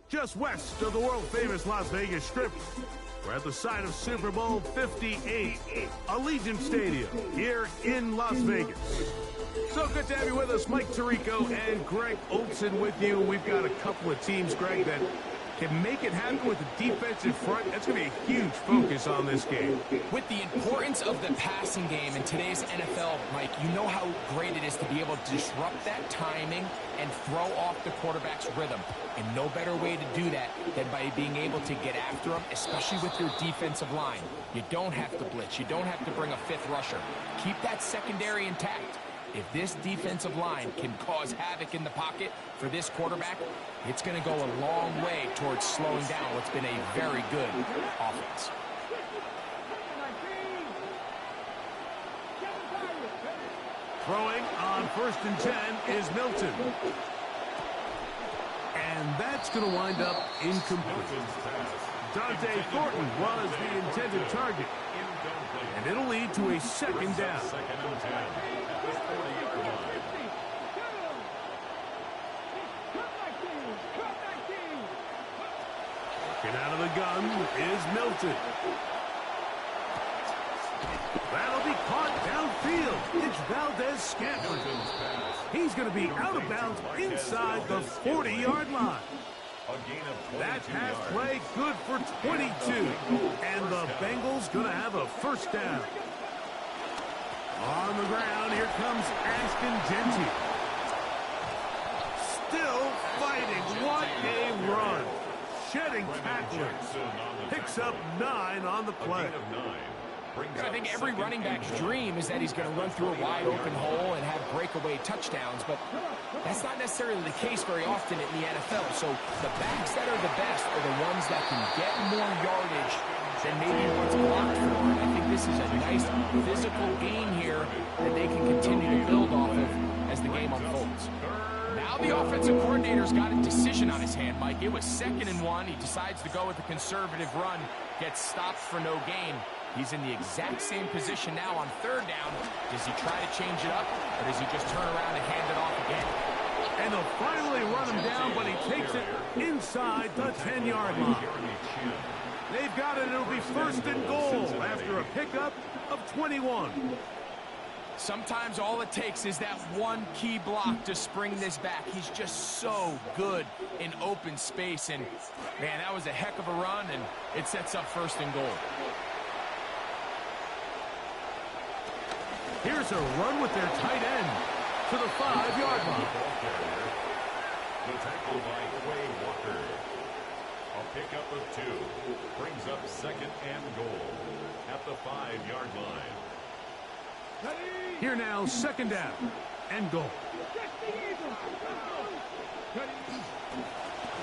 Just west of the world-famous Las Vegas Strip, we're at the site of Super Bowl 58, Allegiant Stadium, here in Las Vegas. So good to have you with us. Mike Tirico and Greg Olsen with you. We've got a couple of teams, Greg, that can make it happen with the defensive front. That's going to be a huge focus on this game. With the importance of the passing game in today's NFL, Mike, you know how great it is to be able to disrupt that timing and throw off the quarterback's rhythm. And no better way to do that than by being able to get after them, especially with your defensive line. You don't have to blitz. You don't have to bring a fifth rusher. Keep that secondary intact. If this defensive line can cause havoc in the pocket for this quarterback, it's going to go a long way towards slowing down what's been a very good offense. Throwing on 1st and 10 is Milton. And that's going to wind up incomplete. Dante Thornton was the intended target. And it'll lead to a 2nd down. Working out of the gun is Milton. That'll be caught downfield. It's Valdez-Scantling. He's going to be out of bounds inside the 40-yard line. That pass play good for 22. And the Bengals going to have a 1st down. On the ground, here comes Ashton Jeanty. Still fighting. What a run. Shedding tacklers. Picks up 9 on the play. I think every running back's dream is that he's going to run through a wide open hole and have breakaway touchdowns, but that's not necessarily the case very often in the NFL. So the backs that are the best are the ones that can get more yardage than maybe what's blocked for. And I think this is a nice physical gain here that they can continue to build off of as the game unfolds. Now the offensive coordinator's got a decision on his hand, Mike. It was 2nd and 1. He decides to go with a conservative run, gets stopped for no gain. He's in the exact same position now on 3rd down. Does he try to change it up, or does he just turn around and hand it off again? And they'll finally run him down, but he takes it inside the 10-yard line. They've got it. It'll be 1st and goal after a pickup of 21. Sometimes all it takes is that one key block to spring this back. He's just so good in open space. And, man, that was a heck of a run, and it sets up 1st and goal. Here's a run with their tight end to the 5-yard line. The tackle by Quay Walker. A pickup of 2. Brings up 2nd and goal at the 5-yard line. Here now, 2nd down and goal.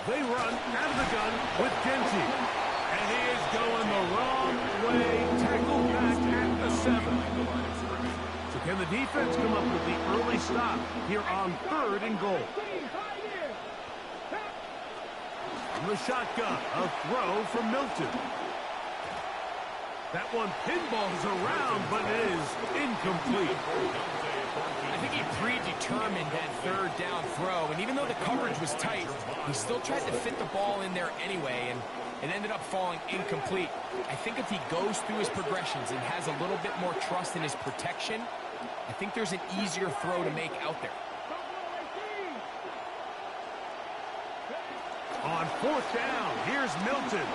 They run out of the gun with Jeanty. And he is going the wrong way. Tackled back at the 7. So can the defense come up with the early stop here on 3rd and goal? From the shotgun, a throw from Milton. That one pinballs around, but it is incomplete. I think he predetermined that 3rd down throw, and even though the coverage was tight, he still tried to fit the ball in there anyway, and it ended up falling incomplete. I think if he goes through his progressions and has a little bit more trust in his protection, I think there's an easier throw to make out there. On 4th down, here's Milton.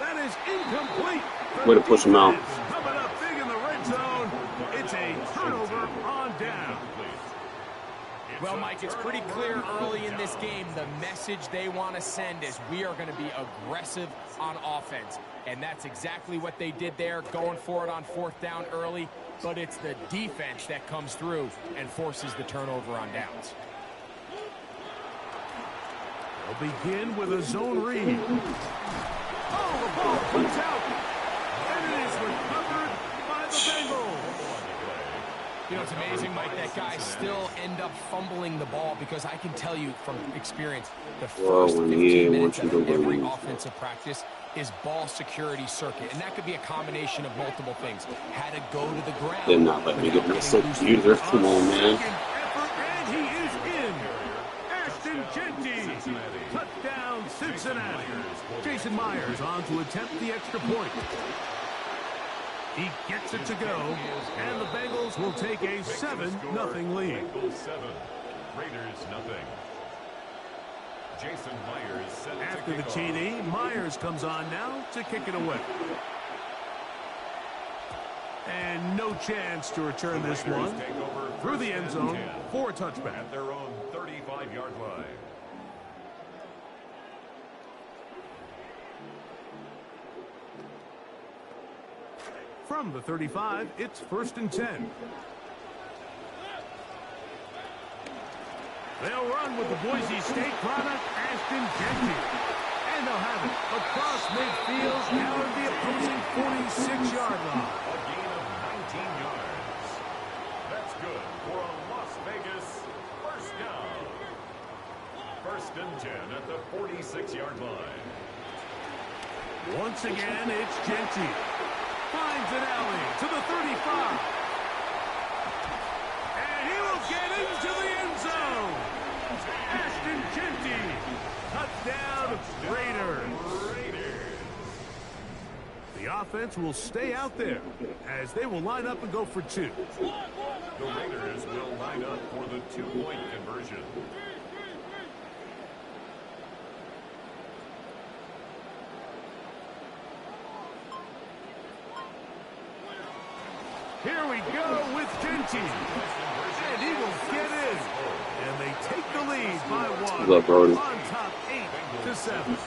That is incomplete. Way to push him out. Coming up big in the red zone. It's a turnover on down. Well, Mike, it's pretty clear early in this game the message they want to send is we are going to be aggressive on offense. And that's exactly what they did there, going for it on 4th down early. But it's the defense that comes through and forces the turnover on downs. They'll begin with a zone read. Oh, the ball comes out. And it is recovered by the Bengals. You know, it's amazing, Mike, that guys still end up fumbling the ball because I can tell you from experience, the first 15 minutes of every offensive practice is ball security circuit. And that could be a combination of multiple things. Had to go to the ground. Did not let me get my second user. Come on, man. And he is in. Ashton Jeanty. Touchdown, Cincinnati. Jason Myers on to attempt the extra point. He gets it to go, and the Bengals will take a 7-0 lead. Bengals 7, Raiders 0. Jason Myers set after the TD. Myers comes on now to kick it away. And no chance to return this one through the end zone for a touchback. At their own 35-yard line. From the 35, it's 1st and 10. They'll run with the Boise State product, Ashton Jeanty. And they'll have it across midfield out of the opposing 46-yard line. A gain of 19 yards. That's good for a Las Vegas first down. 1st and 10 at the 46-yard line. Once again, it's Jeanty. Finds an alley to the 35. And he will get into the end zone. Ashton Jeanty. Touchdown, Raiders. The offense will stay out there as they will line up and go for 2. The Raiders will line up for the 2-point conversion. Here we go with Jeanty. And he will get in. And they take the lead by 1 Good, Brody. on top 8-7.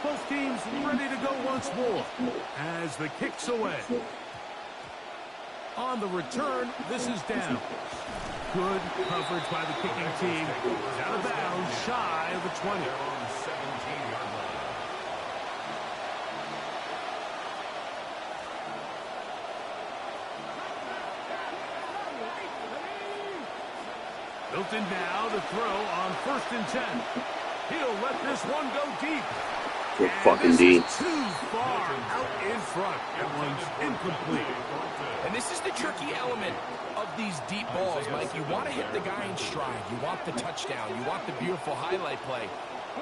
Both teams ready to go once more as the kick's away. On the return, this is down. Good coverage by the kicking team. Out of bounds, shy of the 20. Hilton now to throw on 1st and 10. He'll let this one go deep. Good fucking D. Too far out in front. That one's incomplete. And this is the tricky element of these deep balls, Mike. You want to hit the guy in stride. You want the touchdown. You want the beautiful highlight play.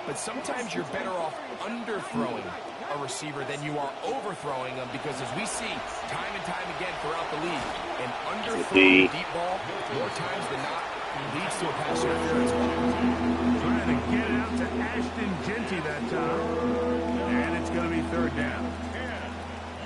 But sometimes you're better off underthrowing a receiver than you are overthrowing them, because as we see time and time again throughout the league, an underthrown deep ball, more times than not, leads to a pass interference. Trying to get it out to Ashton Jeanty that time. And it's going to be 3rd down.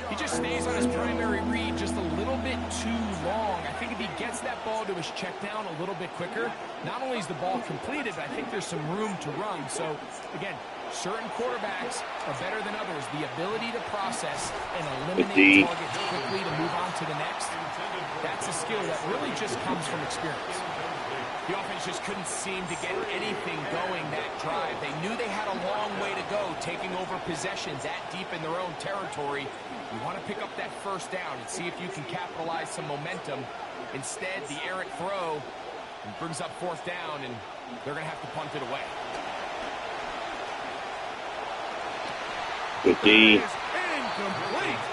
He just stays on his primary read just a little bit too long. I think if he gets that ball to his check down a little bit quicker, not only is the ball completed, but I think there's some room to run. So, again, certain quarterbacks are better than others. The ability to process and eliminate targets quickly to move on to the next, that's a skill that really just comes from experience. The offense just couldn't seem to get anything going that drive. They knew they had a long way to go, taking over possession that deep in their own territory. You want to pick up that 1st down and see if you can capitalize some momentum. Instead, the errant throw brings up 4th down, and they're going to have to punt it away. Good D. Incomplete.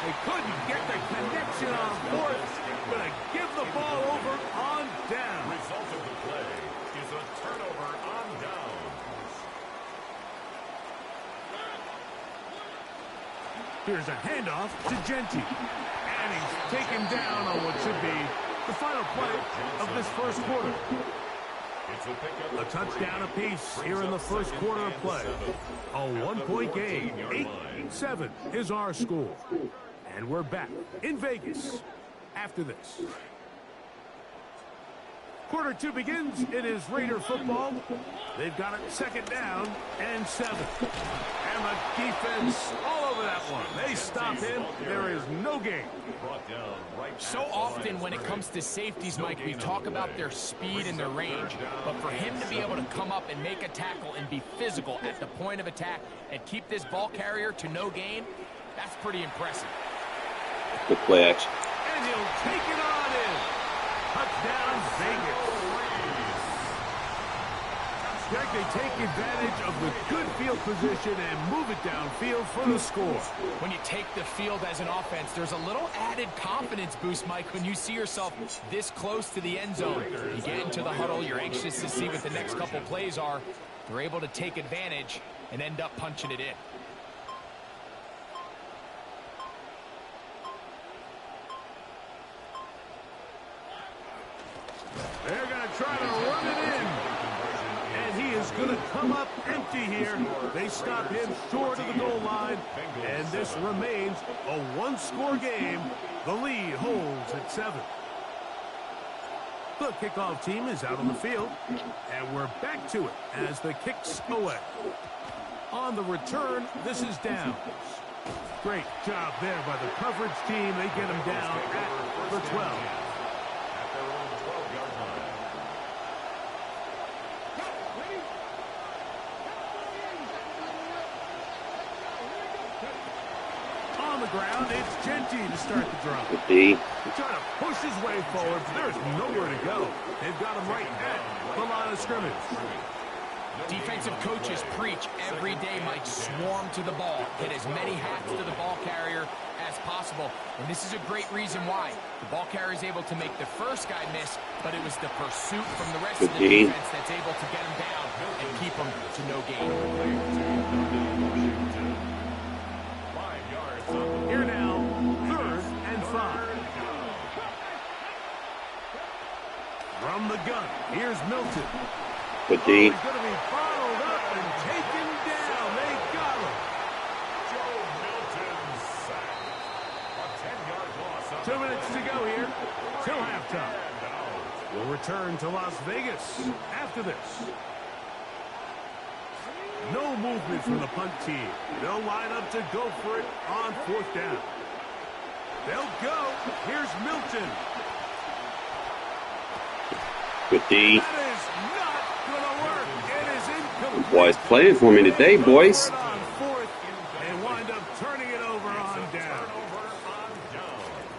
They couldn't get the connection on 4th. Going to give the ball over on down. Result of the play is a turnover on downs. Here's a handoff to Jeanty. And he's taken down on what should be the final play of this 1st quarter. A touchdown apiece here in the 1st quarter of play. A 1-point game. 8-7 is our score. And we're back in Vegas after this. Quarter 2 begins. It is Raider football. They've got it 2nd down and 7. And the defense all over that one. They stop him. There is no gain. So often when it comes to safeties, Mike, we talk about their speed and their range. But for him to be able to come up and make a tackle and be physical at the point of attack and keep this ball carrier to no gain, that's pretty impressive. Good play action. And he'll take it on in. Touchdown, Vegas. Greg, they take advantage of the good field position and move it downfield for the score. When you take the field as an offense, there's a little added confidence boost, Mike, when you see yourself this close to the end zone. You get into the huddle, you're anxious to see what the next couple plays are. They're able to take advantage and end up punching it in. They're going to try to run it in. And he is going to come up empty here. They stop him short of the goal line. And this remains a one-score game. The lead holds at 7. The kickoff team is out on the field. And we're back to it as the kick's away. On the return, this is Downs. Great job there by the coverage team. They get him down at the 12. On the ground, it's Genty to start the drive. Trying to push his way forward. There's nowhere to go. They've got him right at the line of scrimmage. Defensive coaches preach every day, Mike, swarm to the ball. Get as many hats to the ball carrier as possible. And this is a great reason why. The ball carrier is able to make the first guy miss, but it was the pursuit from the rest of the defense that's able to get him down and keep him to no gain. Here now, 3rd and 5. From the gun, here's Milton. Good D. He's going to be bottled up and taken down. They got him. Joe Milton sacked. A 10-yard loss. 2 minutes to go here till halftime. We'll return to Las Vegas after this. No movement from the punt team. They'll line up to go for it on 4th down. They'll go. Here's Milton. Good D. That is not going to work. It is incomplete. Boys playing for me today, boys. On 4th, and wind up turning it over on down.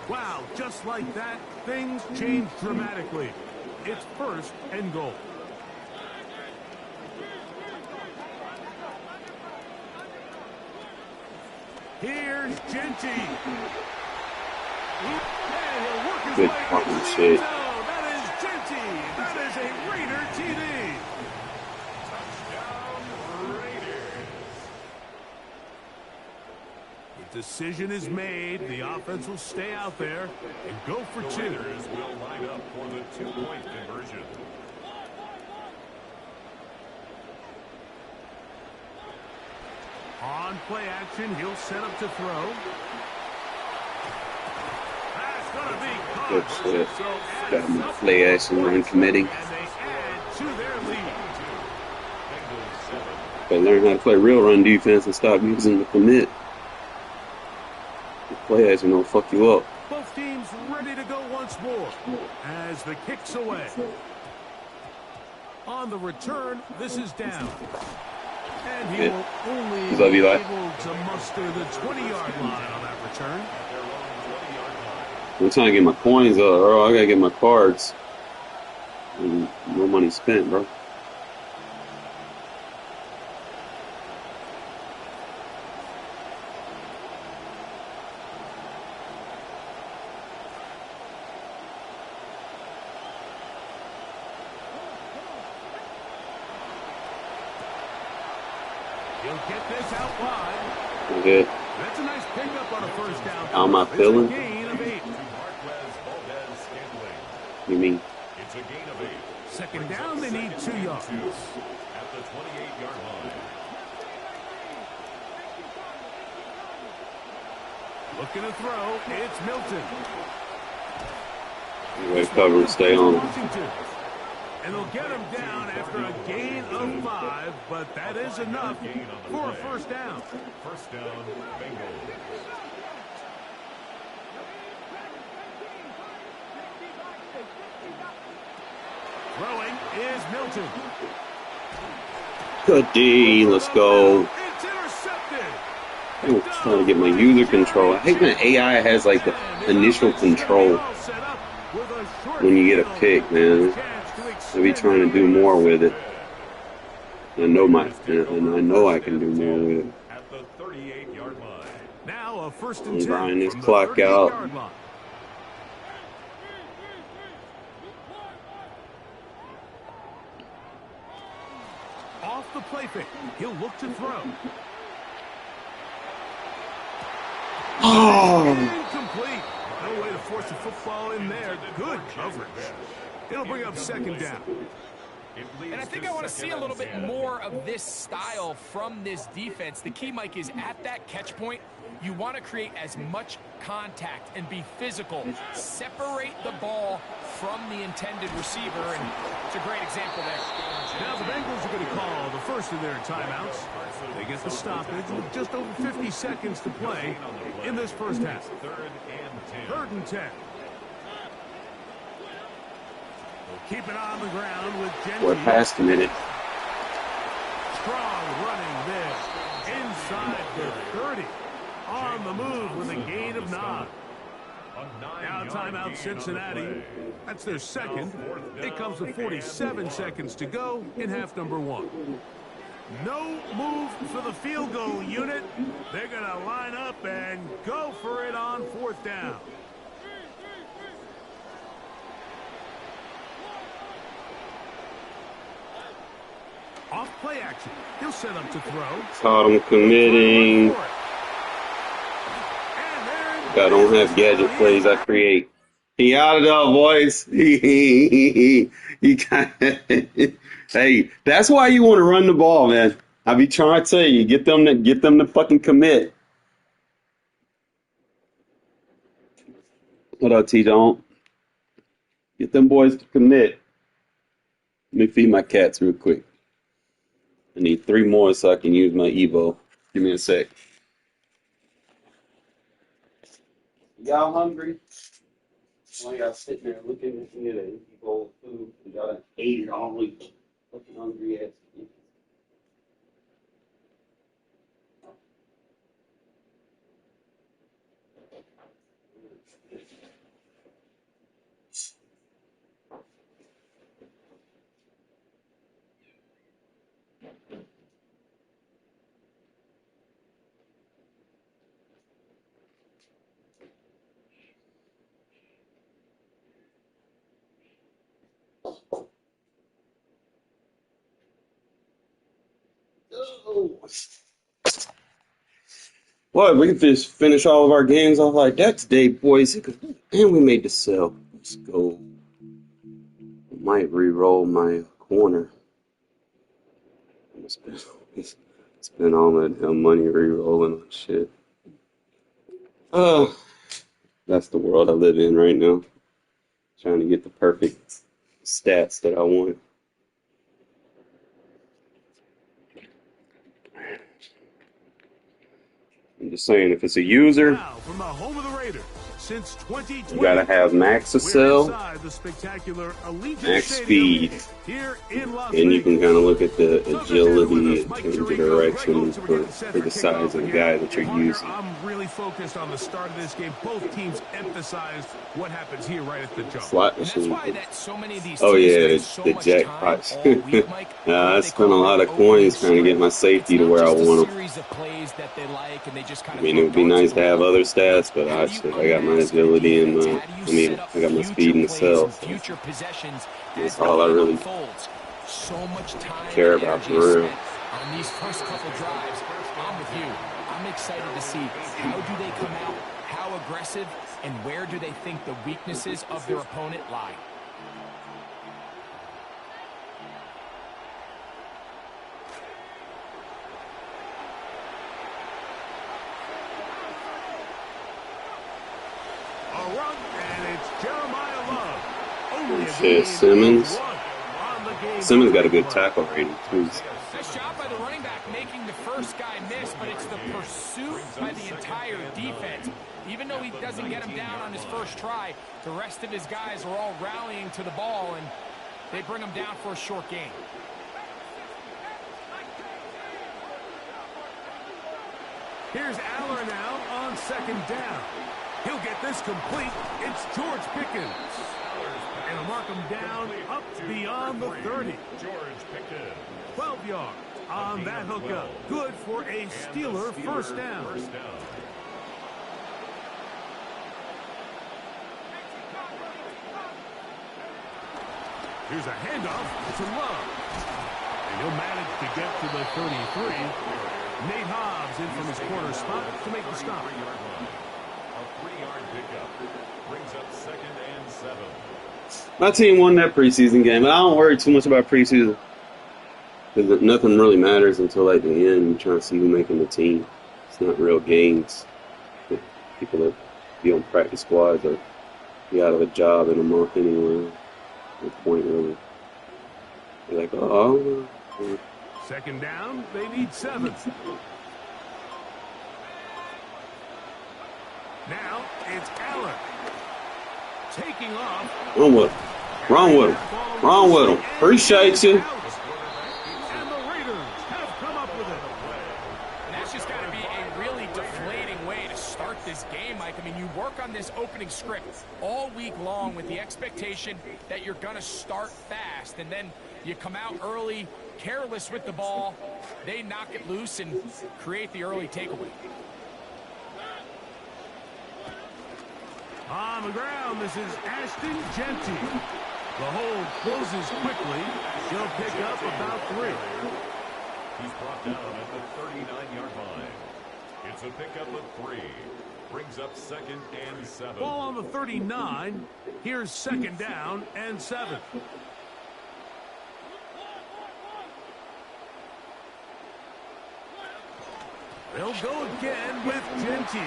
Wow, just like that, things change dramatically. It's 1st and goal. Here's Genty. And he'll work his Good way fucking into the shit. end zone. That is Genty. That is a Raider TD. Touchdown, Raiders. The decision is made. The offense will stay out there and go for 2. Raiders will line up for the 2-point conversion. On play action, he'll set up to throw. That's going to be caught. Good shit. So Got him in play action run committee. and they add to their lead. They learn how to play real run defense and stop using the commit. The play action will fuck you up. Both teams ready to go once more as the kick's away. On the return, this is down. And he will only Love you, be Eli. able to muster the 20-yard line on that return. I'm trying to get my coins up, bro. I gotta get my cards. And no money spent, bro. He'll get this out wide. Okay. That's a nice pickup on a 1st down. How am I It's a feeling? gain of 8. Marquez Valdez-Scantling. You mean? It's a gain of 8. 2nd down, they need 2 yards. At the 28-yard line. Looking to throw, it's Milton. Way cover and stay on. Washington. And they'll get him down after a gain of 5, but that is enough for a first down. First down, Bengals. Throwing is Milton. Good D. Let's go. It's intercepted. I'm trying to get my user control. I hate when AI has like the initial control when you get a pick, man. I'll be trying to do more with it. I know I can do more with it. At the 38-yard line. Now a first and I'm 10 grinding this from the clock out. 38-yard line. Off the play fake. He'll look to throw. Oh, Incomplete. No way to force the football in there. Good coverage. It'll bring up second down. And I think I want to see a little bit more of this style from this defense. The key, Mike, is at that catch point, you want to create as much contact and be physical. Separate the ball from the intended receiver, and it's a great example there. Now the Bengals are going to call the first of their timeouts. They get the stoppage with just over 50 seconds to play in this first half. Third and 10. Keep it on the ground with Genty. we're past a minute. Strong running there. Inside the 30. On the move with a gain of 9. Now timeout Cincinnati. That's their second. It comes with 47 seconds to go in half number 1. No move for the field goal unit. They're going to line up and go for it on fourth down. Off play action. He'll set up to throw. Caught him committing. I don't have gadget plays I create. He out of there, boys. He hey, that's why you want to run the ball, man. I be trying to tell you, get them to fucking commit. What up, T-Don't? Get them boys to commit. Let me feed my cats real quick. I need 3 more so I can use my Evo. Give me a sec. Y'all hungry? Why y'all sitting there looking at me at an Evo food? Y'all ate it all week. Fucking hungry ass. What? We can just finish all of our games off like that today, boys. And we made the sell. Let's go. Might re-roll my corner. Spend all my money re-rolling on shit. Oh, that's the world I live in right now. Trying to get the perfect stats that I want. I'm just saying, if it's a user, Now, from the home of the Raiders, since 2020, you gotta have max accel, the spectacular Allegiant max Stadium speed, here in Las and you can Vegas. kind of look at the So agility Mike and Tirico, direction Great for to set the size of the kickoff guy again. that you're Partner, using. I'm really focused on the start of this game. Both teams emphasized what happens here right at the jump. Slot And that's machine. why that so many of these Oh teams yeah, spend so the much jackpot. time all week, Mike, on I what they spent a call lot their of coins opening trying to get my sprint. safety It's to not where I just a want them. series of plays that they like and they just kind I of mean, throw it would be darts nice at to the have wall. other stats, but How do you I got my unmask the agility and defense? my, How do I you mean, set up I got my future speed and plays cell. and So future possessions as that's the all I game really unfolds? So much time care and about energy for real. spent on these first couple drives. I'm with you. I'm excited to see how do they come out, how aggressive, and where do they think the weaknesses of their opponent lie. A run, and it's Jeremiah Love. Only a Shit, gain of Simmons. 1 on Simmons got a good tackle rating, too. Nice job by the running back making the first guy miss, but it's the pursuit by the entire defense. Even though he doesn't get him down on his first try, the rest of his guys are all rallying to the ball, and they bring him down for a short gain. Here's Aller now on second down. He'll get this complete. It's George Pickens. And he'll mark him down up beyond the 30. George Pickens. 12 yards on that hookup. Good for a Steeler first down. Here's a handoff to Love. And he'll manage to get to the 33. Nate Hobbs in from his corner spot to make the stop. A 3-yard pickup brings up 2nd and 7. My team won that preseason game, but I don't worry too much about preseason because nothing really matters until like the end. You're trying to see who's making the team. It's not real games. People that be on practice squads or be out of a job in a month anyway. No point really. They're like, oh. Second down, they need 7. Now it's Allen. Taking off. Wrong with him. Wrong with him. Appreciate you. And the Raiders have come up with it. And that's just got to be a really deflating way to start this game, Mike. I mean, you work on this opening script all week long with the expectation that you're going to start fast, and then you come out early, careless with the ball. They knock it loose and create the early takeaway. On the ground, this is Ashton Jeanty. The hold closes quickly. He'll pick up about 3. He's brought down at the 39-yard line. It's a pickup of 3. Brings up 2nd and 7. Ball on the 39. Here's 2nd down and 7. They'll go again with Jeanty.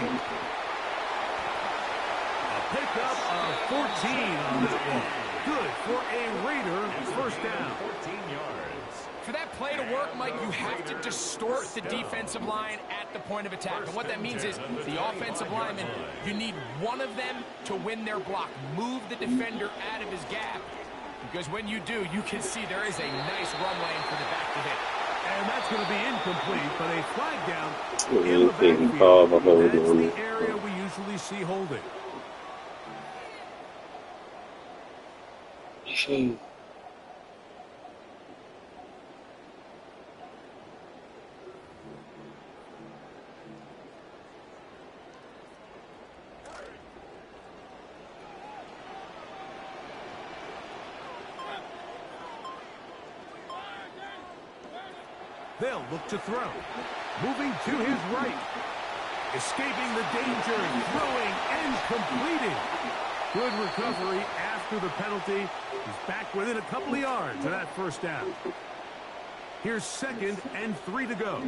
Pickup of 14 on that one. Good for a Raider first down. 14 yards. For that play to work, Mike, you have to distort the defensive line at the point of attack. And what that means is the offensive lineman, you need one of them to win their block. Move the defender out of his gap. Because when you do, you can see there is a nice run lane for the back to hit. And that's going to be incomplete, but a flag down Yeah, in the backfield. That's on the it. area we usually see holding. They'll look to throw. Moving to his right. Escaping the danger, throwing and completing. Good recovery after the penalty. He's back within a couple of yards of that first down. Here's 2nd and 3 to go.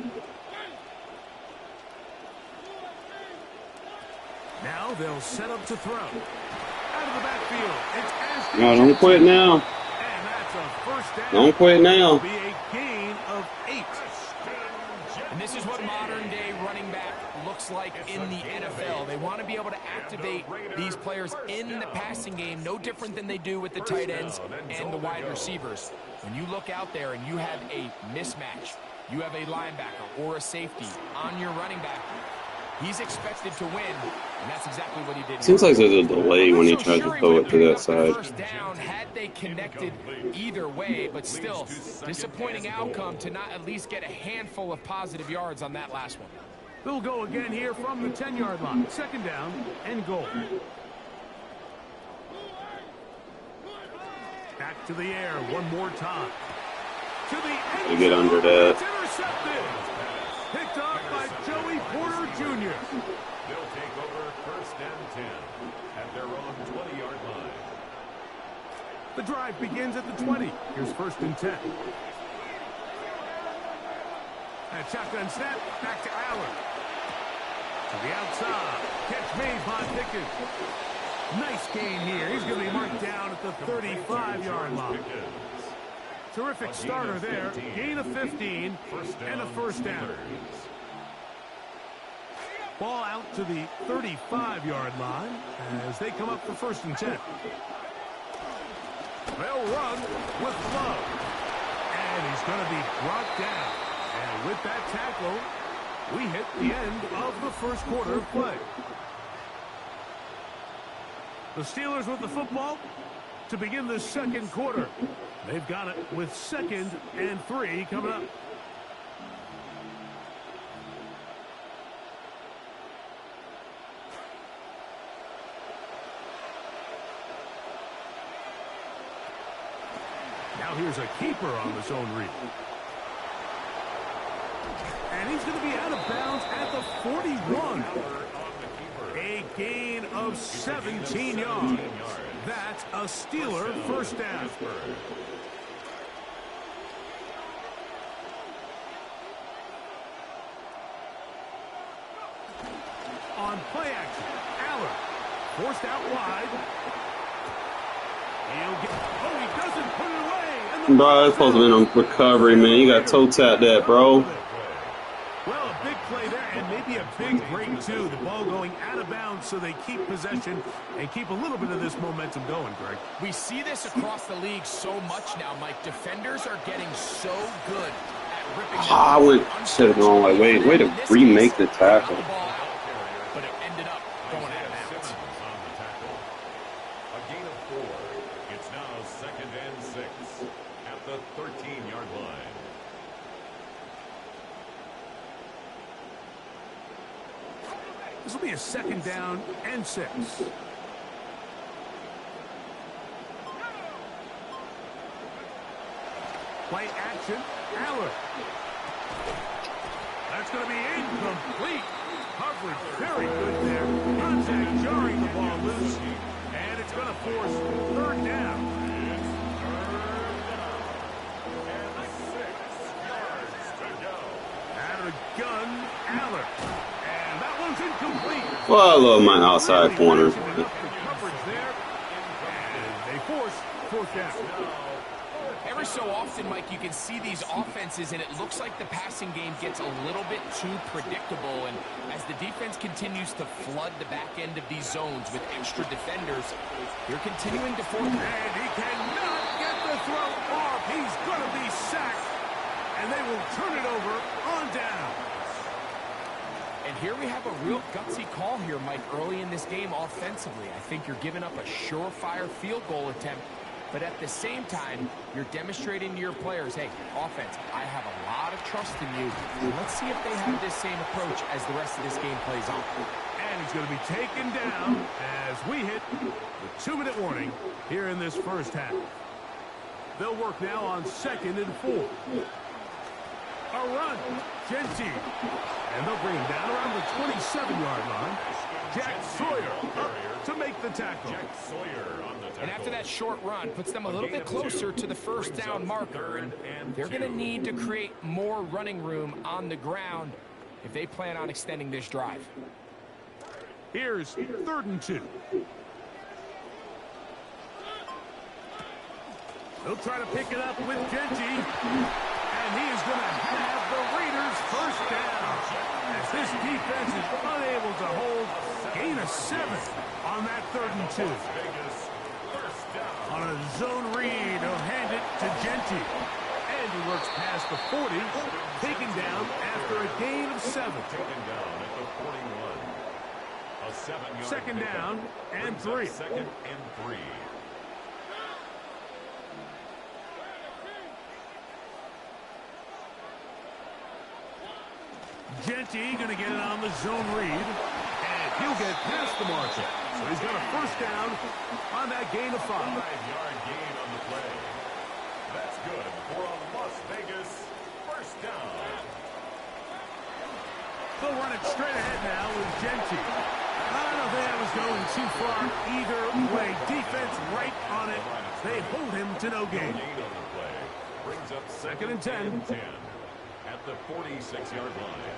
Now they'll set up to throw. Out of the backfield, it's Ashton. No, don't quit now. And that's a first down. Don't quit now. Be a gain of 8. And this is what modern-day running back looks like in the NFL. They want to be able to activate these players in the passing game, no different than they do with the tight ends and the wide receivers. When you look out there and you have a mismatch, you have a linebacker or a safety on your running back, he's expected to win, and that's exactly what he did. Seems like there's a delay when he tries to throw it to that side. First down, had they connected either way, but still, disappointing outcome to not at least get a handful of positive yards on that last one. They'll go again here from the 10-yard line. 2nd down and goal. Back to the air one more time. To the end You get under zone. that. It's intercepted. Picked up by Joey Porter Jr. They'll take over 1st and 10 at their own 20-yard line. The drive begins at the 20. Here's 1st and 10. And shotgun snap, back to Allen. To the outside. Catch made by Pickens. Nice gain here. He's going to be marked down at the 35-yard line. Terrific starter there. Gain of 15 and a first down. Ball out to the 35-yard line as they come up for 1st and 10. They'll run with Love. And he's going to be brought down. And with that tackle, we hit the end of the first quarter of play. The Steelers with the football to begin the second quarter. They've got it with 2nd and 3 coming up. Now here's a keeper on the zone read. And he's going to be out of bounds at the 41. A gain of 17 yards. That's a Steeler first down. On play action, Allen forced out wide. Oh, he doesn't put it away. Bro, that's supposed to be on recovery, man. You got toe tap that, bro. Well, a big play there, and maybe a big break, too. The ball going out of bounds so they keep possession and keep a little bit of this momentum going, Greg. We see this across the league so much now, Mike. Defenders are getting so good at ripping them. I went to the wrong way. Way to remake the tackle. But it ended up going out of bounds. A gain of 4. It's now 2nd and 6 at the 13-yard line. This will be a 2nd down and 6. Play action, Allen. That's going to be incomplete. Coverage very good there. Contact jarring the ball loose. And it's going to force 3rd down. And 6 yards to go. Out of the gun, Allen. And that one's incomplete. Well, I love my outside corners. Coverage there. And they force 4th down. Every so often, Mike, you can see these offenses, and it looks like the passing game gets a little bit too predictable. And as the defense continues to flood the back end of these zones with extra defenders, they're continuing to force. And he cannot get the throw off. He's going to be sacked. And they will turn it over on down. And here we have a real gutsy call here, Mike, early in this game offensively. I think you're giving up a surefire field goal attempt. But at the same time, you're demonstrating to your players, hey, offense, I have a lot of trust in you. Let's see if they have this same approach as the rest of this game plays on. And he's going to be taken down as we hit the 2-minute warning here in this first half. They'll work now on 2nd and 4. A run, Genty. And they'll bring him down around the 27-yard line. Jack Sawyer up to make the tackle. Jack Sawyer on the tackle. And after that short run, puts them a little bit closer to the first down marker. And they're going to need to create more running room on the ground if they plan on extending this drive. Here's 3rd and 2. He'll try to pick it up with Genty. And he is going to have the Raiders first down. As this defense is unable to hold, gain of 7 on that 3rd and 2. On a zone read, he'll hand it to Genty. And he works past the 40, taken down after a gain of 7. Taken down at the 41. A 7-yard 2nd down and 3. 2nd and 3. Genty going to get it on the zone read, and he'll get past the marker. So he's got a first down on that gain of 5. 5-yard gain on the play. That's good for a Las Vegas first down. They'll run it straight ahead now with Genty. I don't think that was going too far either way. Defense right on it. They hold him to no gain. Gain on the play. Brings up 2nd and 10. At the 46-yard line.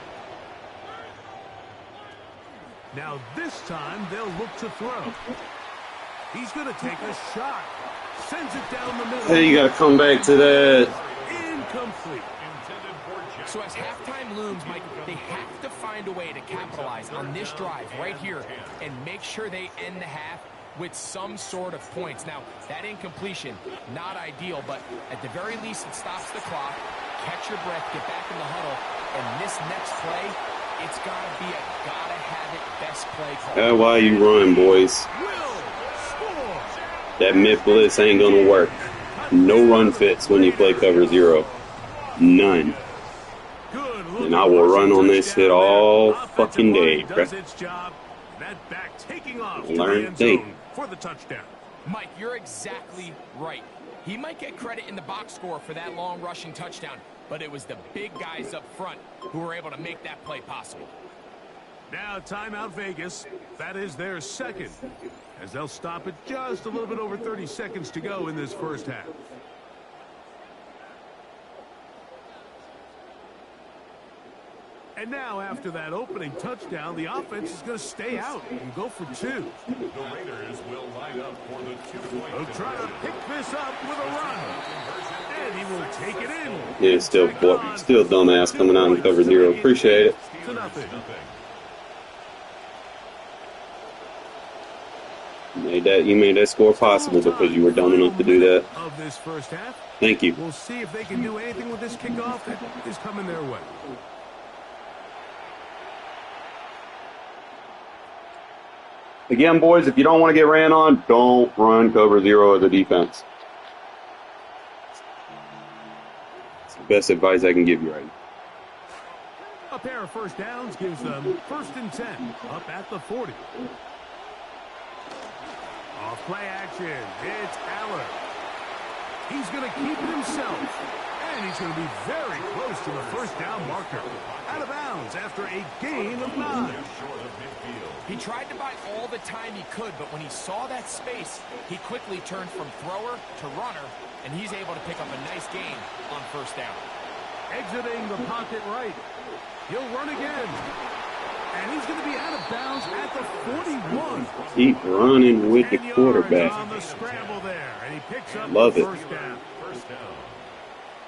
Now this time they'll look to throw. He's going to take a shot. Sends it down the middle. Hey, you got to come back to that. Incomplete. So as halftime looms, Mike, they have to find a way to capitalize on this drive right here and make sure they end the half with some sort of points. Now, that incompletion, not ideal, but at the very least, it stops the clock. Catch your breath, get back in the huddle, and this next play, it's got to be a gotta-have-it best play call. That's why you run, boys. That mid blitz ain't going to work. No run fits when you play cover 0. None. And I will run on this hit all fucking day, bruh. Learn today. For the touchdown. Mike, you're exactly right. He might get credit in the box score for that long rushing touchdown, but it was the big guys up front who were able to make that play possible. Now timeout Vegas. That is their second, as they'll stop it just a little bit over 30 seconds to go in this first half. And now, after that opening touchdown, the offense is going to stay out and go for 2. The Raiders will line up for the 2-point. They'll try to pick this up with a run. And he will take it in. Yeah, still dumbass coming out and cover 0. Appreciate it. To nothing. You made that score possible because you were dumb enough to do that. Of this first half. Thank you. We'll see if they can do anything with this kickoff that is coming their way. Again, boys, if you don't want to get ran on, don't run cover 0 as a defense. It's the best advice I can give you right now. A pair of first downs gives them 1st and 10 up at the 40. Off play action. It's Aller. He's going to keep it himself. And he's going to be very close to the first down marker. Out of bounds after a gain of 9. He tried to buy all the time he could, but when he saw that space, he quickly turned from thrower to runner, and he's able to pick up a nice gain on first down. Exiting the pocket right. He'll run again. And he's going to be out of bounds at the 41. Keep running with the quarterback. On the scramble there, and he picks up Love it. First down.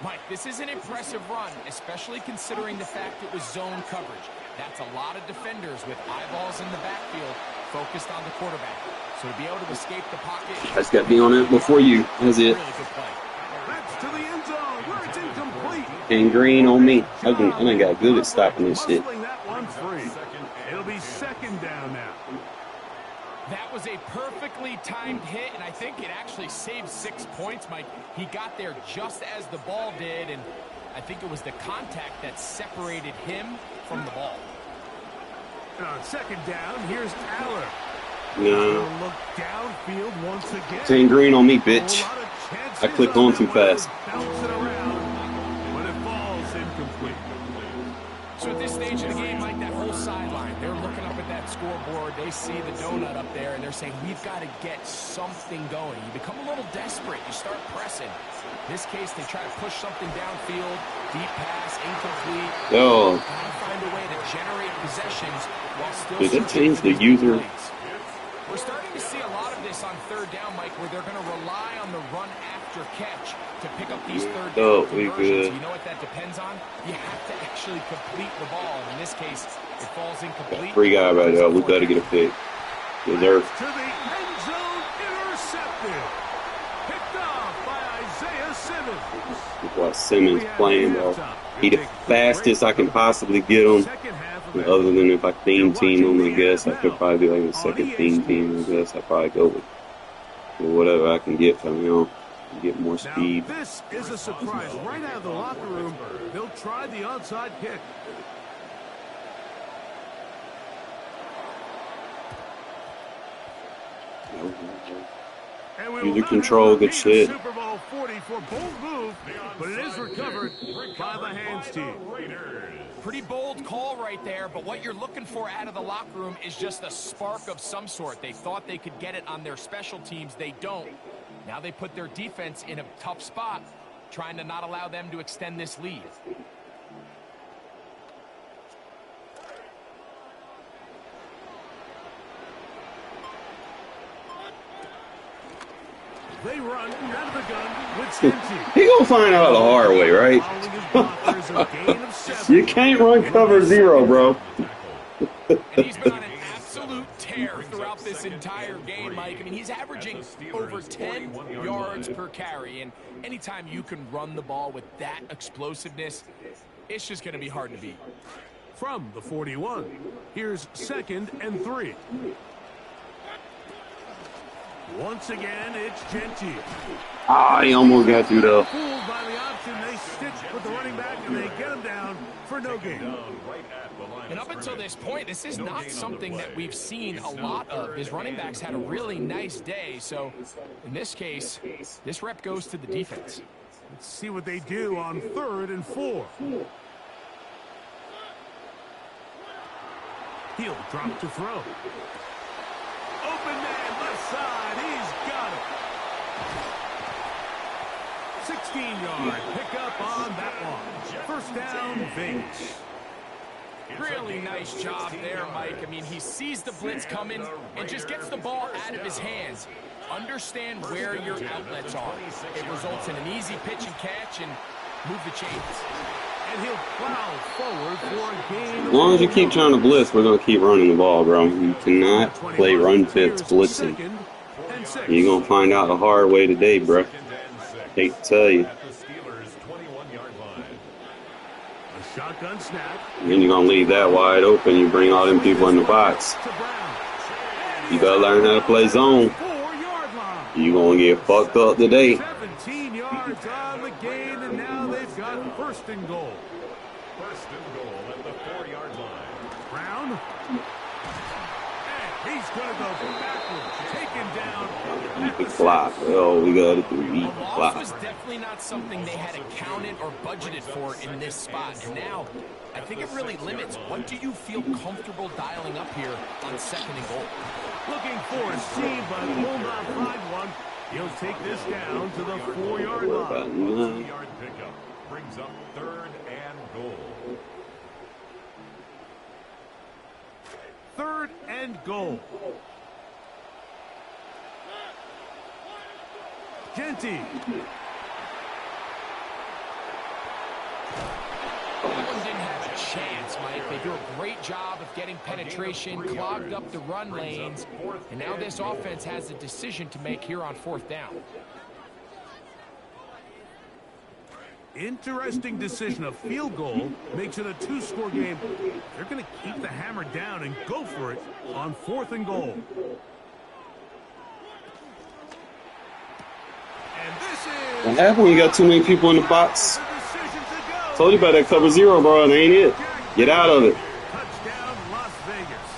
Mike, this is an impressive run, especially considering the fact it was zone coverage. That's a lot of defenders with eyeballs in the backfield focused on the quarterback. So to be able to escape the pocket... I just got to be on it before you. That's it. Really good play. That's to the end zone, where it's incomplete. And green on me. I done got good at stopping this shit. Muscling that one free. It'll be 2nd down now. That was a perfectly timed hit, and I think it actually saved 6 points, Mike. He got there just as the ball did, and I think it was the contact that separated him from the ball. And on 2nd down, here's Aller. No. Look downfield once again. 10 green on me, bitch. I clicked on too fast. Bouncing around, but it falls incomplete. So at this stage of the game, Mike, that whole sideline, they're looking up at that scoreboard. They see the donut up there, and they're saying, we've got to get something going. You become a little desperate. You start pressing. In this case, they try to push something downfield. Deep pass, incomplete. Yo. Got to find a way to generate possessions while still... Did it change the user? We're starting to see a lot of this on 3rd down, Mike, where they're going to rely on the run after catch to pick up these 3rd down conversions. You know what that depends on? You have to actually complete the ball. In this case, it falls incomplete. Free guy right there. We got to get a pick. Deserve. To the end zone, intercepted. Picked off by Isaiah Simmons. Look what Simmons playing, bro. He the fastest I can possibly get him. Other than if I theme team him, I guess I could probably be like a second theme team. I guess I'd probably go with whatever I can get from him. Get more speed. Now, this is a surprise. Right out of the locker room, they'll try the onside kick. User control, good shit. Super Bowl 40 for bold move, but it is recovered by the hands team. Pretty bold call right there, but what you're looking for out of the locker room is just a spark of some sort. They thought they could get it on their special teams. They don't. Now they put their defense in a tough spot, trying to not allow them to extend this lead. They run out of the gun with Stingy. He gonna find out the hard way, right? You can't run cover 0, bro. And he's been on an absolute tear throughout this entire game, Mike. I mean, he's averaging over 10 yards per carry, and anytime you can run the ball with that explosiveness, it's just going to be hard to beat. From the 41, here's 2nd and 3. Once again, it's Genty. Ah, he almost got through though. Fooled by the option, they stitch with the running back, and they get him down for no gain. And up until this point, this is not something that we've seen a lot of. His running backs had a really nice day, so in this case, this rep goes to the defense. Let's see what they do on 3rd and 4. He'll drop to throw. Open man, left side, he's got it. 16-yard pickup on that one. First down, Vegas. Really nice job there, Mike. I mean, he sees the blitz coming and just gets the ball out of his hands. Understand where your outlets are. It results in an easy pitch and catch and move the chains. And he'll plow forward for a gain. As long as you keep trying to blitz, we're gonna keep running the ball, bro. You cannot play run fits blitzing. You're gonna find out the hard way today, bro. Hate to tell you. Shotgun snap. Then you're gonna leave that wide open. You bring all them people in the box. You gotta learn how to play zone. You're gonna get fucked up today. 17 yards on the gain, and now they've got 1st and goal. 1st and goal at the 4-yard line. Brown. And he's gonna go backwards. Taken down. Eat the clock. Oh, we gotta do eat the Loss clock. was definitely not something they had accounted or budgeted for in this spot. And now, I think it really limits what do you feel comfortable dialing up here on 2nd and goal. Looking for a seam, but will not find one. He'll take this down to the 4-yard line. 2-yard pickup brings up 3rd and goal. 3rd and goal. Genty. That one didn't have a chance, Mike. They do a great job of getting penetration, clogged up the run lanes, and now this offense has a decision to make here on 4th down. Interesting decision. A field goal makes it a 2-score game. They're going to keep the hammer down and go for it on 4th and goal. And this is... What happened when you got too many people in the box? Told you about that cover 0, bro. It ain't it. Get out of it. Touchdown, Las Vegas.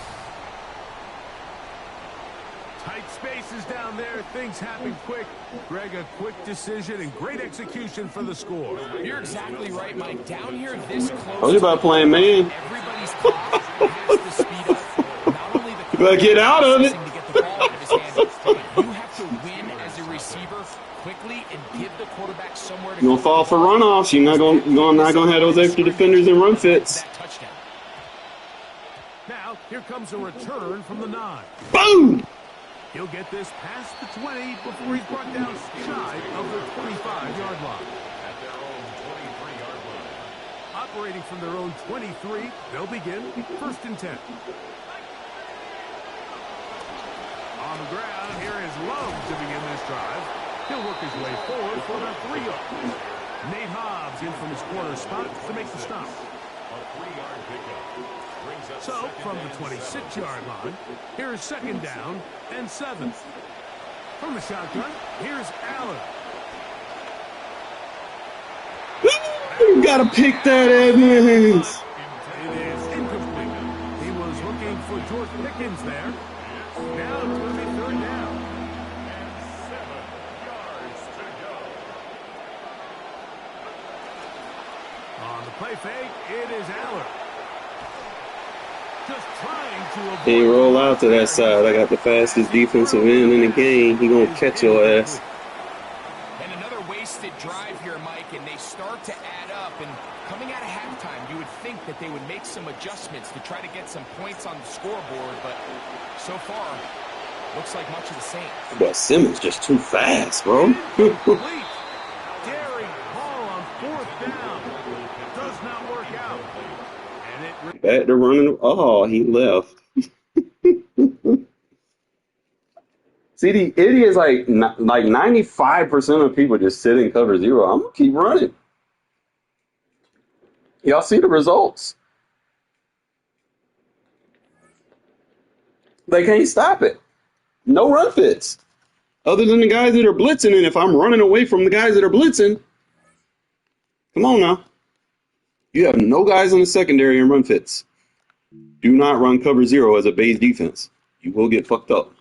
Tight spaces down there. Things happen quick. Greg, a quick decision and great execution for the score. You're exactly right, Mike. Down here this close. Told you about playing man. Everybody's clock has to speed up. Not only the You better get out of it. to get the ball out of his hands, but you have to win as a receiver quickly and give the quarterback somewhere to You're gonna fall for runoffs. You're not gonna have those extra defenders and run fits. that touchdown. Now, here comes a return from the 9. Boom! He'll get this past the 20 before he's brought down shy of the 25-yard line. At their own 23-yard line. Operating from their own 23, they'll begin 1st and 10. On the ground, here is Love to begin this drive. He'll work his way forward for about 3 yards. Nate Hobbs in from his corner spot to make the stop. A 3-yard pickup brings up So, 2nd from the and 26-yard line, here is 2nd down and 7. From the shotgun, here's Allen. You gotta pick that, Edmonds. It is incomplete. He was looking for George Pickens there. Now it's going to be 3rd down. And 7 yards to go. On the play fake, it is Allen. Just trying to avoid... He roll out to that side. I got the fastest defensive end in the game. He gonna catch your ass. And another wasted drive here, Mike, and they start to add up. And coming out of halftime, you would think that they would make some adjustments to try to get some points on the scoreboard, but so far, Looks like much of the same. But Simmons just too fast, bro. Daring ball on 4th down. Does not work out. And it Back to running. Oh, he left. See, the idiots, like 95% of people just sit in cover 0. I'm going to keep running. Y'all see the results. They can't stop it. No run fits. Other than the guys that are blitzing, and if I'm running away from the guys that are blitzing, come on now. You have no guys in the secondary and run fits. Do not run cover 0 as a base defense. You will get fucked up.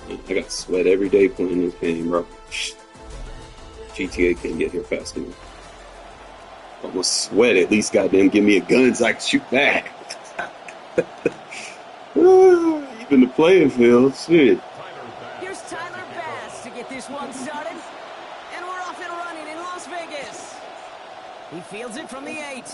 I got sweat every day playing this game, bro. GTA can't get here fast enough. I'm gonna sweat. At least goddamn give me a gun so I can shoot back. Even the playing field, shit. Here's Tyler Bass to get this one started. And we're off and running in Las Vegas. He fields it from the 8.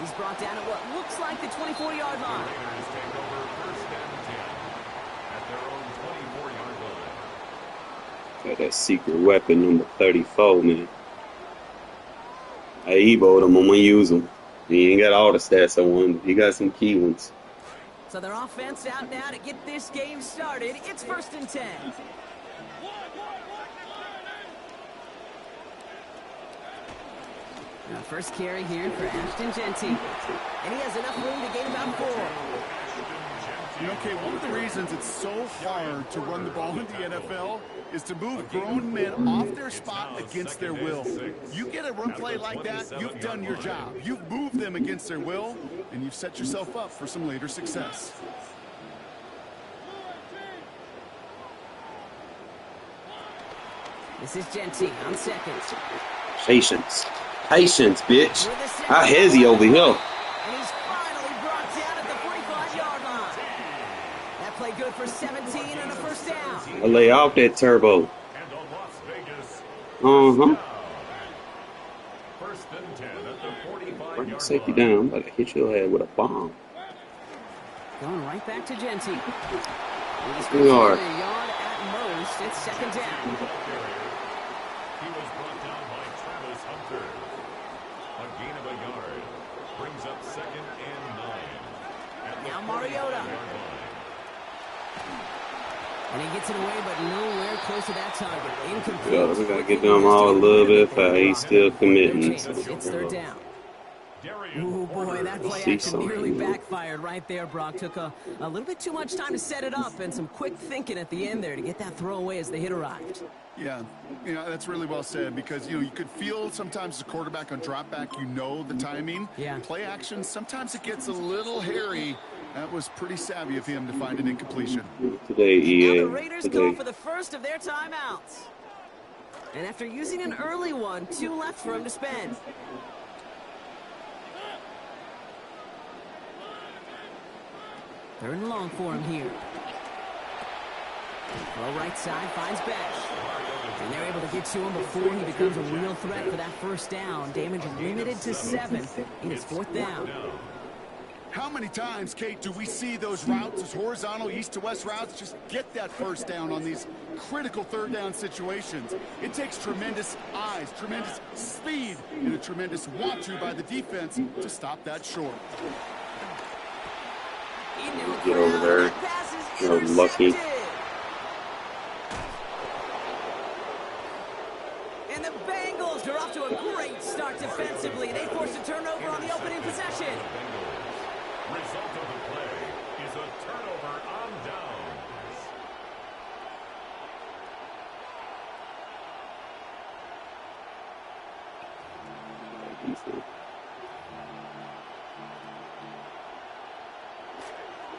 He's brought down at what looks like the 24-yard line. Raiders take over 1st and 10 at their own 24-yard line. Got that secret weapon number 34, man. I eboed him. I'm gonna use him. He ain't got all the stats I want. He got some key ones. So their offense out now to get this game started. It's 1st and 10. Now first carry here for Ashton Jeanty. And he has enough room to gain about 4. You know, Kate, one of the reasons it's so hard to run the ball in the NFL is to move grown men off their spot against their will. You get a run play like that, you've done your job. You've moved them against their will, and you've set yourself up for some later success. This is Jeanty on 2nd. Patience. Patience, bitch. How hezzy over here. And he's finally brought down at the 45-yard line. That play good for 17 and a 1st down. I lay off that turbo. And on Las Vegas, Uh-huh. 1st and 10 at the 45-yard Bring line. safety down. I'm about to hit your head with a bomb. Going right back to Jeanty. We are. A yard at most. It's 2nd down. He was brought down by Travis Hunter. A gain of a yard. Brings up 2nd and 9. At the Now Mariota. 45-yard line. And he gets it away, but nowhere close to that target. Incomplete. Yeah, we gotta get them all a little bit fast. He's still committing. It's 3rd down. Oh boy, that play See action nearly something. backfired right there, Brock. Took a little bit too much time to set it up and some quick thinking at the end there to get that throw away as the hit arrived. Yeah, you know, that's really well said because, you know, you could feel sometimes as a quarterback on drop back, you know the timing. Yeah. Play action, sometimes it gets a little hairy. That was pretty savvy of him to find an incompletion. Today, Now EA. the Raiders go Today. for the first of their timeouts. And after using an early one, 2 left for him to spend. Third and long for him here. Throw right side, finds Besh. And they're able to get to him before he becomes a real threat for that 1st down. Damage limited to 7. It is 4th down. How many times, Kate, do we see those routes, those horizontal east-to-west routes, just get that 1st down on these critical 3rd down situations? It takes tremendous eyes, tremendous speed, and a tremendous want-to by the defense to stop that short. Get over there. You're lucky. And the Bengals are off to a great start defensively. They force a turnover on the opening possession. Result of the play is a turnover on downs.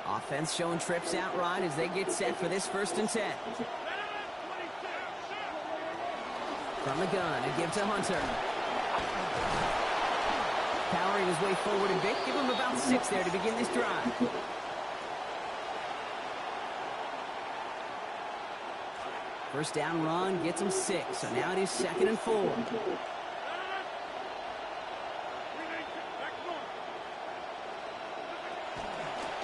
Offense showing trips out right as they get set for this 1st and 10. From the gun, a give to Hunter. Powering his way forward a bit. Give him about 6 there to begin this drive. First down run gets him 6. So now it is 2nd and 4.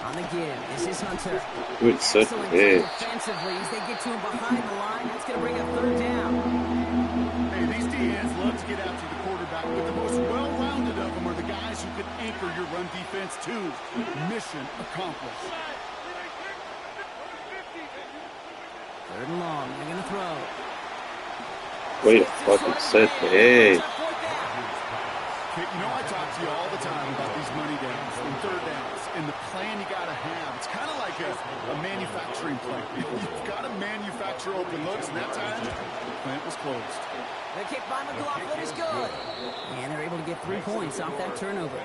On the give, this is Hunter. Good set Excellent edge. defensively as they get to him behind the line. That's going to bring up 3rd down. Hey, these DNs love to get after the quarterback, but the most well-rounded of them are the guys who can anchor your run defense too. Mission accomplished. 3rd and long. They're going to throw. Way to fucking set the edge. Okay, you know I talk to you all the time about these money downs and 3rd downs and the plan you got to have. It's kind of like a manufacturing plant. You've got to manufacture open looks, and that time, the plant was closed. The kick by McLaughlin is good. And they're able to get 3 points off that turnover.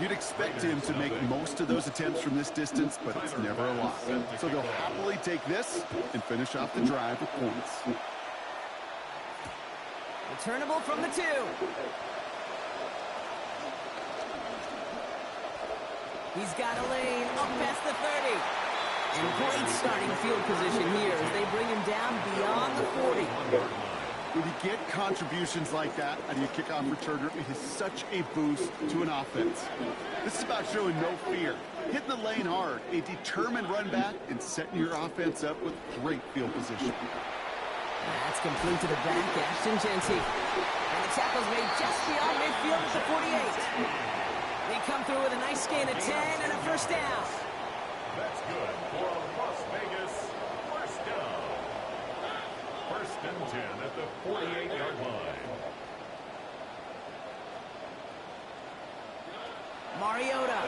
You'd expect him to make most of those attempts from this distance, but it's never a lot. So they'll happily take this and finish off the drive with points. Returnable from the 2. He's got a lane up past the 30. And great starting field position here as they bring him down beyond the 40. When you get contributions like that out of your kickoff returner, it is such a boost to an offense. This is about showing no fear, hitting the lane hard, a determined run back, and setting your offense up with great field position. That's complete to the back, Ashton Jeanty. And the tackle's made just beyond midfield at the 48. They come through with a nice gain of 10 and a 1st down. That's good for a Las Vegas 1st down. 1st and 10 at the 48-yard line. Mariota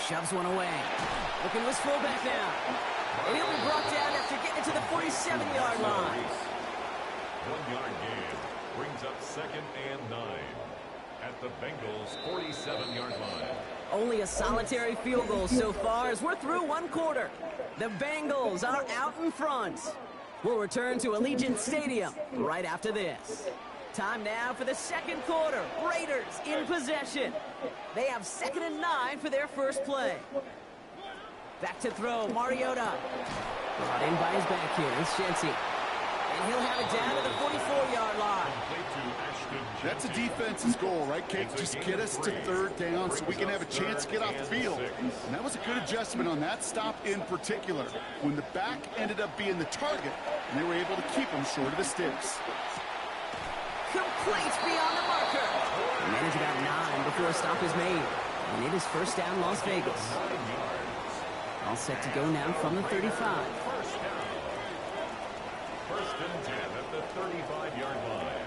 shoves one away. Looking to his fullback now. And he'll be brought down after getting it to the 47-yard line. 1-yard gain brings up 2nd and 9 at the Bengals 47-yard line. Only a solitary field goal so far as we're through 1 quarter. The Bengals are out in front. We'll return to Allegiant Stadium right after this. Time now for the 2nd quarter. Raiders in possession. They have 2nd and 9 for their first play. Back to throw, Mariota. Brought in by his back here, it's Jeanty. And he'll have it down to the 44-yard line. That's a defense's goal, right, Kate? Just get us to 3rd down so we can have a chance to get off the field. And that was a good adjustment on that stop in particular, when the back ended up being the target, and they were able to keep him short of the sticks. Complete beyond the marker. Manage about 9 before a stop is made. And it is 1st down Las Vegas. All set to go now from the 35. 1st and 10 at the 35-yard line.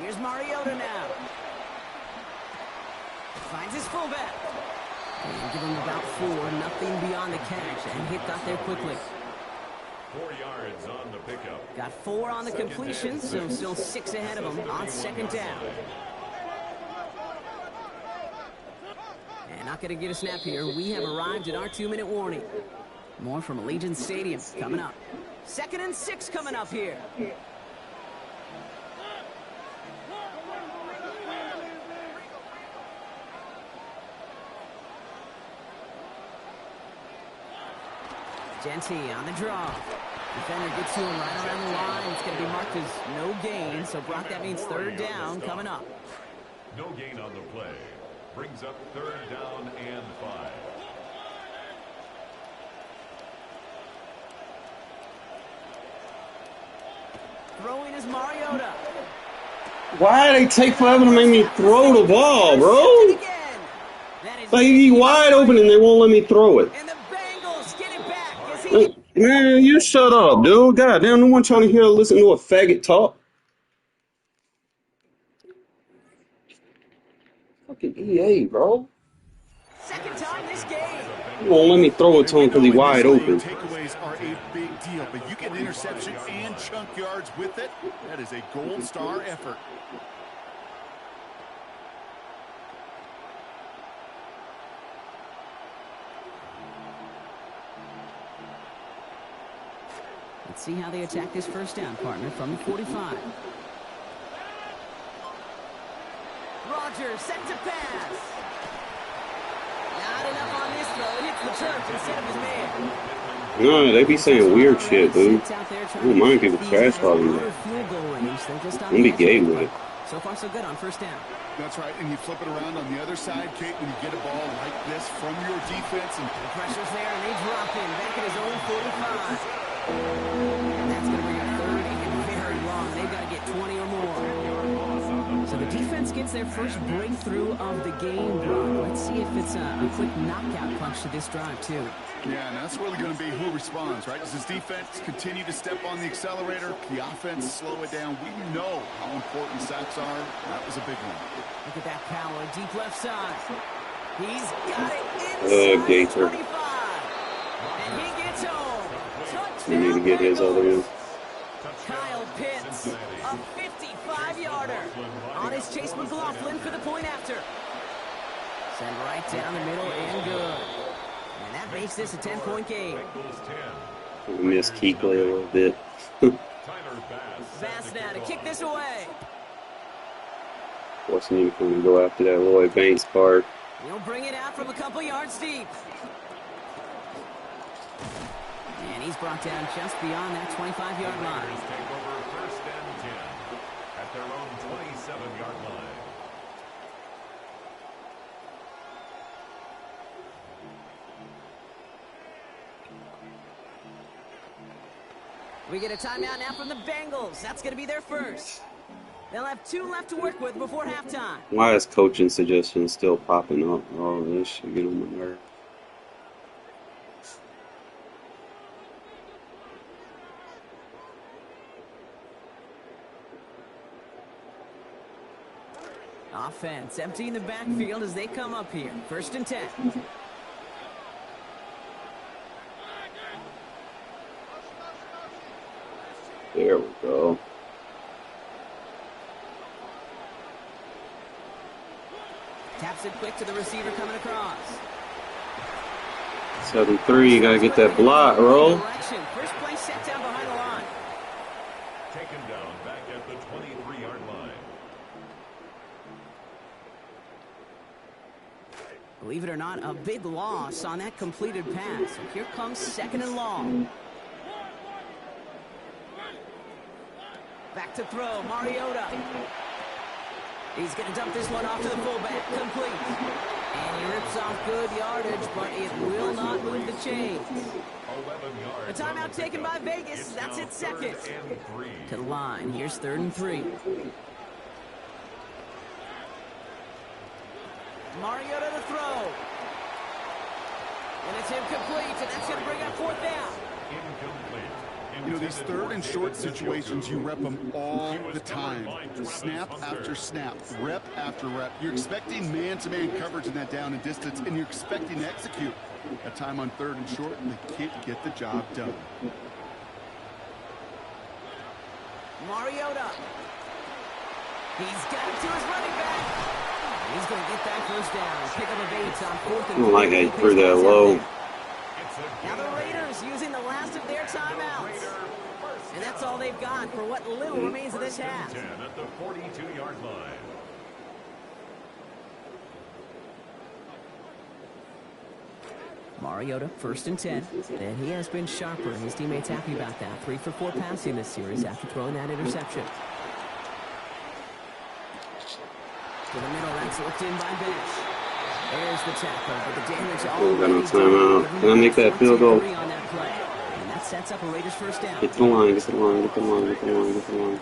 Here's Mariota now. Finds his fullback. And give him about 4, nothing beyond the catch. And hit got there quickly. 4 yards on the pickup. Got 4 on the completion, so still 6 ahead of him on 2nd down. And not going to get a snap here. We have arrived at our 2-minute warning. More from Allegiant Stadium coming up. 2nd and 6 coming up here. Jeanty on the draw. Defender gets to him right around the line. It's going to be marked as no gain. So, Brock, that means 3rd down coming up. No gain on the play. Brings up 3rd down and 5. Throwing is Mariota. Why do they take forever to make me throw the ball, bro? Like, he wide open and they won't let me throw it. And the Bengals get it back. Like, man, you shut up, dude. Goddamn, no one trying to hear listen to a faggot talk. Fucking EA, bro. 2nd time this game. He won't let me throw it to him because he's wide open. Takeaways are a big deal, but you get an interception and chunk yards with it. That is a gold star effort. Let's see how they attack this first down, partner, from the 45. Rodgers set to pass. Not enough on this throw. It hits the turf instead of his man. No, they be saying weird shit, dude. I don't mind people trash talking that. Don't be gay with it. So far, so good on first down. That's right, and you flip it around on the other side, Kate, when you get a ball like this from your defense. And the pressure's there, and they drop him back at his own 45. And that's going to bring up 30 and very long. They've got to get 20 or more. So the defense gets their first breakthrough of the game, Brock. Let's see if it's a quick knockout punch to this drive, too. Yeah, and that's really going to be who responds, right? Does his defense continue to step on the accelerator? The offense slow it down? We know how important sacks are. That was a big one. Look at that power, deep left side. He's got it inside Gator. 25. And he gets home. We Touchdown, need to get his other one. Kyle Pitts, a 55-yarder. On his Chase McLaughlin for the point after. Send right down the middle and good. And that makes this a 10-point game. We missed Kuechly a little bit. Bass now to kick this away. Forcing him to go after that Lloyd Banks card. He'll bring it out from a couple yards deep. And he's brought down just beyond that 25-yard line. Take over first and 10 at their own 27-yard line. We get a timeout now from the Bengals. That's going to be their first. They'll have 2 left to work with before halftime. Why is coaching suggestions still popping up? Oh, this should get on my nerve. Offense emptying the backfield as they come up here. First and 10. There we go. Taps it quick to the receiver coming across. 7-3, you gotta get that block, roll. First play set down behind the line. Taken down back at the 23-yard line. Believe it or not, a big loss on that completed pass. So here comes second and long. Back to throw, Mariota. He's going to dump this one off to the fullback, complete. And he rips off good yardage, but it will not move the chains. A timeout taken by Vegas. That's its second. To the line, here's 3rd and 3. Mariota to throw. And it's incomplete, and that's going to bring up 4th down. Incomplete. You know, these 3rd and short situations, you rep them all the time. Snap after snap, rep after rep. You're expecting man-to-man coverage in that down and distance, and you're expecting to execute. That time on 3rd and short, and they can't get the job done. Mariota. He's got it to his running back. He's going to get that first down. Pick up a Bates on 4th and 3. I don't like how you threw that low. Now the Raiders using the last of their timeouts. And that's all they've got for what little remains of this half. 10 at the 42-yard line. Mariota, 1st and 10. And he has been sharper. His teammates happy about that. 3 for 4 passing this series after throwing that interception. To the middle, that's looked in by Bench. There's the tackle, but the damage already Got no timeout. Can I make that field goal? on that play. And that sets up a Raiders first down. Get to the line, get to the line, get to the line, get to the line, get to the line.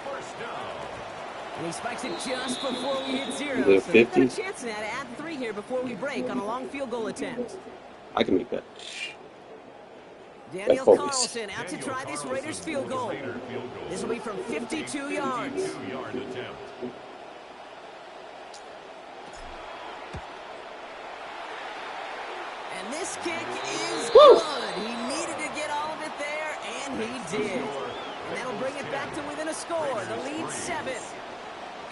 And he spikes it just before we hit 0. Is it So we've got 50? a chance now to add 3 here before we break on a long field goal attempt. I can make that. Daniel focus. Carlson out to try this Raiders field goal. This will be from 52 yards. 52-yard attempt. And this kick is good. He needed to get all of it there, and he did. And that'll bring it back to within a score. The lead 7.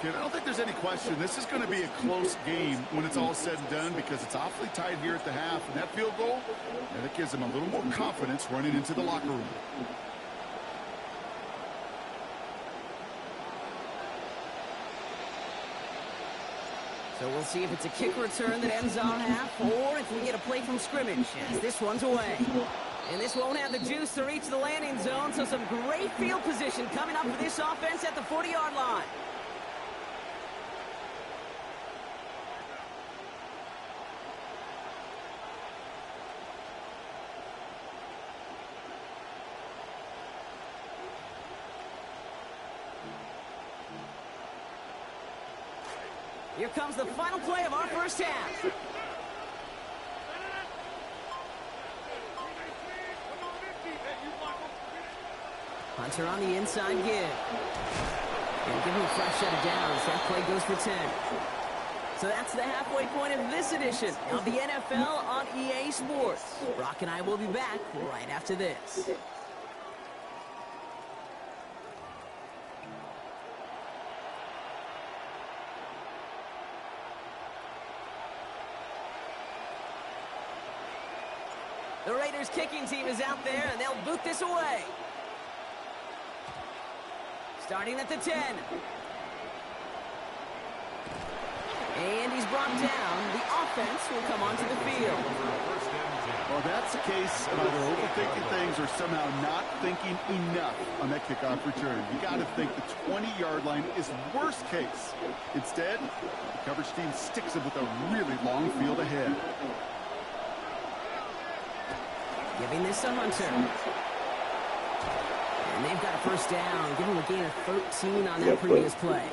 Kid, I don't think there's any question. This is going to be a close game when it's all said and done because it's awfully tight here at the half. And that field goal, that gives them a little more confidence running into the locker room. So we'll see if it's a kick return that ends our half, or if we get a play from scrimmage, as this one's away. And this won't have the juice to reach the landing zone, so some great field position coming up for this offense at the 40-yard line. Here comes the final play of our first half. Hunter on the inside give. And give him a fresh set of downs. That play goes for 10. So that's the halfway point of this edition of the NFL on EA Sports. Brock and I will be back right after this. The Raiders kicking team is out there, and they'll boot this away. Starting at the 10. And he's brought down. The offense will come onto the field. Well, that's the case of either overthinking things or somehow not thinking enough on that kickoff return. You got to think the 20-yard line is worst case. Instead, the coverage team sticks it with a really long field ahead. Giving this to Hunter. And they've got a first down. Give him a gain of 13 on that previous play.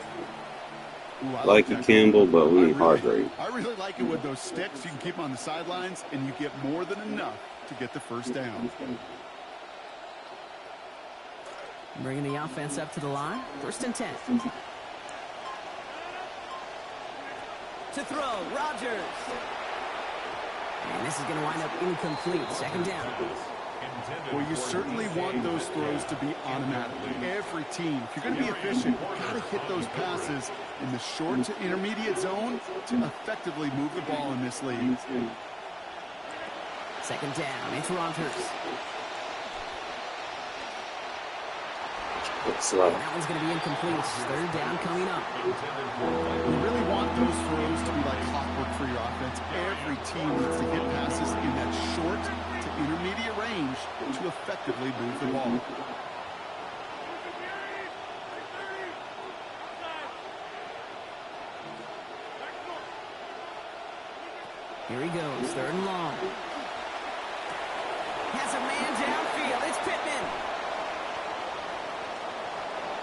Ooh, Like it, Campbell, but we need heart rate. I really like it with those sticks. You can keep them on the sidelines, and you get more than enough to get the first down. Bringing the offense up to the line. First and 10. To throw, Rodgers. And this is going to wind up incomplete. Second down. Well, you certainly want those throws to be automatic. Every team, if you're going to be efficient, you've got to hit those passes in the short to intermediate zone to effectively move the ball in this league. Second down. It's Rodgers. That one's going to be incomplete. Third down coming up. You really want those throws to be like clockwork for your offense. Every team needs to hit passes in that short to intermediate range to effectively move the ball. Here he goes. Third and long. Has a man downfield. It's Pittman.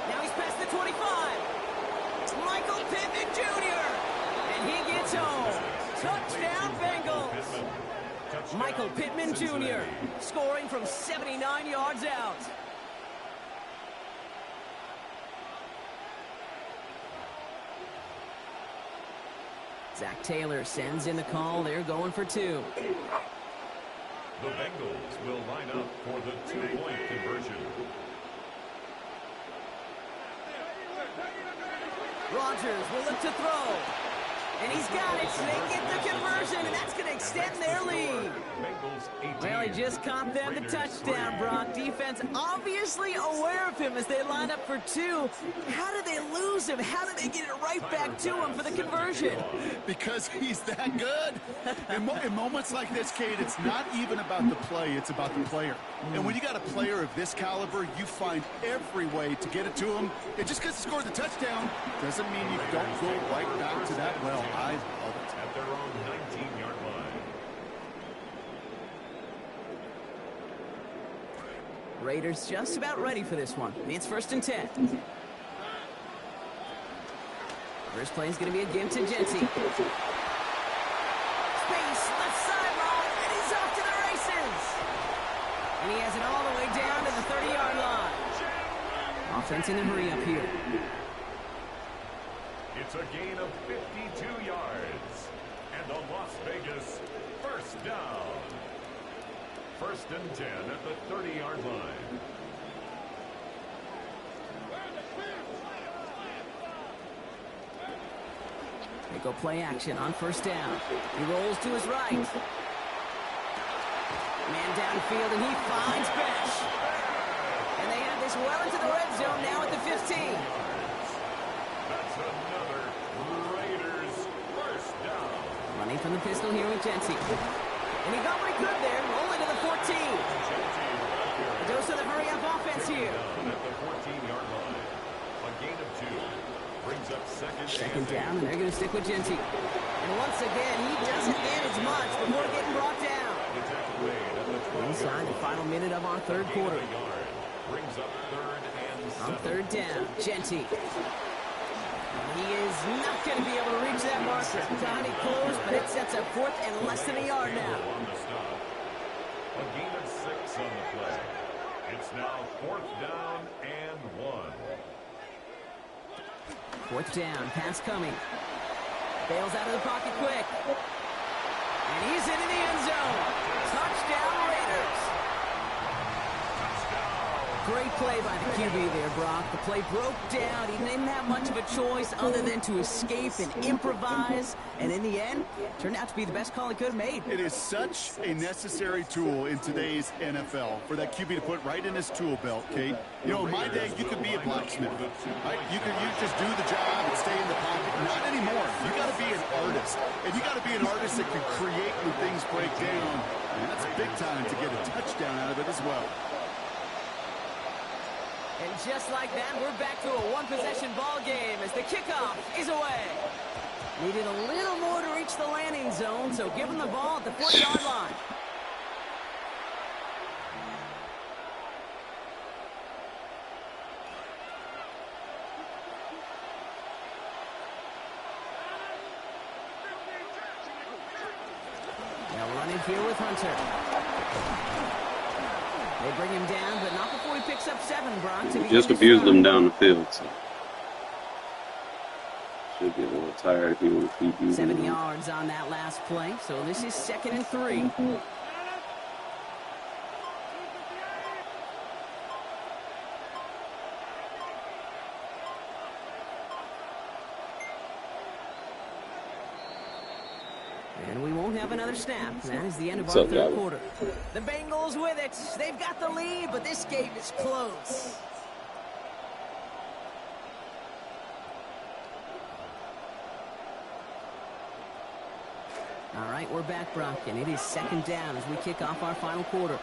Now he's past the 25. Michael Pittman Jr. And he gets home. Touchdown Bengals. Michael Pittman Jr. scoring from 79 yards out. Zach Taylor sends in the call. They're going for two. The Bengals will line up for the two-point conversion. Rodgers will look to throw. And he's got it. They get the conversion, and that's going to extend their lead. Well, he just caught them the touchdown, Brock. Defense obviously aware of him as they line up for two. How did they lose him? How did they get it right back to him for the conversion? Because he's that good. In moments like this, Cade, it's not even about the play, it's about the player. And when you got a player of this caliber, you find every way to get it to him. And just because he scored the touchdown doesn't mean you don't go right back to that well. I love it. At their own 19-yard line. Raiders just about ready for this one. It's first and 10. First play is going to be a give to Jency. Space, left sideline, and he's off to the races. And he has it all the way down to the 30-yard line. Offense in a hurry up here. It's a gain of 52 yards. And the Las Vegas first down. First and 10 at the 30-yard line. They go play action on first down. He rolls to his right. Man downfield, and he finds Besh. And they have this well into the red zone now at the 15. That's another Raiders first pistol here with Genty. And he got what he could there, rolling to the 14. A dose of the hurry-up offense here. At the 14-yard line. A gain of 2. Brings up second Down, and they're going to stick with Genty. And once again, he doesn't manage much before getting brought down. Inside the final minute of our third quarter. Brings up third and 7. On third down, Genty. He is not going to be able to reach that marker. Tiny close, but it sets up fourth and less than a yard now. On the stop. A gain of 6 on the play. It's now 4th down and 1. Fourth down, pass coming. Bails out of the pocket quick. And he's into the end zone. Touchdown, Raiders. Great play by the QB there, Brock. The play broke down. He didn't have much of a choice other than to escape and improvise. And in the end, turned out to be the best call he could have made. It is such a necessary tool in today's NFL for that QB to put right in his tool belt, Kate. You know, in my day, you could be a blacksmith, right? You just do the job and stay in the pocket. Not anymore. You got to be an artist. And you got to be an artist that can create when things break down. And that's big time to get a touchdown out of it as well. And just like that, we're back to a one-possession ball game as the kickoff is away. Needed a little more to reach the landing zone, so give him the ball at the 4-yard line. Now running here with Hunter. They bring him down, but not before he picks up 7, Brock. Just abused them down the field. So. Should get a little tired if you want to feed you. 7 yards on that last play, so this is 2nd and 3. And we won't have another snap. That is the end of our third quarter. The Bengals with it. They've got the lead, but this game is close. All right, we're back, Brock, and it is 2nd down as we kick off our final quarter.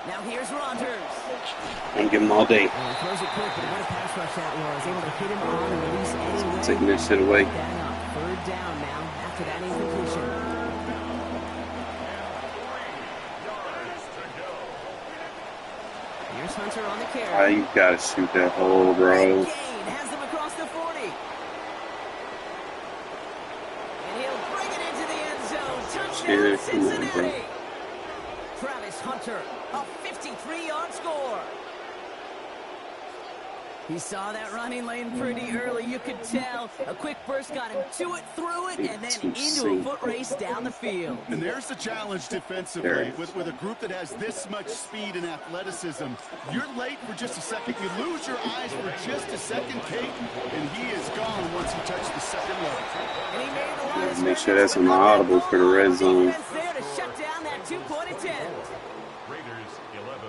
Now here's Rodgers. Can't give him all day. He throws it quick, but what a pass rush that was. Able to hit him on and release anyway. Taking that shit away. Third down now after that incompletion. Here's Hunter on the carry. You gotta shoot that hole, bro. Has them across the 40. And he'll bring it into the end zone. Touchdown, Cincinnati. Travis Hunter, a 53-yard score. He saw that running lane pretty early. You could tell. A quick burst got him to it, through it, and then into a foot race down the field. And there's the challenge defensively with a group that has this much speed and athleticism. You're late for just a second. You lose your eyes for just a second, Kate, and he is gone once he touched the second level. And he made a lot of make sure that's on the audible for the red zone. There to shut down that 2-point attempt. Raiders 11.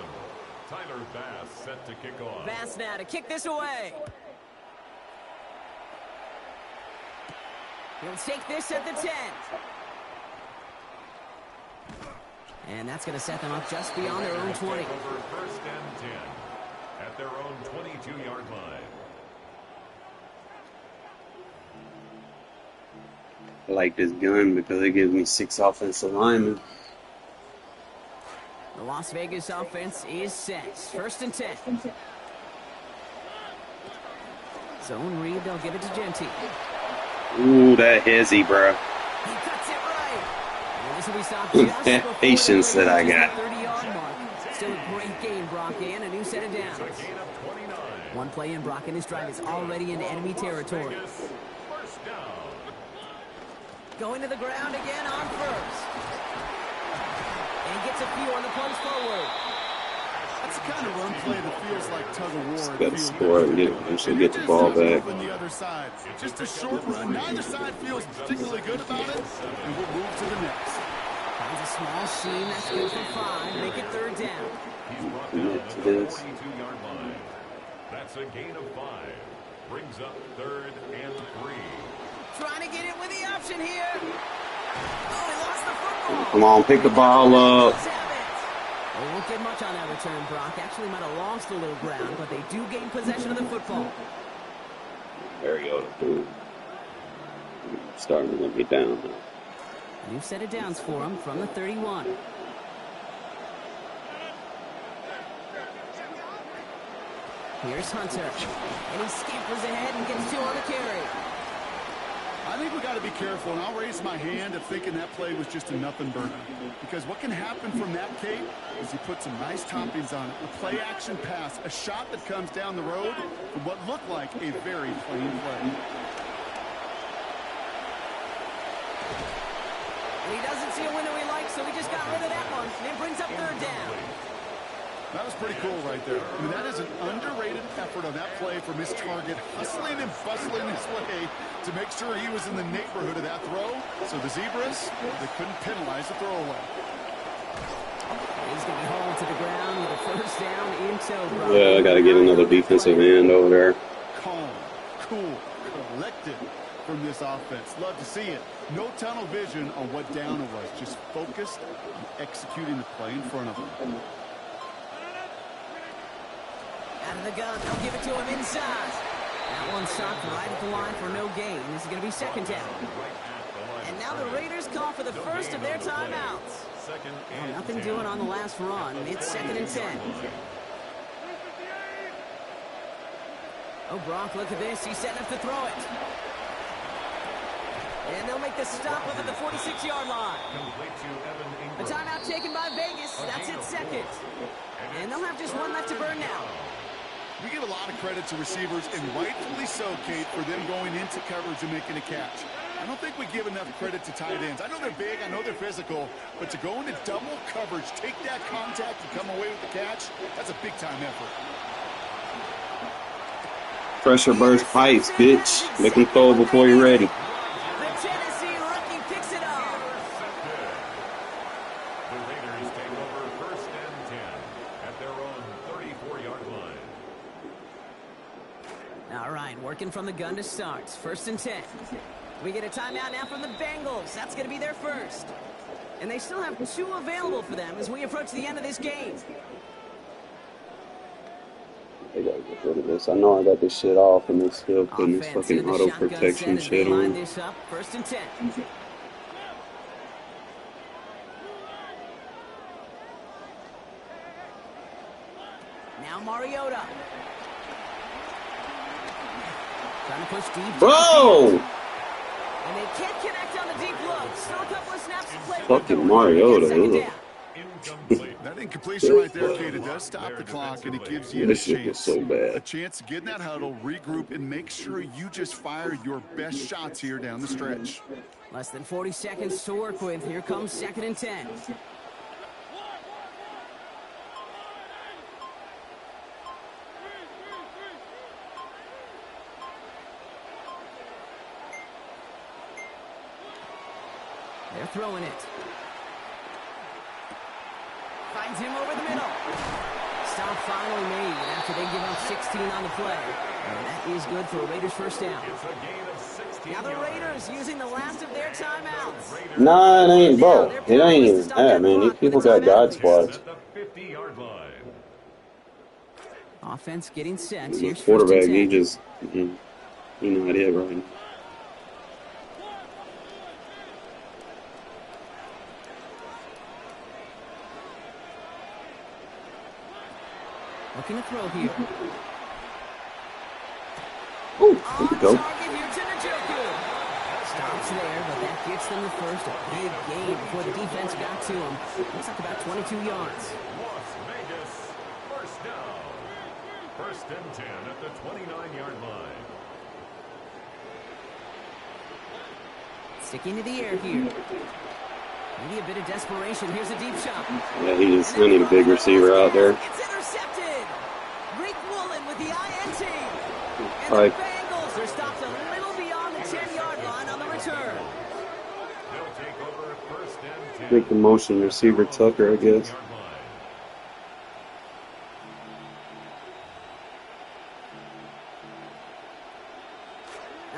Tyler Bass set to kick off. Bass now to kick this away. He'll take this at the 10. And that's going to set them up just beyond their own 20. Over 1st and 10 at their own 22-yard line. I like this gun because it gives me 6 offensive linemen. The Las Vegas offense is set. 1st and 10. Zone read, they'll give it to Genty. Ooh, that hezzy, bro. He cuts it right. And this will be stopped just That before patience the that I got. 30-yard mark. Still a great game, Brock, and a new set of downs. One play in, Brock, and his drive is already into enemy territory. First down. Going to the ground again on 1st. And he gets a few on the punch forward. That's the kind of run play that feels like tug-of-war. Got to score and get the ball back. On the other side. Just a short run. Neither side feels particularly good about it, and we'll move to the next. Finds a small seam. That's good for 5. Make it 3rd down. He's brought down at the 42-yard line. That's a gain of 5. Brings up 3rd and 3. Trying to get it with the option here. Oh, he lost the football. Come on, pick the ball up. They won't get much on that return, Brock. Actually might have lost a little ground, but they do gain possession of the football. There you go, dude. Starting to let me down. New set of downs for him from the 31. Here's Hunter. And he scampers ahead and gets 2 on the carry. I think we got to be careful, and I'll raise my hand of thinking that play was just a nothing burger. Because what can happen from that, Kate, is you put some nice toppings on it. A play-action pass, a shot that comes down the road from what looked like a very plain play. And he doesn't see a window he likes, so he just got rid of that one. And it brings up 3rd down. That was pretty cool right there. I mean, that is an underrated effort on that play from his target, hustling and bustling his way to make sure he was in the neighborhood of that throw. So the Zebras, they couldn't penalize the throwaway. He's going to be hauled to the ground with a 1st down in tow. Yeah, I got to get another defensive end over there. Calm, cool, collected from this offense. Love to see it. No tunnel vision on what down it was. Just focused on executing the play in front of them. Out of the gun, they'll give it to him inside. That one stopped right at the line for no gain. This is going to be 2nd down. And now the Raiders call for the first of their timeouts. Well, nothing doing on the last run. It's 2nd and 10. Oh, Brock, look at this. He's setting up to throw it. And they'll make the stop up at the 46-yard line. A timeout taken by Vegas. That's its 2nd. And they'll have just one left to burn now. We give a lot of credit to receivers, and rightfully so, Kate, for them going into coverage and making a catch. I don't think we give enough credit to tight ends. I know they're big, I know they're physical, but to go into double coverage, take that contact, and come away with the catch, that's a big-time effort. Pressure burst pipes, bitch. Make them throw before you're ready. The Tennessee rookie picks it up. The Raiders take over 1st and 10 at their own 34-yard line. All right, working from the gun to start. 1st and 10. We get a timeout now from the Bengals. That's going to be their first. And they still have 2 available for them as we approach the end of this game. They gotta get rid of this. I know I got this shit off, and they're still putting this fucking auto protection shit on. This up, 1st and 10. Now Mariota. Trying to push deep. Bro! And they can't connect on the deep look. Still a couple of snaps to play. Fucking Mariota. That incompletion right there, Kate, it does stop the clock, and it gives you This shit was so bad. a chance to get in that huddle, regroup, and make sure you just fire your best shots here down the stretch. Less than 40 seconds to work with. Here comes 2nd and 10. They're throwing it. Finds him over the middle. Stop finally made after they give up 16 on the play. And that is good for a Raiders 1st down. It's a gain of 16 Now the yards. Raiders using the last of their timeouts. Nah, it ain't, bro. It ain't even that, man. These people got God squads. At the 50-yard line. Offense getting set. The Here's 1st quarterback, and 10. he just, you know how it is right now. Looking to throw here. Ooh, there we go. Target here to Njoku. Stops there, but that gets them the first. A big gain before the defense got to him. Looks like about 22 yards. Las Vegas, 1st down. 1st and 10 at the 29-yard line. Sticking to the air here. Maybe a bit of desperation. Here's a deep shot. Yeah, I need a big receiver out there. It's intercepted. Rick Woolen with the INT. And All right. the Bengals are stopped a little beyond the 10-yard line on the return. They'll take over 1st and 10. Make the motion receiver Tucker, I guess. Yard line.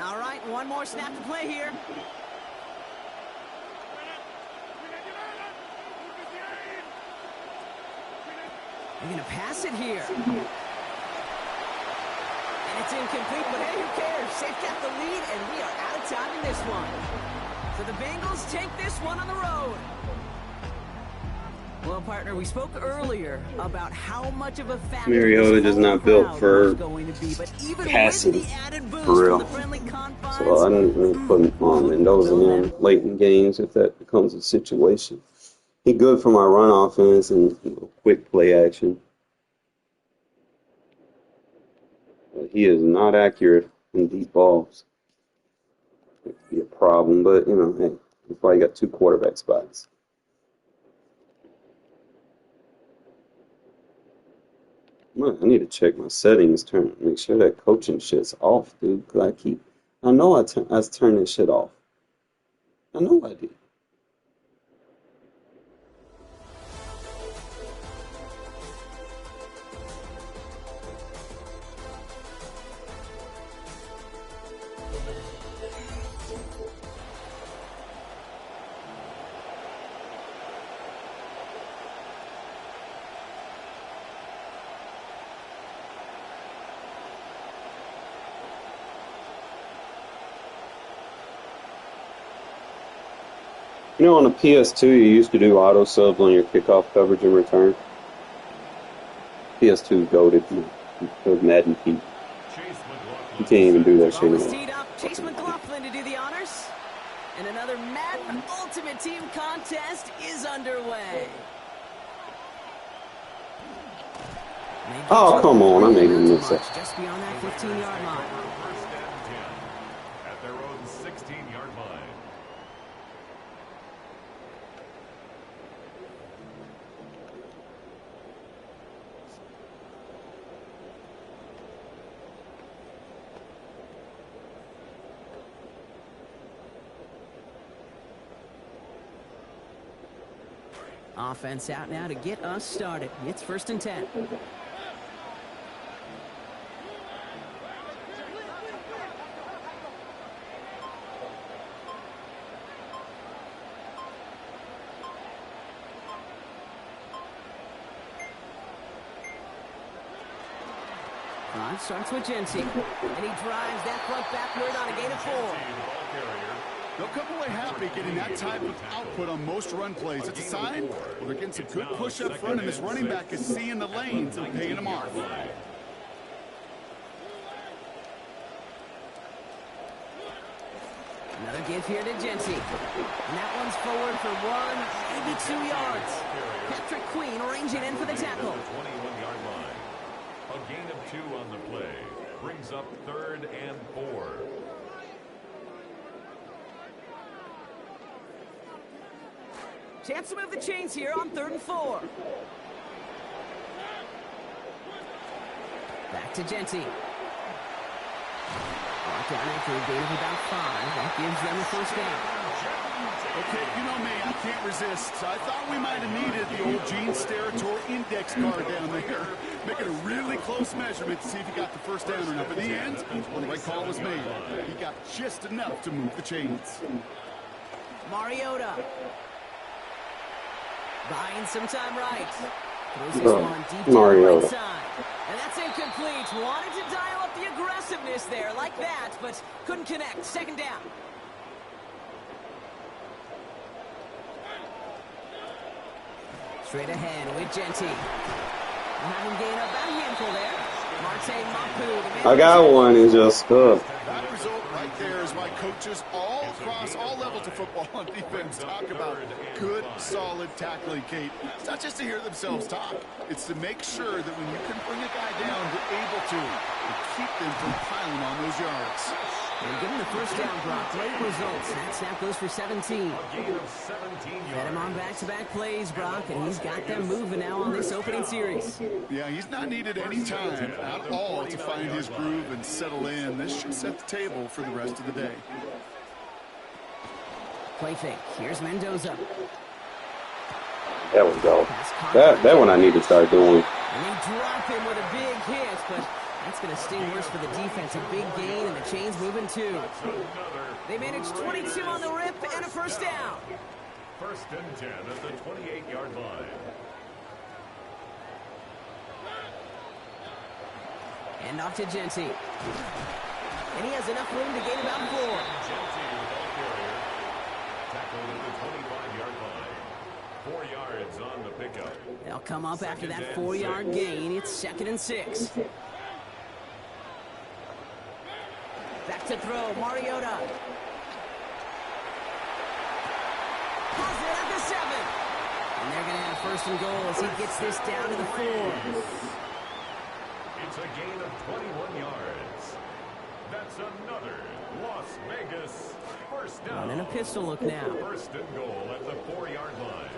All right, one more snap to play here. They're going to pass it here. And it's incomplete, but hey, who cares? They've got the lead, and we are out of time in this one. So the Bengals take this one on the road. Well, partner, we spoke earlier about how much of a factor Mariota is not built for passing, for real. So I don't even put Mendoza in late in games if that becomes a situation. He's good for my run offense and quick play action. But he is not accurate in deep balls. It could be a problem, but, hey, he probably got 2 quarterback spots. Man, I need to check my settings, make sure that coaching shit's off, dude. Cause I know I turned this shit off. I know I did. On the PS2, you used to do auto subs on your kickoff coverage and return. PS2 is goated. It was Madden Pete. You can't even do that shit anymore. Chase McLaughlin to do the honors. And another Madden Ultimate Team contest is underway. Oh, come on. I made him miss that. Just beyond that 15-yard line. First and 10 at their own 16-yard line. Offense out now to get us started. It's 1st and 10. Starts with Jency, and he drives that front backward on a gain of 4. They'll come away happy getting that type of output on most run plays. It's a sign they're getting some good push up front, and this running back is seeing the lanes and paying them off. Another give here to Jency. And that one's forward for 1, maybe 2 yards. Patrick Queen ranging in for the tackle. 21-yard line. A gain of 2 on the play. Brings up 3rd and 4. Chance to move the chains here on 3rd and 4. Back to Jency. Brought down after a gain of about 5. That gives them a 1st down. Okay, you know me, I can't resist. So I thought we might have needed the old Gene Steratore index card down there. Making a really close measurement to see if he got the 1st down or not. But in the end, the right call was made. He got just enough to move the chains. Mariota. Buying some time right. Throws this one deep to the right side. And that's incomplete. Wanted to dial up the aggressiveness there like that, but couldn't connect. 2nd down. Straight ahead with Jency. Having gained about a handful there. Marte Mapu. I got one and just stuck. That result right there is why coaches all across all levels of football and defense talk about good, solid tackling, Kate. It's not just to hear themselves talk. It's to make sure that when you can bring a guy down, you're able to keep them from piling on those yards. And getting the 1st down, Brock. Great results. That snap goes for 17. Fed him on back-to-back plays, Brock, and he's got them moving now on this opening series. Yeah, he's not needed any time at all to find his groove and settle in. This should set the table for the rest of the day. Play fake. Here's Mendoza. There we go. That one I need to start doing. And they drop him with a big hit, but that's that's going to sting worse for the defense. A big gain, and the chain's moving too. They managed 22 on the rip and a first down. First and 10 at the 28-yard line. And off to Jeanty. And he has enough room to gain about 4. Jeanty with the ball carrier. Tackled at the 25-yard line. 4 yards on the pickup. They'll come up after that 4-yard gain. It's 2nd and 6. Back to throw, Mariota. Has it at the 7. And they're going to have 1st and goal as he gets this down to the 4. It's a gain of 21 yards. That's another Las Vegas first down. Running a pistol look now. 1st and goal at the 4-yard line.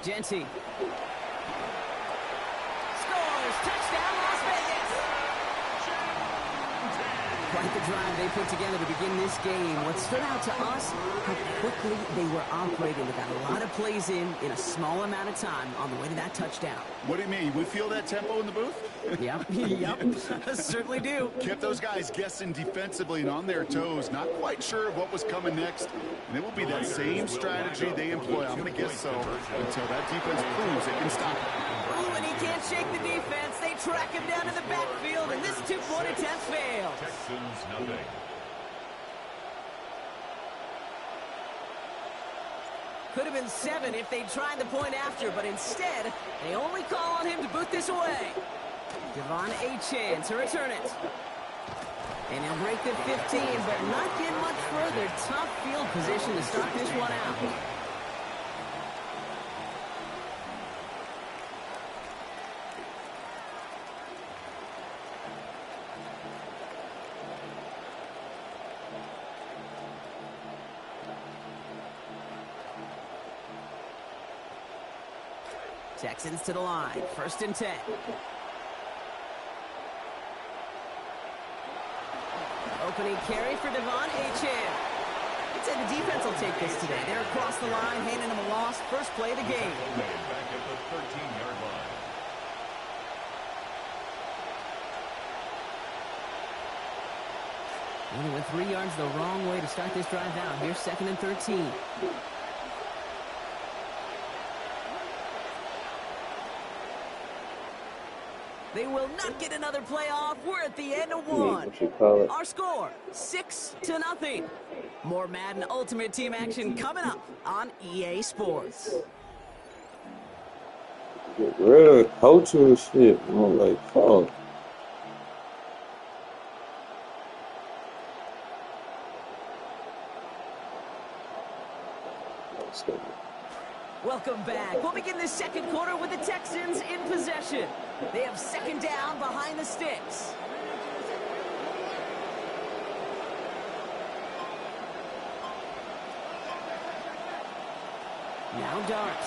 Jeanty. Scores! Touchdown, Las Vegas! Quite the drive they put together to begin this game. What stood out to us, how quickly they were operating. They got a lot of plays in a small amount of time on the way to that touchdown. What do you mean? We feel that tempo in the booth? Yep, yep, certainly do. Kept those guys guessing defensively and on their toes, not quite sure of what was coming next. And it will be that same strategy they employ, I'm going to guess so, until that defense proves they can stop it. Ooh, and he can't shake the defense. They track him down to the backfield, and this two-point attempt fails. Texans nothing. Could have been 7 if they tried the point after, but instead, they only call on him to boot this away. Devon Achane to return it. And he'll break the 15, but not get much further. Tough field position to start this one out. Texans to the line. 1st and 10. Opening carry for Devon Achane. I'd say the defense will take this today. They're across the line, handing him a loss. First play of the game. Back at the 13-yard line. Only went 3 yards the wrong way to start this drive out. Here's 2nd and 13. They will not get another play off. We're at the end of 1. Our score, 6-0. More Madden Ultimate Team action coming up on EA Sports. Get rid of culture and shit. I'm like, fuck. Welcome back. We'll begin the 2nd quarter with the Texans in possession. They have 2nd down behind the sticks. Now Dart.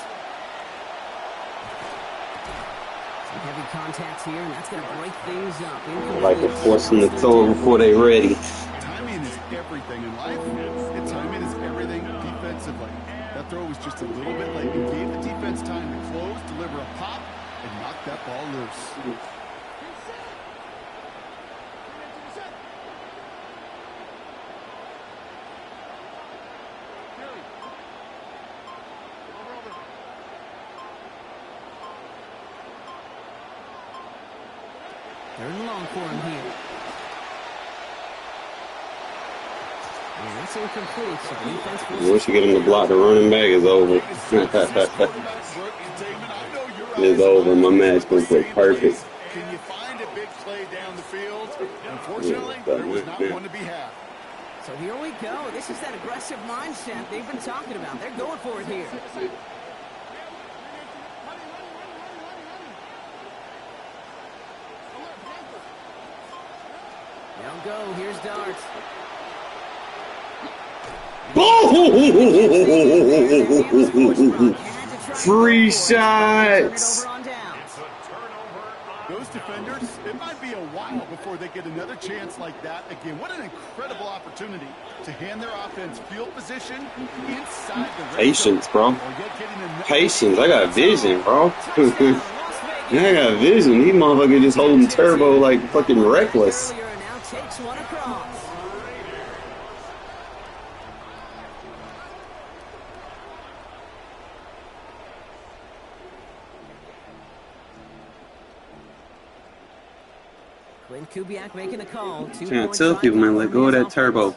Some heavy contact here, and that's going to break things up. I like to force them to throw before they're ready. Timing is everything in life, and timing is everything defensively. That throw was just a little bit late. He gave the defense time to close, deliver a pop, and knock that ball loose. Third and long for him here. And that's incomplete, so defense Once you get him to block the running back, it's over. It's over. My match gonna play perfect. Can you find a big play down the field? Unfortunately, there was not one to be had. So here we go. This is that aggressive mindset they've been talking about. They're going for it here. They'll go. Here's Dart. Free shots. Those defenders, it might be a while before they get another chance like that again. What an incredible opportunity to hand their offense field position inside the patience, bro. Patience. I got vision, bro. Yeah, I got vision. These motherfuckers just holding turbo like fucking reckless. Earlier now takes one across. Clint Kubiak making the call. Can't tell people, man, let go of that turbo.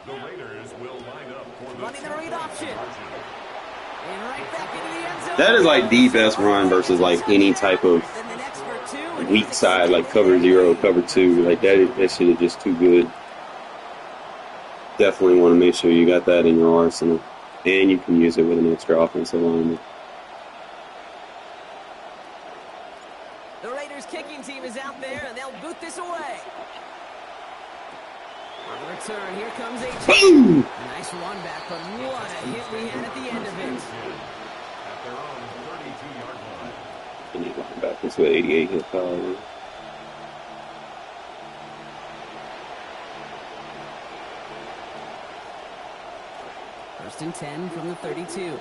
The Raiders will line up for the Running the read option. And right back into the end zone. That is like the best run versus like any type of Then the next for two, and weak side, like cover 0, cover 2. Like that shit is just too good. Definitely want to make sure you got that in your arsenal, and you can use it with an extra offensive lineman. The Raiders kicking team is out there, and they'll boot this away. On the return, here comes a Boom! nice run back, but what a hit we had at the end of it. at their own 32-yard line. And he's looking back this way, 88 hit power. First and 10 from the 32.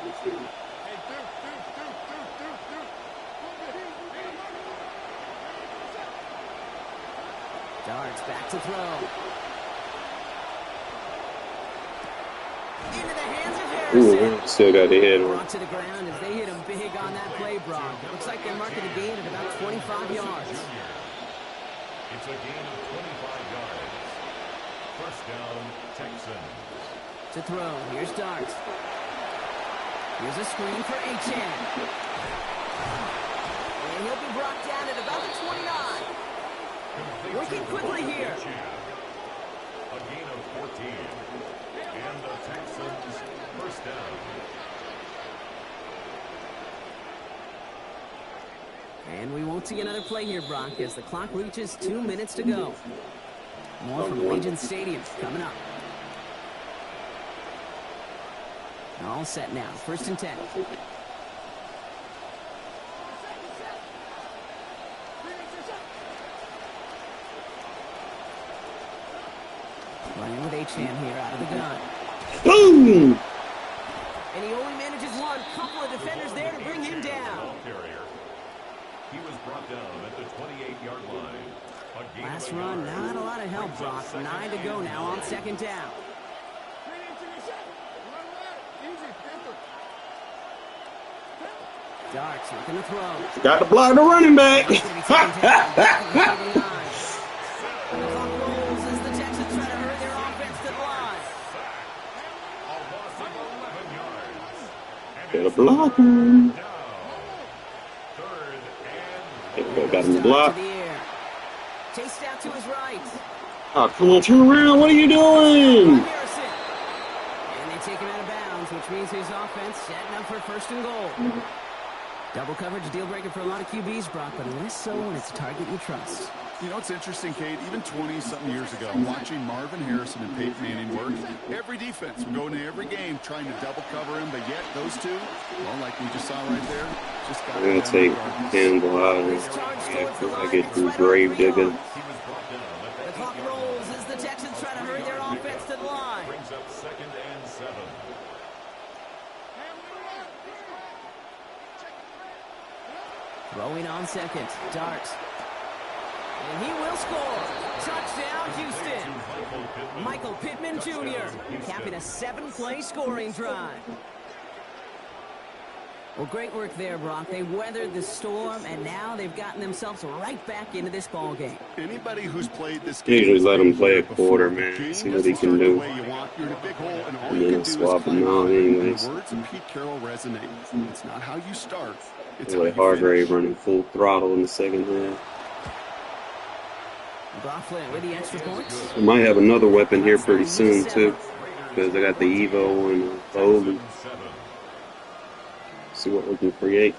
Darts back to throw. Into the hands of Harrison. Ooh, still got the head on. Brought to the ground as they hit him big on that play, Brock. It looks like they're marking the gain at about 25 yards. It's a gain of 25 yards. First down, Texans. To throw, here's Darts. Here's a screen for Achane. And he'll be brought down at about the 29. Working quickly here. A gain of 14. And the Texans first down. And we won't see another play here, Brock, as the clock reaches 2 minutes to go. More from Allegiant Stadium coming up. All set now. First and 10. Running with Achane here out of the gun. Boom! And he only manages one. Couple of defenders there to bring him down. Carrier. He was brought down at the 28-yard line. A gain Last of a run, yard. not a lot of help, Brock. 9 to go now on second down. Darts looking to throw. Got to block the running back. The clock rolls as the Texans try to hurry their offense to the line. A loss of 11 yards. And Better block him. now, third and There we go, got him to To block. the air. Chased out to his right. Oh, come on, turn around. What are you doing? Harrison. And they take him out of bounds, which means his offense setting up for first and goal. Double coverage, deal breaker for a lot of QBs, Brock, but less so when it's a target you trust. You know, it's interesting, Kate, even 20-something years ago, watching Marvin Harrison and Peyton Manning work, every defense would go into every game trying to double cover him, but yet those two, well, like we just saw right there, just got I'm going to take Campbell out of it. Yeah, I get through grave digger. The clock rolls as the Texans try to hurry their offense to the line. brings up second and 7. Throwing on second, Darts. And he will score. Touchdown, Houston. Michael Pittman Jr. capping a 7-play scoring drive. Well, great work there, Brock. They weathered the storm, and now they've gotten themselves right back into this ball game. Anybody who's played this You game, usually let him play a before, quarter, the man. game See what he doesn't can start do. the way you want. You're in a big hole, and all And you then can do swap is play him out hard. anyways. The words of Pete Carroll resonate. It's not how you start, it's how Boy, you Hargrave finish. running full throttle in the second half. Gofflin with the extra points. We might have another weapon here pretty soon, too. Because I got the Evo and Foley. See what we can create.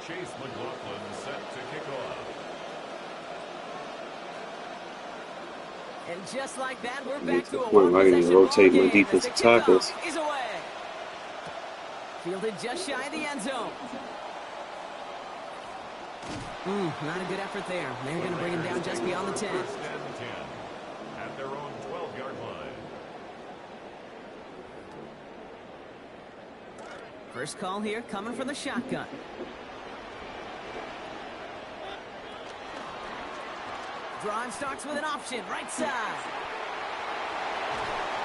Chase McLaughlin set to kick off. And just like that, we're Get back to to the a point where I can one-possession rotate my ball game as defensive the kickoff tackles. is away. Fielded just shy of the end zone. Not a good effort there. They're going to bring him down just beyond the 10. First and 10 at their own 12-yard line. First call here coming from the shotgun. Drive starts with an option, right side.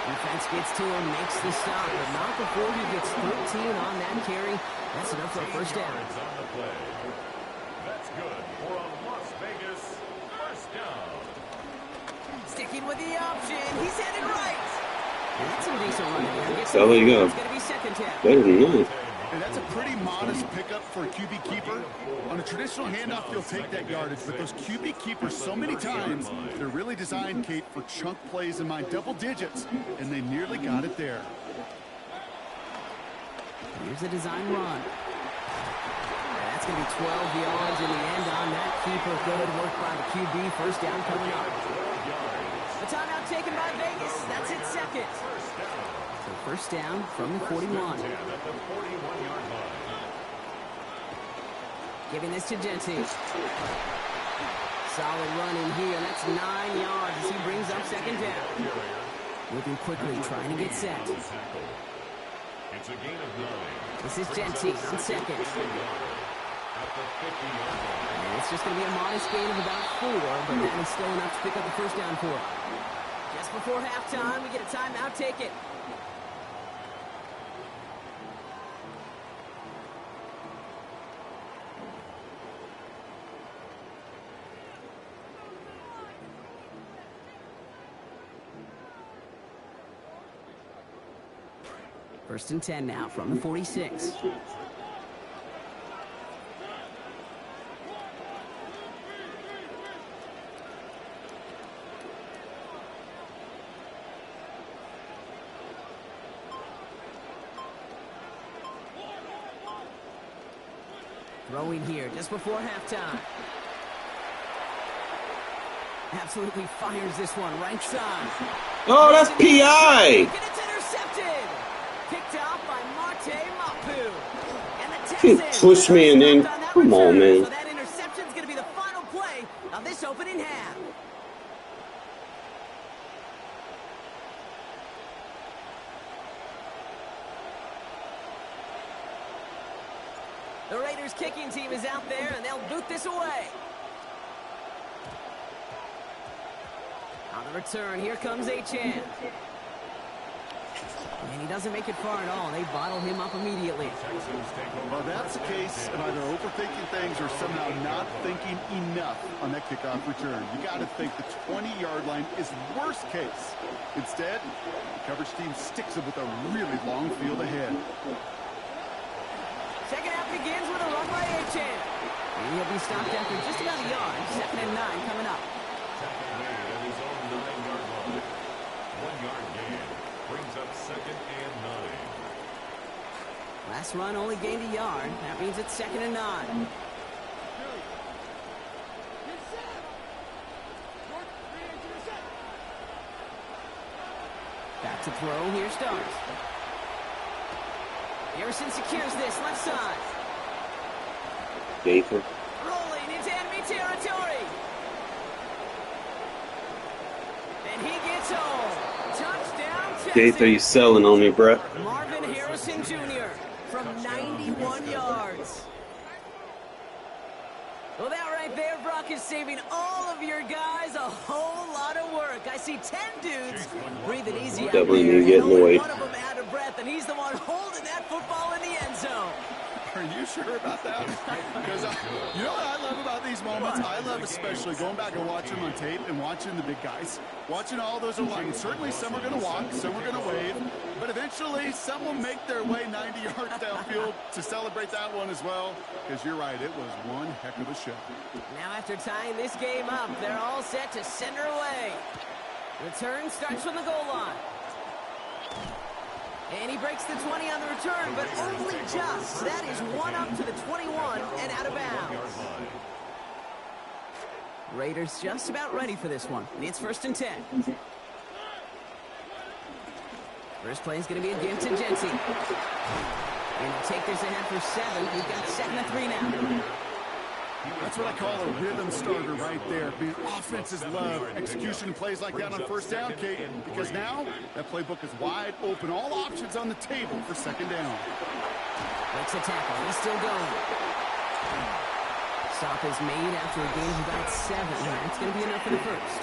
Defense gets to him, makes the stop, but not before he gets 13 on that carry. That's enough for a first down. On the play. That's good for a Las Vegas first down. Sticking with the option. He's headed right. And that's some decent running. So there you go. It's going to be second down. Better than that. And that's a pretty modest pickup for a QB keeper. On a traditional handoff, you'll take that yardage, but those QB keepers, so many times, they're really designed, Kate, for chunk plays in my double digits, and they nearly got it there. Here's a design run. And that's going to be 12 yards in the end on that keeper. Good work by the QB. First down coming up. The timeout taken by Vegas. That's its second. So first down from the 41. Giving this to Genty. Solid run in here. That's 9 yards as he brings up second down. Moving quickly, trying to get set. It's a gain of 9. This is Genty on second. And it's just going to be a modest gain of about 4, but that is still enough to pick up the first down for him. Just before halftime, we get a timeout. Take it. First and 10 now from the 46. Throwing here just before halftime. Absolutely fires this one right side. Oh, that's PI! And it's intercepted. Picked off by Marte Mapu. And the He Texans pushed me and then, come on, man. So that interception's going to be the final play of this opening half. The Raiders kicking team is out there, and they'll boot this away. On the return, here comes Achane. And he doesn't make it far at all. They bottle him up immediately. Well, that's a case of either overthinking things or somehow not thinking enough on that kickoff return. You got to think the 20-yard line is worst case. Instead, the coverage team sticks it with a really long field ahead. Second half begins with a run by Achane. And he'll be stopped after just about a yard. Second and 9 coming up. Second and 9. Last run only gained a yard. That means it's second and 9. Back to throw. Here starts. Harrison secures this left side. Gaither. Rolling into enemy territory. And he gets home. Touchdown, Texans. Gaither, you selling on me, bruh. Marvin Harrison Jr. from 91 yards. Well, that right there, Brock, is saving all of your guys a whole lot of work. I see 10 dudes breathing easy out there, Getting and only away. one of them out of breath, and he's the one holding that football in the end zone. Are you sure about that? Because you know what I love about these moments? I love especially going back and watching them on tape and watching the big guys. Watching all those alignments. Certainly some are going to walk, some are going to wave, but eventually some will make their way 90 yards downfield to celebrate that one as well. Because you're right, it was one heck of a show. Now after tying this game up, they're all set to send her away. Return starts from the goal line. And he breaks the 20 on the return, but only just. That is one up to the 21 and out of bounds. Raiders just about ready for this one. It's first and 10. First play is going to be a give to Genty. And he'll take this ahead for 7. We've got 2nd and 3 now. That's what I call a rhythm starter right there. Being offenses love execution plays like that on first down, Kate, because now that playbook is wide open. All options on the table for second down. Breaks a tackle. He's still going. stop is made after a gain of about 7. That's going to be enough for the first.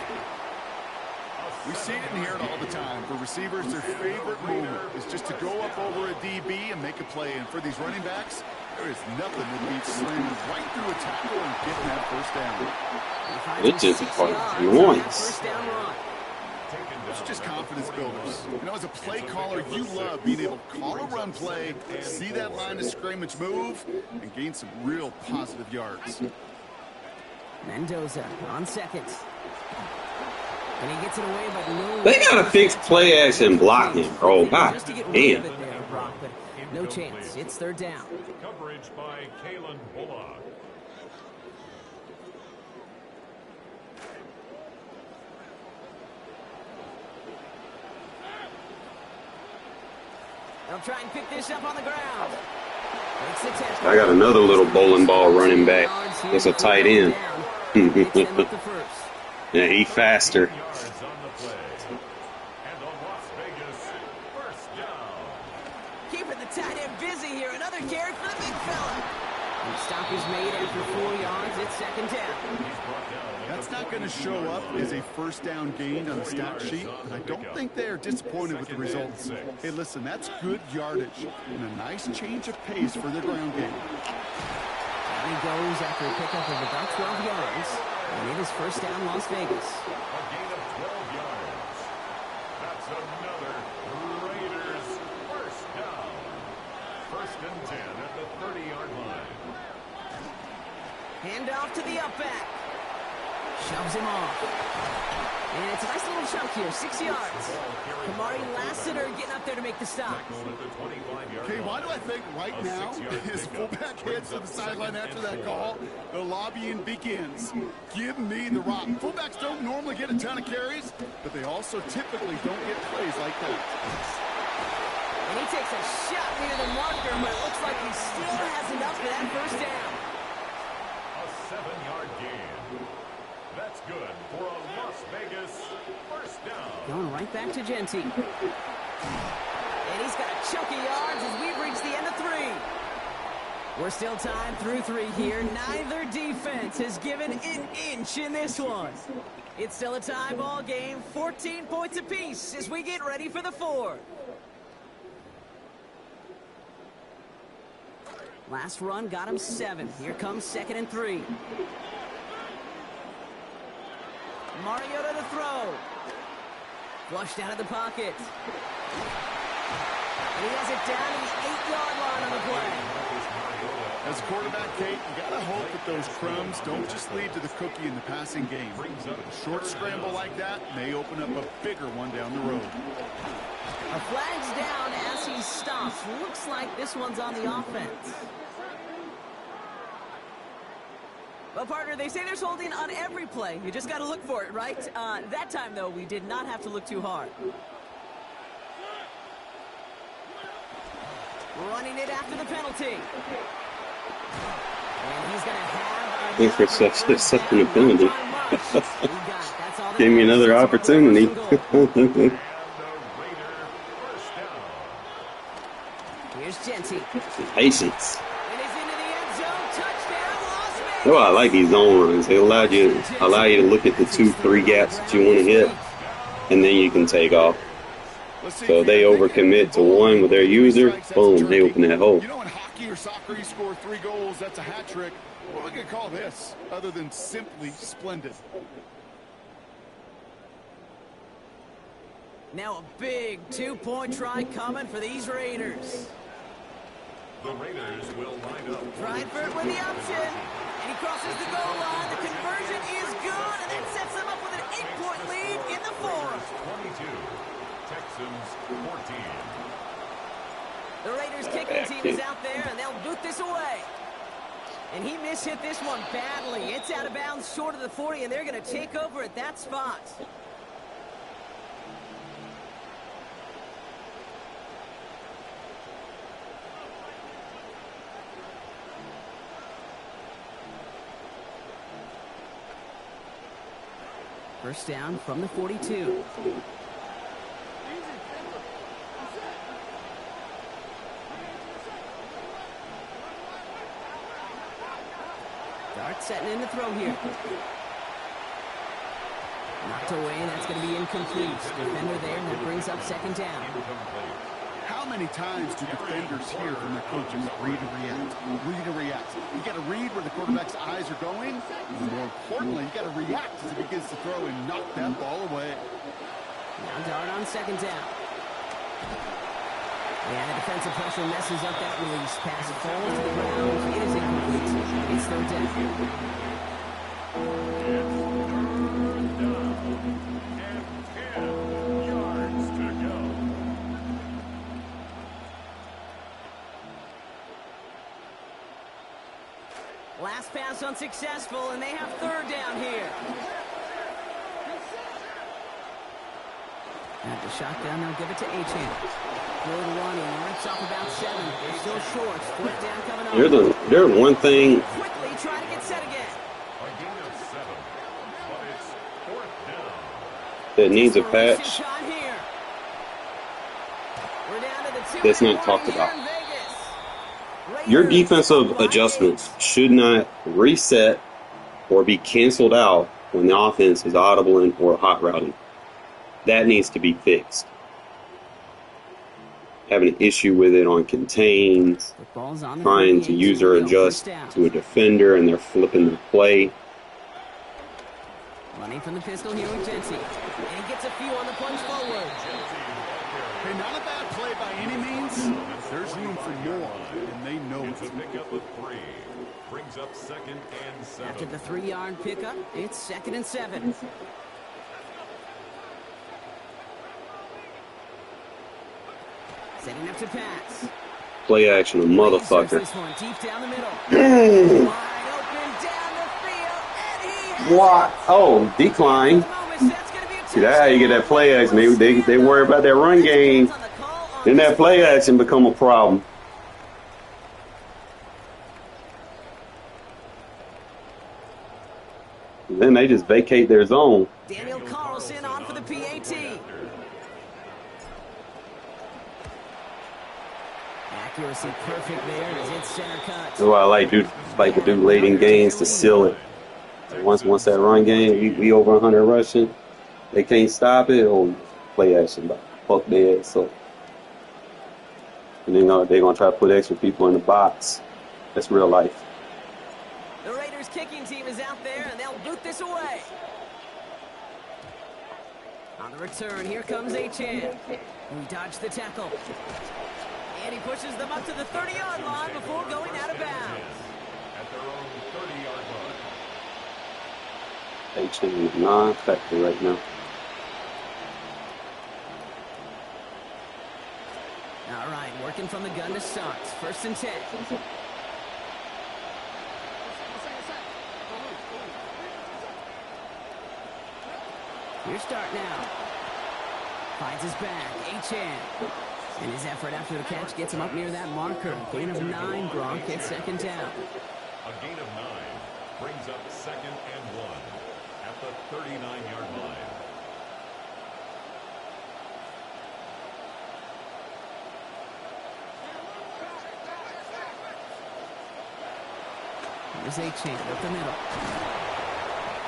We see it and hear it all the time. For receivers, their favorite movement is just to go up over a DB and make a play. And for these running backs, there is nothing that beats slamming right through a tackle and getting that first down. It's just fucking noise. It's just confidence builders. You know, as a play caller, you love being able to call a run play, see that line of scrimmage move, and gain some real positive yards. Mendoza on second. And he gets it away, but no. They gotta fix play action blocking, bro. God damn. No chance. It's third down. Coverage by Kalen Bullock. They'll try and pick this up on the ground. I got another little bowling ball running back. It's a tight end. Yeah, he faster. Keeping the tight end busy here. Another carry for the big fella. And stop is made after 4 yards. It's second down. That's not going to show up as a first down gain on the stat sheet, but I don't think they are disappointed with the results. Hey, listen, that's good yardage and a nice change of pace for their ground game. And he goes after a pickup of about 12 yards, and it is first down Las Vegas. A gain of 12 yards. That's another Raiders first down. First and 10 at the 30-yard line. Hand off to the up back. Shoves him off. And it's a nice little chunk here, 6 yards. Kamari Lassiter getting up there to make the stop. Okay, why do I think right now his fullback heads to the sideline after that call? The lobbying begins. Give me the rock. Fullbacks don't normally get a ton of carries, but they also typically don't get plays like that. And he takes a shot near the marker, but it looks like he still has enough for that first down. A 7-yard gain. That's good for a Las Vegas first down. Going right back to Genty. And he's got a chunk of yards as we've reached the end of 3. We're still tied through 3 here. Neither defense has given an inch in this one. It's still a tie ball game, 14 points apiece as we get ready for the 4th. Last run got him 7. Here comes second and 3. Mariota to throw. Flushed out of the pocket. And he has it down to the 8-yard line on the play. As a quarterback, Kate, you got to hope that those crumbs don't just lead to the cookie in the passing game. A short scramble like that may open up a bigger one down the road. A flag's down as he stops. Looks like this one's on the offense. Well, partner, they say there's holding on every play. You just got to look for it, right? That time, though, we did not have to look too hard. Running it after the penalty. And he's going to have... Thanks for such an ability. Gave me another opportunity. Here's Genty. Patience. Oh, I like these zone runs. They allow you to look at the 2-3 gaps that you want to hit, and then you can take off. So they overcommit to one with their user, boom, they open that hole. You know, in hockey or soccer, you score 3 goals, that's a hat trick. What are we going to call this other than simply splendid? Now a big 2-point try coming for these Raiders. The Raiders will line up. Bradford with the option. And he crosses the goal line. The conversion is good, and then sets them up with an 8-point lead in the 4th. 22. Texans 14. The Raiders kicking team is out there, and they'll boot this away. And he mishit this one badly. It's out of bounds short of the 40, and they're going to take over at that spot. First down from the 42. Dart setting in to throw here. Knocked away, and that's going to be incomplete. Defender there, and that brings up second down. How many times do defenders hear from their coaches, read and react, read and react? You got to read where the quarterback's eyes are going. And more importantly, you got to react as he begins to throw and knock that ball away. Now Dart on second down. Yeah, the defensive pressure messes up that release. Pass falls to the ground. It is incomplete. It's third down. Last pass unsuccessful, and they have third down here. At the shotgun, they'll give it to Achane. Good running, works off about 7. They're still short. Fourth down coming on. There's one thing. Quickly trying to get set again. A gain of 7, but it's fourth down. That needs a patch. That's not talked about. Your defensive adjustments should not reset or be canceled out when the offense is audible or hot routing. That needs to be fixed. Having an issue with it on contains, trying to user adjust to a defender, and they're flipping the play. Running from the pistol here with Jency. And he gets a few on the punch forward. Hey, not a bad play by any means. There's room for more, and they know it's a pickup of 3. Brings up second and 7. After the 3-yard pickup, it's second and 7. Setting up to pass. Play action, a motherfucker. This one deep down the middle. Wide open down the field, and he What? Oh, decline. See, that's how you get that play action. They worry about that run game. Then that play action become a problem. Then they just vacate their zone. Daniel Carlson on for the PAT. Accuracy perfect there as it's center cut. That's why I like to do late in games to seal it. Once that run game, we over 100 rushing, they can't stop it, or play action, but fuck their ass up. And then they're gonna try to put extra people in the box. That's real life. The Raiders kicking team is out there, and they'll boot this away. On the return, here comes Achane. We dodge the tackle. And he pushes them up to the 30-yard line before going out of bounds. At their own 30-yard line. Achane is non-effective right now. All right, working from the gun to start. First and 10. Here's start now. Finds his back, Achane. And his effort after the catch gets him up near that marker. Gain of 9, Gronk gets second down. A gain of 9 brings up second and 1 at the 39-yard line. Here's Achane up the middle.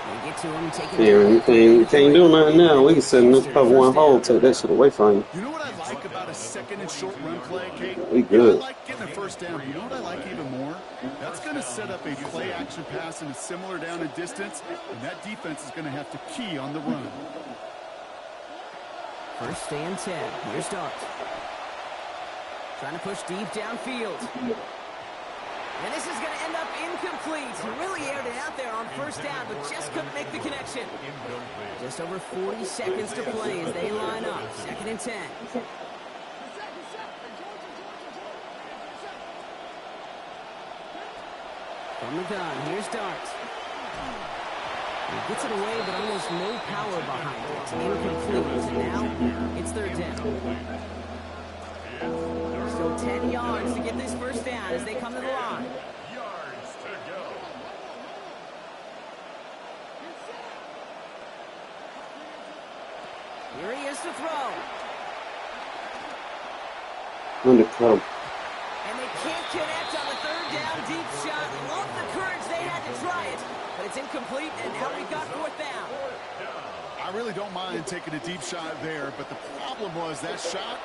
They get to him, taking You can't do nothing now. We can send this cover one hole, take that shit away from you. You know what I like about a second and short run play, Kate? We good. I like getting a first down, but you know what I like even more? That's going to set up a play action pass in a similar down and distance, and that defense is going to have to key on the run. First and 10. Here's Dart. Trying to push deep downfield. And this is going to end up incomplete. He really aired it out there on first down, but just couldn't make the connection. Just over 40 seconds to play as they line up. Second and 10. From the gun, here's Dart. He gets it away, but almost no power behind it. Incomplete. And now it's third down. Still 10 yards to get this first down as they come to the line. Yards to go. Here he is to throw. Undercut him. And they can't connect on the third down deep shot. Love the courage they had to try It's incomplete, and now we've got fourth down. I really don't mind taking a deep shot there, but the problem was that shot,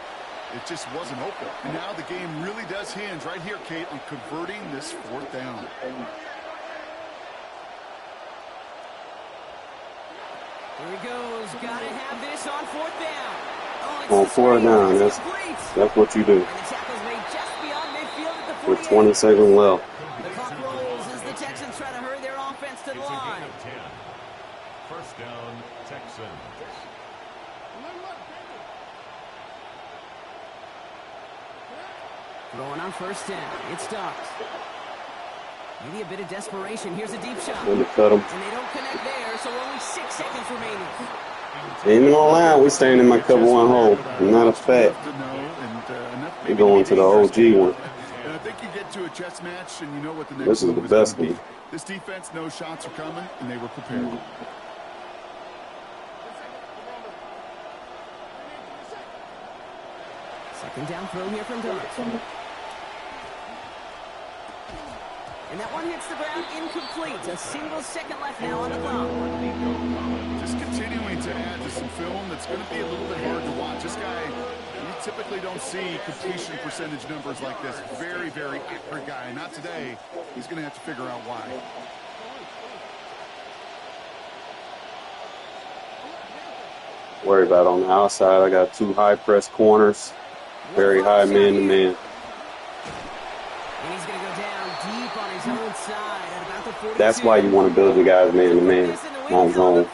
it just wasn't open. And now the game really does hinge right here, Kate, on converting this fourth down. Here he goes. Got to have this on fourth down. On fourth down, that's what you do. And the tackle's made just beyond midfield at the 48. With 20 seconds left. The clock rolls as the Texans try to hurry their offense to the It's a line. gain of 10. First down, Texans. Throwing on first down. It starts. Maybe a bit of desperation. Here's a deep shot. When to cut him. And they don't connect there, so only 6 seconds remaining. Ain't even gonna lie, we staying in my cover one hole. Not a fact. We're going to the OG one. And I think you get to a chess match and you know what the next This is move the is best gonna be. one. This defense knows shots are coming, and they were prepared. Second down throw here from Dart. And that one hits the ground incomplete. A single second left now on the clock. Just continuing to add to some film that's going to be a little bit hard to watch. This guy, you typically don't see completion percentage numbers like this. Very, very accurate guy. Not today. He's going to have to figure out why. Worry about on the outside. I got 2 high press corners. Very high man-to-man. And he's going to go down deep on his own side at about the 42. That's why you want to build your guys man-to-man, not zone.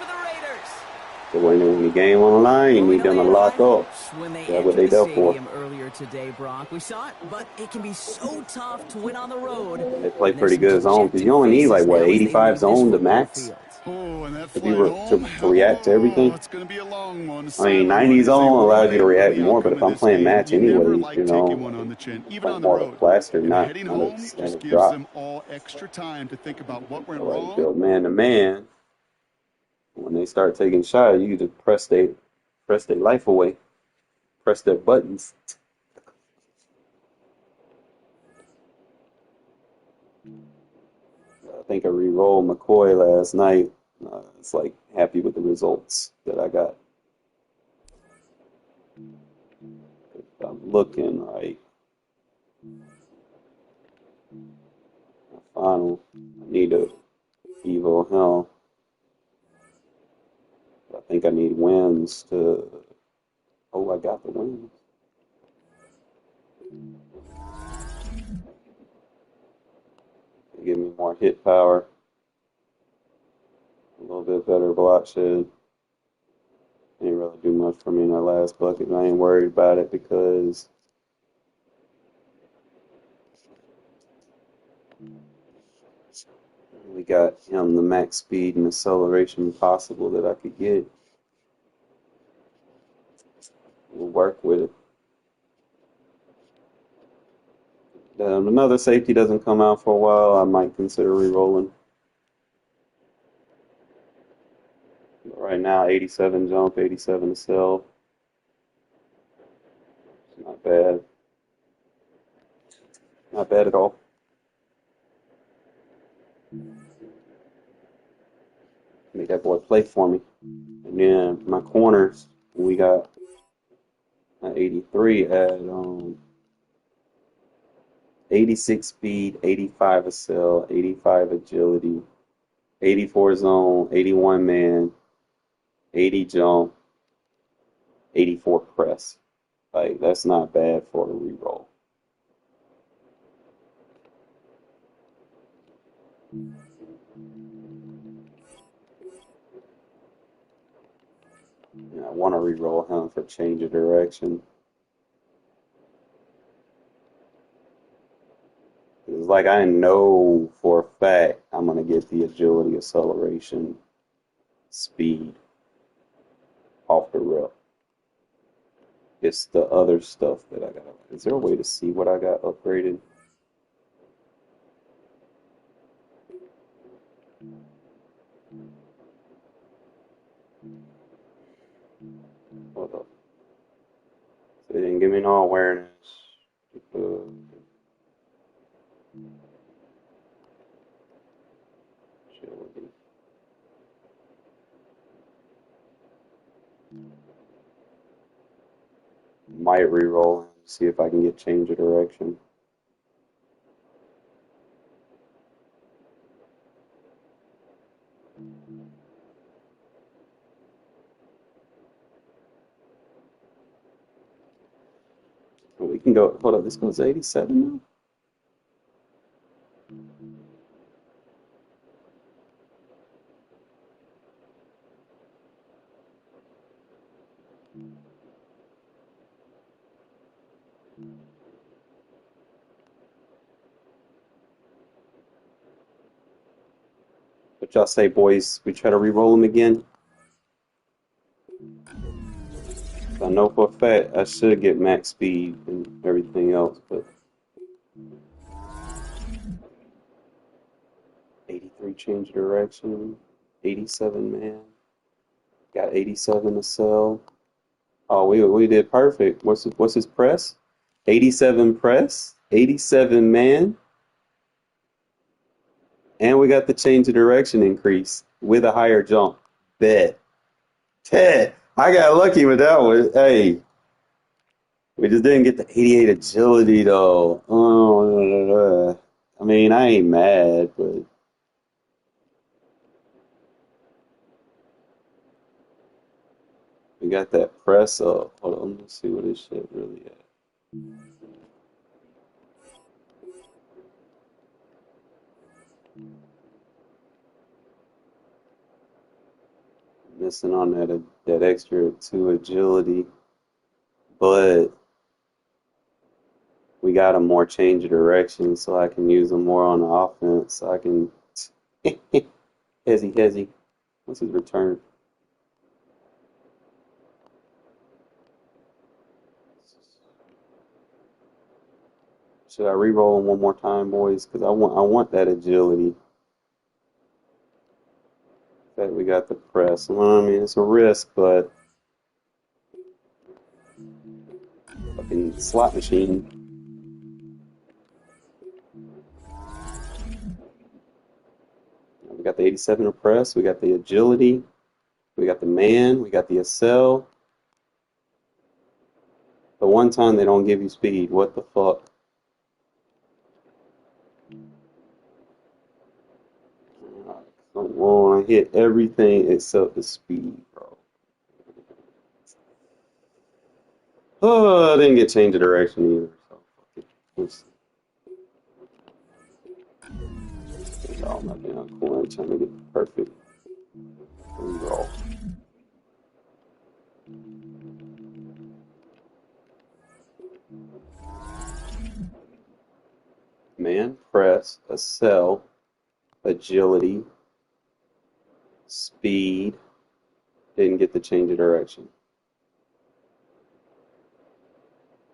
So when the game on the line, you need them to lock up. That's what they done for. Earlier today, Brock. We saw it, but it can be so tough to win on the road. They play pretty good zone because you only need like what 85 zone to max. Oh, and that To react to everything. It's going to be a long one. I mean, 90 zone allows you to react more, but if I'm playing match anyway, you know, like more of a plaster, not a standard drop. Them all extra time to think about what went So like wrong. build man-to-man. When they start taking shots, you just press their life away. Press their buttons. I think I re-rolled McCoy last night. It's like happy with the results that I got. If I'm looking right. Final. I need a Evo Helm. I think I need wins to. Oh, I got the wins. Give me more hit power. A little bit better block shed. Didn't really do much for me in that last bucket. I ain't worried about it because we got him the max speed and acceleration possible that I could get. We'll work with it. Another safety doesn't come out for a while, I might consider re-rolling. But right now, 87 jump, 87 to sell. It's not bad. Not bad at all. Make that boy play for me. And then my corners, we got an 83 at 86 speed, 85 accel, 85 agility, 84 zone, 81 man, 80 jump, 84 press. Like, that's not bad for a reroll. I want to re-roll him for change of direction. It's like I know for a fact I'm going to get the agility, acceleration, speed off the rip. It's the other stuff that I got. Is there a way to see what I got upgraded? Hold up. So they didn't give me no awareness. might re-roll and see if I can get change of direction. We can go, hold up, this goes 87 now? What y'all say, boys? We try to re-roll them again? I know for a fact I should get max speed and everything else, but 83 change of direction, 87 man, got 87 to sell. Oh, we did perfect. What's his press? 87 press, 87 man, and we got the change of direction increase with a higher jump. Bet. Ted, I got lucky with that one. Hey, we just didn't get the 88 agility though. Oh, I mean, I ain't mad, but we got that press up. Hold on, let's see what this shit really at. Missing on that extra 2 agility, but we got a more change of direction, so I can use them more on the offense. So I can hezzy. What's his return? Should I re-roll him one more time, boys? Because I want that agility. That we got the press. Well, I mean, it's a risk, but fucking slot machine. We got the 87 of press. We got the agility. We got the man. We got the accel. The one time they don't give you speed. What the fuck? Come on, I hit everything except the speed, bro. Oh, I didn't get change of direction either. So let's see. Oh, my damn cool. I'm trying to get the perfect re-roll. Man, press, accel, agility, speed. Didn't get the change of direction.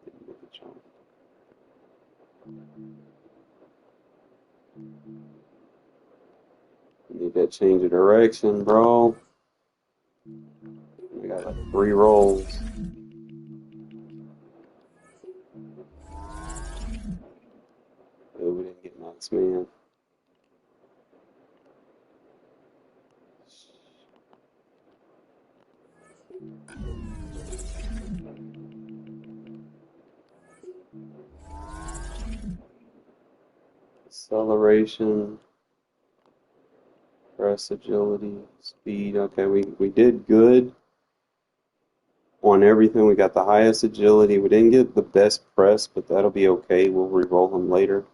Didn't get the jump. Need that change of direction, bro. We got like 3 rolls. Oh, we didn't get max man. Acceleration, press, agility, speed. Okay, we did good on everything. We got the highest agility. We didn't get the best press, but that'll be okay. We'll re-roll them later.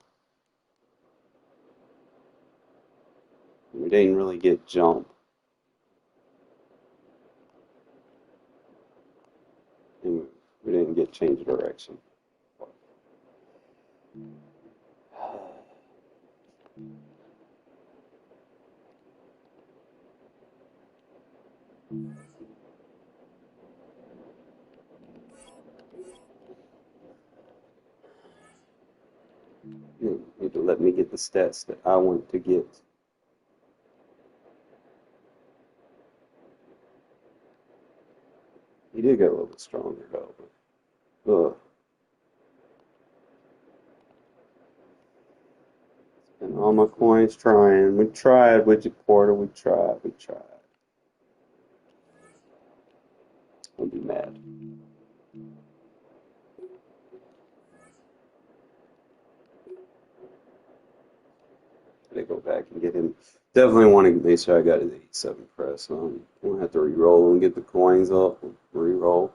We didn't really get jump. And we didn't get change of direction. You need to let me get the stats that I want to get. He did get a little bit stronger though. But, and all my coins trying. We tried, Widget Porter. We tried. I'll be mad. Gotta go back and get him. Definitely want to make sure I got his 87 press. So I'm gonna have to re-roll and get the coins up. Re-roll.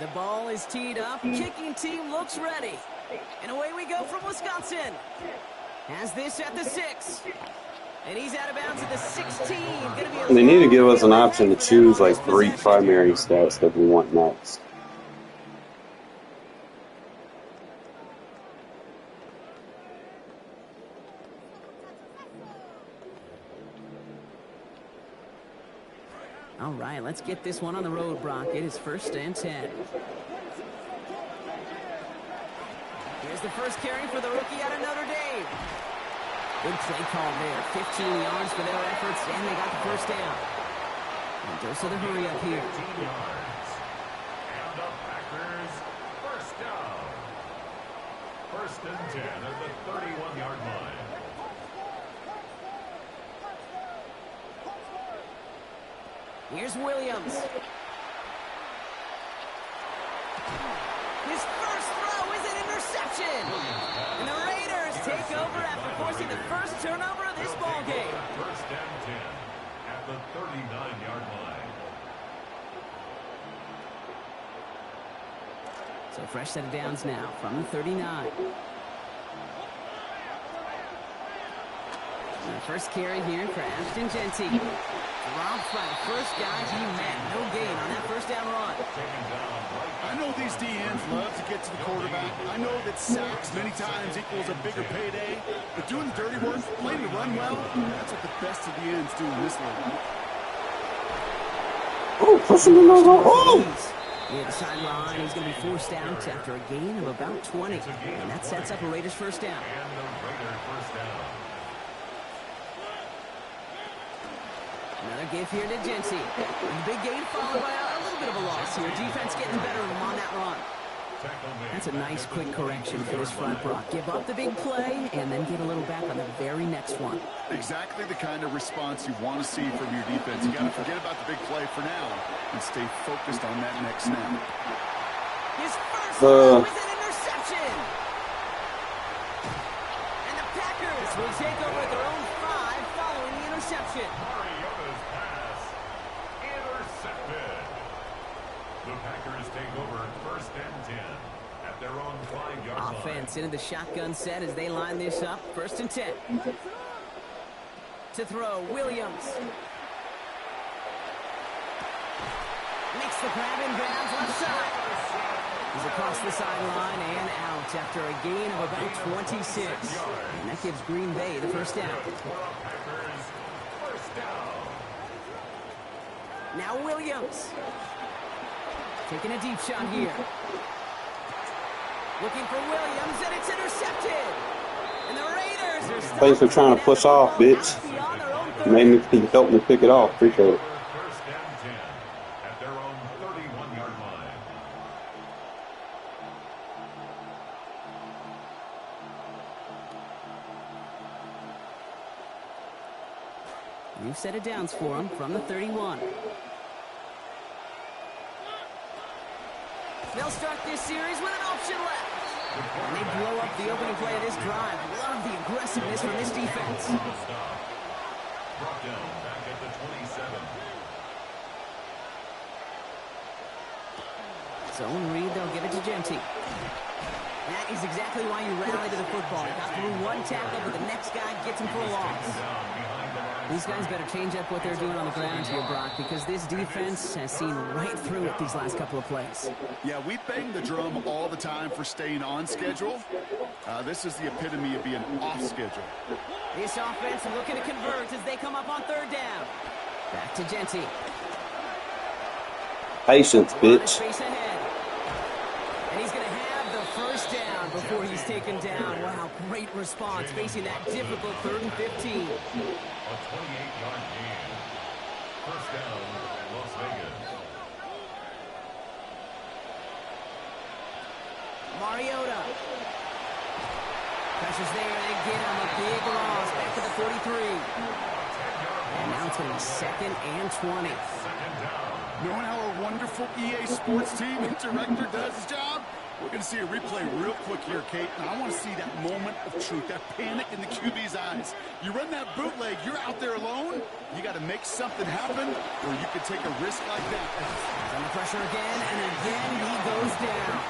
The ball is teed up. Kicking team looks ready. And away we go from Wisconsin. Has this at the 6. And he's out of bounds at the 16. They need to give us an option to choose like 3 primary stats that we want next. All right, let's get this one on the road, Brock. It is 1st and 10. Here's the first carry for the rookie out of Notre Dame. Good play call there. 15 yards for their efforts, and they got the first down. And dose of the hurry up here. 15 yards. And the Packers, first down. 1st and 10 at the 31-yard line. Here's Williams. His first throw is an interception. And the Raiders take over after forcing the first turnover of this ball game. 1st and 10 at the 39-yard line. So fresh set of downs now from the 39. And the first carry here for Ashton Jeanty. Dropped by the first guy he met. No gain on that first down run. I know these DNs love to get to the quarterback. I know that sacks many times equals a bigger payday. But doing the dirty work, playing to run well, that's what the best of the ends do in this league. Oh, pushing him over. Oh! Near the sideline, he's going to be forced out after a gain of about 20. And that sets up a Raiders first down. And the Raiders first down. Another give here to Jeanty. And the big gain followed by a little bit of a loss here. Defense getting better of him on that run. That's a nice quick correction for this front, Brock. Give up the big play and then get a little back on the very next one. Exactly the kind of response you want to see from your defense. You got to forget about the big play for now and stay focused on that next snap. His first throw is an interception. And the Packers will take over at their own 5 following the interception. Mariota's pass intercepted. The Packers take over 1st and 10 at their own 5-yard line. Offense into the shotgun set as they line this up. 1st and 10. To throw, Williams. Makes the grab and grabs left side. He's across the sideline and out after a gain of about 26. And that gives Green Bay the first down. Packers first down. Now Williams. Taking a deep shot here. Looking for Williams, and it's intercepted. And the Raiders are stopped. Thanks for trying to push off, bitch. You helped me pick it off. Appreciate it. 1st and 10 at their own 31-yard line. New set of downs for him from the 31. They'll start this series with an option left. And they blow up the opening play of this drive. Love the aggressiveness from this defense. Brought down back at the 27. Zone read, they'll give it to Jeanty. That is exactly why you rally to the football. Got through one tackle, but the next guy gets him for a loss. Down behind the line. These guys better change up what they're doing on the ground here, Brock, because this defense has seen right through it these last couple of plays. Yeah, we bang the drum all the time for staying on schedule. This is the epitome of being off schedule. This offense looking to convert as they come up on third down. Back to Genty. Patience, bitch. And he's going to have the first down before he's taken down. Wow, great response facing that difficult 3rd and 15. A 28-yard gain. First down, Las Vegas. Mariota. Pressure's there, and again, a big loss. Back to the 43. And now it's going to be 2nd and 20. Knowing how our wonderful EA Sports team and director does his job, we're going to see a replay real quick here, Kate, and I want to see that moment of truth, that panic in the QB's eyes. You run that bootleg, you're out there alone, you got to make something happen, or you could take a risk like that. He's under pressure again, and again he goes down.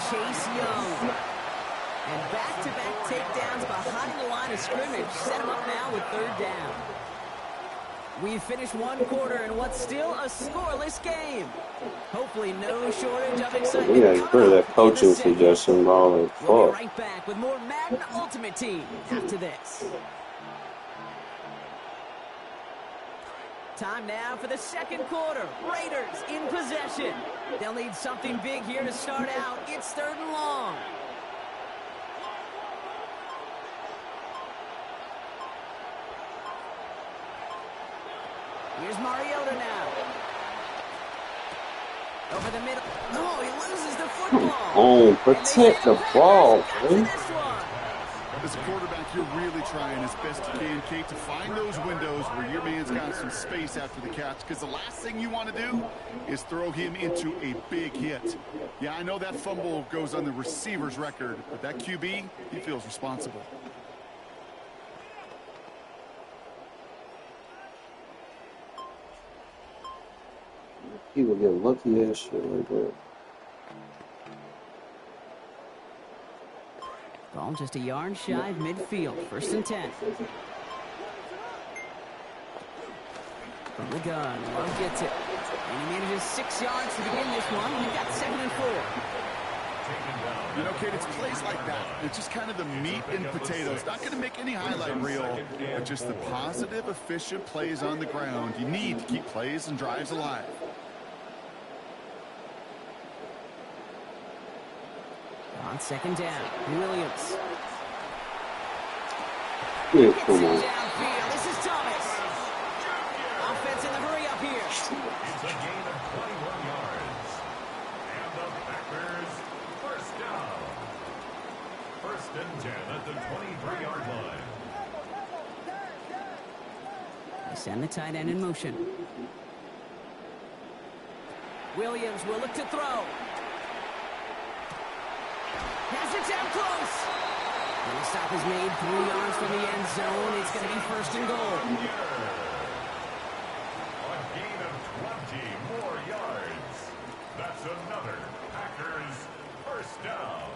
Chase Young. And back-to-back takedowns behind the line of scrimmage. Set him up now with 3rd down. We've finished one quarter in what's still a scoreless game. Hopefully no shortage of excitement. Yeah, you heard that coaching suggestion, bro. We'll be right back with more Madden Ultimate Team after this. Time now for the 2nd quarter. Raiders in possession. They'll need something big here to start out. It's 3rd and long. Here's Mariota now. Over the middle. No, he loses the football. Oh, protect the ball, man. As a quarterback, you're really trying as best you can, Kate, to find those windows where your man's got some space after the catch, because the last thing you want to do is throw him into a big hit. Yeah, I know that fumble goes on the receiver's record, but that QB, he feels responsible. People get lucky ass shit like that. Ball just a yard shy of midfield. 1st and 10. From the gun, Love gets it. And he manages 6 yards to begin this one. We've got 2nd and 4. You know, Kate, it's plays like that. It's just kind of the meat and potatoes. Not going to make any highlight reel, but just the positive, efficient plays on the ground. You need to keep plays and drives alive. On 2nd down, Williams. Yeah, come on. Downfield. This is Thomas. Offense in the hurry up here. It's a gain of 21 yards. And the Packers, first down. 1st and 10 at the 23-yard line. They send the tight end in motion. Williams will look to throw. Has it down close. And the stop is made 3 yards from the end zone. It's going to be 1st and goal. A gain of 20 more yards. That's another Packers first down.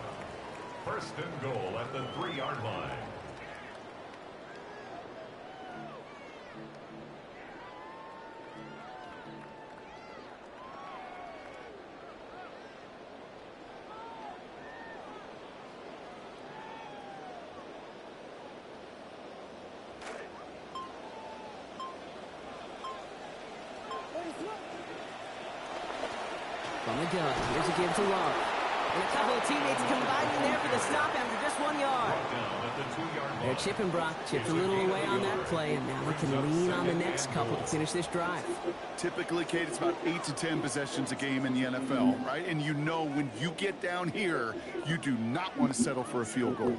1st and goal at the 3-yard line. From the gun, here's a give to Love. And a couple of teammates combining there for the stop after just 1 yard. They're chipping, Brock. Chipped a little away on that play, and now we can lean on the next couple to finish this drive. Typically, Kate, it's about 8 to 10 possessions a game in the NFL, right? And you know when you get down here, you do not want to settle for a field goal.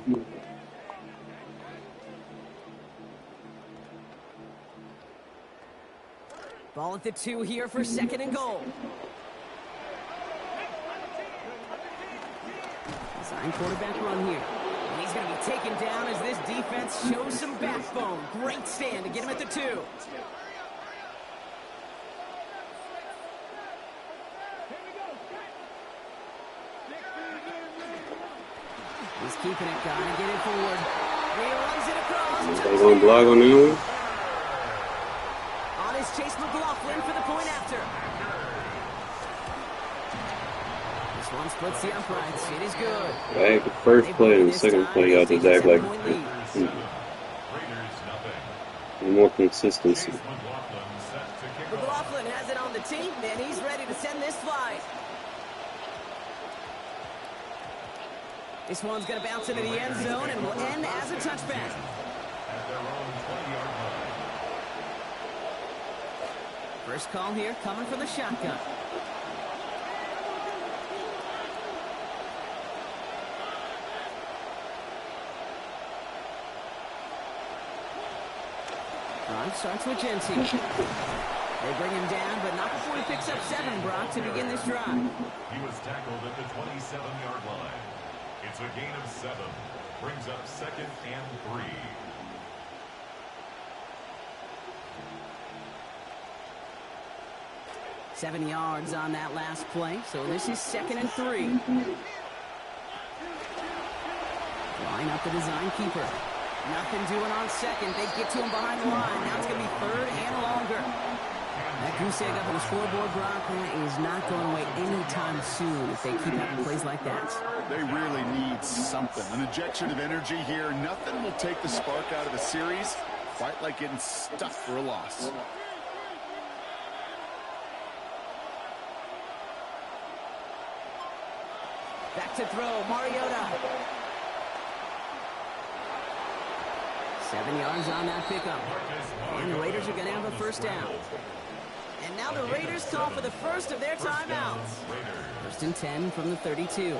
Ball at the 2 here for 2nd and goal. Design quarterback run here. And he's going to be taken down as this defense shows some backbone. Great stand to get him at the 2. He's keeping it, got to get it forward. He runs it across. They gonna block on that one? Splits the uprights. It is good. Back the first play and the second play, y'all just act like more consistency. McLaughlin has it on the team, and he's ready to send this flight. This one's going to bounce into the end zone and will end as a touchback. First call here coming from the shotgun. Drive starts with Genty. They bring him down, but not before he picks up 7, Brock, to begin this drive. He was tackled at the 27-yard line. It's a gain of 7. Brings up 2nd and 3. Seven yards on that last play, so this is 2nd and 3. Line up the design keeper. Nothing doing on 2nd. They get to him behind the line. Now it's going to be 3rd and longer. That goose egg up on the scoreboard, Brock, is not going away anytime soon if they keep having plays like that. They really need something. An injection of energy here. Nothing will take the spark out of the series quite like getting stuck for a loss. Back to throw, Mariota. 7 yards on that pickup. And the Raiders are going to have a first down. And now the Raiders call for the first of their timeouts. 1st and 10 from the 32.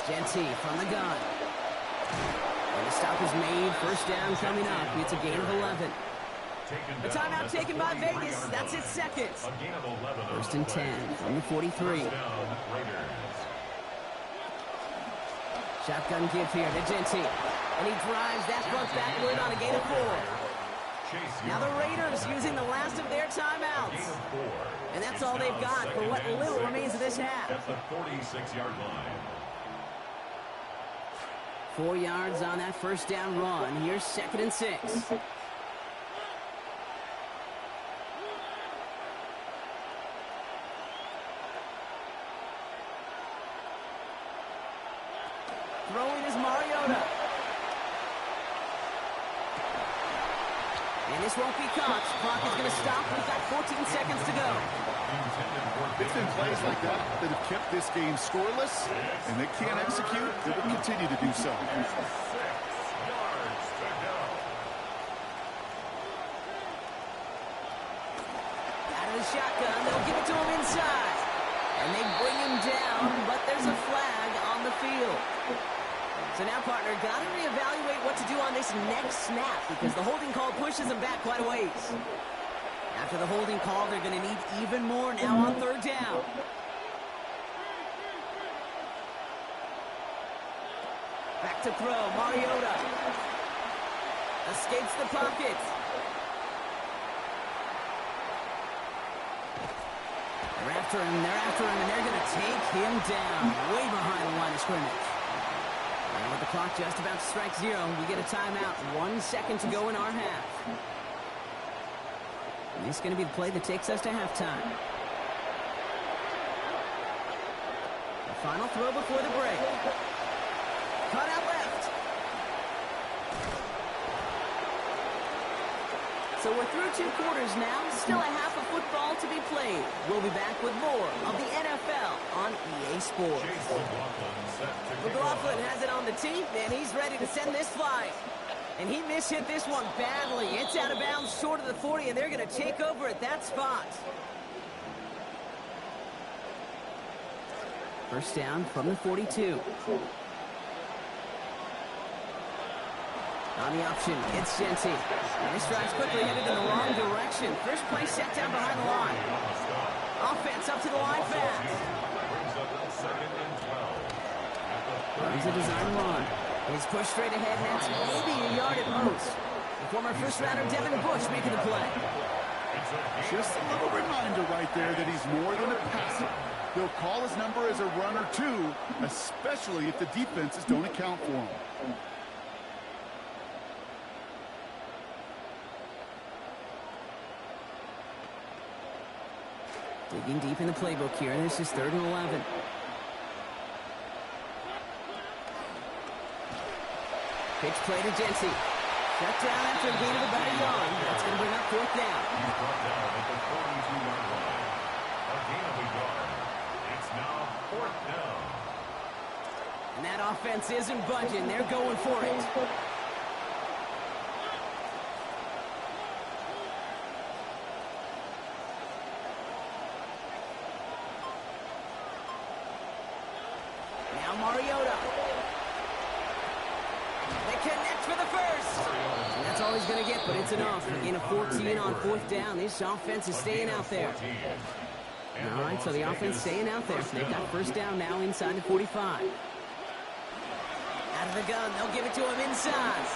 Genty from the gun. And the stop is made. First down coming up. It's a gain of 11. The timeout taken by Vegas. That's its 2nd. 1st and 10 from the 43. Shotgun give here to Genty. And he drives that front backward on a gain of 4. Now the Raiders using the last of their timeouts. And that's all they've got for what little remains of this half. At the 46-yard line. 4 yards on that first down run. Here's 2nd and 6. Throwing is Mariota. And this won't be caught. Clock is going to stop. We've got 14 seconds to go. It's been plays like that that have kept this game scoreless, and they can't execute. They will continue to do so. Out of the shotgun, they'll give it to him inside. And they bring him down, but there's a flag on the field. So now, partner, got to reevaluate what to do on this next snap because the holding call pushes them back quite a ways. After the holding call, they're going to need even more now on 3rd down. Back to throw, Mariota. Escapes the pocket. They're after him, and they're going to take him down way behind the line of scrimmage. And with the clock just about to strike 0, we get a timeout. 1 second to go in our half. And this is going to be the play that takes us to halftime. The final throw before the break. Cut out left. So we're through 2 quarters now. Still a half of football to be played. We'll be back with more of the NFL on EA Sports. McLaughlin has it on the team, and he's ready to send this flight. And he mishit this one badly. It's out of bounds short of the 40, and they're going to take over at that spot. First down from the 42. On the option, it's Genty. And this drive's quickly headed in the wrong direction. First play set down behind the line. Offense up to the line fast. Runs a design run. He's pushed straight ahead, and that's maybe a yard at most. The former first-rounder Devin Bush making the play. Just a little reminder right there that he's more than a passer. They'll call his number as a runner, too, especially if the defenses don't account for him. Digging deep in the playbook here, and this is 3rd and 11. Pitch play to Jency. Shut down after a gain of about a yard. That's going to bring up 4th down. He's brought down at the 42-yard line. A gain of a yard. It's now 4th down. And that offense isn't budging. They're going for it. Now Mariota. They connect for the first. And that's all he's going to get, but it's enough. A gain of 14 on 4th down. This offense is staying out there. All right, so the offense staying out there. They've got 1st down now inside the 45. Out of the gun, they'll give it to him inside.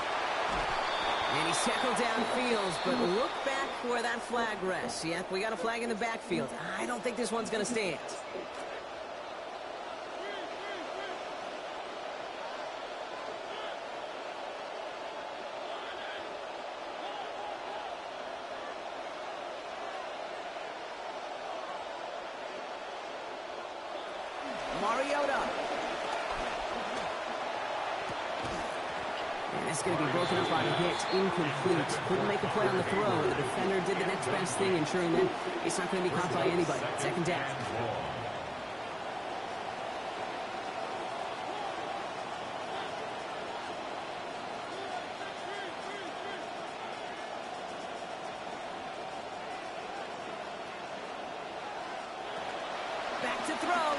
And he's tackled downfield, but look back where that flag rests. Yeah, we got a flag in the backfield. I don't think this one's going to stand. Mariota. And it's going to be broken up on a hit. Incomplete. Couldn't make a play on the throw. The defender did the next best thing, ensuring that it's not going to be caught by anybody. 2nd down. Back to throw.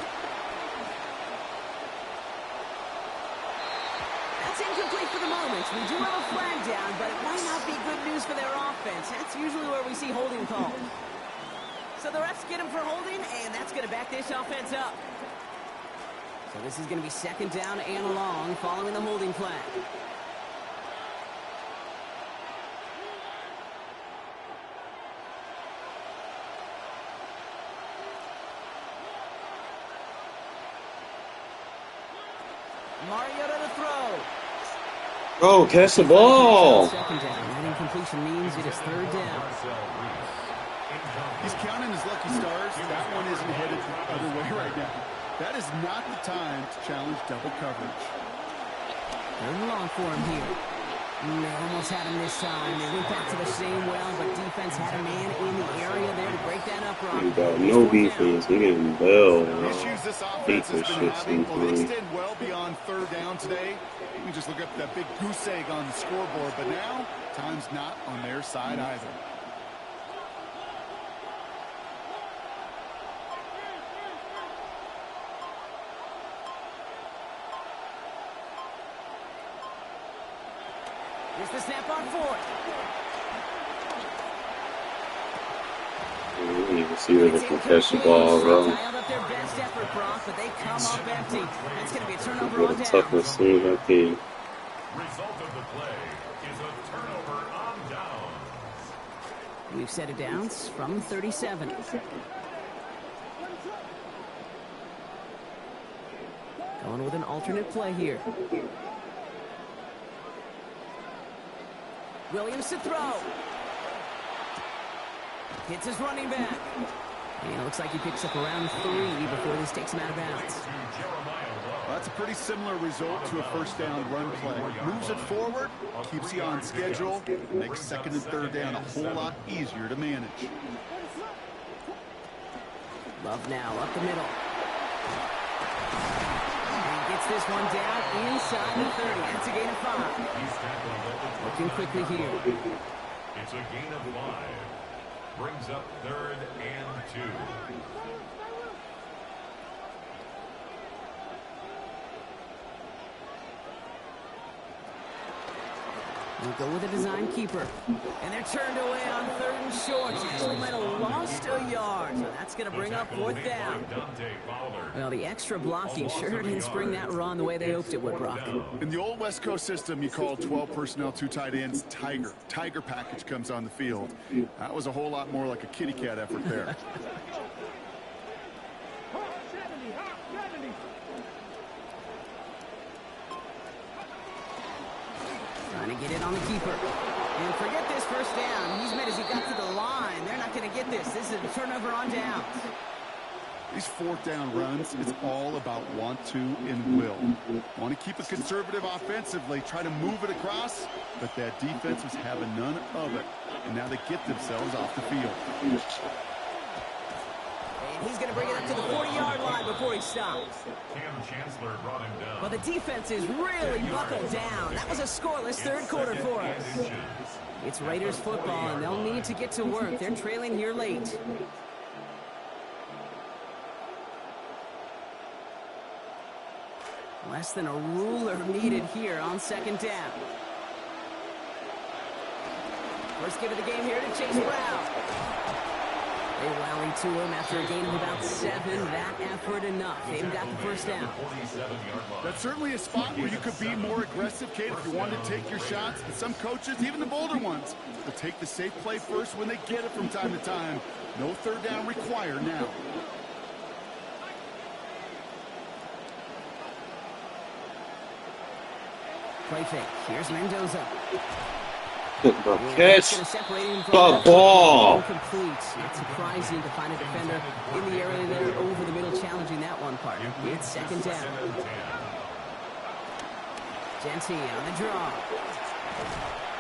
That's incomplete for the moment. We do have a flag down, but it might not be good news for their offense. That's usually where we see holding called. So the refs get him for holding, and that's going to back this offense up. So this is going to be 2nd down and long following the holding flag. Mariota to throw. Oh, catch the ball. 2nd down. That incompletion means it is 3rd down. He's counting his lucky stars. That one isn't headed the other way right now. That is not the time to challenge double coverage. 3rd and long for him here. They almost had him this time. They went back to the same well, but defense had a man in the area there to break that up, Ron. We got no defense. We getting bell. The issues this offense has been having, well, they extend well beyond 3rd down today. You can just look up that big goose egg on the scoreboard, but now time's not on their side either. Here's the snap on 4th. I don't even see where they can catch the ball, bro. Dialed up their best effort, Brock, but they come up empty. That's going to be a turnover With on the down. toughness as soon as I can. Result of the play is a turnover on downs. We've set it downs from 37. Going with an alternate play here. Williams to throw. Hits his running back. And it looks like he picks up around 3 before this takes him out of bounds. Well, that's a pretty similar result to a 1st down run play. Moves it forward, keeps you on schedule, makes 2nd and 3rd down a whole lot easier to manage. Love now up the middle. And he gets this one down inside the 30. That's a gain of 5. Looking quickly here. It's a gain of 5. Brings up 3rd and 2. We'll go with a design keeper. And they're turned away on 3rd and short. Actually might have lost a yard. So that's going to bring up 4th down. Well, the extra blocking sure didn't spring that run the way they hoped it would, Brock. In the old West Coast system, you call 12 personnel, 2 tight ends, Tiger. Tiger package comes on the field. That was a whole lot more like a kitty cat effort there. Trying to get it on the keeper. And forget this first down. He's mad as he got to the line. They're not going to get this. This is a turnover on downs. These fourth down runs, it's all about want to and will. Want to keep it conservative offensively, try to move it across, but that defense was having none of it. And now they get themselves off the field. And he's going to bring it up to the 40-yard line before he stops. Cam Chancellor brought him down. Well, the defense is really buckled down. That was a scoreless third quarter for us. It's Raiders football, and they'll need to get to work. They're trailing here late. Less than a ruler needed here on second down. First give of the game here to Chase Brown. They rally to him after a gain of about 7. That effort enough. They've got the first down. That's certainly a spot where you could be more aggressive, Kate, if you wanted to take your shots. And some coaches, even the bolder ones, will take the safe play first when they get it from time to time. No third down required now. Play fake. Here's Mendoza. The catch. The ball. Incomplete. Not surprising to find a defender in the area there over the middle, challenging that one part. It's second down. Genty on the draw.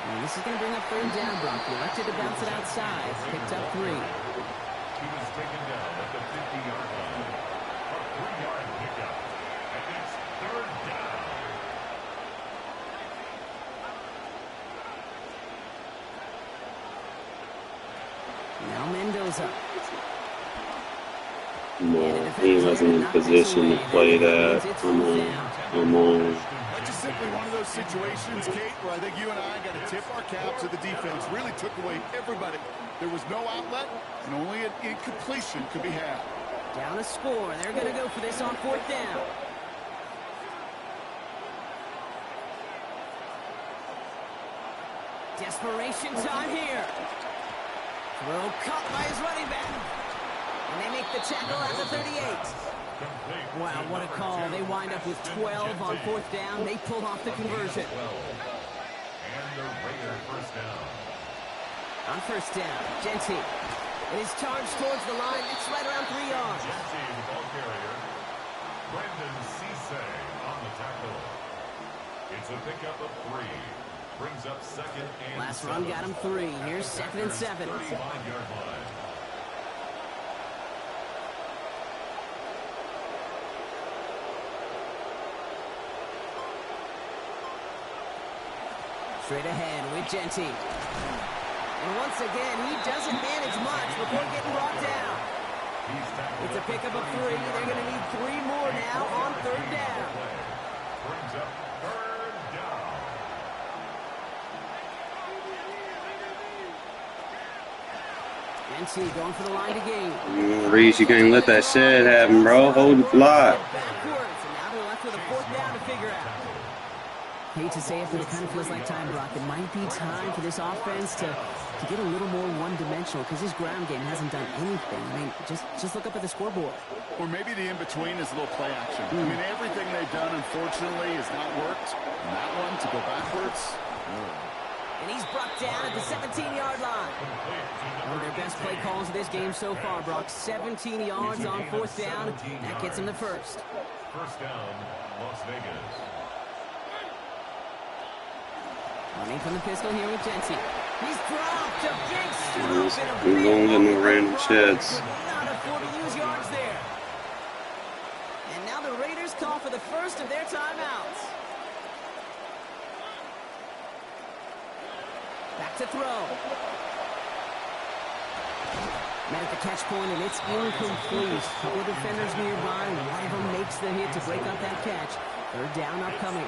And this is going to bring up third down, Brock. He elected to bounce it outside. Picked up 3. He was taken down at the 50-yard line. A 3-yard pickup. And it's third down. Now Mendoza. No, he wasn't in position to play that. Come on. That's just simply one of those situations, Kate, where I think you and I got to tip our cap to the defense. Really took away everybody. There was no outlet, and only an incompletion could be had. Down a score. They're going to go for this on fourth down. Desperation time here. Throw caught by his running back. And they make the tackle at the 38. Wow, what a call. They wind up with 12 on fourth down. They pull off the conversion. And the Raider first down. On first down, Genty. It is charged towards the line. It's right around 3 yards. Genty, the ball carrier. Brandon Cisse on the tackle. It's a pickup of 3. Brings up second and Last 7. run got him 3. Here's second and 7. 35-yard line. Straight ahead with Genty. And once again, he doesn't manage much before getting brought down. It's a pickup of 3. They're going to need 3 more now on third down. Brings up third down. Genty going for the line to gain. Reese, you can't let that shit happen, bro. Hold the block. Backwards, and now they're left with a fourth down to figure out. Hate to say it, but it kind of feels like time, Brock. It might be time for this offense to get a little more one-dimensional because this ground game hasn't done anything. I mean, just look up at the scoreboard. Or maybe the in-between is a little play action. I mean, everything they've done, unfortunately, has not worked. And that one, to go backwards, And he's brought down at the 17-yard line. One of their best play calls of this game so far, Brock. 17 yards on fourth down. That gets him the first. First down, Las Vegas. Running from the pistol here with Genty. He's dropped a big We're swoop and a big going to get no random run. sheds. Could not afford to lose yards there. And now the Raiders call for the first of their timeouts. Back to throw. Met at the catch point, and it's incomplete. Couple of defenders nearby. One of them makes the hit to break up that catch. Third down upcoming.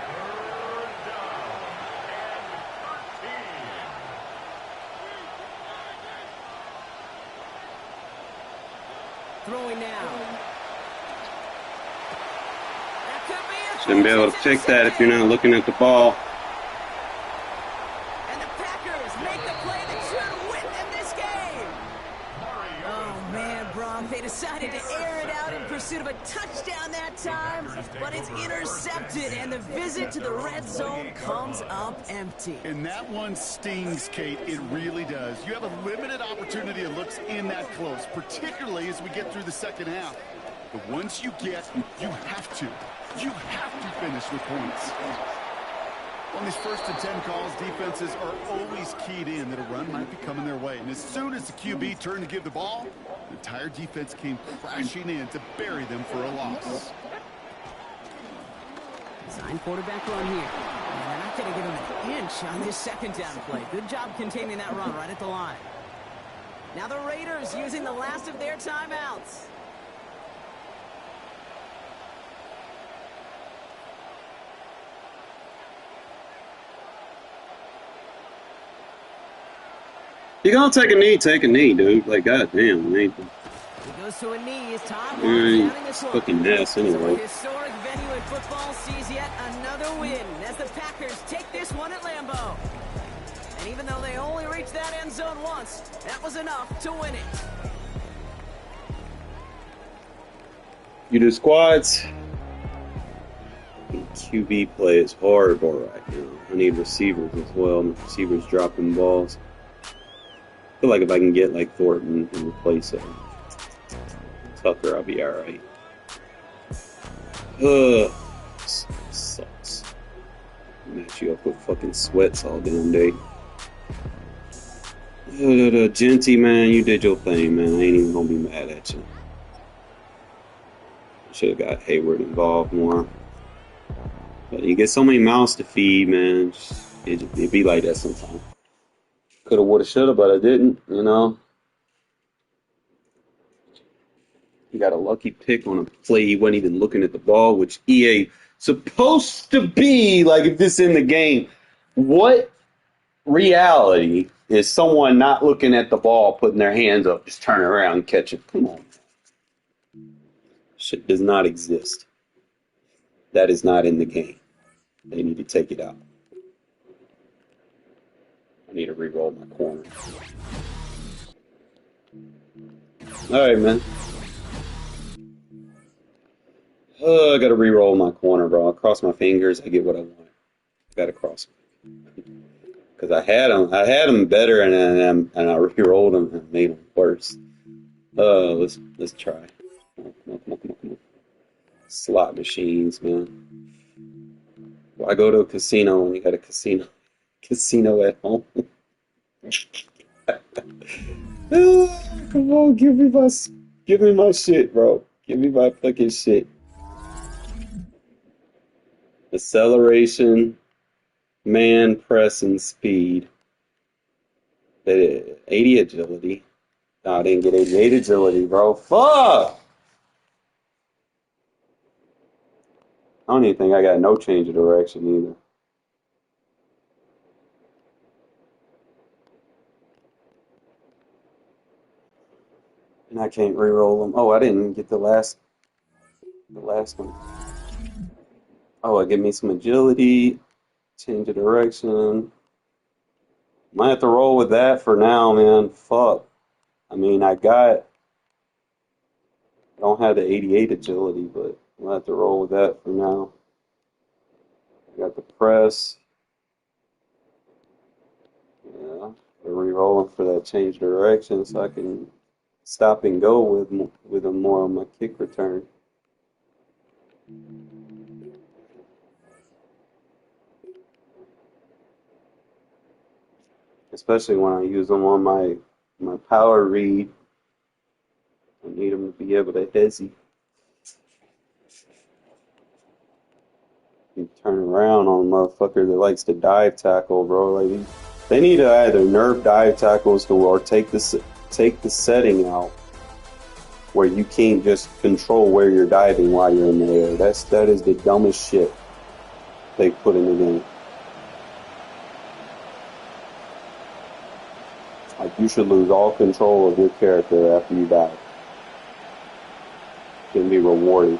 Throwing now. That could be a Shouldn't be able to pick that if you're not looking at the ball. And the Packers make the play that should win them this game. Oh, man, Brock, they decided to air it out out in pursuit of a touchdown that time, but it's intercepted, and the visit to the red zone comes up empty. And that one stings, Kate. It really does. You have a limited opportunity that looks in that close, particularly as we get through the second half. But once you get, you have to finish with points. On these 1st and 10 calls, defenses are always keyed in that a run might be coming their way. And as soon as the QB turned to give the ball, the entire defense came crashing in to bury them for a loss. Sign quarterback run here. And they're not going to give him an inch on this second down play. Good job containing that run right at the line. Now the Raiders using the last of their timeouts. You gonna take a knee, dude. Like, goddamn, man. He goes to a knee as Todd It's down this one. fucking mess So a anyway. historic venue in football sees yet another win as the Packers take this one at Lambeau. And even though they only reached that end zone once, that was enough to win it. You do squads. QB play is horrible right now. I need receivers as well. Receivers dropping balls. I feel like if I can get like Thornton and replace Tucker, I'll be alright. Ugh. Sucks. Match you up with fucking sweats all damn day. Genty, man, you did your thing, man. I ain't even gonna be mad at you. Should have got Hayward involved more. But you get so many mouths to feed, man. It'd be like that sometimes. Coulda, woulda, shoulda, but I didn't, you know. He got a lucky pick on a play. He wasn't even looking at the ball, which EA supposed to be like if this in the game. What reality is someone not looking at the ball, putting their hands up, just turning around and catch it? Come on. Shit does not exist. That is not in the game. They need to take it out. I need to re-roll my corner. Alright, man. I gotta re-roll my corner, bro. I cross my fingers, I get what I want. Gotta cross them. Because I had them better, and I re-rolled them and made them worse. Let's try. Come on. Slot machines, man. Why go to a casino when you got a casino at home? Come on, give me my shit, bro. Give me my fucking shit. Acceleration, man, press, and speed. 80 agility. No, I didn't get 88 agility, bro. Fuck! I don't even think I got no change of direction either. And I can't re-roll them. Oh, I didn't get the last one. Oh, it gave me some agility, change of direction. Might have to roll with that for now, man. Fuck. I mean, I don't have the 88 agility, but I'll have to roll with that for now. I got the press. Yeah, we're re-rolling for that change of direction so I can stop and go with a more on my kick return. Especially when I use them on my power read. I need them to be able to hezzy. You turn around on a motherfucker that likes to dive tackle, bro. Like, they need to either nerf dive tackles or take the setting out where you can't just control where you're diving while you're in the air. That is the dumbest shit they put in the game. Like, you should lose all control of your character after you die. It shouldn't be rewarded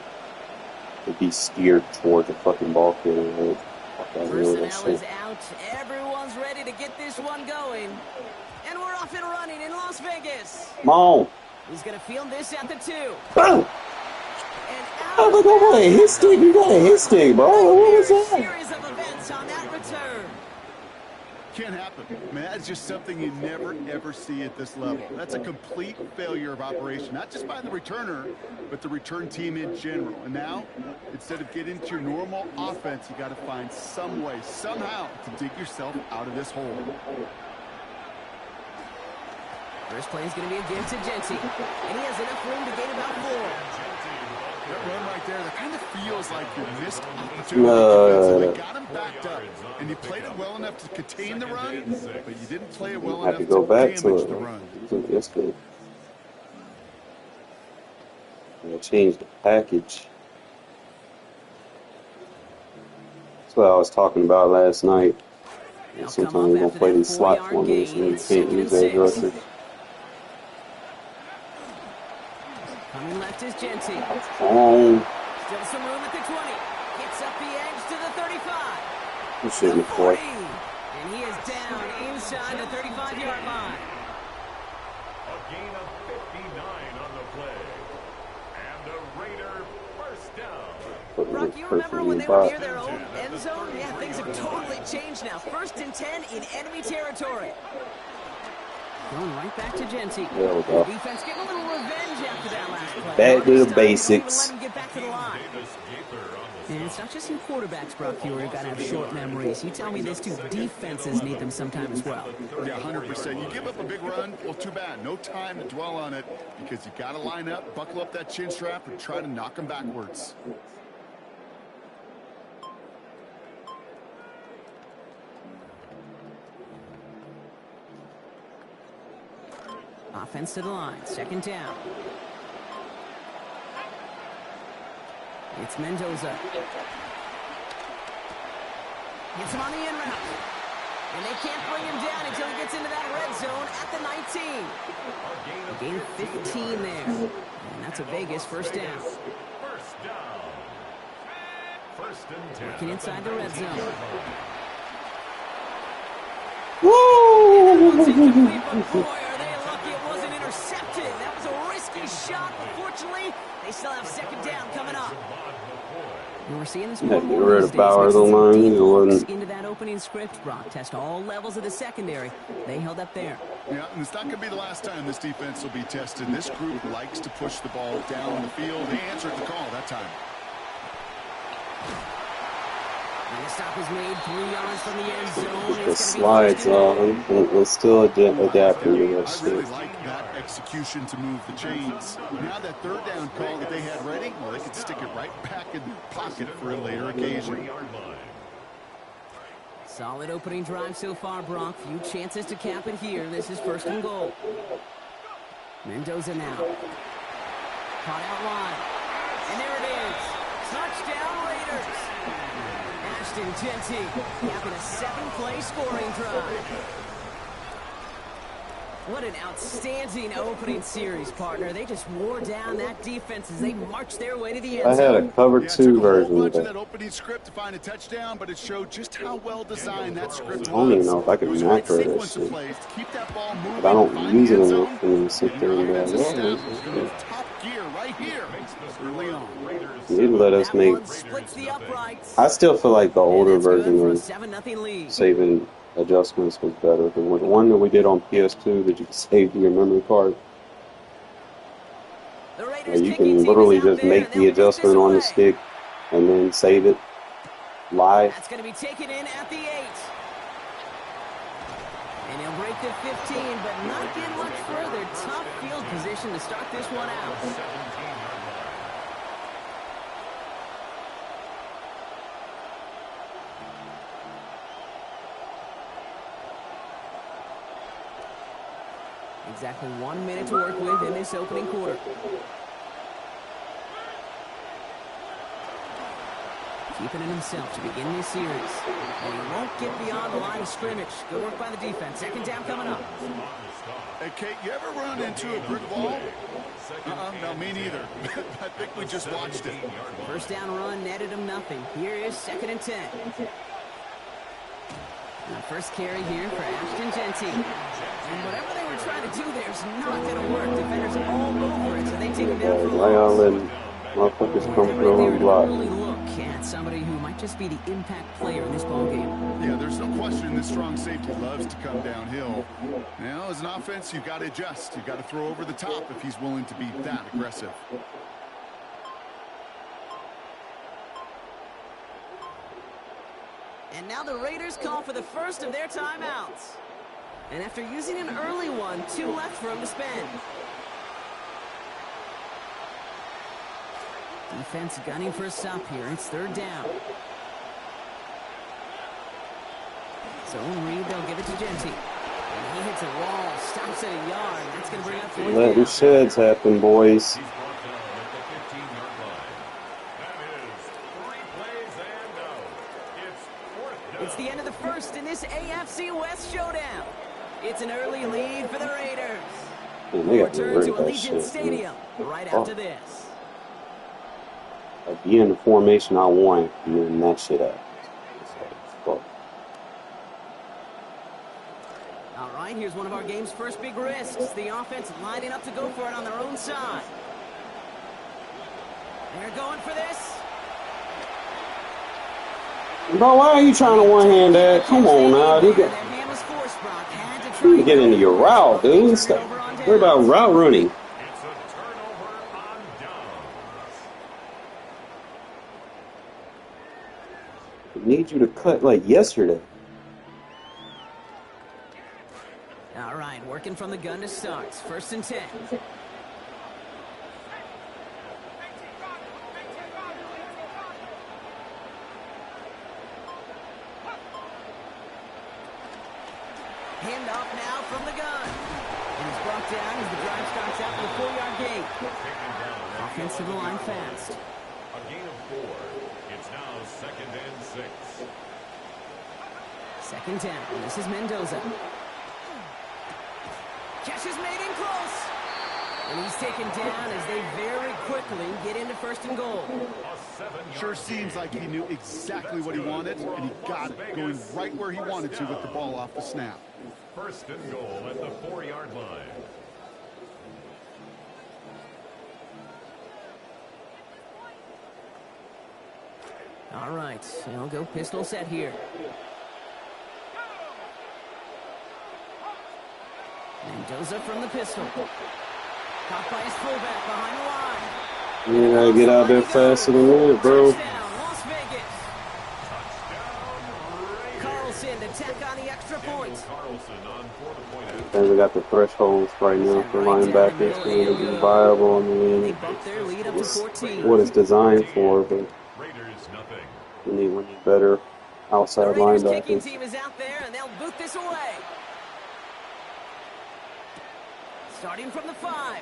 to be steered towards a fucking ball carrier. Personnel is out. Everyone's ready to get this one going. And we're off and running in Las Vegas. Come on. He's going to field this at the 2. Boom. I was like, oh, boy, hit stick. You got a hit stick, bro. What was that? Series of events on that return. Can't happen. I mean, that's just something you never, ever see at this level. That's a complete failure of operation, not just by the returner, but the return team in general. And now, instead of getting to your normal offense, you got to find some way, somehow, to dig yourself out of this hole. First play is going to be a give to Genty, and he has enough room to gain about 4. That run right there, that kind of feels like you missed opportunity. They got him backed up, and you played it well enough to contain the run, but you didn't play it well enough to damage the run. Yesterday. I changed the package. That's what I was talking about last night. Sometimes we're going to play these slot formers and you can't use edge rushers. Coming left is Genty. Oh, Still some room at the 20. Gets up the edge to the 35. you shouldn't have played. And he is down inside the 35-yard line. A gain of 59 on the play. And a Raider first down. Brock, you remember when they were near their own end zone? Yeah, things have totally changed now. 1st and 10 in enemy territory. Going right back to Genty. There we go. Defense getting a little revenge after that last play. Back to the basics. Let him get back to the line. And it's not just in quarterbacks, Brock, who are going to have short memories. You tell me this too. Defenses need them sometime as well. Yeah, 100%. You give up a big run, well, too bad. No time to dwell on it because you got to line up, buckle up that chin strap, and try to knock them backwards. Offense to the line. 2nd down. It's Mendoza. Gets him on the in route. And they can't bring him down until he gets into that red zone at the 19. A gain of 15 there. And that's a Vegas 1st down. First down. 1st and 10. Working inside the red zone. Woo! Boy, are they lucky it wasn't intercepted. That was a risky shot, but fortunately, they still have 2nd down coming up. And we're seeing this more and more these days. Into that opening script, Brock. Test all levels of the secondary. They held up there. Yeah, and it's not going to be the last time this defense will be tested. This group likes to push the ball down the field. They answered the call that time. And the stop is made 3 yards from the end zone. The slides we're still adapting to this. I really like that execution to move the chains. Now that 3rd down call that they had ready, well, they could stick it right back in their pocket for a later occasion. Solid opening drive so far, Brock. Few chances to cap it here. This is 1st and goal. Mendoza now. Caught out wide. And there it is. Touchdown Raiders. Ashton Genty having a 7-play scoring drive. What an outstanding opening series, partner. They just wore down that defense as they marched their way to the end zone. I had a cover 2 version of that opening script to find a touchdown, but it showed just how well designed that script was. I don't even know if I could macro that shit. But I don't use it enough and sit there and go, top gear right here early on. You need to let us make. I still feel like the older version of saving adjustments was better than the one that we did on PS2 that you could save to your memory card. You can literally just make the adjustment on the stick and then save it live. That's going to be taken in at the 8. And he'll break the 15, but not get much further. Tough field position to start this one out. Exactly 1 minute to work with in this opening quarter. Keeping it himself to begin this series. And he won't get beyond the line of scrimmage. Good work by the defense. 2nd down coming up. Hey, Kate, you ever run into a brick wall? No, me neither. I think we just watched it. 1st down run netted him nothing. Here is 2nd and 10. And the first carry here for Ashton Genty. And whatever they were trying to do there is not going to work. Defenders all over it, so they take him down for a loss. Motherfuckers come through and block. Look at somebody who might just be the impact player in this ballgame. Yeah, there's no question this strong safety loves to come downhill. Now, as an offense, you've got to adjust. You've got to throw over the top if he's willing to be that aggressive. And now the Raiders call for the first of their timeouts. And after using an early one, 2 left for him to spend. Defense gunning for a stop here. It's 3rd down. Zone read, they'll give it to Genty. And he hits a wall, stops at a yard. That's going to bring up 4th down. Let the sheds happen, boys. He's brought down at the 15-yard line. That is 3 plays and out. It's 4th down. It's the end of the first in this AFC West showdown. It's an early lead for the Raiders. Man, they got me Return worried to about Allegiant shit. Stadium right after this. Like, be in the formation I want, and then that shit up. It's like, fuck. All right, here's one of our game's first big risks. The offense lining up to go for it on their own side. They're going for this. Bro, why are you trying to one-hand that? Come on now. You Their hand was forced, Brock. Had to need to try get into your route, dude. Stop. What about route running? It's a turnover on downs. I need you to cut like yesterday. All right, working from the gun to start. 1st and 10. Hand off now from the gun. And it's brought down as the drive starts out from the 4-yard gate. Offense to the line fast. A gain of 4. It's now 2nd and 6. 2nd down. And this is Mendoza. Catch is made in close. And he's taken down as they very quickly get into 1st and goal. Sure seems like he knew exactly what he wanted, and he got it, going right where he wanted to with the ball off the snap. 1st and goal at the 4-yard line. All right, they'll go pistol set here. Mendoza from the pistol. Caught by his fullback behind the line. You gotta get out there faster than that, bro. Touchdown, Las Vegas. Carlson to tack on the extra point. Carlson on for the point after. And we got the thresholds right now for linebackers to be viable. I They mean, bumped their lead up to 14. what it's designed for, but Raiders nothing. we need better The outside Raiders kicking linebackers. team is out there, and they'll boot this away. Starting from the 5.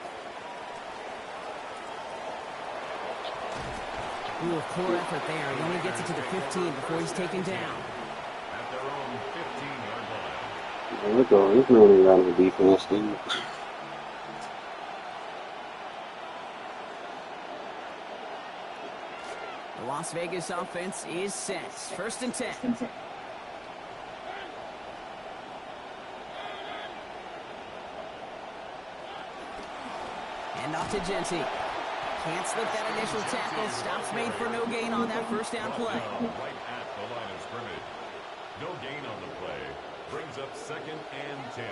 Ooh, poor effort there. He only gets it to the 15 before he's taken down. At their own 15-yard line. Yeah, look, this man ain't got no defense, dude. The Las Vegas offense is set. 1st and 10. And off to Genty. Can't slip that initial tackle. Stops made for no gain on that 1st down play. Right at the line of scrimmage. No gain on the play. Brings up 2nd and 10.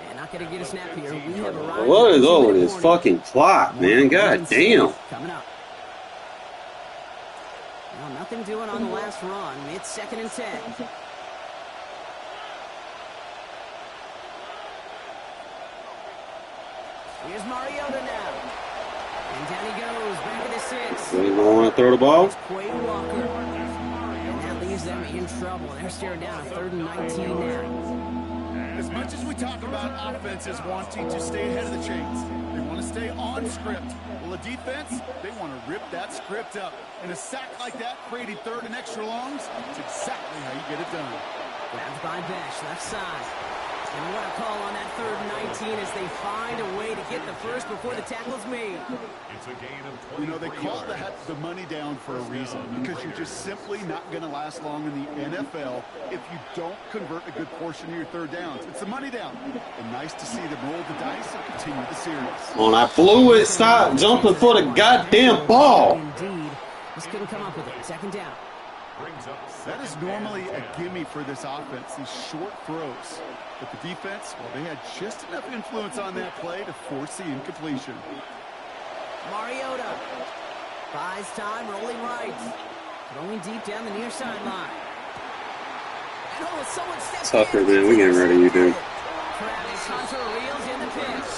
And not going to get a snap here. We have arrived. What is at all the this corner. fucking clock, man? God damn. Coming up. Well, nothing doing on the last run. It's 2nd and 10. Here's Mariota now. And down he goes, back at the 6. You don't want to throw the ball? It's Quay Walker. And that leaves them in trouble. They're staring down a 3rd and 19 now. As much as we talk about offenses wanting to stay ahead of the chains, they want to stay on script. Well, a defense, they want to rip that script up. And a sack like that, creating 3rd and extra longs, it's exactly how you get it done. Grabbed by Besh, left side. And what a call on that 3rd and 19 as they find a way to get the first before the tackle's made. It's a gain of 20. You know, they call the money down for a reason, because you're just simply not going to last long in the NFL if you don't convert a good portion of your 3rd downs. It's the money down. And nice to see them roll the dice and continue the series. On, I blew it. Stop jumping for the goddamn ball. Indeed. Just couldn't come up with it. 2nd down. That is normally a gimme for this offense, these short throws. But the defense, well, they had just enough influence on that play to force the incompletion. Mariota buys time, rolling right. Throwing deep down the near sideline. Oh, someone steps Tucker, in. man, we getting rid of you, dude. Travis Hunter reels in the pitch.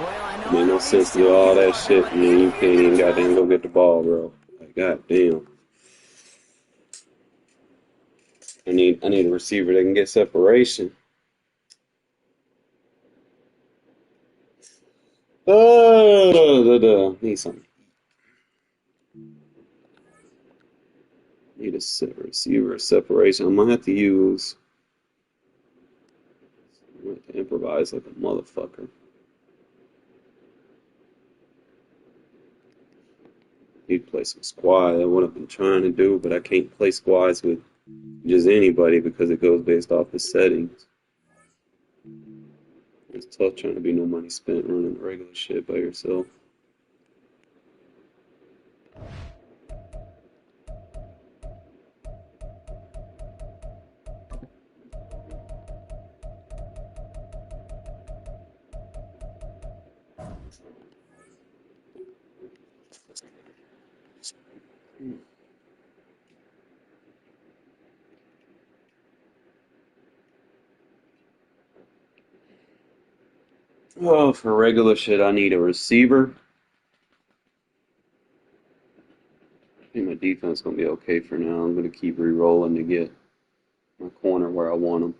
Well, I know Made no sense to do all that shit, and then you can't even goddamn go get the ball, bro. Like, goddamn. I need a receiver that can get separation. Need something. Need a receiver separation. I'm gonna have to use. I'm gonna have to improvise like a motherfucker. Need to play some squad. That's what I've been trying to do, but I can't play squads with just anybody because it goes based off the settings. It's tough trying to be no money spent running the regular shit by yourself. Well, for regular shit, I need a receiver. I think my defense is going to be okay for now. I'm going to keep re-rolling to get my corner where I want them.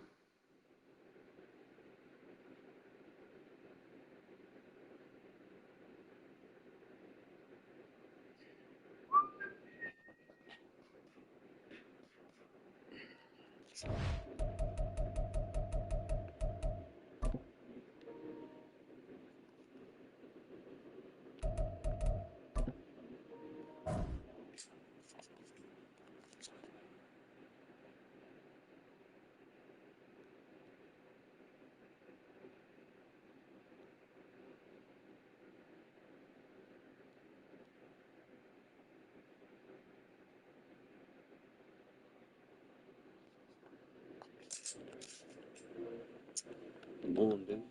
Come on, dude.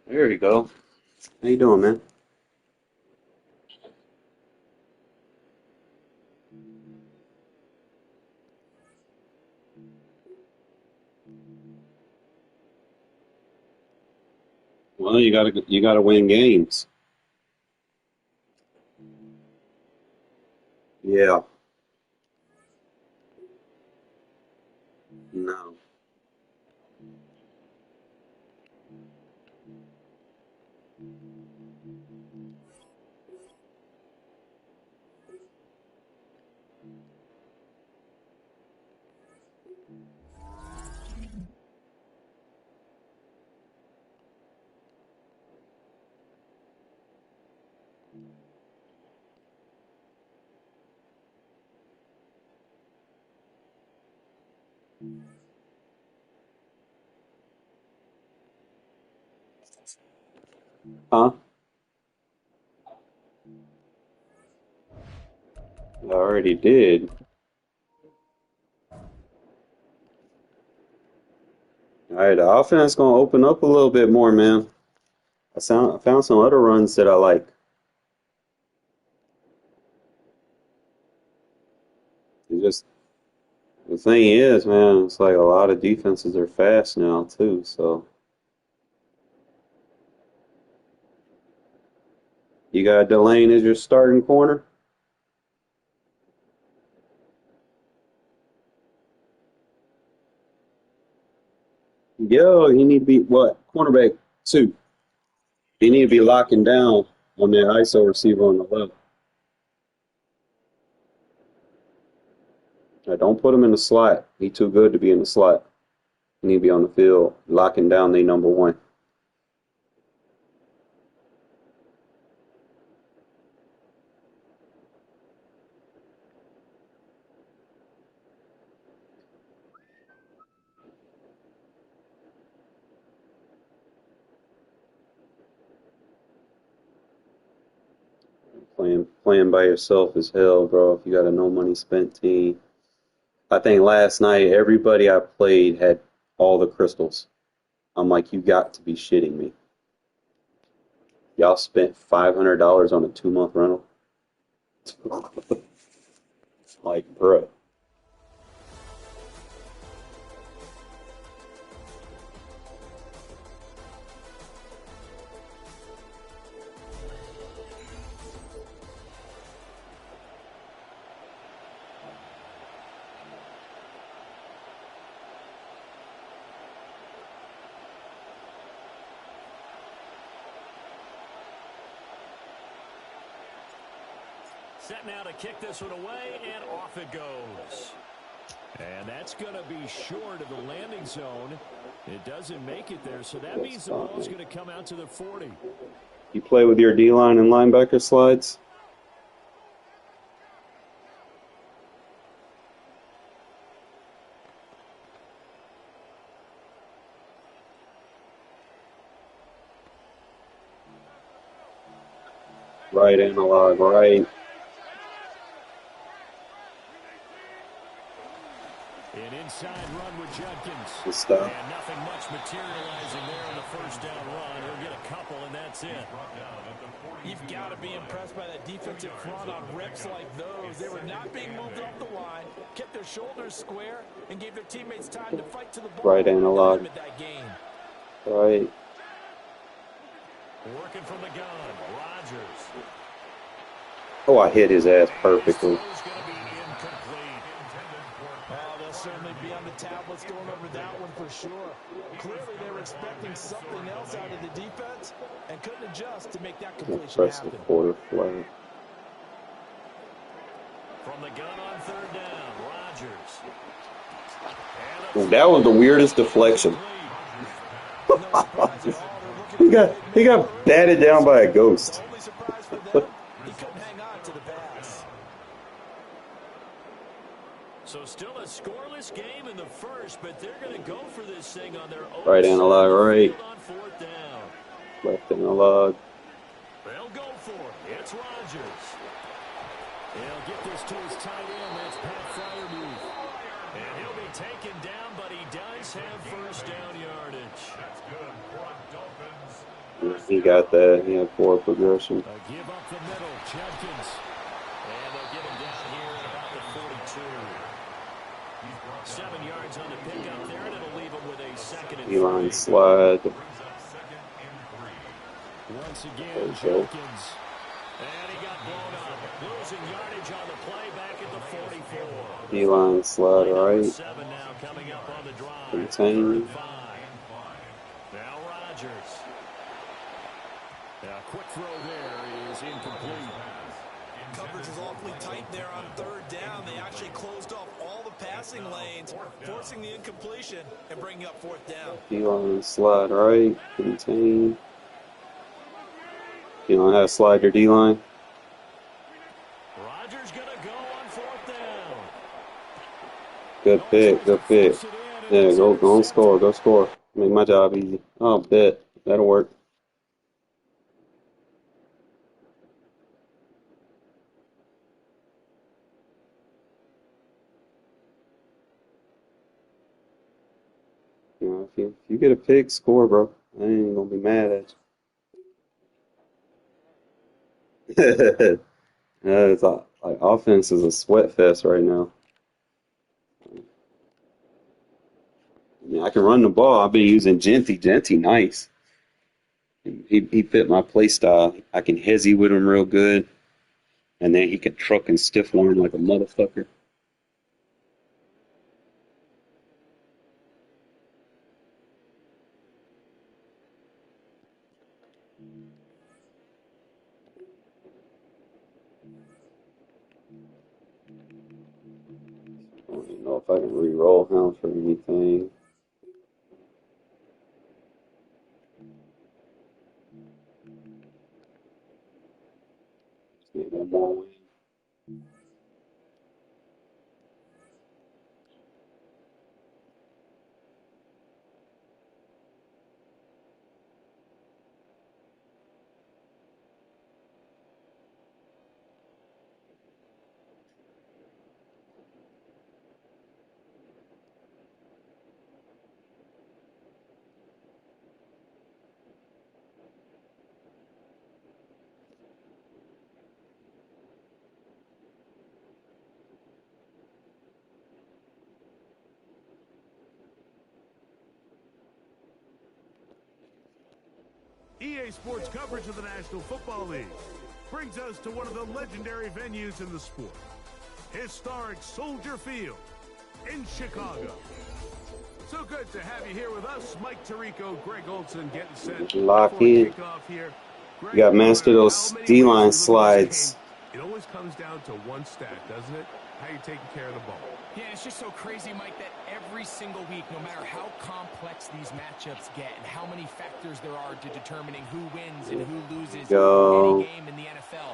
There you go. How you doing, man? Well, you gotta win games. Yeah. No. Huh? I already did. All right, the offense gonna open up a little bit more, man. I found some other runs that I like. It's The thing is, man, it's like a lot of defenses are fast now too. So you got Delane as your starting corner. Yo, he need to be what? Cornerback 2. He need to be locking down on that ISO receiver on the left. Don't put him in the slot. He too good to be in the slot. He need to be on the field, locking down their number 1. Playing by yourself is hell, bro. If you got a no money spent team. I think last night everybody I played had all the crystals. I'm like, you got to be shitting me. Y'all spent $500 on a 2-month rental? Like, bro. Set now to kick this one away, and off it goes. And that's going to be short of the landing zone. It doesn't make it there, so that means the ball's going to come out to the 40. You play with your D-line and linebacker slides? Right analog, right. An inside run with Judkins. Good stuff. And nothing much materializing there in the first down run. He'll get a couple, and that's it. You've got to be impressed by that defensive front on reps like those. They were not being moved off the line, kept their shoulders square, and gave their teammates time to fight to the ball. Right analog. Right. Working from the gun, Rodgers. Oh, I hit his ass perfectly. They'll certainly be on the tablets going over that one for sure. Clearly, they were expecting something else out of the defense and couldn't adjust to make that completion happen. The quarter flag. From the gun on third down, Rodgers. That was the weirdest deflection. he got batted down by a ghost. He couldn't hang on to the pass. So still a scoreless game in the first, but they're going to go for this thing on their own. Right analog, right. On fourth down. Left analog. They'll go for it. It's Rodgers. He'll get this to his tight end. That's Pat Freiermuth. And he'll be taken down, but he does have first down yardage. That's good. Dolphins. He got that. He had 4 progression. Give up the middle, Judkins. And they'll get him down here at about the 42. 7 yards on the pickup there, and it'll leave him with a second and 3. D-line slide. Once again, Judkins. And he got blown up. Losing yardage on the play back at the 44. D-line slide right. 7 now coming up on the drive. Contain. Now Rodgers. A quick throw there is incomplete. Coverage was awfully tight there on third down. They actually closed off all the passing lanes, forcing the incompletion and bringing up fourth down. D-line slide right. Contain. You don't have to slide your D-line. Rodgers gonna go on fourth down. Good pick. Good pick. Yeah, go and score. Go score. Make my job easy. Oh, bet. That'll work. You know, if you get a pick, score, bro. I ain't gonna be mad at you. It's like offense is a sweat fest right now. I can run the ball. I've been using Genty. Genty, nice. He fit my play style. I can hezzy with him real good, and then he can truck and stiff arm like a motherfucker. I don't even know if I can re-roll him for anything. Get one more win. EA Sports coverage of the National Football League brings us to one of the legendary venues in the sport, historic Soldier Field in Chicago. So good to have you here with us, Mike Tirico, Greg Olson, getting set. Lock in. Here. Greg, You got to master those D-line slides. It always comes down to one stat, doesn't it? How you taking care of the ball. Yeah, it's just so crazy, Mike, that every single week, no matter how complex these matchups get and how many factors there are to determining who wins and who loses any game in the NFL,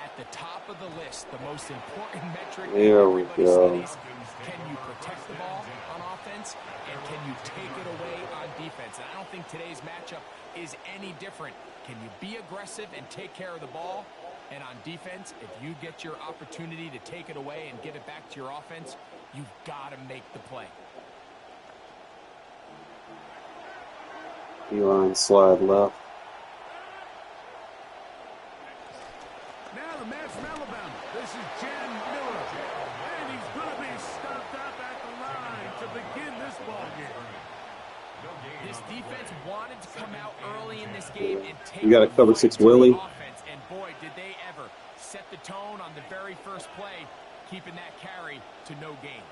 at the top of the list, the most important metric There we go. studies, can you protect the ball on offense and can you take it away on defense? And I don't think today's matchup is any different. Can you be aggressive and take care of the ball? And on defense, if you get your opportunity to take it away and give it back to your offense, you've got to make the play. D-line slide left. Now the man from Alabama. This is Jen Miller. And he's going to be stopped up at the line to begin this ball game. This defense wanted to come out early in this game and take You got to cover 6 Willie. offense, and boy, did they ever set the tone on the very first play, keeping that carry to no gain.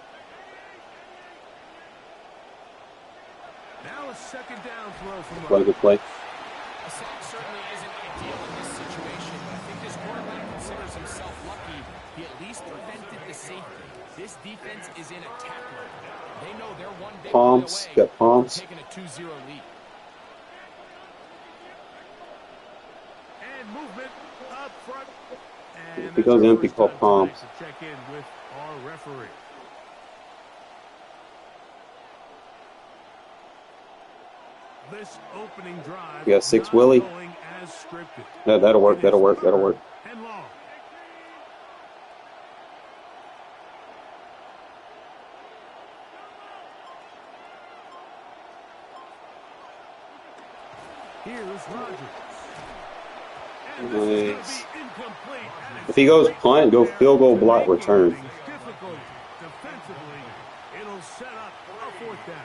Now a second down throw from Play good play. A sack certainly isn't ideal in this situation, but I think this quarterback considers himself lucky. He at least prevented the safety. This defense is in attack mode. They know they're one big Palms, play away got palms. from taking a 2-0 lead. And movement up front. And If he goes empty, call palms. to check in with our referee. This opening drive. You got 6 not Willie. going as scripted. That'll work. That'll work. That'll work. And long. Here's Rodgers. And this is gonna Nice. be incomplete. And If he goes punt, go field goal, block, return. difficult defensively. It'll set up a fourth down.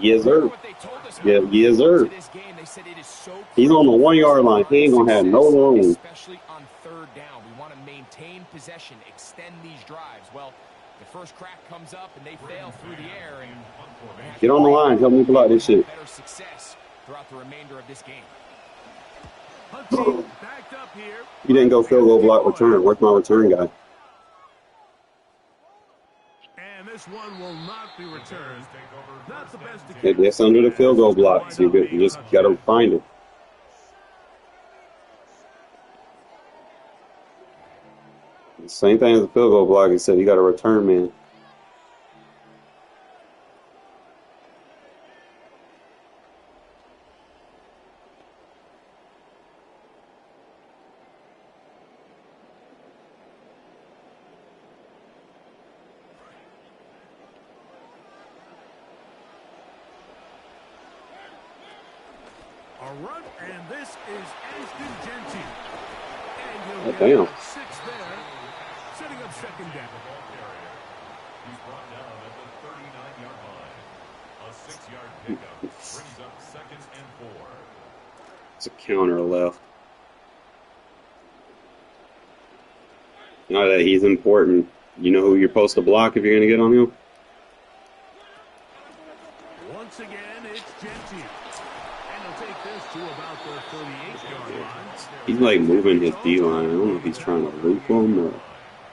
Yes, sir. What they told us Yeah, yes, sir. to this game, they said it is so He's on the 1-yard line. He ain't gonna have no room. especially on third down. We want to maintain possession, extend these drives. Well, the first crack comes up and they fail through the air. And Get on the line. Help me block this shit. better success throughout the remainder of this game. Hunt team backed up here. He didn't go field goal, block, return. Where's my return guy? And this one will not be returned. Not the best of It's under the field goal block. So you just got to find it. Same thing as the field goal block. He said you got a return man. a run, and this is Ashton Genty. And Oh, he'll damn. get 6 there, setting up second down. He's brought down at the 39-yard line. A 6-yard pickup brings up 2nd and 4. It's a counter left. Now that he's important, you know who you're supposed to block if you're going to get on him? Once again, it's Genty. And he'll take this to about the 38-yard line. He's like moving his D-line. I don't know if he's trying to loop him or...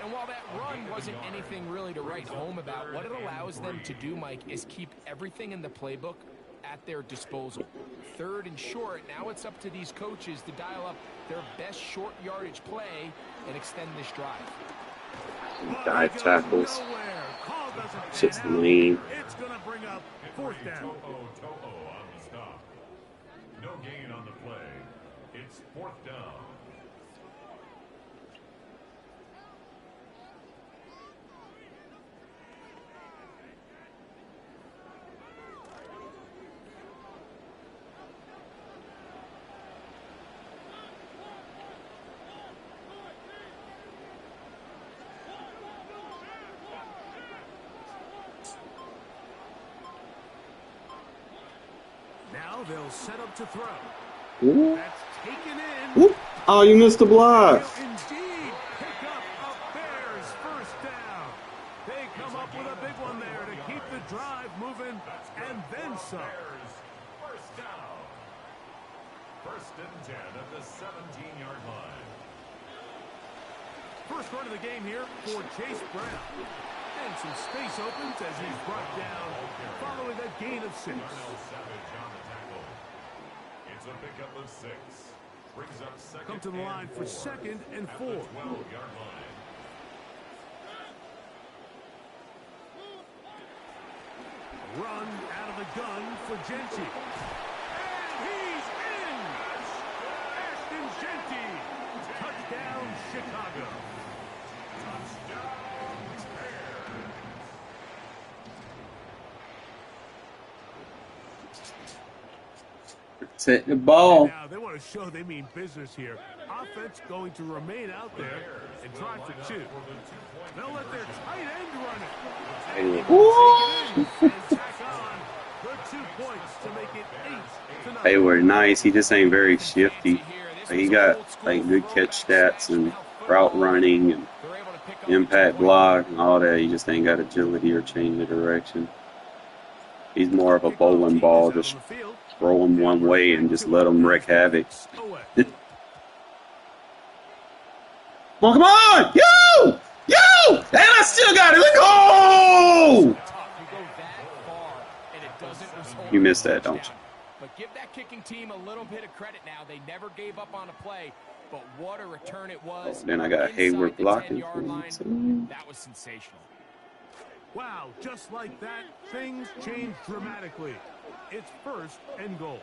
And while that run wasn't anything really to write home about, what it allows them to do, Mike, is keep everything in the playbook at their disposal. 3rd and short, now it's up to these coaches to dial up their best short yardage play and extend this drive. Dive tackles. Shit's lame. It's going to bring up 4th down. To'o on the stop. No gain on the play. It's 4th down. Now they'll set up to throw. Ooh. That's taken in. Ooh. Oh, you missed the block. Will indeed pick up a Bears 1st down. They come up with a big one there to keep the drive moving and then some. Bears 1st down. 1st and 10 at the 17-yard line. First run of the game here for Chase Brown. And some space opens as he's brought down following a gain of 6. Savage on the tackle. It's a pickup of 6. Brings up 2nd. Come to the line for 2nd and 4. 12-yard line. Run out of the gun for Genty. And he's in! Ashton Genty. Touchdown, Chicago. Take the ball. Now they want to show they mean business here. Offense going to remain out there and try for 2. They'll let their tight end run it. And tack on. Good 2 points to make it 8-0. Hayward, nice. He just ain't very shifty. Like, he got like good catch stats and route running and impact block and all that. He just ain't got agility or change of direction. He's more of a bowling ball, just throw him one way and just let him wreak havoc. Oh, come on! Yo! Yo! And I still got it! Let's go! You missed that, don't you? But give that kicking team a little bit of credit now. They never gave up on a play, but what a return it was. Then I got Hayward blocking. That was sensational. Wow, just like that, things changed dramatically. It's 1st and goal.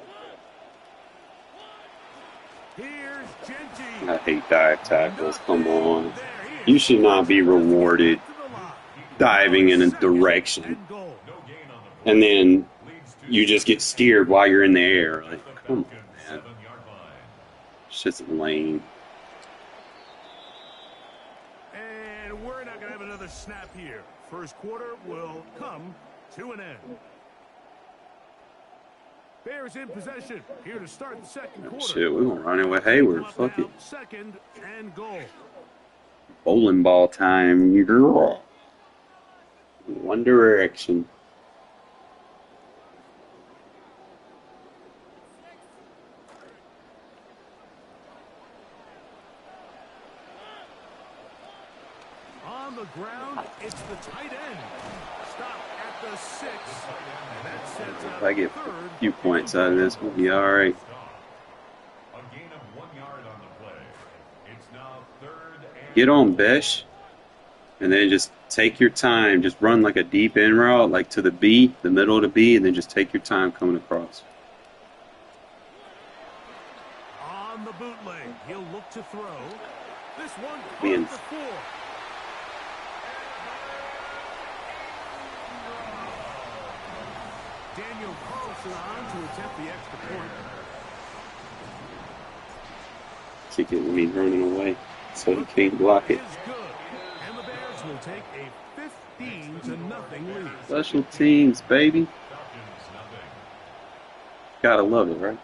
Here's Genty. I hate dive tackles. Come on. You should not be rewarded diving in a direction. And then you just get steered while you're in the air. Like, come on, man. Shit's lame. And we're not going to have another snap here. First quarter will come to an end. Bears in possession here to start the 2nd quarter. Shit, we're going to run it with Hayward. Fuck it. 2nd and goal. Bowling ball time, you girl. One direction. On the ground, it's the tight end. Stop at the 6. That sets up If I get a few points out of this, we'll be all right. A gain of 1 yard on the play. It's now 3rd and Get on Besh, and then just take your time. Just run like a deep in route, like to the B, the middle of the B, and then just take your time coming across. on the bootleg. He'll look to throw. This one Man. caught the 4. Daniel Carlson on to attempt the extra point. Kick it when he's running away, so he can't block it. Is good. And the Bears will take a 15-0 lead. Special teams, baby. Gotta love it, right?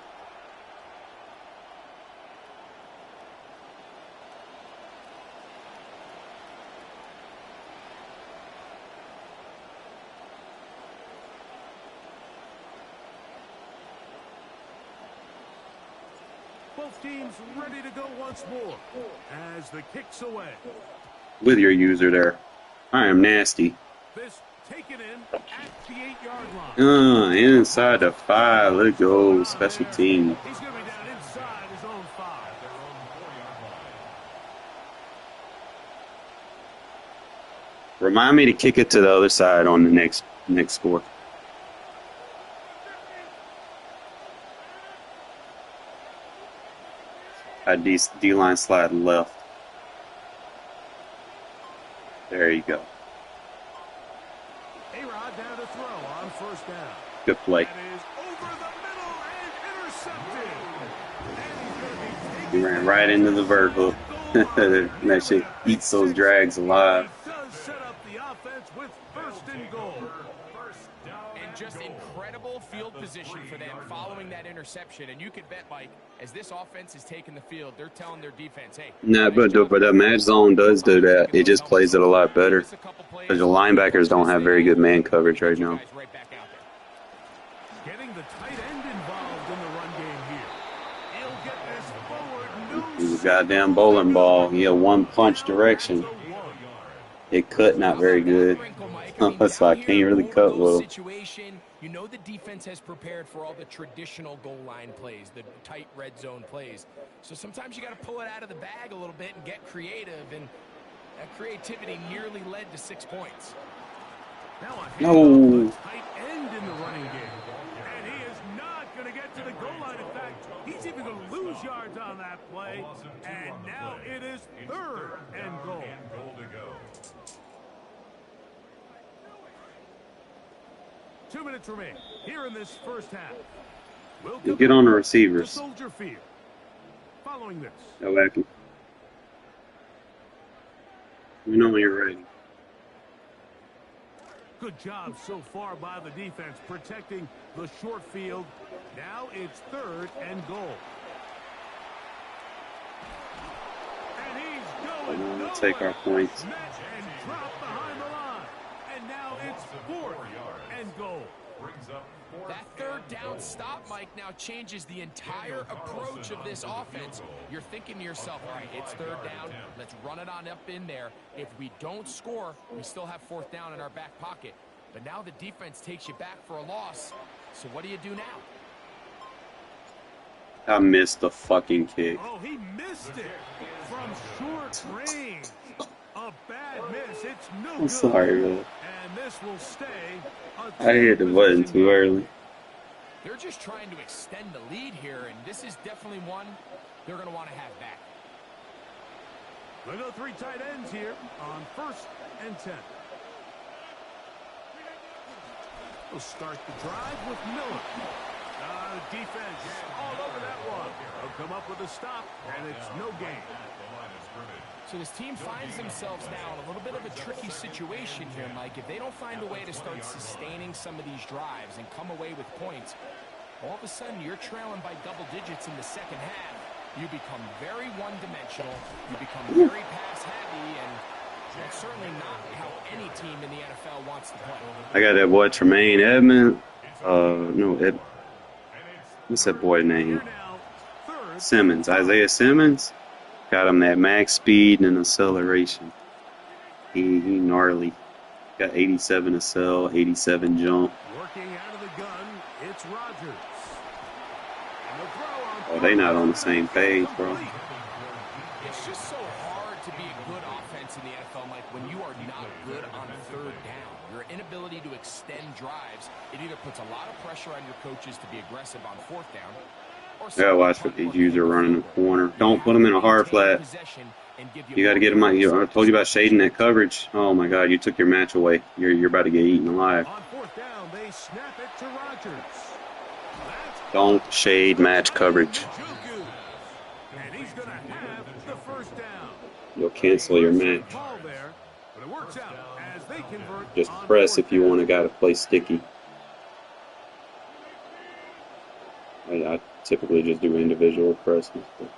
Both teams ready to go once more as the kick's away. With your user there. I am nasty. This taken in at the 8-yard line. Inside the 5. Let's go. Special team. He's going to be down inside his own 5. Remind me to kick it to the other side on the next score. D-line slide left. There you go. A-Rod down to throw on first down. Good play. That is over the middle and intercepted. And he's going to be He ran right into the vert hook. That shit eats those drags alive. He does set up the offense with first and goal. And just incredible field position for them following that interception. And you could bet, Mike, as this offense is taking the field, they're telling their defense, hey. Nah, but the match zone does do that. It just plays it a lot better. Because the linebackers don't have very good man coverage right now. Getting the tight end involved in the run game here. He'll get this forward. He's a goddamn bowling ball. He had one punch direction. It cut not very good. So I can't really cut well. You know the defense has prepared for all the traditional goal line plays, the tight red zone plays. So sometimes you got to pull it out of the bag a little bit and get creative, and that creativity nearly led to 6 points. Now No. Tight end in the running game. And he is not going to get to the goal line. In fact, he's even going to lose yards on that play. And now it is third and goal. 2 minutes remain here in this first half. We'll Get on the receivers. Soldier Field. Following this. No wacky. We know when you're ready. Good job so far by the defense protecting the short field. Now it's third and goal. And he's going We'll take our points. and drop behind the line. And now it's fourth and goal. That third down stop, Mike, now changes the entire approach of this offense. You're thinking to yourself, all right, it's third down. Let's run it on up in there. If we don't score, we still have fourth down in our back pocket. But now the defense takes you back for a loss. So what do you do now? I missed the fucking kick. Oh, he missed it from short range. A bad miss. It's no good. I'm sorry, man. And this will stay. I hit the button too early. They're just trying to extend the lead here, and this is definitely one they're going to want to have back. They go 3 tight ends here on first and 10. We'll start the drive with Miller. Defense all over that one. They'll come up with a stop, and it's no gain. So this team finds themselves now in a little bit of a tricky situation here, Mike. If they don't find a way to start sustaining some of these drives and come away with points, all of a sudden you're trailing by double digits in the second half. You become very one-dimensional. You become very pass-heavy, and that's certainly not how any team in the NFL wants to play. I got that boy Tremaine Edmonds. What's that boy name? Simmons. Isaiah Simmons. Got him that max speed and acceleration. He gnarly. Got 87 accel, 87 jump. Working out of the gun, it's Rodgers. Oh, they not on the same page, bro. It's just so hard to be a good offense in the NFL, Mike, when you are not good on third down. Your inability to extend drives, it either puts a lot of pressure on your coaches to be aggressive on fourth down. Yeah, watch what these users running the corner. Don't put them in a hard flat. You got to get them out. I told you about shading that coverage. Oh my God, you took your match away. You're about to get eaten alive. On fourth down, they snap it to Rodgers. Don't shade match coverage. And he's going to have the first down. You'll cancel your match. There, but it works out as they convert. Just press if you want to. Got to play sticky. typically just do individual presses. But.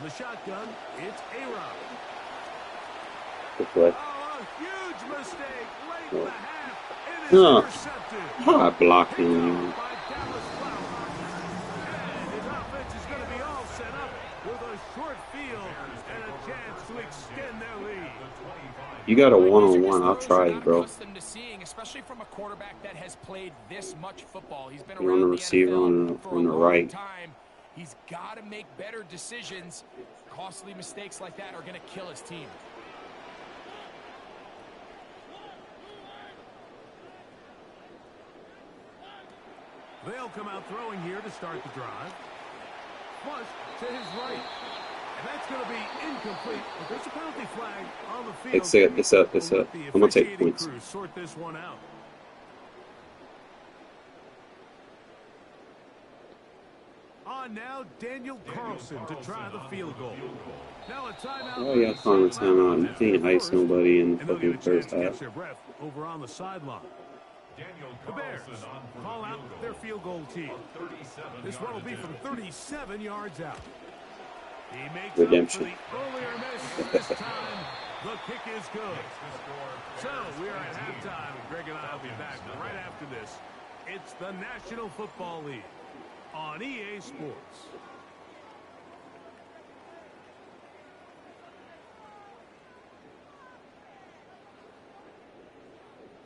The shotgun, it's A-Rod. Deflect. Oh, a huge mistake late in the half. It is intercepted. I blocked him. By Dallas Cloud. And his offense is going to be all set up with a short field and a chance to extend their lead. You got a one-on-one. I'll try it, bro. Especially from a quarterback that has played this much football. He's been You're on the receiver on the right. Time. He's got to make better decisions. Costly mistakes like that are going to kill his team. They'll come out throwing here to start the drive. Flush to his right. And that's going to be incomplete. But there's a penalty flag on the field. It's up. I'm going to take points. Sort this one out. On now, Daniel Carlson to try the field goal. Now a timeout. Oh, yeah, calling a timeout. He ain't ice nobody in the fucking first half. Over on the sideline. The Bears call out their field goal team. This one will be from 37 yards out. He makes redemption. Up for the earlier miss. This time, the kick is good. So we are at halftime, and Greg and I will be back right after this. It's the National Football League on EA Sports.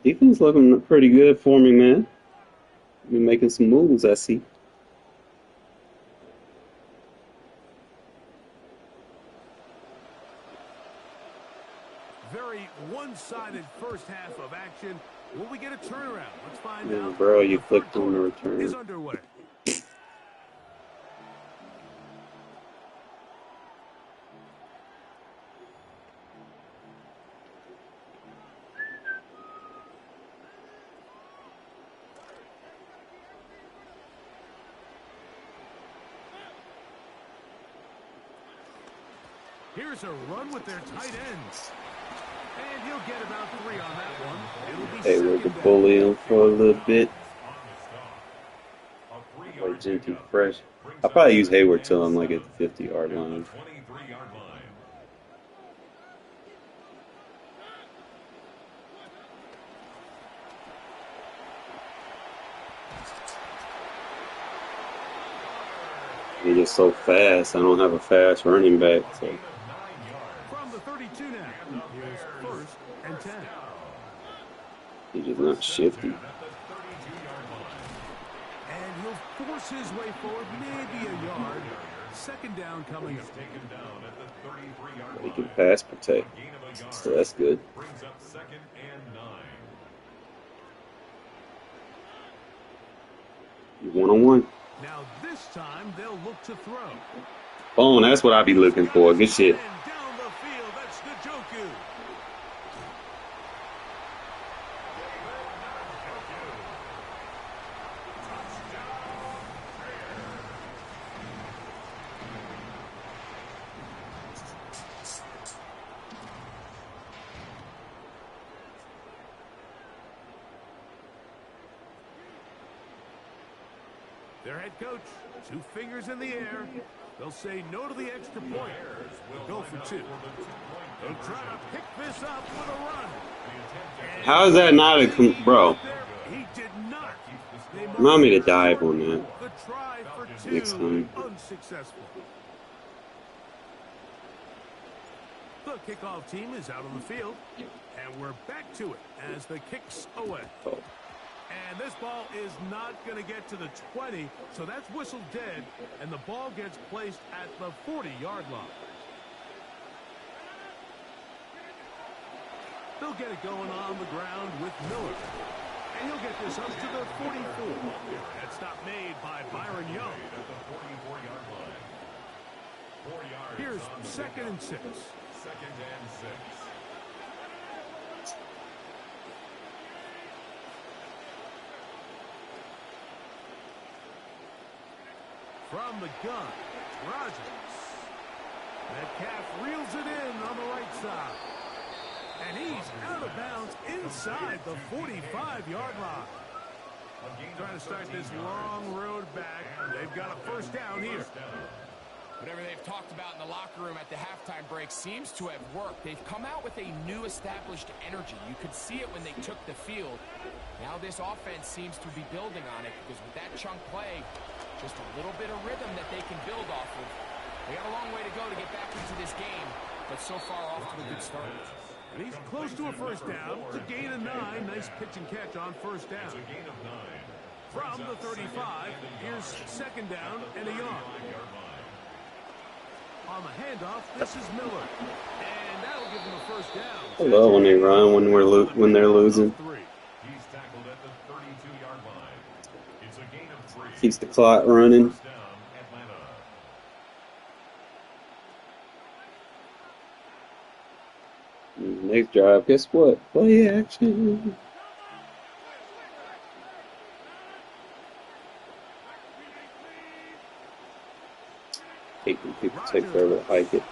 Defense looking pretty good for me, man. Been making some moves, I see. Very one-sided first half of action. Will we get a turnaround? Let's find out. Bro, you clicked on the return. Is underway. Here's a run with their tight ends. And he'll get about 3 on that one. It'll be Hayward to bully him for a little bit. Like Genty fresh. I'll probably use Hayward till I'm like at the 50-yard line. He's just so fast. I don't have a fast running back, so. From the 32 now. Here's first and 10. He's just not shifty. And he'll force his way forward, maybe a yard. Second down coming up. He can pass protect, so that's good. Brings up 2nd and 9. One-on-one. Now this time they'll look to throw. Oh, that's what I be looking for. Good shit. And down the field, that's Njoku. Their head coach, 2 fingers in the air. They'll say no to the extra point. They'll go for 2. They'll try to pick this up with a run. How is that not a bro? He did not. Remind me to dive on that. The try for 2, next time. unsuccessful. The kickoff team is out on the field, and we're back to it as the kick's away. Oh. And this ball is not going to get to the 20, so that's whistled dead, and the ball gets placed at the 40-yard line. They'll get it going on the ground with Miller. And he'll get this up to the 44. That stop made by Byron Young. Here's 2nd and 6. 2nd and 6. From the gun, Rodgers. Metcalf reels it in on the right side. And he's out of bounds inside the 45-yard line. Trying to start this long road back. They've got a first down here. Whatever they've talked about in the locker room at the halftime break seems to have worked. They've come out with a new established energy. You could see it when they took the field. Now this offense seems to be building on it because with that chunk play, just a little bit of rhythm that they can build off of. They got a long way to go to get back into this game, but so far off to a good start. And he's close to a first down. It's a gain of 9. Nice pitch and catch on first down. From the 35, here's second down and a yard. On the handoff, this is Miller. And that'll give them a first down. I love when they run when they're losing. He's tackled at the 32-yard line. It's a gain of 3. Keeps the clock running. First down, Atlanta. Next drive, guess what? Play action. Hate when people take forever to hike it.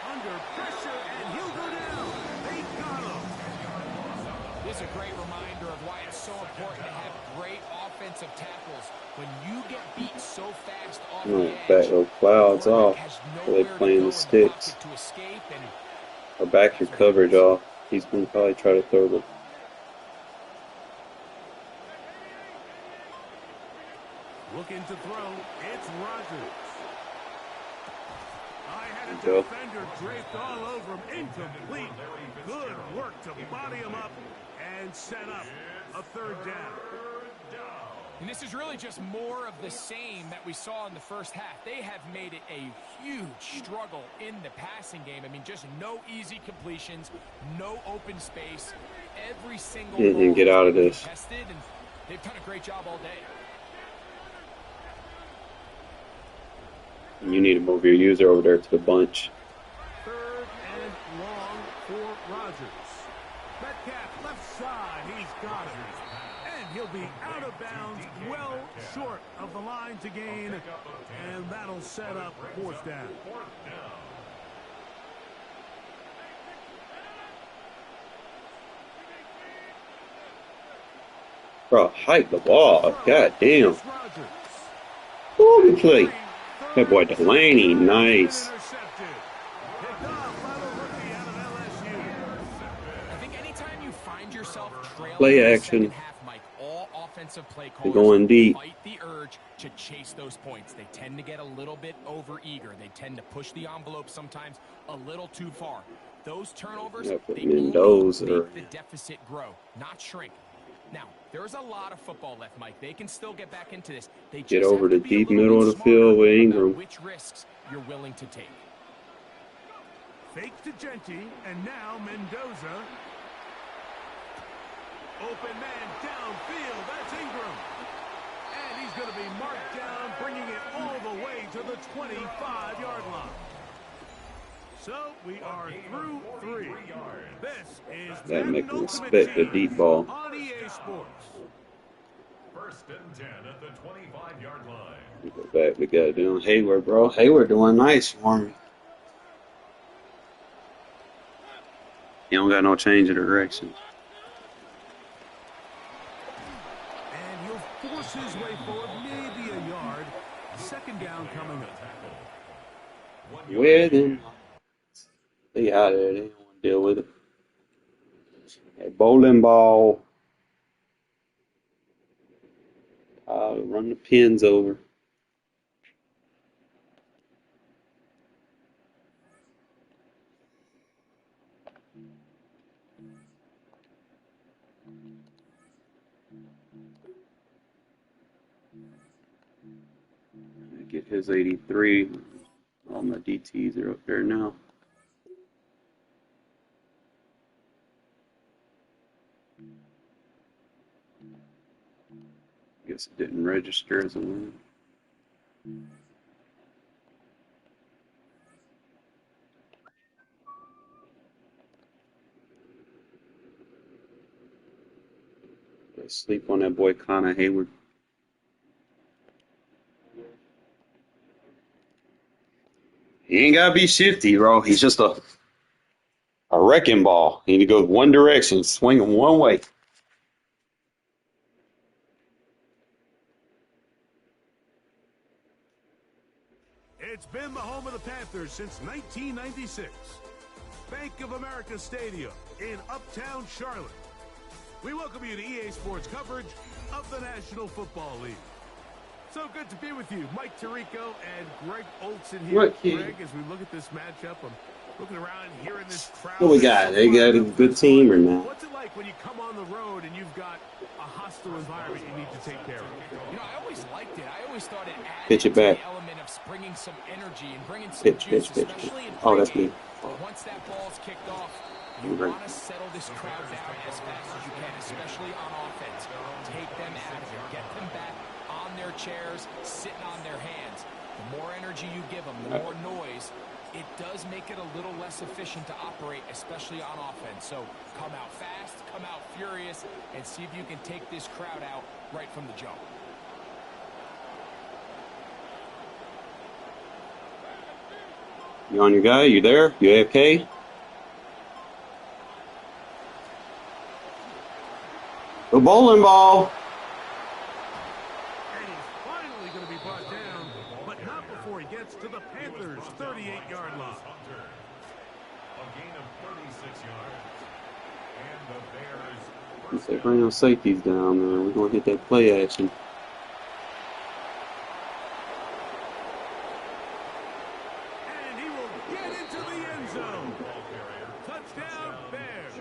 Under pressure, and he'll go down. They got him. This is a great reminder of why it's so important to have great offensive tackles. When you get beat so fast off the edge, Back those clouds off. has They're nowhere to playing go the in sticks. pocket to escape, and Or back your coverage off. He's going to probably try to throw the. Looking to throw, it's Rodgers. I had a Go. defender draped all over him, incomplete. Good work to body him up and set up a third down. And this is really just more of the same that we saw in the first half. They have made it a huge struggle in the passing game. I mean, just no easy completions, no open space. Every single And get out of this. tested, and they've done a great job all day. You need to move your user over there to the bunch. Third and long for Rodgers. Metcalf left side, he's got it. And he'll be out of bounds, well short of the line to gain. And that'll set up fourth down. Bro, hike the ball. God damn. It's Rodgers. Holy play. That boy Delaney, nice. Intercepted. Picked off by the rookie out of LSU. I think anytime you find yourself trailing Play in the action. second half, Mike, all offensive play They're callers going deep. fight the urge to chase those points. They tend to get a little bit over-eager. They tend to push the envelope sometimes a little too far. Those turnovers, Yeah, put they Mendoza. only make the deficit grow, not shrink. Now, there's a lot of football left, Mike. They can still get back into this. They Get just over have to the be a deep little middle bit of the field smarter with about Ingram. which risks you're willing to take. Fake to Genti, and now Mendoza. Open man downfield, that's Ingram. And he's going to be marked down, bringing it all the way to the 25-yard line. So we are through 3. This is That make them Ultimate respect the Team deep ball. on EA Sports. First and 10 at the 25-yard line. Go back. We got doing Hayward, bro. Hayward doing nice for me. He don't got no change of direction. And he'll force his way forward, maybe a yard. Second down coming up. Where them? They out of there. They don't want to deal with it. Hey, bowling ball. Run the pins over. Get his 83. All my DTs are up there now. Guess it didn't register as a win. Sleep on that boy Connor Hayward. He ain't gotta be shifty, bro. He's just a wrecking ball. He need to go one direction, swing him one way. It's been the home of the Panthers since 1996. Bank of America Stadium in Uptown Charlotte. We welcome you to EA Sports coverage of the National Football League. So good to be with you, Mike Tirico and Greg Olson here. Greg, as we look at this matchup, I'm looking around and hearing this crowd. What we got? They got a good team or not? What's it like when you come on the road and you've got a hostile environment you need to take care of? You know, I always liked it. I always thought it added Pitch it back. the element of bringing some energy and bringing some juice, especially in Oh, that's pregame. me. But once that ball's kicked off, you want to settle this crowd down as fast as you can, especially on offense. Take them out of here. Get them back on their chairs, sitting on their hands. The more energy you give them, the more noise, it does make it a little less efficient to operate, especially on offense. So come out fast, come out furious, and see if you can take this crowd out right from the jump. You on your guy? You there? You AFK? The bowling ball. And he's finally going to be brought down, but not before he gets to the Panthers' 38-yard line. A gain of 36 yards. And the Bears. Let's say bring those safeties down, man. We're going to hit that play action. And he will get into the end zone. Touchdown, Bears.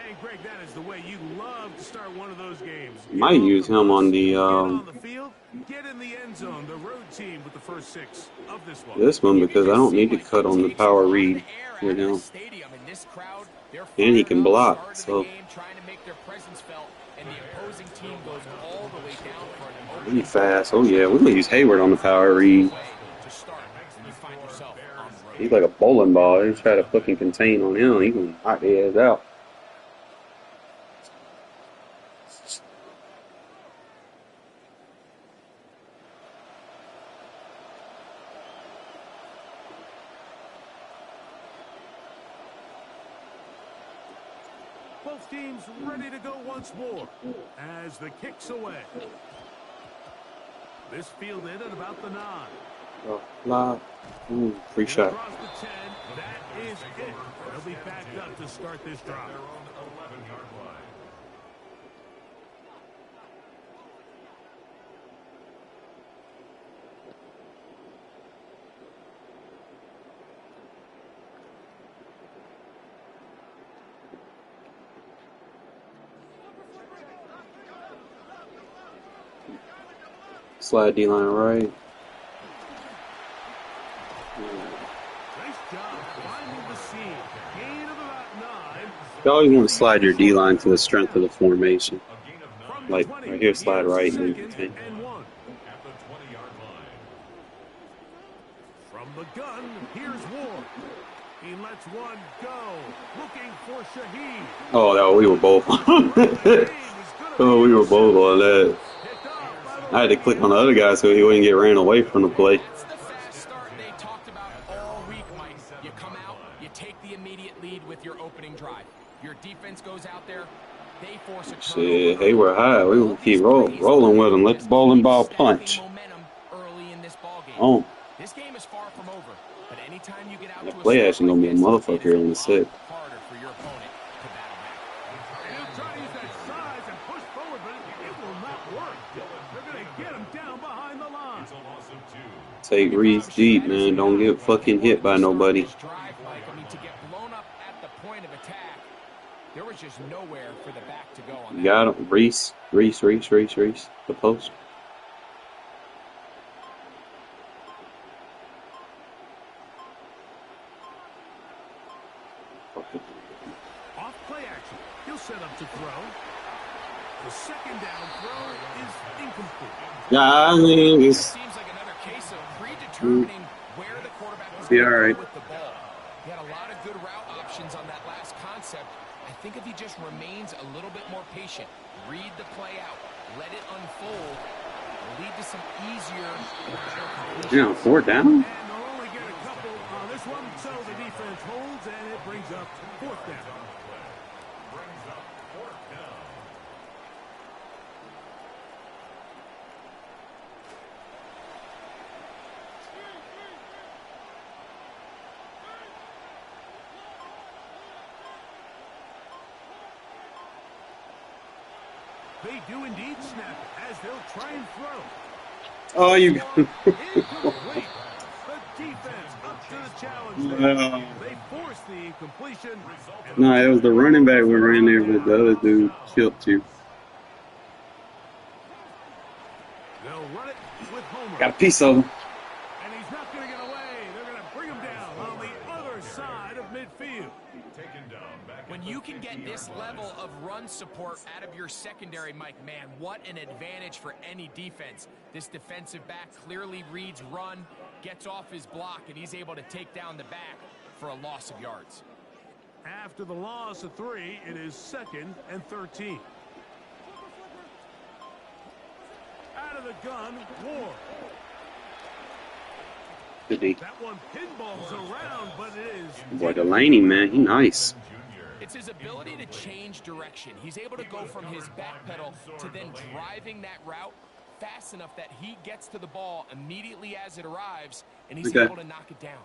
And Greg, that is the way you love to start one of those games. Might use him on the Get on the field, get in the end zone. The road team with the first 6 of this one. this one because I don't need to cut on the power read right now. And he can block, so really fast. Oh yeah, we're gonna use Hayward on the power read. He's like a bowling ball. They try to fucking contain on him. He can knock their ass out. Both teams ready to go once more as the kick's away. This fielded at about the 9. Oh, live. Ooh, free shot. Across the 10, that is it. They'll be backed up to start this drive. Their own 11-yard line. Slide D-line right. Nice job finding the seam. Gain of about 9. You always want to slide your D-line to the strength of the formation. A gain of 9 Like right here, slide right and then Second contain. and 1. at the 20-yard line. From the gun, here's Ward. He lets one go. Looking for Shaheed. Oh, no, we were both. Oh, we were both on that. Picked off by the I had to click on the other guy so he wouldn't get ran away from the play. That's the fast start they talked about all week, Mike. You come out, you take the immediate lead with your opening drive. Your defense goes out there, they force a Shit, turnover. hey, we're high. We will keep rolling with them. Let the bowling ball punch. Momentum early in this ball game. Oh, This game is far from over, but anytime you get out that to a play start action gonna be a like this, motherfucker it in the is a set. lot harder for your opponent to battle back. He'll try to use that size and push forward, but it will not work. They're going to get him down behind the line. It's a loss of 2. Take Reese deep, man. Don't get fucking hit by nobody. This drive, Mike, I mean, to get blown up at the point of attack, there was just nowhere for the back to go on You that. got him. Reese. The post. Off play action. He'll set up to throw. The second down throw is incomplete. Yeah, I mean, It it's seems like another case of predetermining where the quarterback was Be going to all go right. with the ball. He had a lot of good route options on that last concept. I think if he just remains a little bit more patient, read the play out, let it unfold, will lead to some easier and better completions. 4th down. And they'll only get a couple on this one, so the defense holds, and it brings up 4th down. Brings up 4th down. They do indeed snap it as they'll try and throw. Oh, you. Incomplete. The defense up to the challenge. Wow. They force the incompletion. No, it was the running back we ran there, but the other dude killed you. They'll run it with Homer. Got a piece of him. And he's not going to get away. They're going to bring him down on the other side of midfield. When you can get this level of run support out of your secondary, Mike, man, what an advantage for any defense. This defensive back clearly reads run, gets off his block, and he's able to take down the back for a loss of yards. After the loss of 3, it is 2nd and 13. Out of the gun, Ward. Good D. That one pinballs around, but it is... Boy, Delaney, man, he nice. It's his ability to change direction. He's able to go from his back pedal to then driving that route fast enough that he gets to the ball immediately as it arrives, and he's able to knock it down.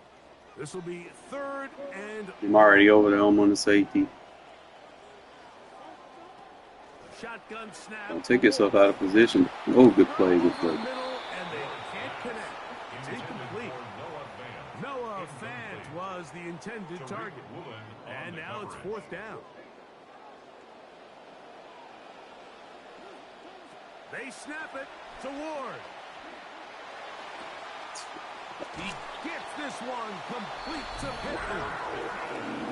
This will be 3rd and... I'm already over there. I'm on the safety. Shotgun snap. Don't take yourself out of position. Oh, good play, good play. And they can't connect. It's incomplete. Noah Fant was the intended target. And now it's 4th down. They snap it to Ward. He gets this one complete to Pittman.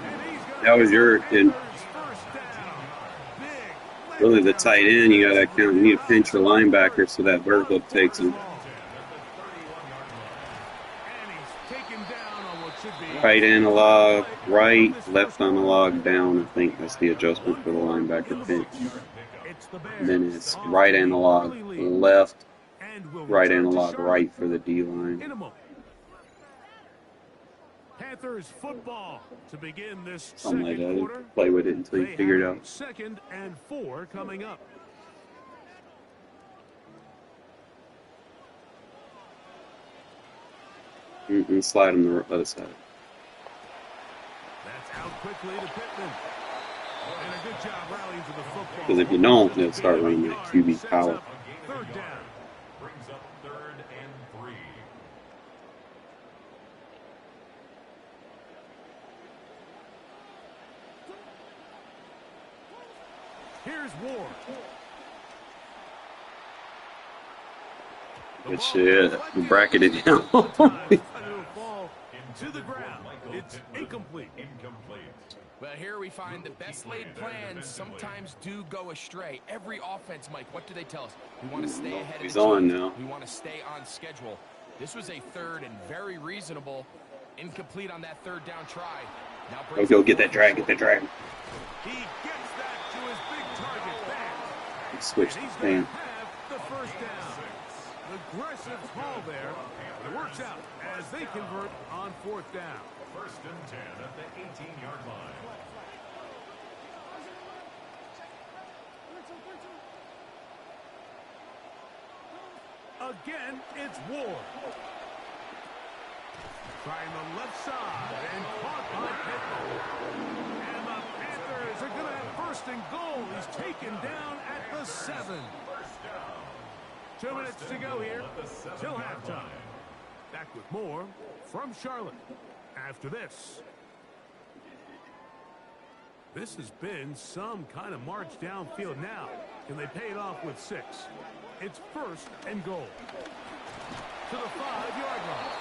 And he's gonna That was your kid. first down. Big. Really, the tight end, you gotta count. You need to pinch your linebacker so that vertical takes him. And he's taken down on what should be Right analog, right, left analog, down. I think that's the adjustment for the linebacker pinch. It's the Bears. And then it's right analog, left, And will right return to analog, Charlotte right for the D line. in a moment. Panthers football to begin this Something like second that. quarter. Play with it until you They figure it have out. 2nd and 4 coming up. And slide him the other side. That's out quickly to Pittman. And a good job rallying to the football. Because if you don't, they'll start running that QB power. 3rd down. Brings up 3rd and 3. Here's Ward. Good shit. You bracket it down. It'll fall to the ground. It's incomplete. Well, here we find the best laid plans sometimes do go astray. Every offense, Mike, what do they tell us? We want to stay ahead of He's the on chains. now. We want to stay on schedule. This was a 3rd and very reasonable. Incomplete on that 3rd down try. Now Go get that drag, get that drag. He gets that to his big target back. Switch And he's the going fan. to have the 1st down. Aggressive call there. It works out as they convert on 4th down. 1st and 10 at the 18-yard line. Again, it's Ward. Trying the left side and caught by Pittman. And the Panthers are going to have 1st and goal. He's taken down at the 7. 2 minutes to go here till halftime. Back with more from Charlotte after this. This has been some kind of march downfield now. Can they pay it off with 6? It's 1st and goal. To the 5-yard line.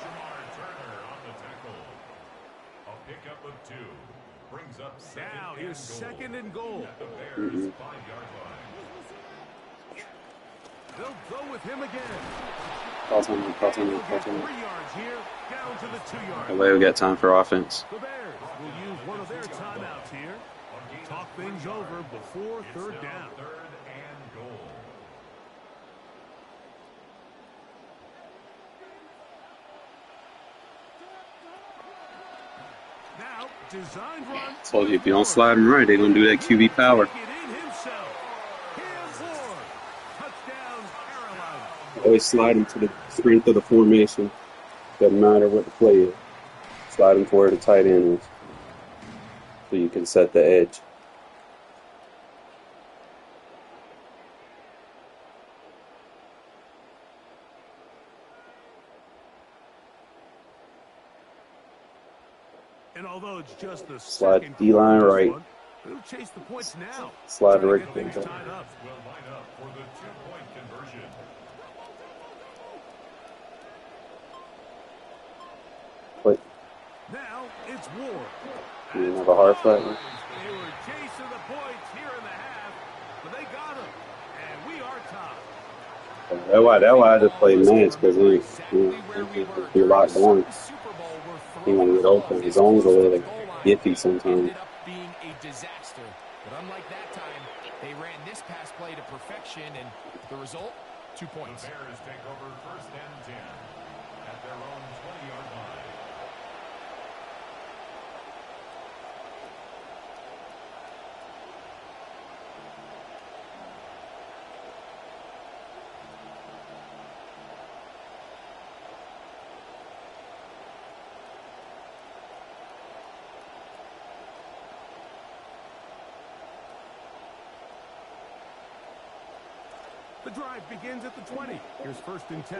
Shamar Turner on the tackle. A pickup of 2. Brings up 2nd Now and here's goal. 2nd and goal. At the Bears' 5-yard line. They'll go with him again. Cross on him, cross on him, They'll cross get on 3 him. yards here, down to the 2-yard That line. way we got time for offense. The Bears will use one of their timeouts here. Talk things over before 3rd down. 3rd and goal. Now, designed run. Told you, if you don't slide them right, they're going to do that QB power. Get in himself. Here's Ward. Touchdown, Carolina. Always slide them to the strength of the formation. Doesn't matter what the play is. Slide them to where the tight end is. So you can set the edge. And although it's just the Slide D-line right. We'll chase the points now. Slide Try to right. get things tied up. Will line up for the two-point conversion. Wait, Now it's Ward. you didn't have a hard flat one? They were chasing the points here in the half, but they got them. And we are tied. That's why I just played Nance, because he locked on. He want to get open. His zones are a little iffy sometimes. Ended up being a disaster. But unlike that time, they ran this pass play to perfection, and the result, 2 points. The Bears take over first and 10 at their own 20-yard line. The drive begins at the 20. Here's first and 10.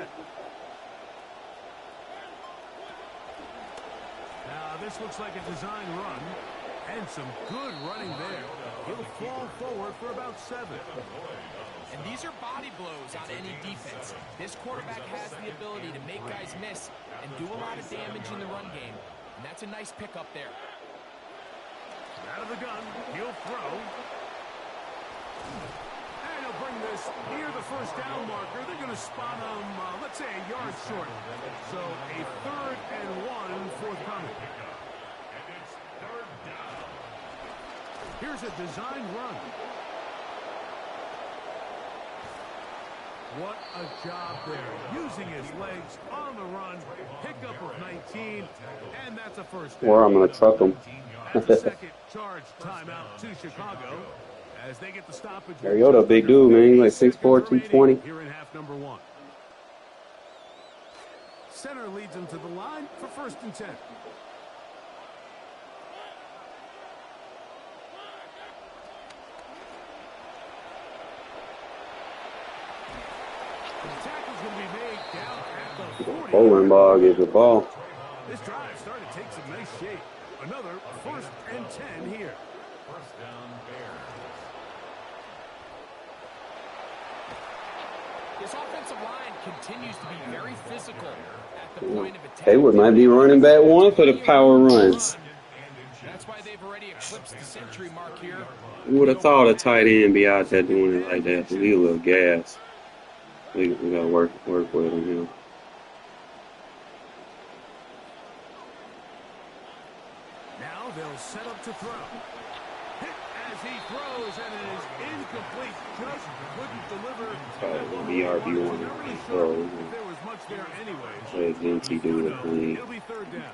Now, this looks like a design run. And some good running there. He'll fall forward for about 7. And these are body blows on any defense. This quarterback has the ability to make guys miss and do a lot of damage in the run game. And that's a nice pickup there. Out of the gun, he'll throw. And he'll bring this near the first down marker. They're going to spot him, let's say, a yard short. So a 3rd and 1 forthcoming. And it's third down. Here's a design run. What a job there. Using his legs on the run. Pickup of 19. And that's a first down. Or I'm going to truck him. That's a second charge timeout to Chicago. As they get the stoppage. Mariota, big dude, man. He's like 6'4", 220. Here in half number 1. Center leads him to the line for first and 10. The tackle's going to be made down at the 40. Bowling ball gets the ball. This drive started to take some nice shape. Another first and 10 here. First down, Bears. This offensive line continues to be very physical at the point of attack. Hayward might be running back 1 for the power runs. That's why they've already eclipsed the century mark here. Who would have thought a tight end be out there doing it like that? We a little gas. We got to work with him here. Now they'll set up to throw. Hit as he throws, and it is incomplete. Just couldn't deliver. BRB1 throw. There was much there anyways. Let Vinci do the thing. It'll be third down.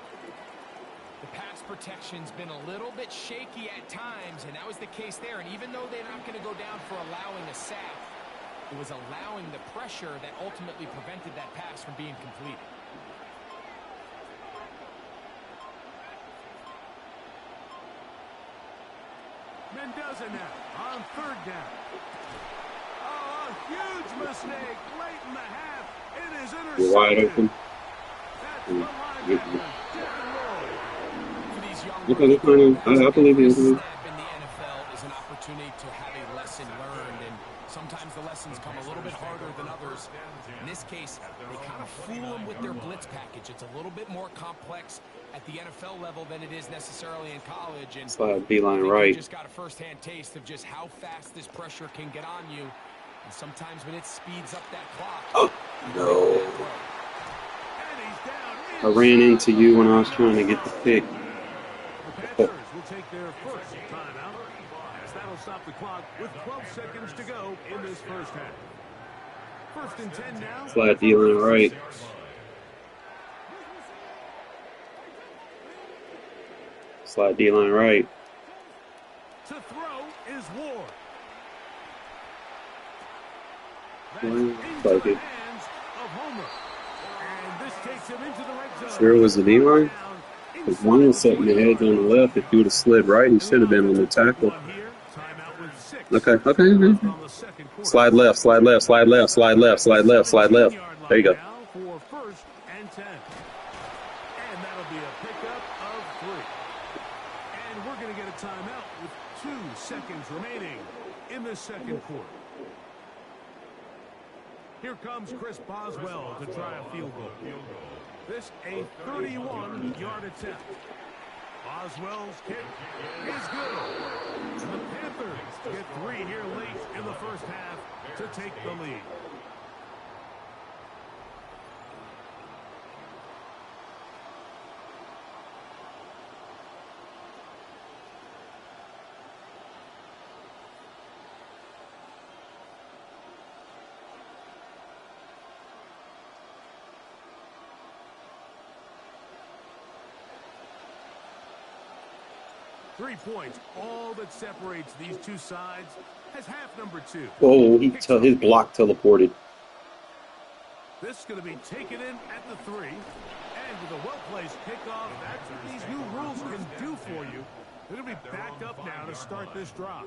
The pass protection's been a little bit shaky at times, and that was the case there. And even though they're not going to go down for allowing a sack, it was allowing the pressure that ultimately prevented that pass from being completed. Mendoza now on third down. Oh, a huge mistake late in the half. It is intercepted. You're wide open. That's the linebacker, Darren Roy. For these young I believe he is. step in the NFL is an opportunity to have a lesson learned, and sometimes the lessons come a little bit harder than others. In this case, they kind of fool them with their blitz package. It's a little bit more complex at the NFL level than it is necessarily in college. And Slide B-line I think right. you just got a first-hand taste of just how fast this pressure can get on you. And sometimes when it speeds up that clock, Oh, no. And he's down I ran into you when I was trying to get the pick. The Panthers will take their first timeout, as that'll stop the clock with 12 seconds to go in this first half. First and 10 now. Slide D-line right. Slide D-line right. To throw is Ward. Looks like it. Hands of Homer. And this takes him into the red zone. Sure it was the D-line? Because one was setting the edge on the left. If he would have slid right, he should have been on the tackle. Okay. Slide left, slide left, slide left, slide left, slide left, slide left. There you go. For first and 10. And that'll be a pickup of 3. And we're going to get a timeout with 2 seconds remaining in the second quarter. Here comes Chris Boswell to try a field goal. This a 31-yard attempt. Boswell's kick is good. And the Panthers get 3 here late in the first half to take the lead. Three points, all that separates these two sides, has half number 2. Oh, his block teleported. This is going to be taken in at the 3. And with a well-placed kickoff, that's what these new rules can do for you. They're going to be backed up now to start this drive.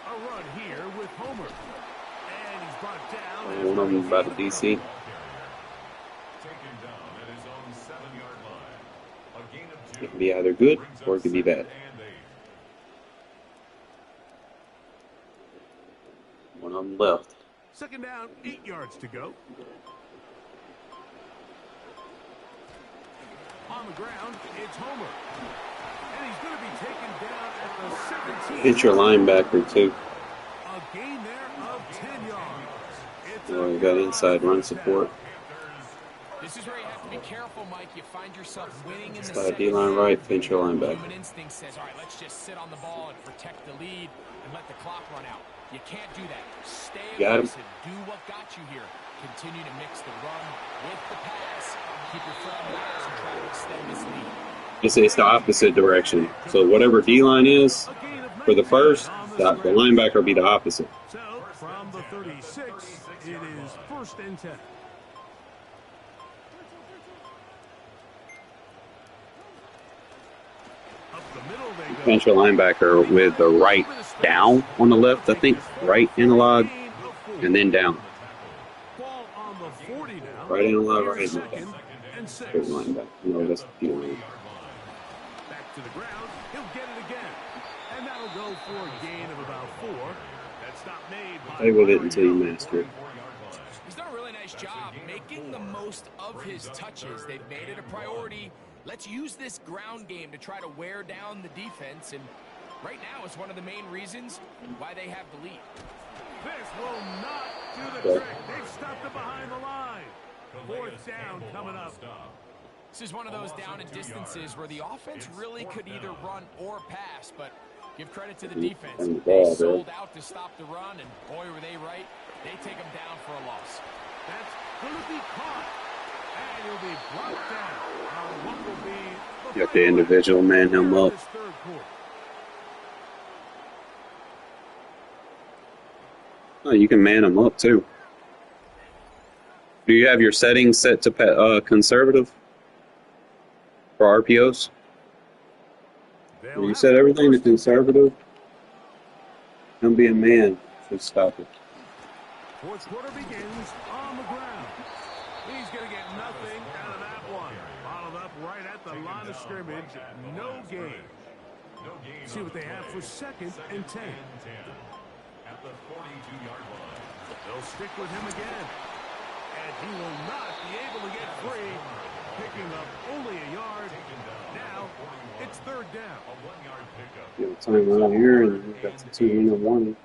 A run here with Homer. And he's brought down. One of them about the DC. Taken down at his own 7-yard line. A gain of 2. It can be either good or it can be bad. One of them left. Second down, 8 yards to go. On the ground, it's Homer. And he's going to be taken down at the 17. Hit your linebacker, too. A gain there of 10 yards. Oh, you got inside run support. This is where you have to be careful, Mike. You find yourself winning in the Slide D-line right, pinch your linebacker. Human instinct says, all right, let's just sit on the ball and protect the lead and let the clock run out. You can't do that. Stay aggressive. Do what got you here. Continue to mix the run with the pass. Keep your foot on the gas and try to extend this lead. It's the opposite direction. So whatever D-line is for the first, the linebacker will be the opposite. So from the 36, it is 1st and 10. Up the middle they go. Pinch your linebacker with the right down on the left, I think. Right analog, and then down. Ball on the 40 now. Right analog, right analog. Second and 6. Good linebacker. No, that's the D-line. Back to the ground. He'll get it again. And that'll go for a gain of about 4. That's not made by Stay with it until you master it. He's done a really nice job making the most of his touches. They've made it a priority. Let's use this ground game to try to wear down the defense. And right now, it's one of the main reasons why they have the lead. This will not do the trick. They've stopped it behind the line. 4th down coming up. This is one of those down and distances where the offense really could either run or pass, but give credit to the defense. They sold out to stop the run, and boy, were they right. They take them down for a loss. That's going to be caught, and he'll be brought down. What will be You got the individual man him up. Oh, you can man him up too. Do you have your settings set to conservative for RPOs? When you set everything to conservative, him being man should stop it. 4th quarter begins on the ground. He's going to get nothing out of that one. Bottled up right at the line of scrimmage. No gain. See what they have for 2nd and 10. At the 42-yard line. They'll stick with him again. And he will not be able to get free. Picking up only a yard. Now, it's 3rd down. A 1-yard pickup. You have time around here, and we've got the 2-minute warning.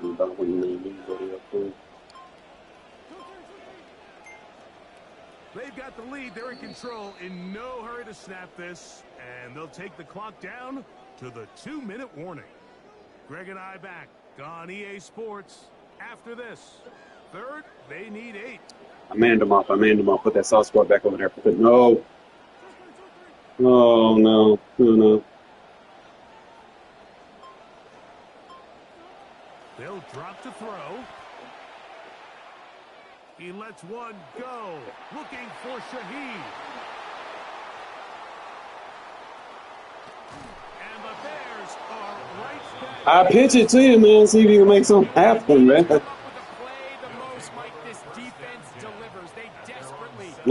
About when you need anybody up there. They've got the lead. They're in control. In no hurry to snap this. And they'll take the clock down to the 2-minute warning. Greg and I back on EA Sports after this. 3rd, they need 8. I manned him up. Put that soft spot back over there. No. Oh, no. No. They'll drop to throw. He lets one go. Looking for Shaheed. I pitch it to you, man. See if you can make something happen, man.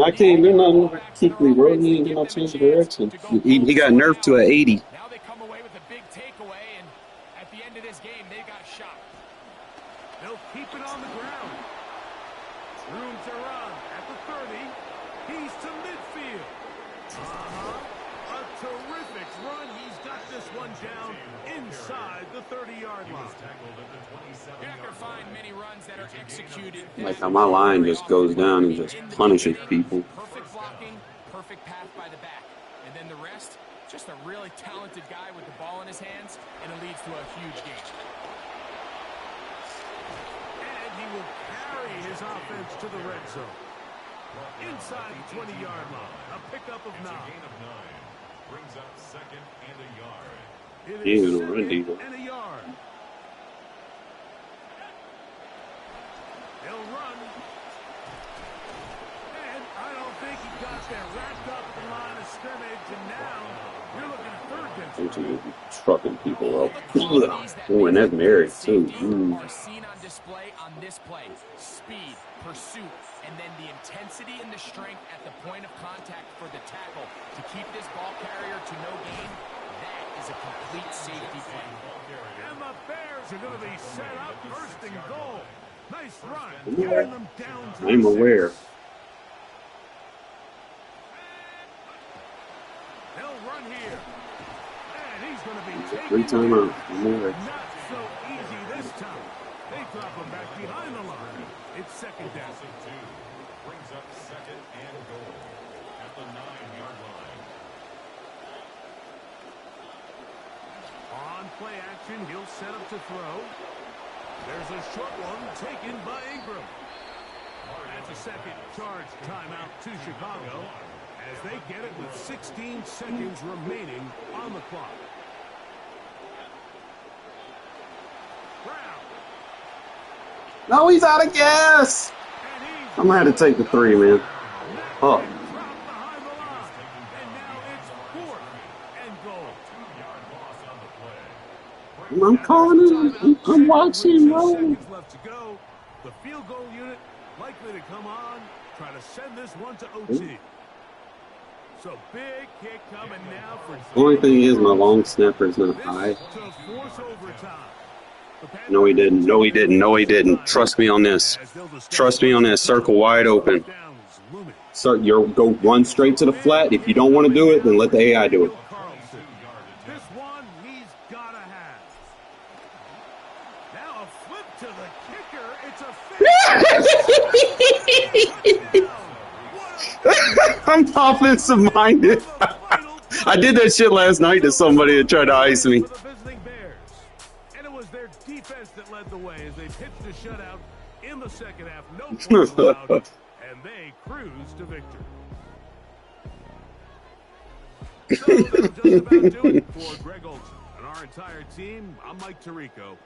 I can't do nothing. Keekly, bro. He ain't get no change of direction. He got nerfed to an 80. Now they come away with a big takeaway, and at the end of this game, they got shot. They'll keep it on the ground. Room to run at the 30. He's to midfield. A terrific run. He's got this one down inside the 30-yard line. You're not going to find many runs that are executed. Like how my line just goes down and just punishes people. Perfect blocking, perfect path by the back. And then the rest, just a really talented guy with the ball in his hands, and it leads to a huge game. And he will carry his offense to the red zone. Inside the 20-yard line, a pickup of 9. Brings up second and a yard. It He is ain't gonna run, second Deagle. and a yard. He'll run. And I don't think he got there. Wrapped up the line of scrimmage, and now you're looking at third down. Trucking people up. Oh, and that's married, too. Are seen on display on this play. Speed, pursuit, and then the intensity and the strength at the point of contact for the tackle to keep this ball carrier to no gain. That is a complete safety play. And the Bears are going to be set up first and goal. Nice run. Getting them down to I'm aware. They'll run here. And he's going to be taken. 3 timeout. I'm aware. Not so easy this time. They drop him back behind the line. It's second down. Brings up second and goal at the 9-yard line. On play action, he'll set up to throw. There's a short one taken by Ingram. That's a second charge timeout to Chicago as they get it with 16 seconds remaining on the clock. Brown. No, he's out of gas. I'm going to have to take the 3, man. Oh. I'm calling it. I'm watching, bro. Left to go. The field goal unit likely to come on, try to send this one to OT. So big kick coming now for. The only thing is my long snapper is not high. To force overtime. No, he didn't. No, he didn't. No, he didn't. Trust me on this. Trust me on that. Circle wide open. So you go run straight to the flat. If you don't want to do it, then let the AI do it. This one he's got to have. Now a flip to the kicker. It's a I'm offensive minded. I did that shit last night to somebody that tried to ice me. And it was their defense that led the way as they pitched a shutout in the second half. No points allowed, and they cruise to victory. So that'll just about do it for Greg Olsen and our entire team. I'm Mike Tirico.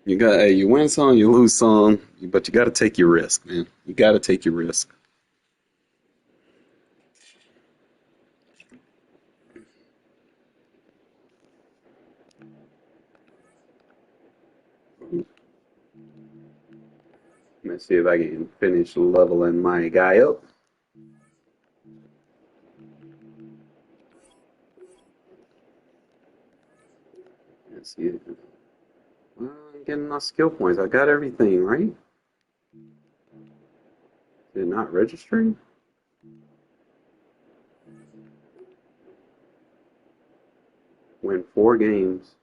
You win some, you lose some, but you got to take your risk, man. You got to take your risk. Let's see if I can finish leveling my guy up. Let's see. Well, I'm getting enough skill points. I got everything, right? Is it not registering? Win 4 games.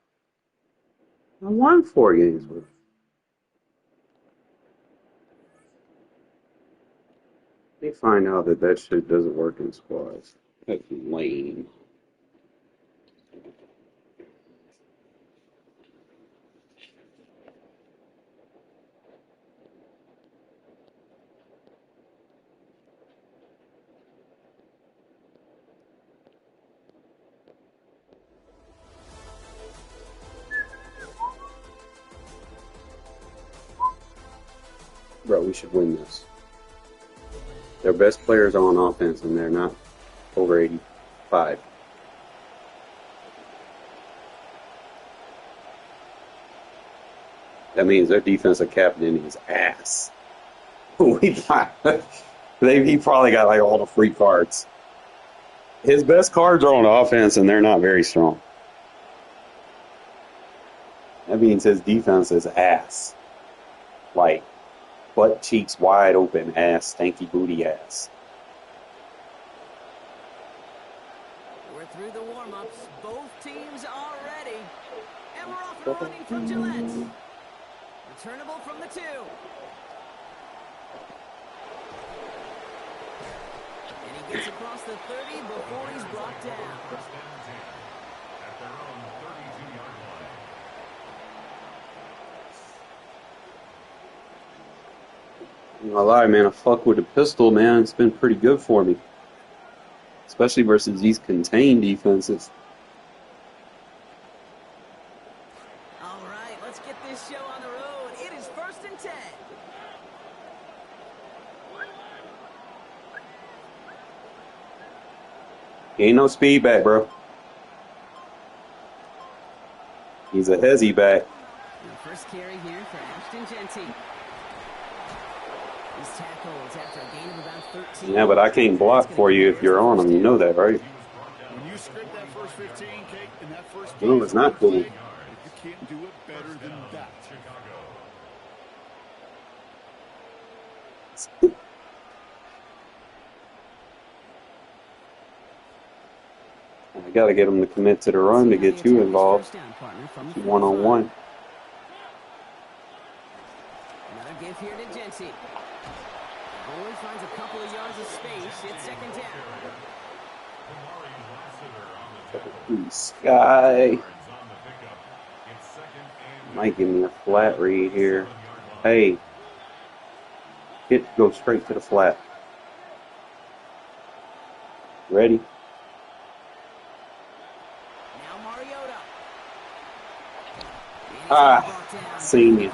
I won 4 games with. Let me find out that shit doesn't work in squads. That's lame. Bro, we should win this. Their best players are on offense, and they're not over 85. That means their defensive captain is ass. He probably got like all the free cards. His best cards are on offense, and they're not very strong. That means his defense is ass. Like, butt cheeks wide open ass, stanky booty ass. We're through the warm-ups. Both teams are ready. And we're off and running from Gillette. Returnable from the 2. And he gets across the 30 before he's brought down. First and 10 at their own 32-yard line. I'm not gonna lie, man. I fuck with the pistol, man. It's been pretty good for me. Especially versus these contained defenses. All right, let's get this show on the road. It is 1st and 10. Ain't no speed back, bro. He's a hezzy back. The first carry here for Ashton Jeanty. He's tackled after a gain of about 13. Yeah, but I can't block for you if you're on him. You know that, right? When you script that first 15, Kate, in that first No, it's not cool. you can't do it better than that. I gotta get him to commit to the run to get you involved. One-on-one. Another give here to Jeanty. Only finds a couple of yards of space. It's 2nd down. Sky. Might give me a flat read here. Hey. Go straight to the flat. Ready? Now Mariota. Seen you.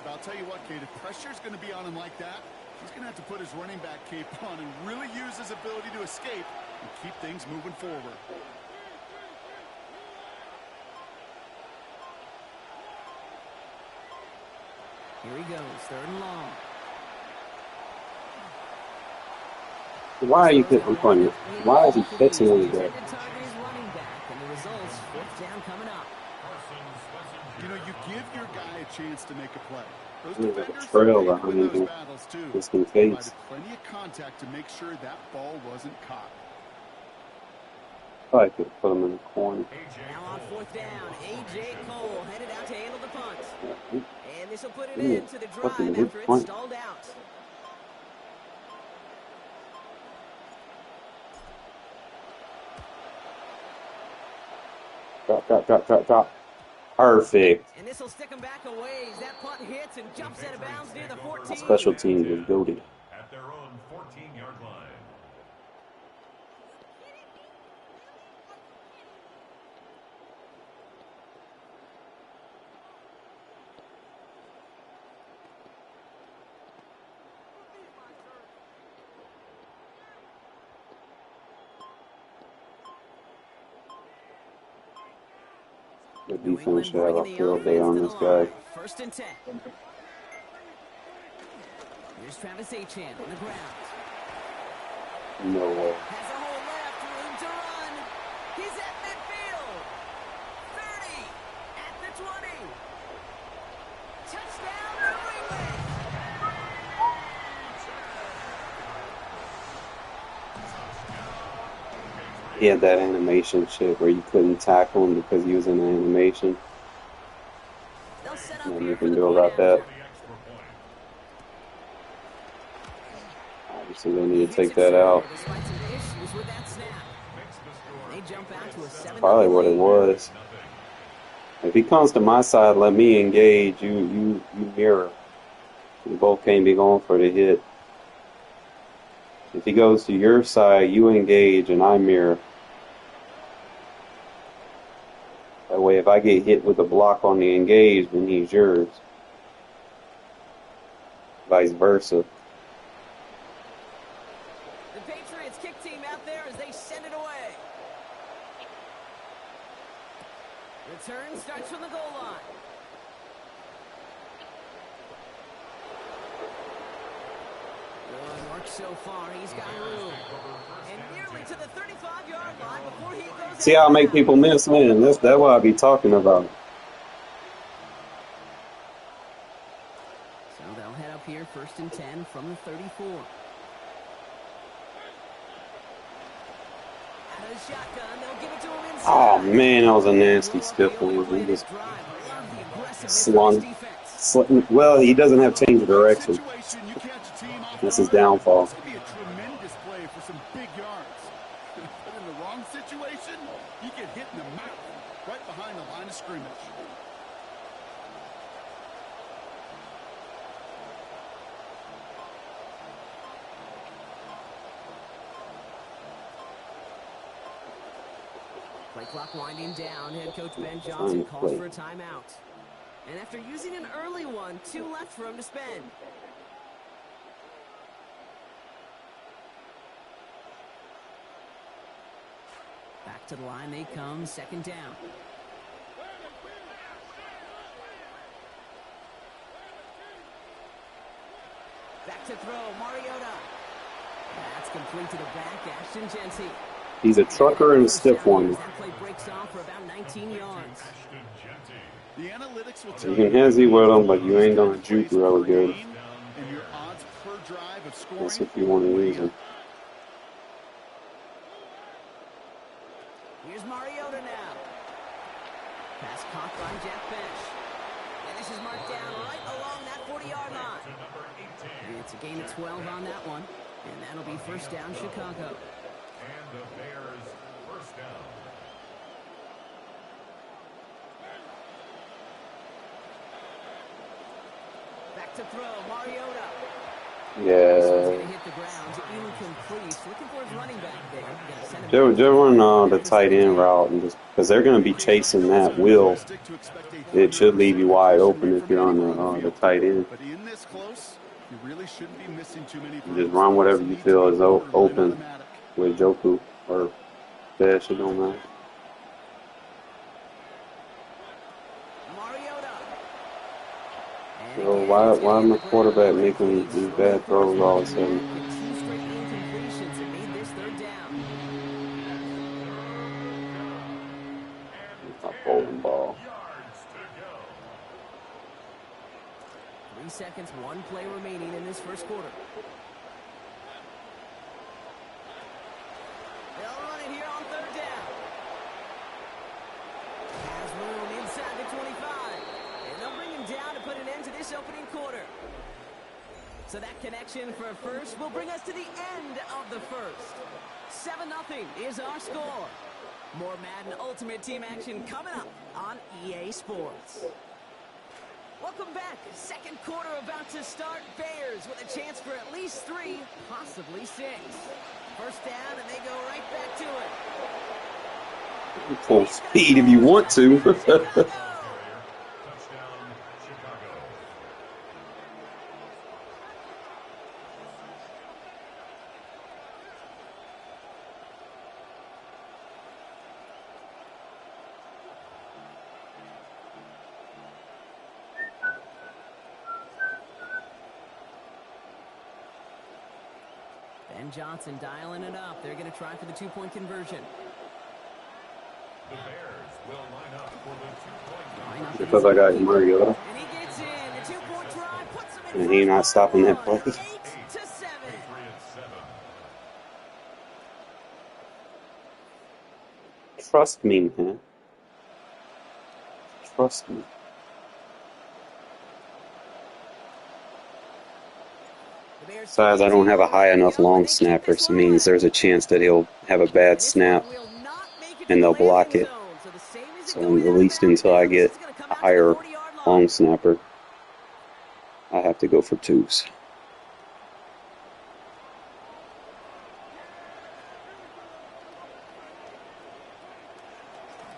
I'll tell you what, Kate, if pressure's going to be on him like that, he's going to have to put his running back cape on and really use his ability to escape and keep things moving forward. Here he goes, 3rd and long. Why are you I'm calling you? Why is he fixing on the guy? And the results, 4th down coming up. You know, you give your guy a chance to make a play. Those There's a defenders trail win behind those him. battles too. Just in case. Provided plenty of contact to make sure that ball wasn't caught. I could put him in the corner. Now on 4th down, A.J. Cole headed out to handle the punt. And this will put it Yeah, into the fucking drive good after it's punt. stalled out. Drop. Perfect. And this will stick him back a ways. That punt hits and jumps out of bounds near the 14. Special teams is goated. At their own 14-yard line. The defense should have a field day on this guy. 1st and 10. Here's Travis Etienne on the ground. No way. Has a hole left, room to run. He's at midfield. 30, at the 20. Touchdown, New England. He had that animation shit where you couldn't tackle him because he was in the animation. They'll set up Nothing here you for can the do point about that. after. Obviously, they need to take that out. Despite some issues with that snap. They jump out to a 7-0 Probably what it lead. was. If he comes to my side, let me engage. You mirror. We both can't be going for the hit. If he goes to your side, you engage and I mirror. That way, if I get hit with a block on the engage, then he's yours. Vice versa. The Patriots starts from the goal line. Good work so far. He's got room. And nearly to the 35-yard line before he goes. See how I make people miss, man. That's what I be talking about. So they'll head up here, 1st and 10 from the 34. Out of the shotgun, they'll give it to him inside. Oh man, that was a nasty stiff one. He just slung. Well, he doesn't have change of direction. That's his downfall. This could be a tremendous play for some big yards. But in the wrong situation, you get hit in the mouth right behind the line of scrimmage. Play clock winding down. Head coach Ben Johnson calls for a timeout. And after using an early one, 2 left for him to spend. Back to the line they come, 2nd down. Back to throw, Mariota. That's complete to the back, Ashton Jeanty. He's a trucker and a stiff one. That play breaks off for about 19 yards. The analytics will tell You can hezzy with him, but you ain't gonna juke really good. And your odds per drive of scoring. That's if you want to use him. Here's Mariota now. Pass caught by Jack Bench. And this is marked down right along that 40-yard line. It's a gain of 12 on that one. And that'll be 1st down, Chicago. And the Bears 1st down. Back to throw, Mariota. Yeah. Hit the ground, incomplete. Looking for his running back there. They're running the tight end route, and just because they're going to be chasing that will, it should leave you wide open if you're on the tight end. But in this close, you really shouldn't be missing too many. You just run whatever you feel is open with Joku or Dash. It don't matter. So why am the quarterback making these bad throws all of a sudden? Two straight incompletions and made this 3rd down. It's a bowling ball. 3 seconds, 1 play remaining in this 1st quarter. They'll run it here on 3rd down. Has room inside the 25. And they'll bring him down to put an end to this opening quarter. So that connection for a first will bring us to the end of the 1st. 7-0 is our score. More Madden Ultimate Team action coming up on EA Sports. Welcome back. 2nd quarter about to start. Bears with a chance for at least 3, possibly 6. 1st down, and they go right back to it. Full speed if you want to. Touchdown, Chicago. Ben Johnson dialing it up. They're going to try for the 2-point conversion. The Bears will line up for the 2-point Because I got Mariota. And he gets in. The 2-point try puts him in. And he not stopping that play. 8-7. Trust me, man. Trust me. Besides, I don't have a high enough long snapper, so it means there's a chance that he'll have a bad snap and they'll block it. So at least until I get a higher long snapper, I have to go for 2s.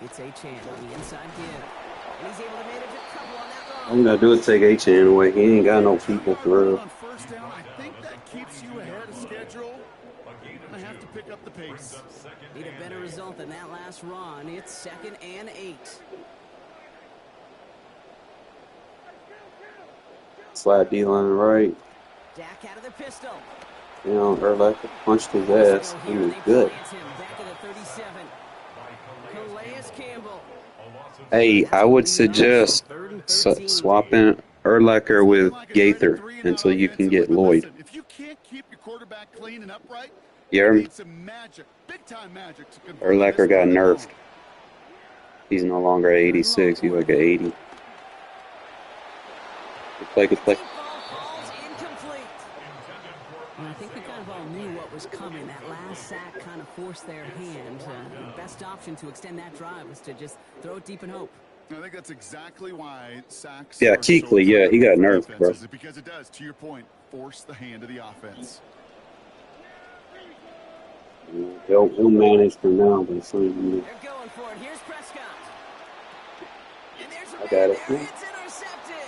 It's Achane on the inside give. And he's able to manage a couple on that run. All you gotta do is take Achane away. He ain't got no people for real. On 1st down, I think that keeps you ahead of schedule. I have to pick up the pace. Need a better result than that last run. It's 2nd and 8. slide D-line right. Dak out of the pistol. Down, Urlacher punched his ass. He was good. Back to the 37. Calais Campbell. Hey, I would suggest swapping Urlacher with Gaither until you can get Lloyd. If you can't keep your quarterback clean and upright, Yeah, you need some magic, big-time magic to convert Urlacher this got one nerfed. home. He's no longer 86. He's like an 80. Good play, good play. Ball falls incomplete. Well, I think we kind of all knew what was coming. That last sack kind of forced their hand. The best option to extend that drive was to just throw it deep and hope. I think that's exactly why sacks. Yeah, are so Kuechly, yeah, he got nerfed, effective bro. defenses, because it does, to your point, force the hand of the offense. He'll manage for now, but it's something They're going for it. Here's Prescott. And there's a I got it. man there. It's intercepted.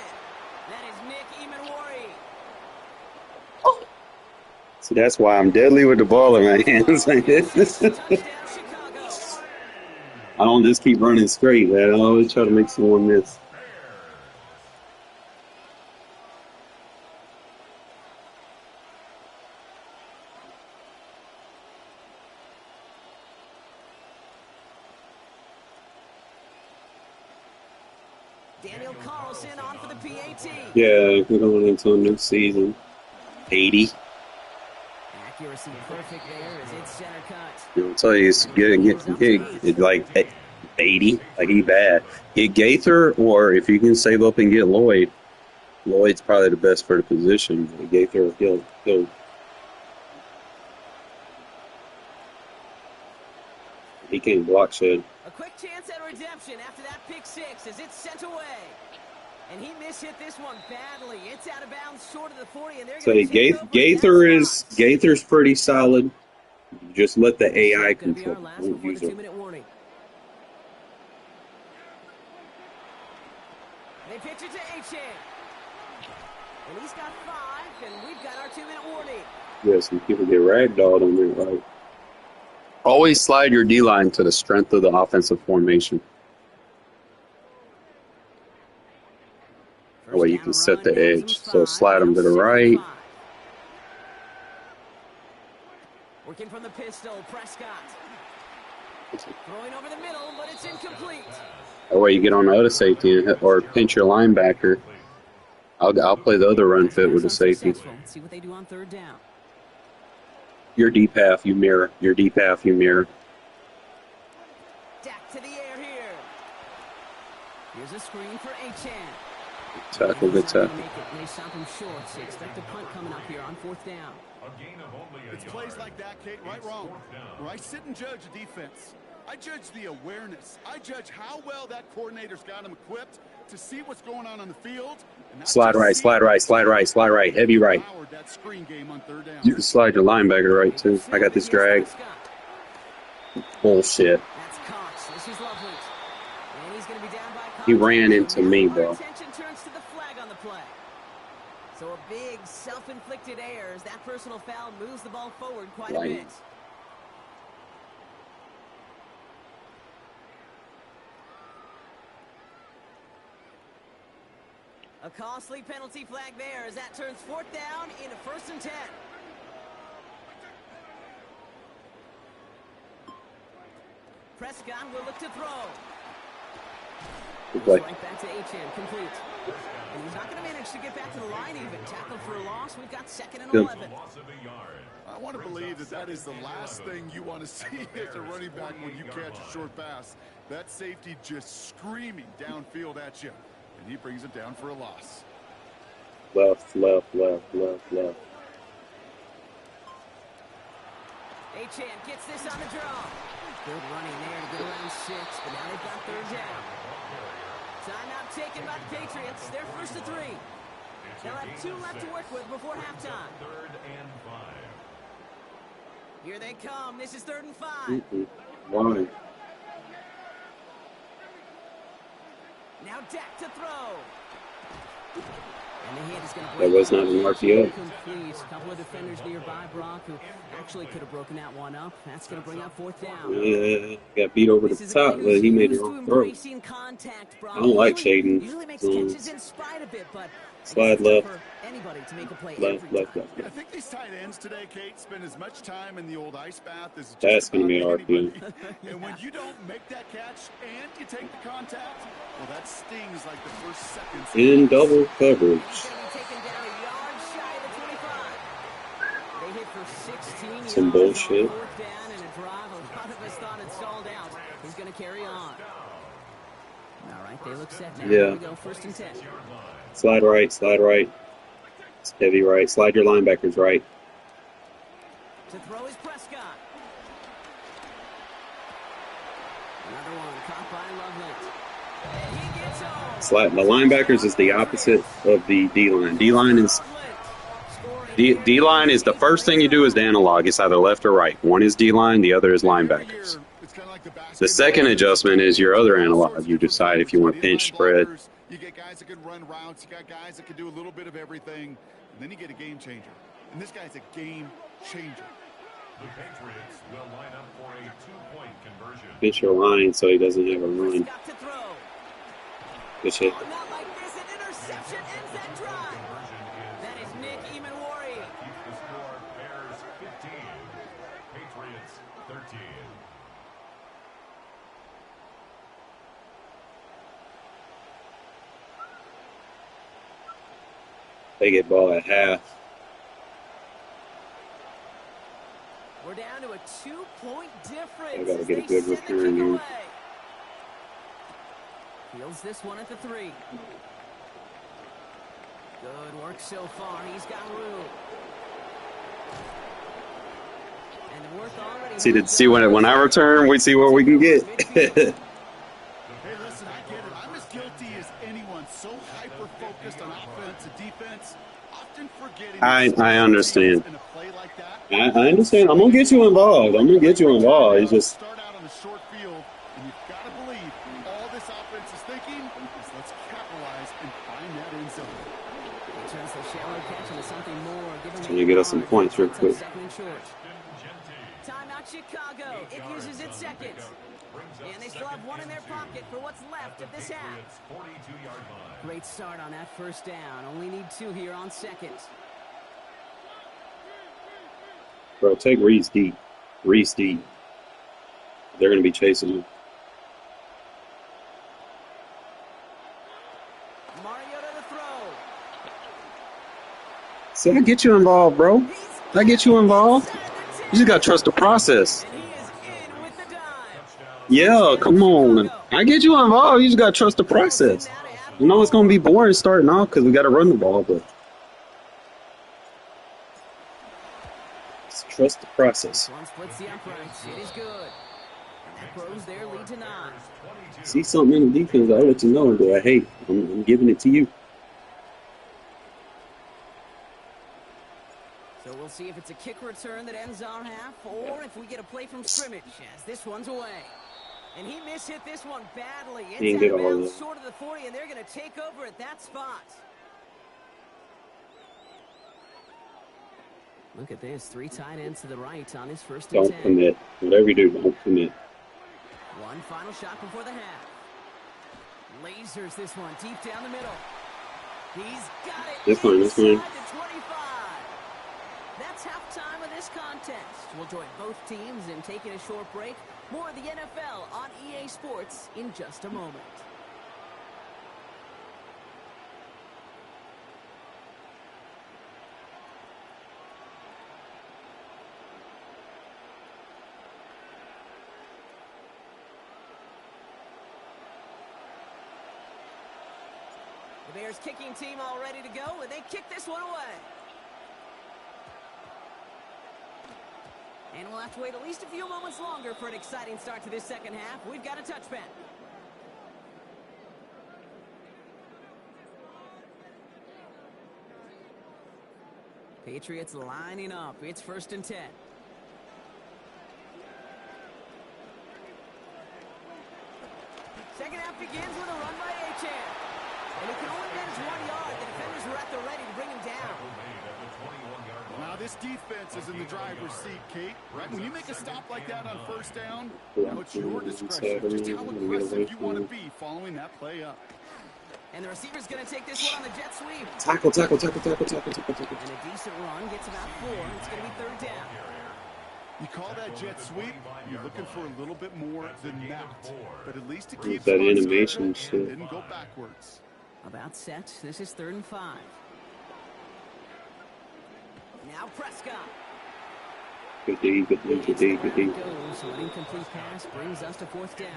That is Nick Emanwari. See, that's why I'm deadly with the ball in my hands. Touchdown, Chicago. I don't just keep running straight, man. I always try to make someone miss. Daniel Carlson on for the PAT. Yeah, we're going into a new season. 80. Accuracy perfect there as it's center cut. I'll tell you, it's get like 80. Like, he bad. Get Gaither, or if you can save up and get Lloyd. Lloyd's probably the best for the position. Gaither, he'll he can't block shit. A quick chance at redemption after that pick six as it's sent away. And he mishit this one badly. It's out of bounds short of the 40, and they're So going to take over that Gaither's pretty solid. Just let the AI Gonna be our control. last Don't before use the it. 2-minute warning. They pitch it to Achane. And he's got 5, and we've got our 2-minute warning. Yeah, some people get ragdolled on there, right? Always slide your D-line to the strength of the offensive formation. That way you can set the edge. So slide them to the right. Working from the pistol, Prescott. Throwing over the middle, but it's incomplete. That way you get on the other safety or pinch your linebacker. I'll play the other run fit with the safety. Let's see what they do on third down. Your deep half, you mirror. Your deep half, you mirror. Dak to the air here. Here's a screen for Achane. Tackle, good tackle. They stop him short, so expect a punt coming up here on fourth down. It's plays like that, Kate, right wrong. Where I sit and judge a defense. I judge the awareness. I judge how well that coordinator's got him equipped to see what's going on the field. Slide right, slide right, slide right, slide right, heavy right. That screen game on third down. You can slide your linebacker right, too. I got this drag. Bullshit. That's Cox. This is lovely. And he's going to be down by Cox. He ran into me, bro. Attention turns to the flag on the play. So a big self-inflicted error as that personal foul moves the ball forward quite a bit. A costly penalty flag there as that turns fourth down into 1st and 10. Prescott will look to throw. Good play. Right back to Achane, complete. And he's not going to manage to get back to the line even. Tackled for a loss. We've got 2nd and 11. I want to believe that that is the last thing you want to see as a running back when you catch a short pass. That safety just screaming downfield at you. And he brings it down for a loss. Left, left, left, left, left. Achane gets this on the draw. Good running there to get around 6, but now they've got third down. Timeout taken by the Patriots. They're 1st to 3. They'll have 2 left to work with before halftime. 3rd and 5. Here they come. This is 3rd and 5. Why? Now Dak to throw. And the hit is going to That was not an RPO. Complete. A couple of defenders nearby, Brock, who actually could have broken that one up. That's going to bring up 4th down. Yeah, got beat over the top, but he made the wrong throw. Contact, Brock. I don't like Shaden. Usually makes catches in spite of it, but Slide left. Anybody to make a play Left. I think these tight ends today, Kate, spend as much time in the old ice bath as just That's going to be about RPO. anybody. And when you don't make that catch and you take the contact, well, that stings like the first seconds. In double coverage. He's going to be taken down a yard shy of the 25. They hit for 16 Some yards bullshit. on fourth down and a drive. A lot of us thought it stalled out. He's going to carry on. All right, they look set now. Yeah. Here we go, 1st and 10. Slide right. It's heavy right. Slide your linebackers right. To throw is Prescott. Another one caught by Loveland. And he gets home. Slide. The linebackers is the opposite of the D-line. D-line is the first thing you do is the analog. It's either left or right. One is D-line, the other is linebackers. The second adjustment is your other analog. You decide if you want pinch, spread. You get guys that can run routes. You got guys that can do a little bit of everything. And then you get a game changer. And this guy's a game changer. The Patriots will line up for a 2-point conversion. Pinch your line so he doesn't have a run. Got to throw. Good shit. Oh, not like this. An interception ends that drive. That is Nick Emanwari. Keeps the score. Bears 15, Patriots 13. They get ball at half. We're down to a 2-point difference. I gotta as get a they good send the return kick here. away. Fields this one at the 3. Good work so far. He's got room. And the work already. See when I return, we see what we can get. Hey, listen, I get it. I'm as guilty as anyone. So hyper-focused on offense and defense, often forgetting. I understand. In a play like that, I understand. I'm gonna get you involved. It's just start out on the short field, and you've got to believe all this offense is thinking is let's capitalize and find that end zone. He turns the shallow catch into something more. trying to get us some points real quick. Second and short. Timeout Chicago. It uses its seconds. And they still have one in their pocket for what's left of this half. 42-yard line. Great start on that first down. Only need 2 here on second. Bro, take Reese deep. They're gonna be chasing him. Mariota to throw. See, I get you involved, bro. I get you involved. You just gotta trust the process. And he is in with the dive. Yeah, come on. I get you involved. You just gotta trust the process. You know it's gonna be boring starting off because we gotta run the ball, but just trust the process. One splits the uprights. It is good. And that grows their lead to 9. See something in the defense, I'll let you know. And be like, hey, I'm giving it to you. So we'll see if it's a kick return that ends our half, or if we get a play from scrimmage as this one's away. And he mishit this one badly. He It's didn't out get of all bounds that. short of the 40, and they're going to take over at that spot. Look at this. 3 tight ends to the right on his first and Don't 10. commit. Whatever you do, don't commit. One final shot before the half. Lasers this one deep down the middle. He's got it. This one. Inside the 25. That's halftime of this contest. We'll join both teams in taking a short break. More of the NFL on EA Sports in just a moment. The Bears kicking team all ready to go, and they kick this one away. And we'll have to wait at least a few moments longer for an exciting start to this second half. We've got a touchback. Patriots lining up. It's 1st and 10. Second half begins with a run by Achane. And he can only manage 1 yard. The defenders were at the ready to bring him down. Now this defense is in the driver's seat, Kate. Right? When you make a stop like that on first down, now it's your discretion. Just how aggressive you want to be following that play up. And the receiver's going to take this one on the jet sweep. Tackle. And a decent run gets about 4. It's going to be 3rd down. You call that jet sweep, you're looking for a little bit more than that. But at least it keeps that them on animation schedule and shit. didn't go backwards. About set. This is 3rd and 5. Now Prescott. Good D. Goes, an incomplete pass brings us to 4th down.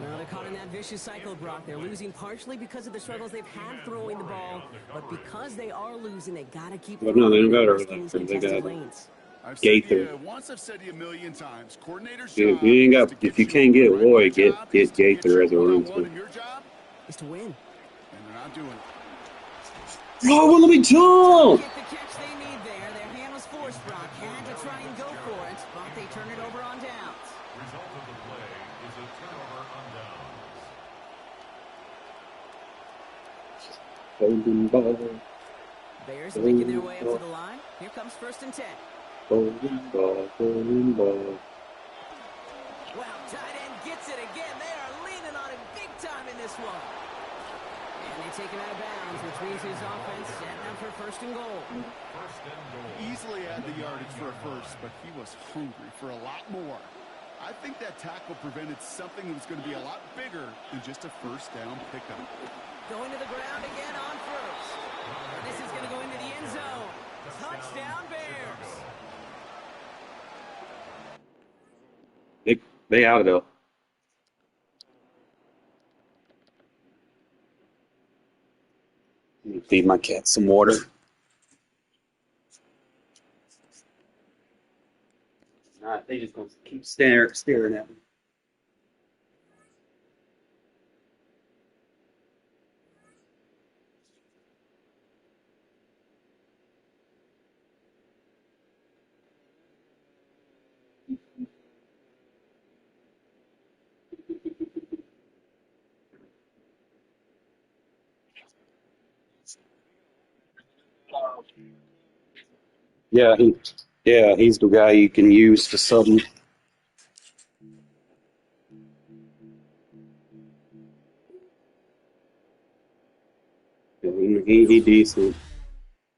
Now they're caught in that vicious cycle, Brock. They're losing partially because of the struggles they've had throwing the ball, but because they are losing, they gotta keep. Well, no, they don't got these her. They contested got lanes. I've Gaither. said to you a million times, coordinator's If job you ain't is got, to get if you can't get right. Lloyd, My job is get to Gaither as a you run one-on-one, through. and your job Is to win. and they're not doing it. Oh, well, let me jump! Get the catch they need there. Their hand was forced, Brock. Had to try and go for it, but they turn it over on downs. Result of the play is a turnover on downs. Golden ball, Bears making their way up to the line. Here comes 1st and 10. golden ball, golden ball. Well, tight end gets it again. They are leaning on him big time in this one. And they take him out of bounds, which means his offense setting up for 1st and goal. Easily had the yardage for a first, but he was hungry for a lot more. I think that tackle prevented something that was going to be a lot bigger than just a 1st down pickup. Going to the ground again on 1st. This is going to go into the end zone. Touchdown, Bears. They out of there. Let me feed my cat some water. Nah, they just gonna keep staring at me. Yeah, he's the guy you can use for something. Yeah, he decent.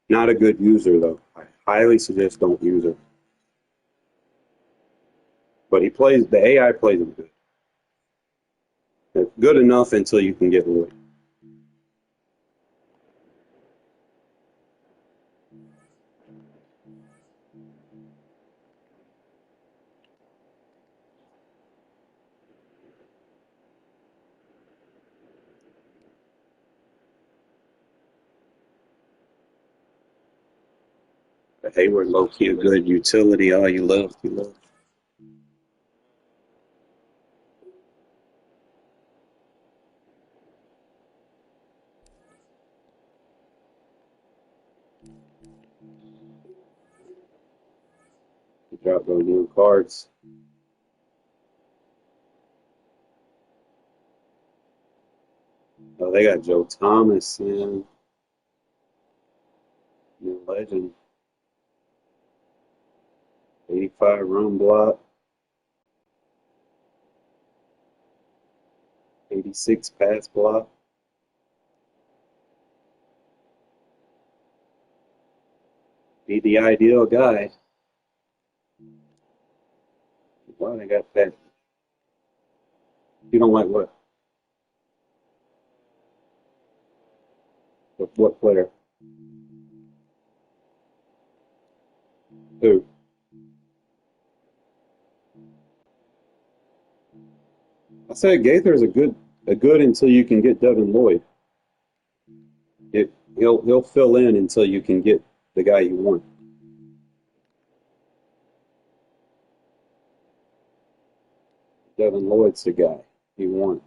Not a good user though. I highly suggest don't use it. But he plays the AI plays him good. It's good enough until you can get Lloyd. But Hayward low key a good utility. Oh, you love. Drop those new cards. Oh, they got Joe Thomas, man. New legend. 85 run block. 86 pass block. Be the ideal guy. Why they got that? You don't like what? What player? Who? I said Gaither is a good until you can get Devin Lloyd. He'll fill in until you can get the guy you want. Devin Lloyd's the guy you want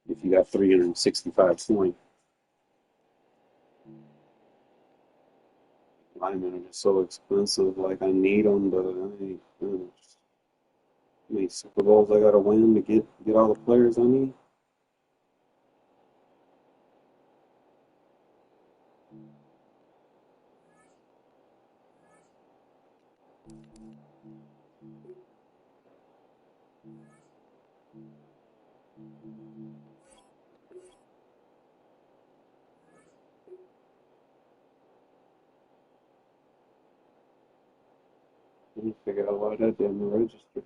if you got 365 points. Linemen are just so expensive. Like I need them, but I ain't. How many Super Bowls I gotta win to get all the players I need? Let me figure out why that didn't register.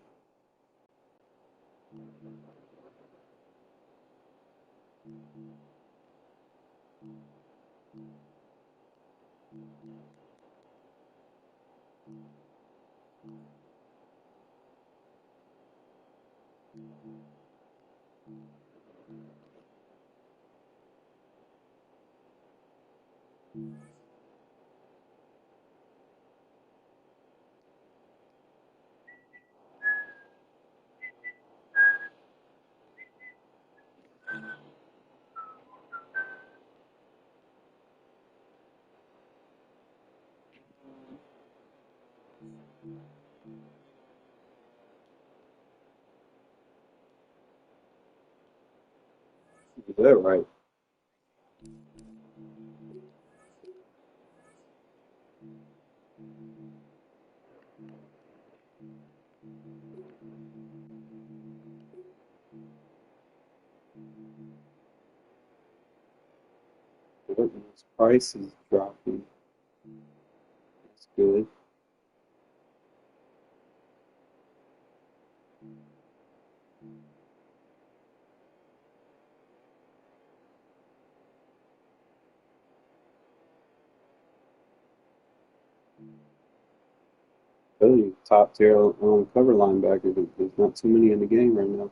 Is that right? His price is dropping. That's good. Tell you, top tier cover linebacker. There's not too many in the game right now.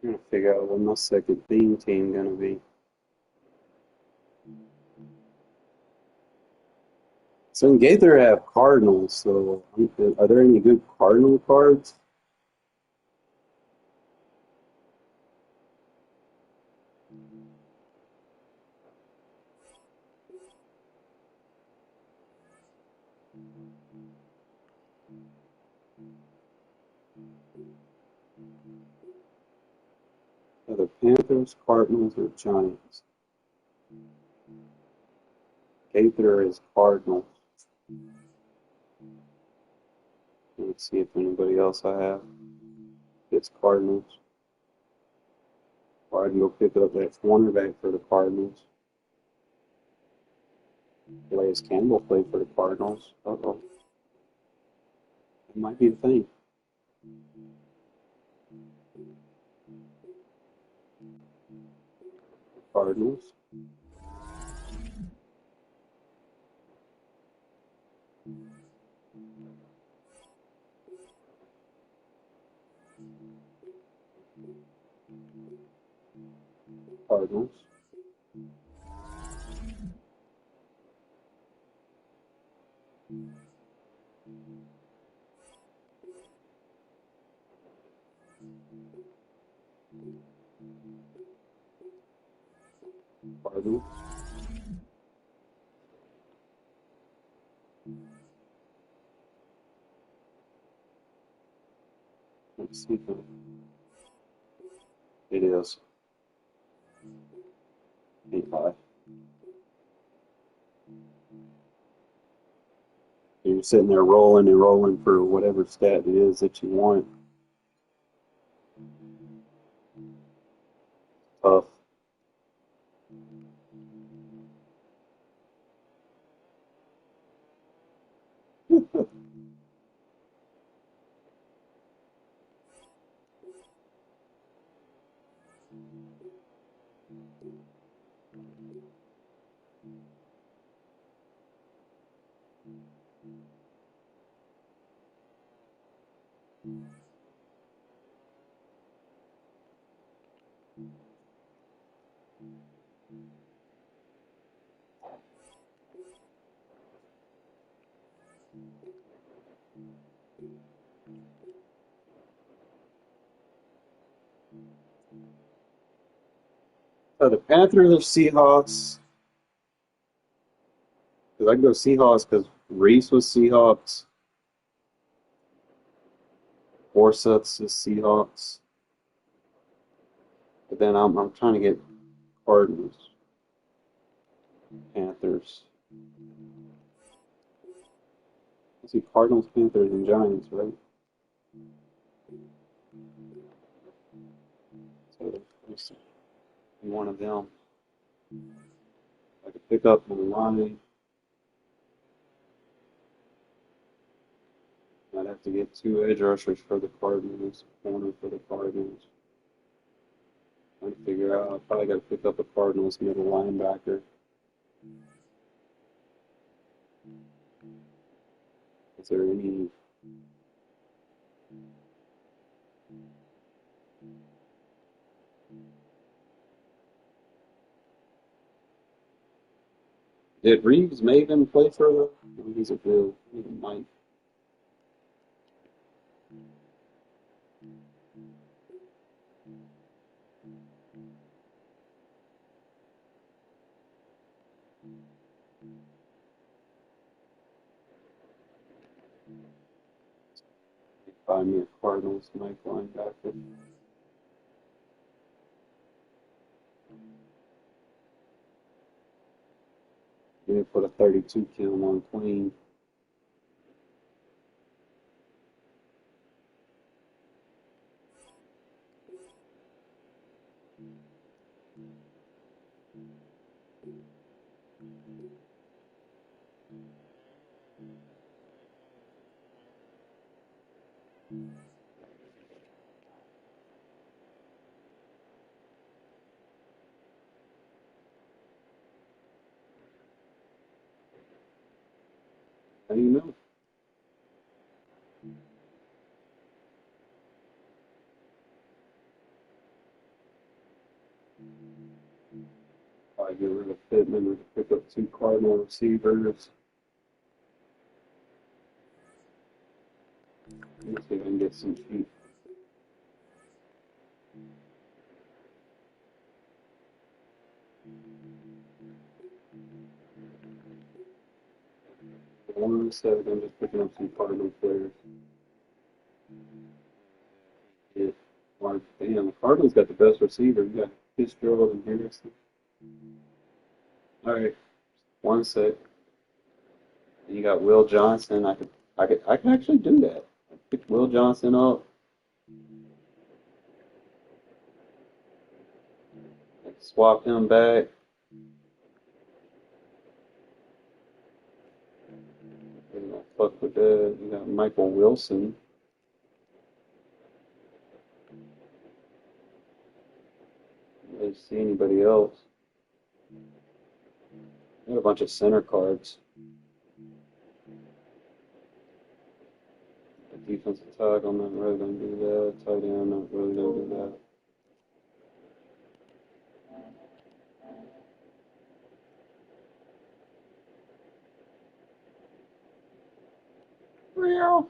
I'm gonna figure out what my second theme team gonna be. So in Gaither I have Cardinals, so are there any good Cardinal cards? Are the Panthers, Cardinals, or Giants? Gaither is Cardinals. Let's see if anybody else I have. It's Cardinals. Or I can go pick up that cornerback for the Cardinals. Blaze Campbell played for the Cardinals. Uh-oh. It might be the thing. Cardinals. Cardinals. Cardinals. Let's see if it is. 8-5. You're sitting there rolling and rolling for whatever stat it is that you want. The Panthers or Seahawks? Because I can go Seahawks because Reese was Seahawks. Forsets is Seahawks. But then I'm trying to get Cardinals, Panthers. Let's see, Cardinals, Panthers, and Giants, right? So let's see, one of them. I could pick up on the line. I'd have to get 2 edge rushers for the Cardinals, corner for the Cardinals. Trying to figure out, I probably got to pick up a Cardinals middle linebacker. Is there any? Did Reeves Maven play for the? He's a Bill. He's a Mike. Find me a Cardinals Mike linebacker. You put a 32 kill on Queen. How do you know? I get rid of Pittman and pick up 2 Cardinal receivers. Let's see if I can get some feet. One second, I'm just picking up some Cardinal players. Yeah. Well, damn, the Cardinals got the best receiver. You got Fitzgerald and Harrison. All right, one sec. You got Will Johnson. I can actually do that. I pick Will Johnson up. I can swap him back. Fuck with that. You got Michael Wilson. I don't see anybody else. I got a bunch of center cards. The defensive tackle, I'm not really going to do that. Tight end, I'm not really going to do that. Real.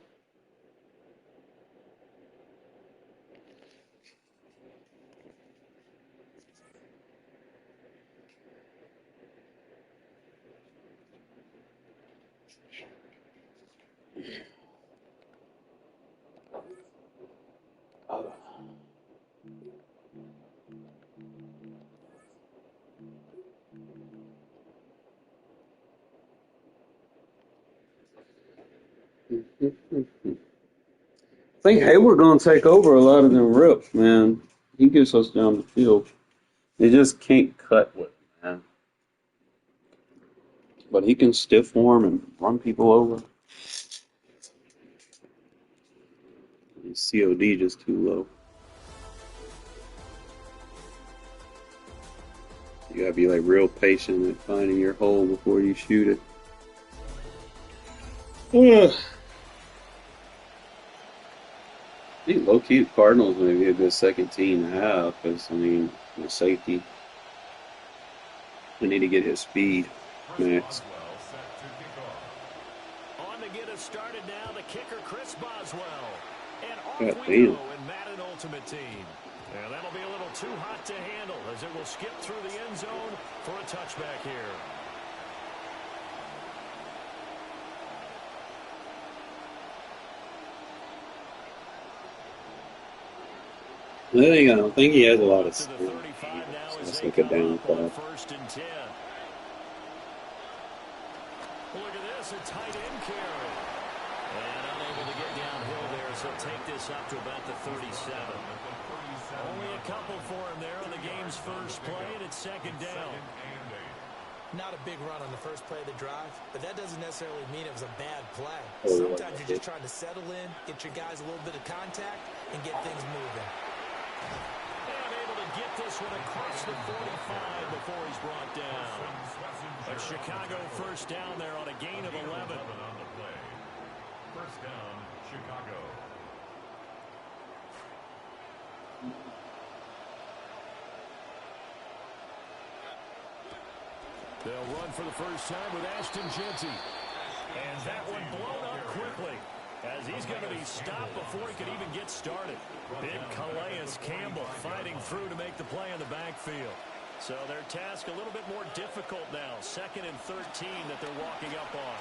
I think Hayward going to take over a lot of them rips, man. He gets us down the field. He just can't cut with it, man. But he can stiff arm and run people over. His COD just too low. You gotta be like real patient at finding your hole before you shoot it. I think low-key the Cardinals may be a good second team to have because, I mean, the safety. We need to get his speed max. On to get us started now, the kicker, Chris Boswell. And off God we damn. go in Madden Ultimate Team. And that'll be a little too hot to handle as it will skip through the end zone for a touchback here. I don't think he has a lot of To the speed. 35 now as That's they like a come up on downfall. 1st and 10. Look at this, a tight end carry. And unable to get downhill there, so take this up to about the 37. Only a couple for him there on the game's first play, and it's second down. Not a big run on the first play of the drive, but that doesn't necessarily mean it was a bad play. Oh, Sometimes you're just trying to settle in, get your guys a little bit of contact, and get things moving. And able to get this one across the 45 before he's brought down. A Chicago first down there on a gain of 11. First down, Chicago. They'll run for the first time with Ashton Jeanty. And that one blown up quickly as he's going to be stopped before he could even get started. Big Calais Campbell fighting through to make the play in the backfield. So their task a little bit more difficult now. 2nd and 13 that they're walking up on.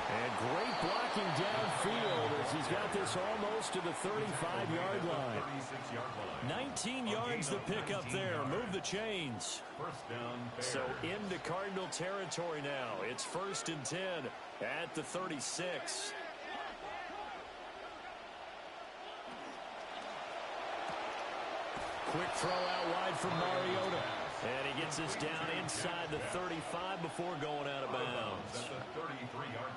And great blocking downfield as he's got this almost to the 35-yard line. 19 yards to pick up there. Move the chains. So into Cardinal territory now. It's 1st and 10 at the 36. Quick throw out wide from Mariota. And he gets this down inside the 35 before going out of bounds.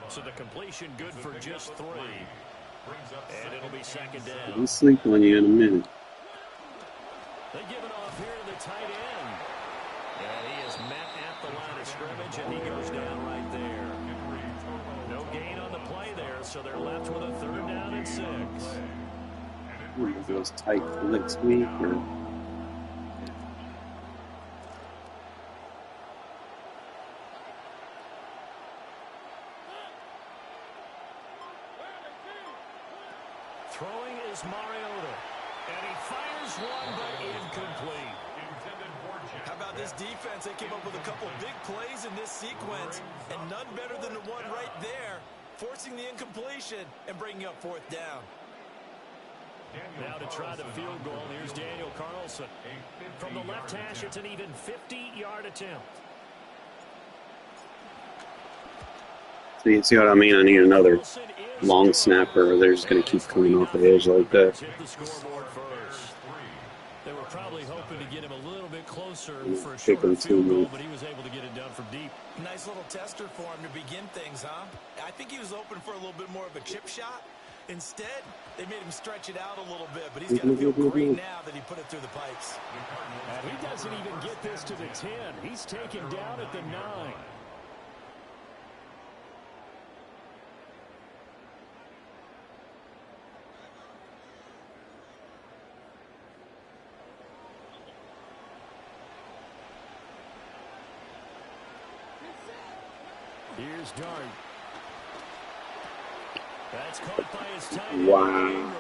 So the completion good for just 3. And it'll be second down. I'll sleep on you in a minute. They give it off here to the tight end. And he is met at the line of scrimmage, and he goes down right there. No gain on the play there, so they're left with a 3rd down and 6. Those tight flicks week or Throwing is Mariota. And he fires one, but incomplete. How about this defense? They came up with a couple big plays in this sequence, and none better than the one right there, forcing the incompletion and bringing up 4th down. Now to try the field goal, here's Daniel Carlson. From the left hash, it's an even 50-yard attempt. see what I mean? I need another long snapper. They're just going to keep coming off the edge like that. Hit the scoreboard first. They were probably hoping to get him a little bit closer for a Pick shorter him field goal, too. but he was able to get it done from deep. Nice little tester for him to begin things, huh? I think he was open for a little bit more of a chip shot. Instead, they made him stretch it out a little bit, but he's got to feel great now that he put it through the pipes. And he doesn't even get this to the 10. He's taken down at the 9. Here's Dart. That's caught by his tight end. Wow.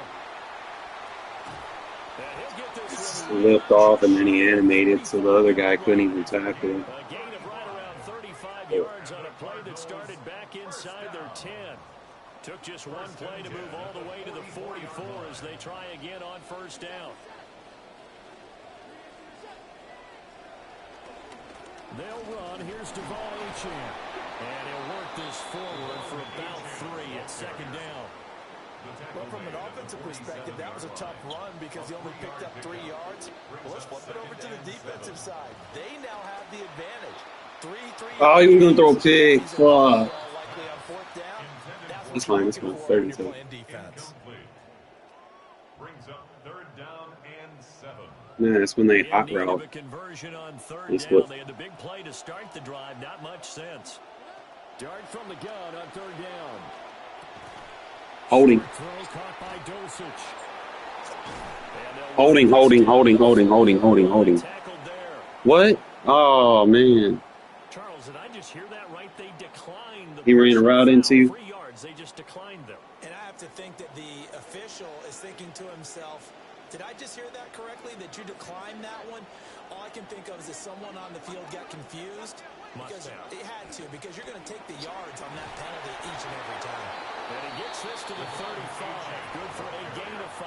And he'll get this one. Lift off and then he animated so the other guy couldn't even tackle. A gain of right around 35 yards on a play that started back inside their 10. Took just one play to move all the way to the 44 as they try again on 1st down. They'll run. Here's Deval Achane. And he'll work this forward for about 3 at 2nd down. Well, from an offensive perspective, that was a tough run because he only picked up 3 yards. Well, let's flip it over to the defensive side. They now have the advantage. 3 Oh, he was going to throw a pick. Fuck. Likely on 4th down. It's fine. It's fine. 32. Defense. Brings up 3rd down and 7. Man, that's when they hot In need of route. a conversion on 3rd That's down. what- They had the big play to start the drive. Not much sense. Dart from the gun on third down. Holding. Throw caught by Dulcich. Holding. What? Oh, man. Charles, did I just hear that right? They declined the He ran a route into you. 3 yards. They just declined them. And I have to think that the official is thinking to himself, did I just hear that correctly, that you declined that one? All I can think of is that someone on the field got confused. Because it had to, because you're going to take the yards on that penalty each and every time. And he gets this to the 35. Good for a gain of 5.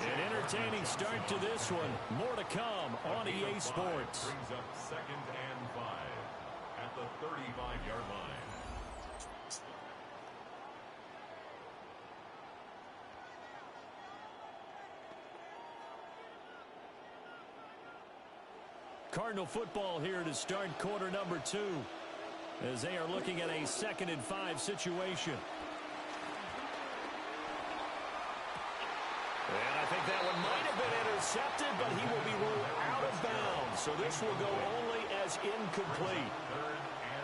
An entertaining start to this one. More to come on EA Sports. Brings up 2nd and 5 at the 35-yard line. Cardinal football here to start quarter number 2 as they are looking at a 2nd and 5 situation. And I think that one might have been intercepted, but he will be ruled out of bounds. So this will go only as incomplete.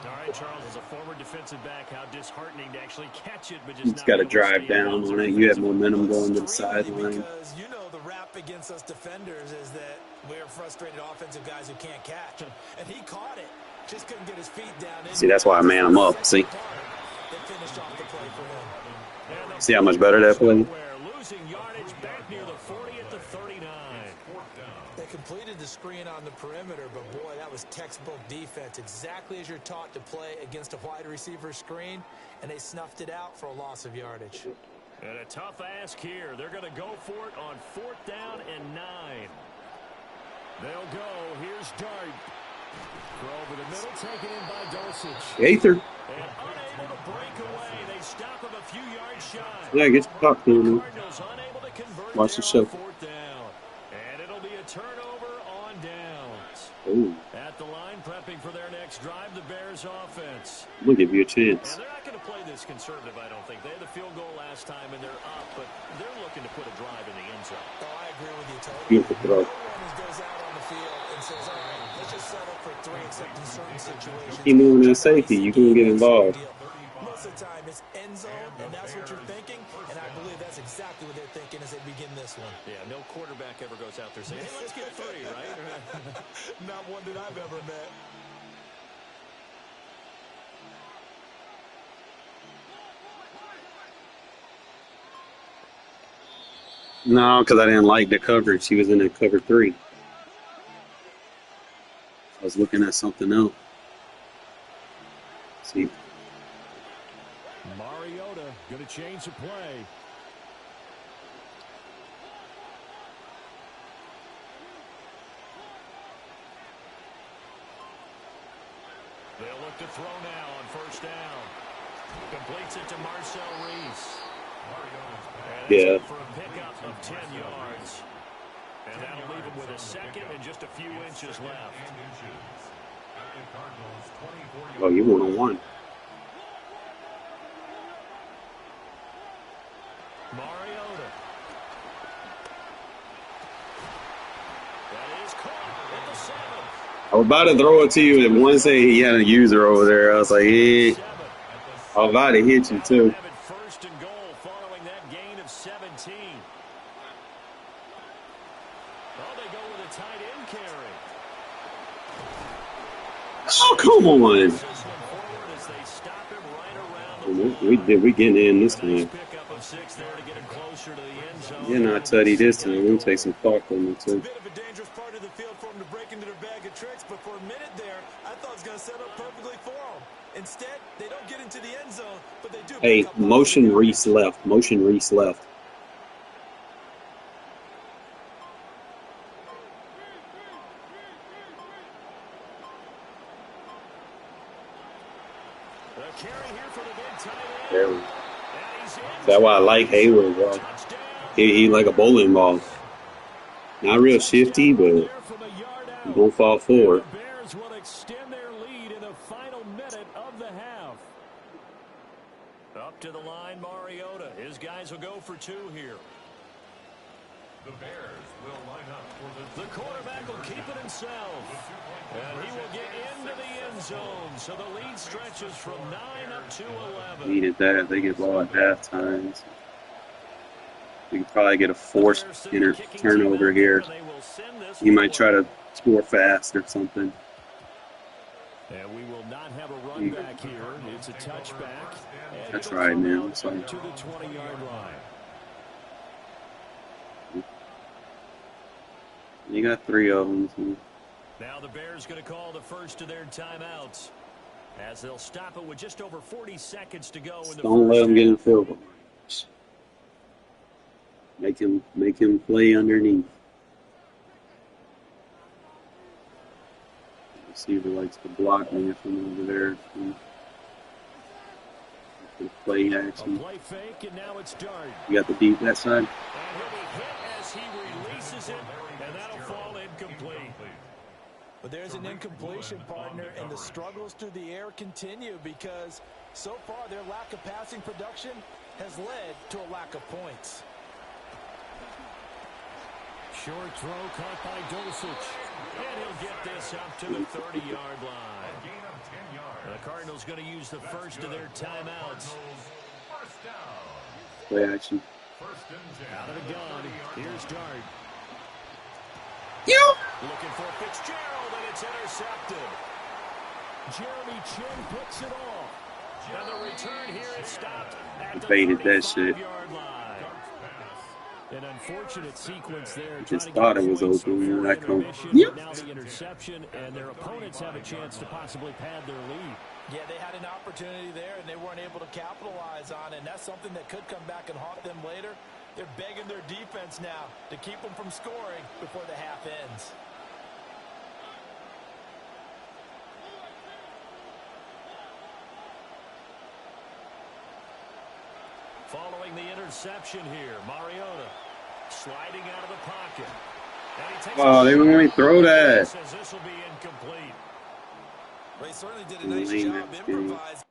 All right, Charles, as a former defensive back, how disheartening to actually catch it, but just got to drive down on it. You have momentum going to the sideline. Because you know the rap against us defenders is that we're frustrated offensive guys who can't catch. And he caught it. Just couldn't get his feet down. See, that's why I man him up. See? They finished off the play for him. See how much better that play? Losing yardage back near the 40 at the 39. They completed the screen on the perimeter, but boy, that was textbook defense. Exactly as you're taught to play against a wide receiver screen, and they snuffed it out for a loss of yardage. And a tough ask here. They're going to go for it on 4th down and 9. They'll go. Here's Dart. Throw over the middle, taken in by Dulcich. Gaither. And unable to break away. They stop him a few yards shy. Yeah, get your popcorn. Cardinals unable to convert. Watch the show. 4th down. And it'll be a turnover on downs. Ooh. At the line, prepping for their next drive, the Bears offense. We'll give you a chance. And they're not going to play this conservative, I don't think. They had the field goal last time, and they're up, but they're looking to put a drive in the end zone. Oh, I agree with you totally. Beautiful throw. No one goes out on the field and says, all right, let's just settle for 3, except in certain situations. Keep moving that safety. You can get involved. Most of the time, it's end zone, and that's what you're thinking, and I believe that's exactly what they're thinking as they begin this one. Yeah, no quarterback ever goes out there saying, hey, let's get 3, right? Not one that I've ever met. No, because I didn't like the coverage. He was in that cover 3. I was looking at something else. See. Mariota going to change the play. They'll look to throw now on 1st down. Completes it to Marcel Reese. Yeah. For a pickup of 10 yards. And that'll leave him with a 2nd and just a few inches left. Oh, you 1-on-1. Mariota. That is caught at the 7. I was about to throw it to you, and one say he had a user over there. I was like, yeah. I was about to hit you, too. 1st and goal following that gain of 17. Oh, they go with a tight end carry. Oh, come on. We getting in this time. Yeah, not Tutty this time. We'll take some clock on it, too. Bit of a dangerous part of the field for him to break into their bag of tricks, but for a minute there, I thought it was going to set up perfectly for him. Instead, they don't get into the end zone, but they do. Hey, motion Reese left. Motion Reese left. There we go. That's why I like Hayward, bro. He like a bowling ball. Not real shifty, but he won't fall forward. Bears will extend their lead in the final minute of the half. Up to the line, Mariota. His guys will go for 2 here. The Bears will line up for The quarterback will keep it himself. And he will get into the end zone. So the lead stretches from 9 up to 11. Needed that. They get ball at halftime. So we could probably get a forced turnover here. He might try to score fast or something. And we will not have a run back here. It's a touchback. That's right, man. To the 20-yard line. You got 3 of them. So. Now the Bears going to call the first of their timeouts as they'll stop it with just over 40 seconds to go. In the Don't let them get in field goal. Make him play underneath. The receiver likes to block me from over there. Play action. Play fake, and now it's Dart. You got the deep that side. And he'll be hit as he releases it, and that'll fall incomplete. But there's an incompletion, partner, and the struggles through the air continue because so far their lack of passing production has led to a lack of points. Short throw caught by Dulcich. And he'll get this up to the 30-yard line. The Cardinals going to use the first of their timeouts. Play action. Out of the gun. Here's Dart. Looking for Fitzgerald, and it's intercepted. Jeremy Chin picks it off. And the return here is stopped at the Baited that shit. 35-yard line. An unfortunate sequence there. Just thought it was open when I come. Now the interception, and their opponents have a chance to possibly pad their lead. Yeah, they had an opportunity there, and they weren't able to capitalize on it, and that's something that could come back and haunt them later. They're begging their defense now to keep them from scoring before the half ends. Following the interception here, Mariota sliding out of the pocket. And he takes they won't even throw that. Says this will be incomplete. Well, he certainly did a nice job improvising.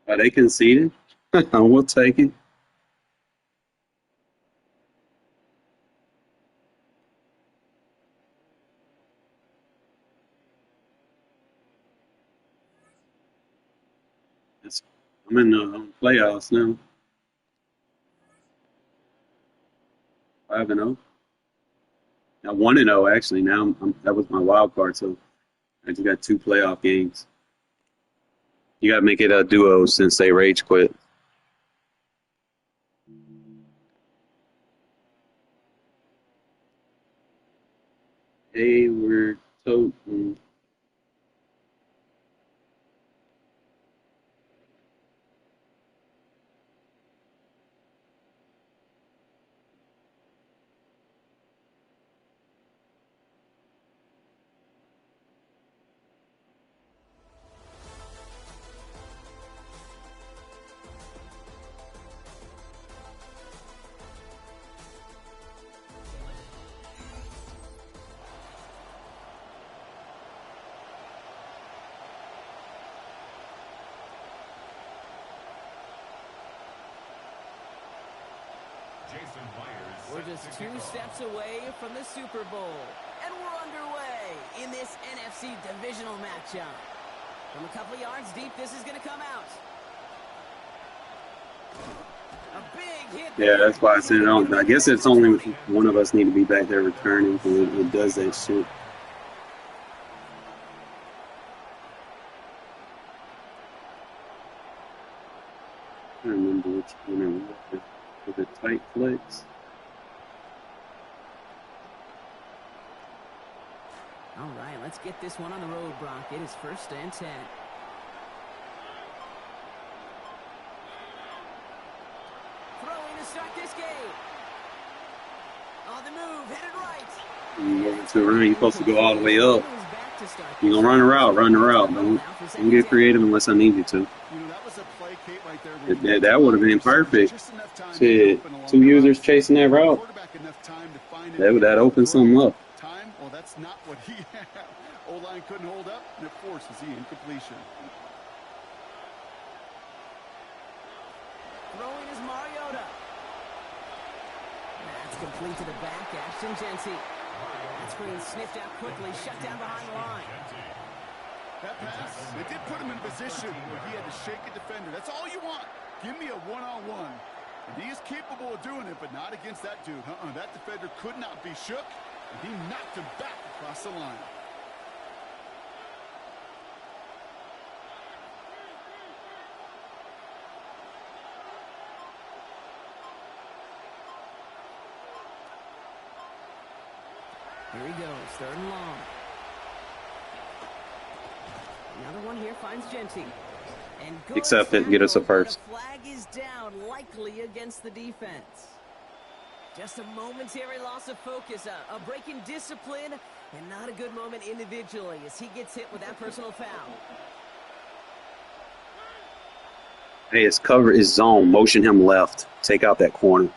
Are they conceded? We'll take it. I'm in the playoffs now. 5-0. Now 1-0 actually. Now that was my wild card, so I just got 2 playoff games. You got to make it a duo since they rage quit. Hey, we're toting. We're just 2 steps away from the Super Bowl. And we're underway in this NFC divisional matchup. From a couple of yards deep, this is going to come out. A big hit. Yeah, that's why I said I guess it's only one of us need to be back there returning because it does that shit. I don't remember which one it was. With the tight flex. All right, let's get this one on the road, Brock. It is 1st and 10. Throwing to start this game. On the move, headed right. You're supposed to go all the way up. You're going to run a route, run the route. Don't get creative unless I need you to. You know, that was a play, Kate, right there. That would have been perfect. Shit, 2 users chasing that route. That opens something up. Time? Well, that's not what he had. O-line couldn't hold up, and it forces the incompletion. Throwing is Mariota. Complete to the back, Ashton Jeanty. That screen sniffed out quickly, shut down behind the line. That pass, it did put him in a position where he had to shake a defender. That's all you want. Give me a one-on-one. And he is capable of doing it, but not against that dude. That defender could not be shook, and he knocked him back across the line. Here he goes, 3rd and long. Another one here finds Jeanty. And Accept it and get us a first. The flag is down, likely against the defense. Just a momentary loss of focus, a break in discipline, and not a good moment individually as he gets hit with that personal foul. Hey, it's cover his zone. Motion him left. Take out that corner.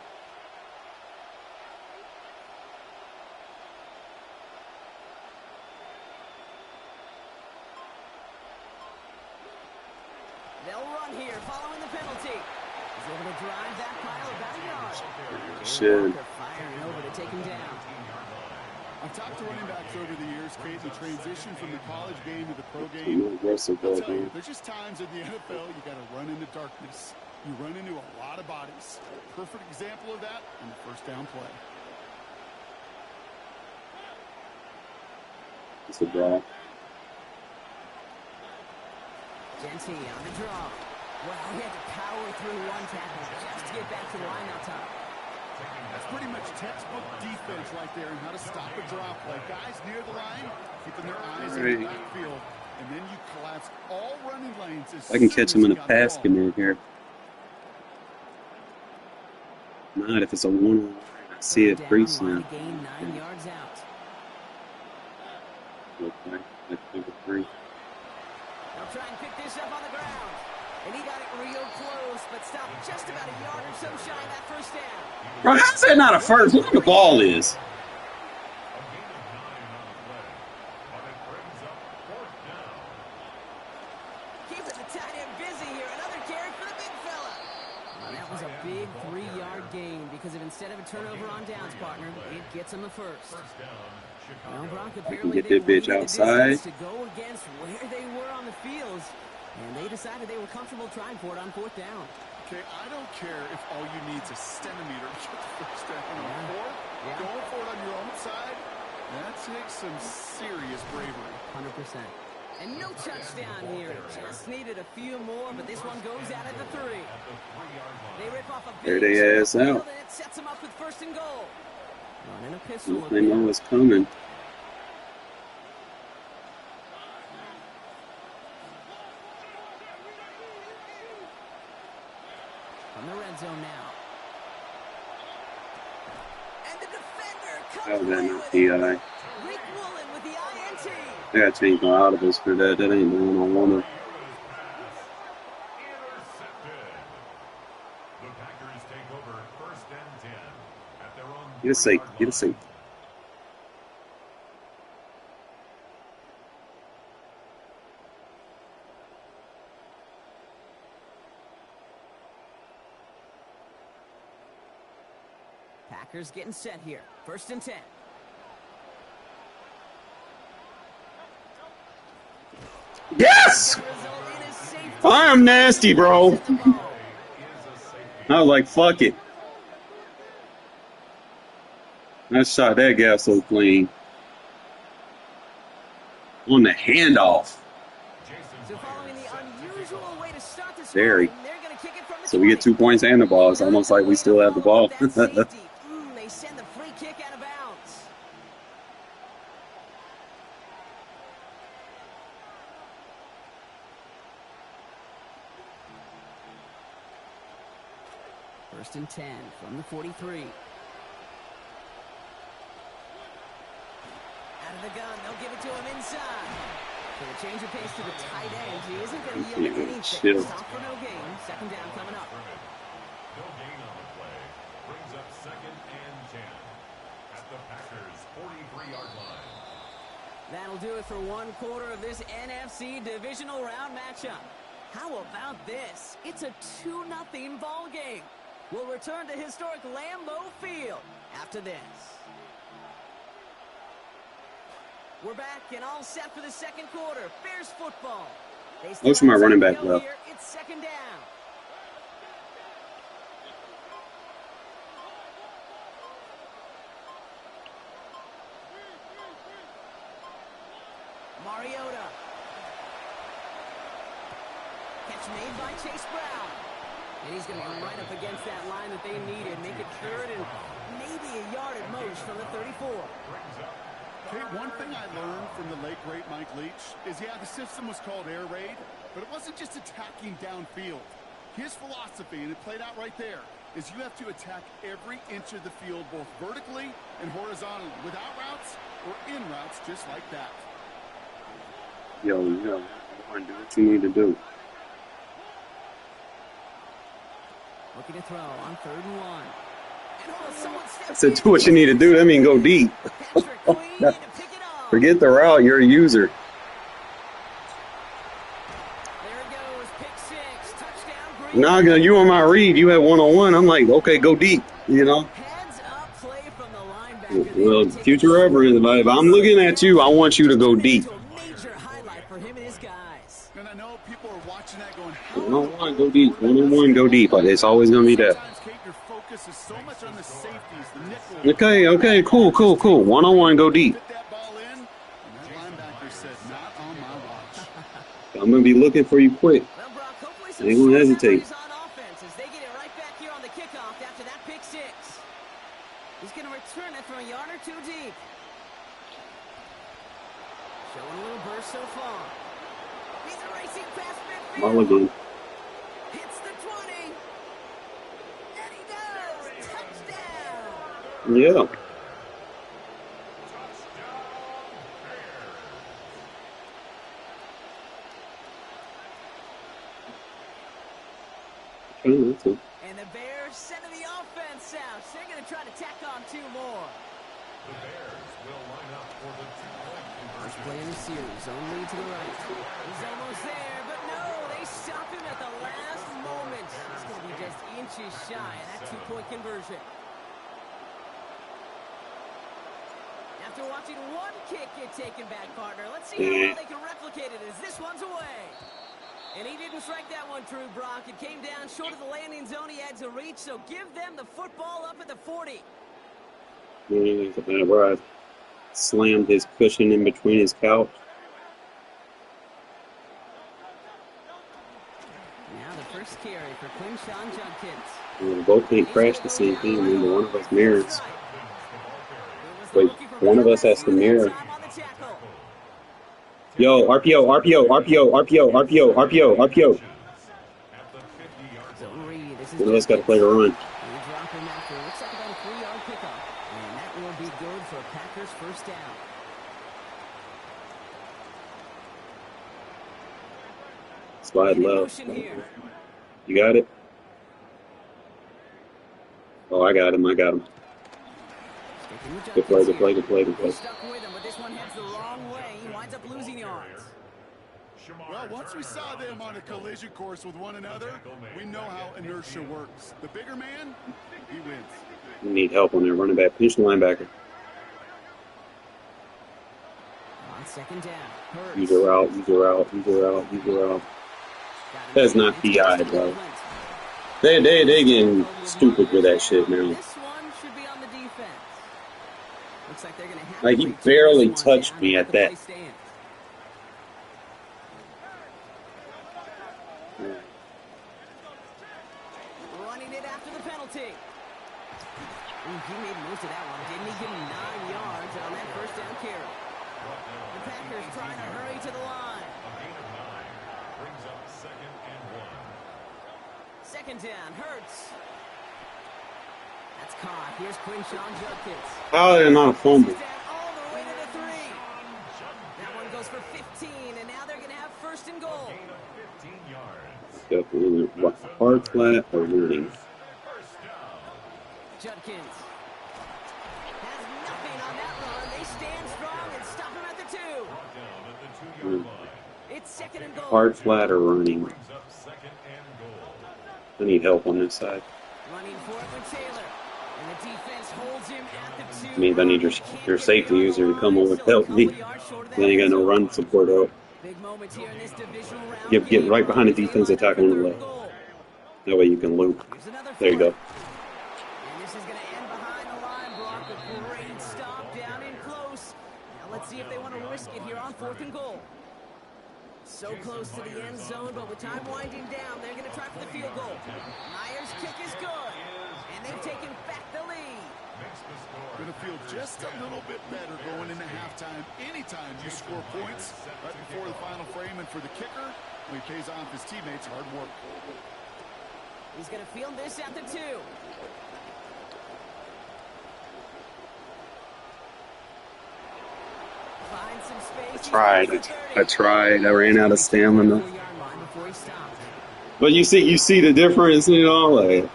They'll run here following the penalty. He's able to drive that pile about a yard. Shit. Firing over to take him down. I've talked to running backs over the years, Kate, the transition from the college game to the pro game. Aggressive, I'll tell you, there's just times in the NFL you got to run into darkness. You run into a lot of bodies. Perfect example of that in the first down play. It's a draw. Jeanty on the draw. Well, he had to power through one tackle just to get back to the line that time. That's pretty much textbook defense right there and how to stop a drop play. Guys near the line, keeping their eyes in the backfield, and then you collapse all running lanes. I can catch him in a pass command here. Not if it's a one-on-one. I see it pretty soon. Gain 9 yards out. Okay, that's number 3. They'll try and pick this up on the ground. And he got it real close, but stopped just about a yard or so shy of that first down. Bro, how's that not a first? Look where the ball is. Keeping the tight end busy here. Another carry for the big fella. Well, that was a big 3-yard gain because if instead of a turnover on downs, partner, it gets him the first. Well, Brock apparently Get that bitch outside. To go against where they were on the fields, and they decided they were comfortable trying for it on 4th down. Okay, I don't care if all you need is a centimeter to get the first down on 4th. Going for it on your own side, that takes some serious bravery. 100%. And no touchdown here. Just needed a few more, but this one goes out at the 3. They rip off a There big they ass out. and it sets them up with 1st and goal. Running a pistol. They know it's coming. From the red zone now. And the defender Oh, comes that away not with PI. it. Rick Woolen with the INT. I gotta change my audibles for that. That ain't the one I wanted. The Packers take over 1st and 10 at their own. Get a safe. Get a safe. Packers getting set here. 1st and 10. Yes! I am nasty, bro. I was like, fuck it. I shot that guy so clean. On the handoff. So following the unusual way to start the Very. scoring, they're gonna kick it from the So we get 2 points and the ball. It's almost like we still have the ball. That safety. They send the free kick out of bounds. First and 10 from the 43. Out of the gun, they'll give it to him inside. So the change of pace to the tight end. He isn't going to yield anything. Chill. Stop for no gain. 2nd down coming up. No gain on the play. Brings up 2nd and 10 at the Packers' 43-yard line. That'll do it for 1 quarter of this NFC divisional round matchup. How about this? It's a 2-0 ball game. will return to historic Lambeau Field after this. We're back and all set for the second quarter. Bears football. Most of my running back left. Here. It's second down. Mariota. Catch made by Chase Brown. And he's going to go right up against that line that they needed. Make it third and maybe a yard at most from the 34. Okay, one thing I learned from the late, great Mike Leach is, yeah, the system was called air raid, but it wasn't just attacking downfield. His philosophy, and it played out right there, is you have to attack every inch of the field, both vertically and horizontally, without routes or in routes, just like that. Yo, do what you need to do. Looking to throw on 3rd and 1. I said, do what you need to do. That means go deep. Forget the route. You're a user. Nah, you on my read. You had one-on-one. I'm like, okay, go deep. You know. Well, future reference. If I'm looking at you, I want you to go deep. And I know people are watching that going, one-on-one, go deep. One-on-one, go deep. It's always gonna be that. Okay, cool. One-on-one, go deep. I'm gonna be looking for you quick. I ain't gonna hesitate. He's gonna return it from a yard or 2 deep. Showing a little burst so far. He's a racing past midfield. Hits the 20. And he does. Touchdown. Yeah. And the Bears sending the offense out. So they're going to try to tack on 2 more. The Bears will line up for the 2-point conversion. First play in the series, only to the right. He's almost there, but no, they stop him at the last moment. He's going to be just inches shy of that 2-point conversion. After watching one kick get taken back, partner, let's see how well they can replicate it as this one's away. And he didn't strike that one true, Brock. It came down short of the landing zone. He had to reach, so give them the football up at the 40. Yeah, where I slammed his cushion in between his couch. Now the first carry for Quinshon Judkins. We both can't crash the same thing. Remember, one of us mirrors. Wait, one of us has to mirror. Yo, RPO. One of us got to play the run. Looks like about a 3-yard pickup. And that will be good for Packers first down. Slide left. You got it? Oh, I got him. Good play. Stuck with him, but this one heads the wrong way. He winds up losing yards. Well, once we saw them on a collision course with one another, we know how inertia works. The bigger man, he wins. We need help on their running back. Pinch the linebacker. On second down. Use her out. That's not PI, bro. They getting stupid with that shit now. This one should be on the defense. Looks like they're gonna have like, he barely touched me at that. Running it after the penalty. He made most of that one, didn't he? Give him 9 yards on that first down carry. The Packers trying to hurry to the line. A gain of 9 brings up 2nd and 1. Second down, Hurts. That's caught. Here's Quinshon Judkins. How are they not a fumble? All the way to the 3. That one goes for 15, and now they're going to have first and goal. Gain of 15 yards. What, hard flat or running? Judkins has nothing on that run. They stand strong and stop him at the 2. Brought down at the 2-yard line. It's second and goal. Hard flat or running? Brings up 2nd and goal. I need help on this side. Running for it with Taylor. And the defense holds him at the 2. I mean, I need your safety user to come over and help me. Then you got no run support out. Big moments here in this divisional round. Get right behind the defense attack on the left. That way you can loop. There you go. And this is going to end behind the line, Brock. A great stop down in close. Now let's see if they want to risk it here on 4th and goal. So close to the end zone, but with time winding down, they're going to try for the field goal. Myers' kick is good, and they've taken back the lead. Going to feel just a little bit better going into halftime. Anytime you score points right before the final frame, and for the kicker, he pays off his teammates' hard work. He's going to field this at the 2. Find some space. I tried. I ran out of stamina. But you see the difference, you know, like.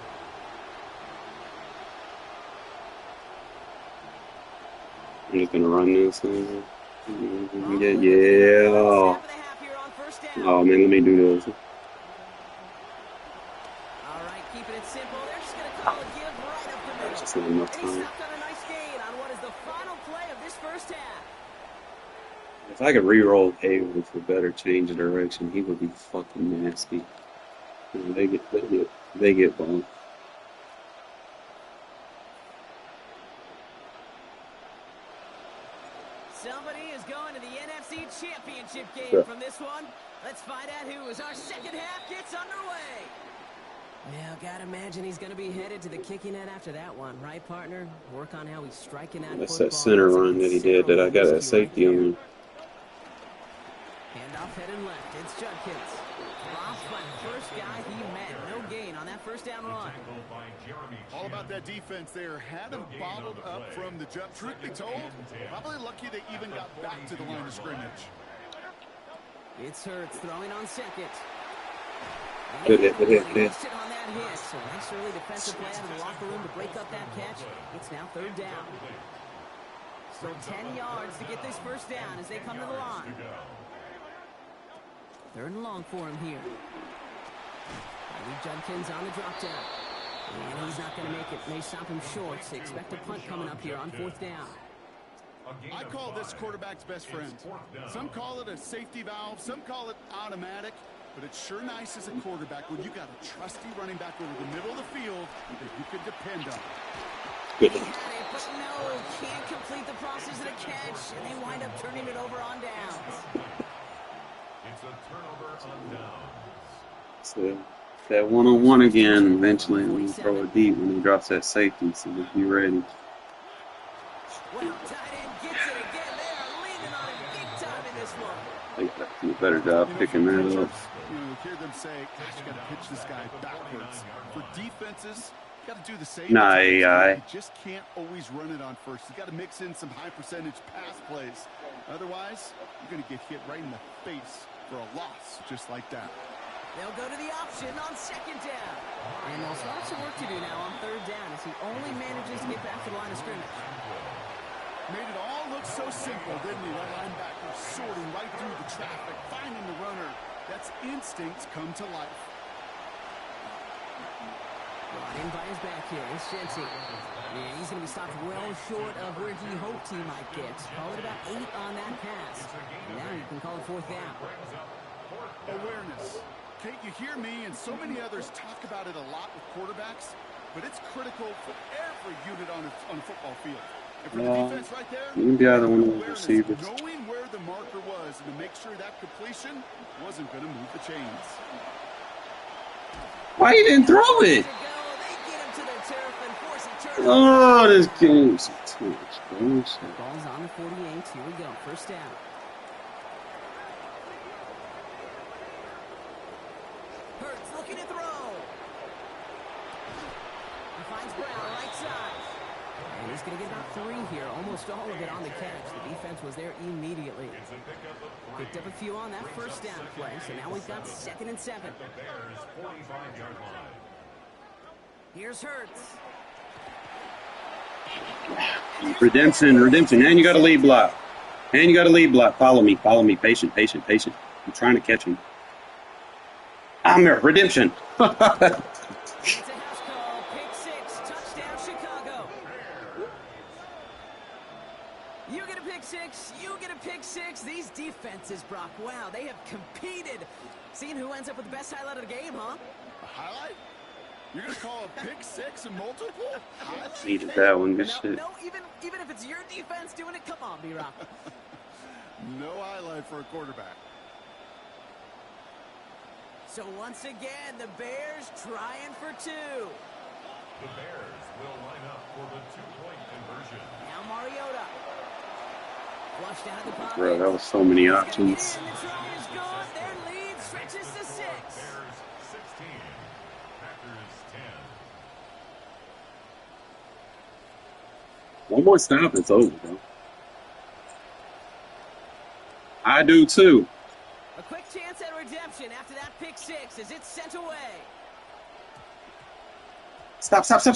I'm just gonna run this thing. Yeah. Oh man, let me do this. All right, keeping it simple. They're just gonna call a give right up the middle. Just not enough time. He's got a nice gain on what is the final play of this first half. If I could re-roll Hayward for better change of direction, he would be fucking nasty. You know, they get bumped. Somebody is going to the NFC Championship game from this one. Let's find out who as our second half gets underway. Now, gotta imagine he's going to be headed to the kicking net after that one, right, partner? Work on how he's striking out. That's that center run that he did that I got that safety on. Handoff heading left. It's Judkins. Drops by the first guy he met. No gain on that first down run. All about that defense there. Had him bottled up from the jump. Truth be told, probably lucky they even got back to the line of scrimmage. It's Hurts throwing on second. Good hit. On that hit. So nice early defensive play out of the locker room to break up that catch. It's now 3rd down. So 10 yards to get this first down as they come to the line. 3rd and long for him here. Judkins on the drop down. And he's not going to make it. May stop him short. So expect a punt coming up here on 4th down. I call this quarterback's best friend. Some call it a safety valve. Some call it automatic. But it's sure nice as a quarterback when you got a trusty running back over the middle of the field that you can depend on. He got it, but no, can't complete the process of the catch, and they wind up turning it over on downs. It's a turnover on downs. So that one-on-one again. Eventually, when you throw it deep, when he drops that safety, so just be ready. Well, tight end gets it again. They are leaning on him big time in this one. I got to do a better job picking that up. You hear them say, gosh, you got to pitch this guy backwards. For defenses, you got to do the same. Nah, AI. You just can't always run it on first. You got to mix in some high percentage pass plays. Otherwise, you're going to get hit right in the face for a loss just like that. They'll go to the option on 2nd down. And they'll start some work to do now on 3rd down as he only manages to get back to the line of scrimmage. Made it all look so simple, didn't he? That linebacker sorting right through the traffic, finding the runner. That's instincts come to life. Brought in by his back here. It's Jensen. And he's going to be stopped well short of where he hoped he might get. Call it about 8 on that pass. And now you can call it 4th down. Awareness. Kate, you hear me and so many others talk about it a lot with quarterbacks, but it's critical for every unit on a football field. And for the defense right there, You can be either one of the receivers. knowing where the marker was and to make sure that completion wasn't going to move the chains. Why you didn't throw it? Oh, this game's too much bullshit. Ball's on the 48. Here we go. First down. Hurts looking to throw. He finds Brown right side. And he's going to get about 3 here. Almost all of it on the catch. The defense was there immediately. Picked up a few on that first down play. So now we've got 2nd and 7. Here's Hurts. Redemption. And you got a lead block. Follow me. Patient. I'm trying to catch him. I'm there. Redemption. It's a house call. Pick six. These defenses, Brock, wow, they have competed. Seeing who ends up with the best highlight of the game, huh? A highlight? You're going to call a pick six and multiple? Highlight? Needed that one. Good No, shit. no, even if it's your defense doing it, come on, B-Rock. No highlight for a quarterback. So once again, the Bears trying for two. The Bears will line up for the two-point conversion. Now Mariota. Flushed out of the pocket. Bro, that was so many He's gonna options. get in. The try is good. Their lead stretches to 6. Bears 16, Packers 10. One more stop, it's over, bro. I do too. A quick chance at redemption after that pick six as it's sent away. Stop! Fuck! Skip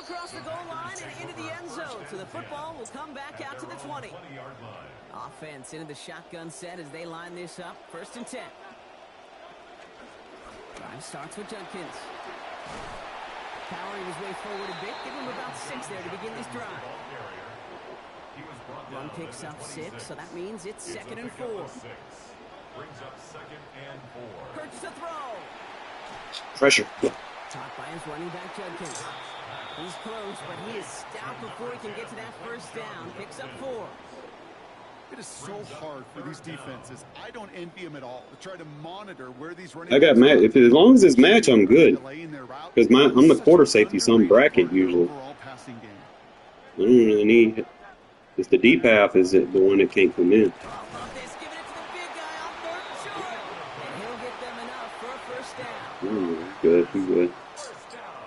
across the goal line and into the end zone. So the football will come back out to the 20. 20-yard line. Offense into the shotgun set as they line this up. 1st and 10. Drive starts with Judkins. Powering his way forward a bit. Give him about 6 there to begin this drive. Run picks up 6, so that means it's 2nd and 4. Brings up 2nd and 4. Hurts to throw. Pressure. Taught by his running back Judkins. He's close, but he is stopped before he can get to that 1st down. Picks up 4. It is so hard for these defenses. I don't envy them at all to try to monitor where these running I got backs match. are. If as long as it's match, I'm good. Delaying their route. Because I'm the quarter safety, so I'm bracket usually. Overall passing game. I don't really need. It's the deep half is the one that can't come in. Love this, giving it to the big guy on 3rd and short. And he'll get them enough for a 1st down. Good, I'm good. First down.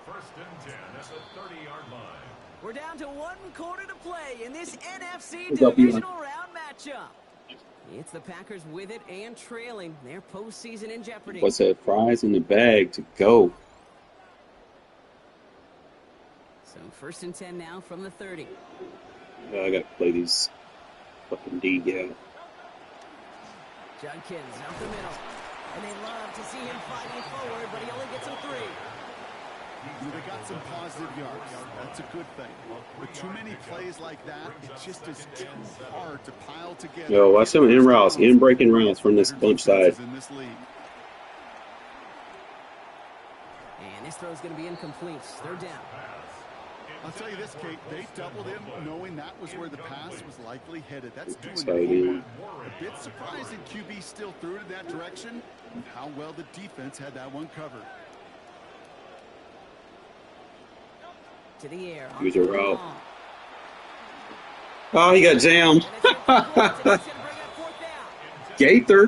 1st and 10 at the 30-yard line. We're down to 1 quarter to play in this NFC What's up, Eli? divisional round matchup. It's the Packers with it and trailing. Their postseason in jeopardy. What's that? Fries in the bag to go. So 1st and 10 now from the 30. I gotta play these fucking D guy. Judkins up the middle. And they love to see him fighting forward, but he only gets him 3. They got some positive yards. That's a good thing. But too many plays like that, it just is too hard to pile together. Yo, watch some in routes, in breaking routes from this bunch side. In this league. And this throw is going to be incomplete. 3rd down. I'll tell you this, Kate, they doubled him knowing that was where the pass was likely headed. That's doing Exciting. the homework. A bit surprising QB still threw it in that direction, and how well the defense had that one covered. To the air. Use a route. Oh, he got jammed. Gaither.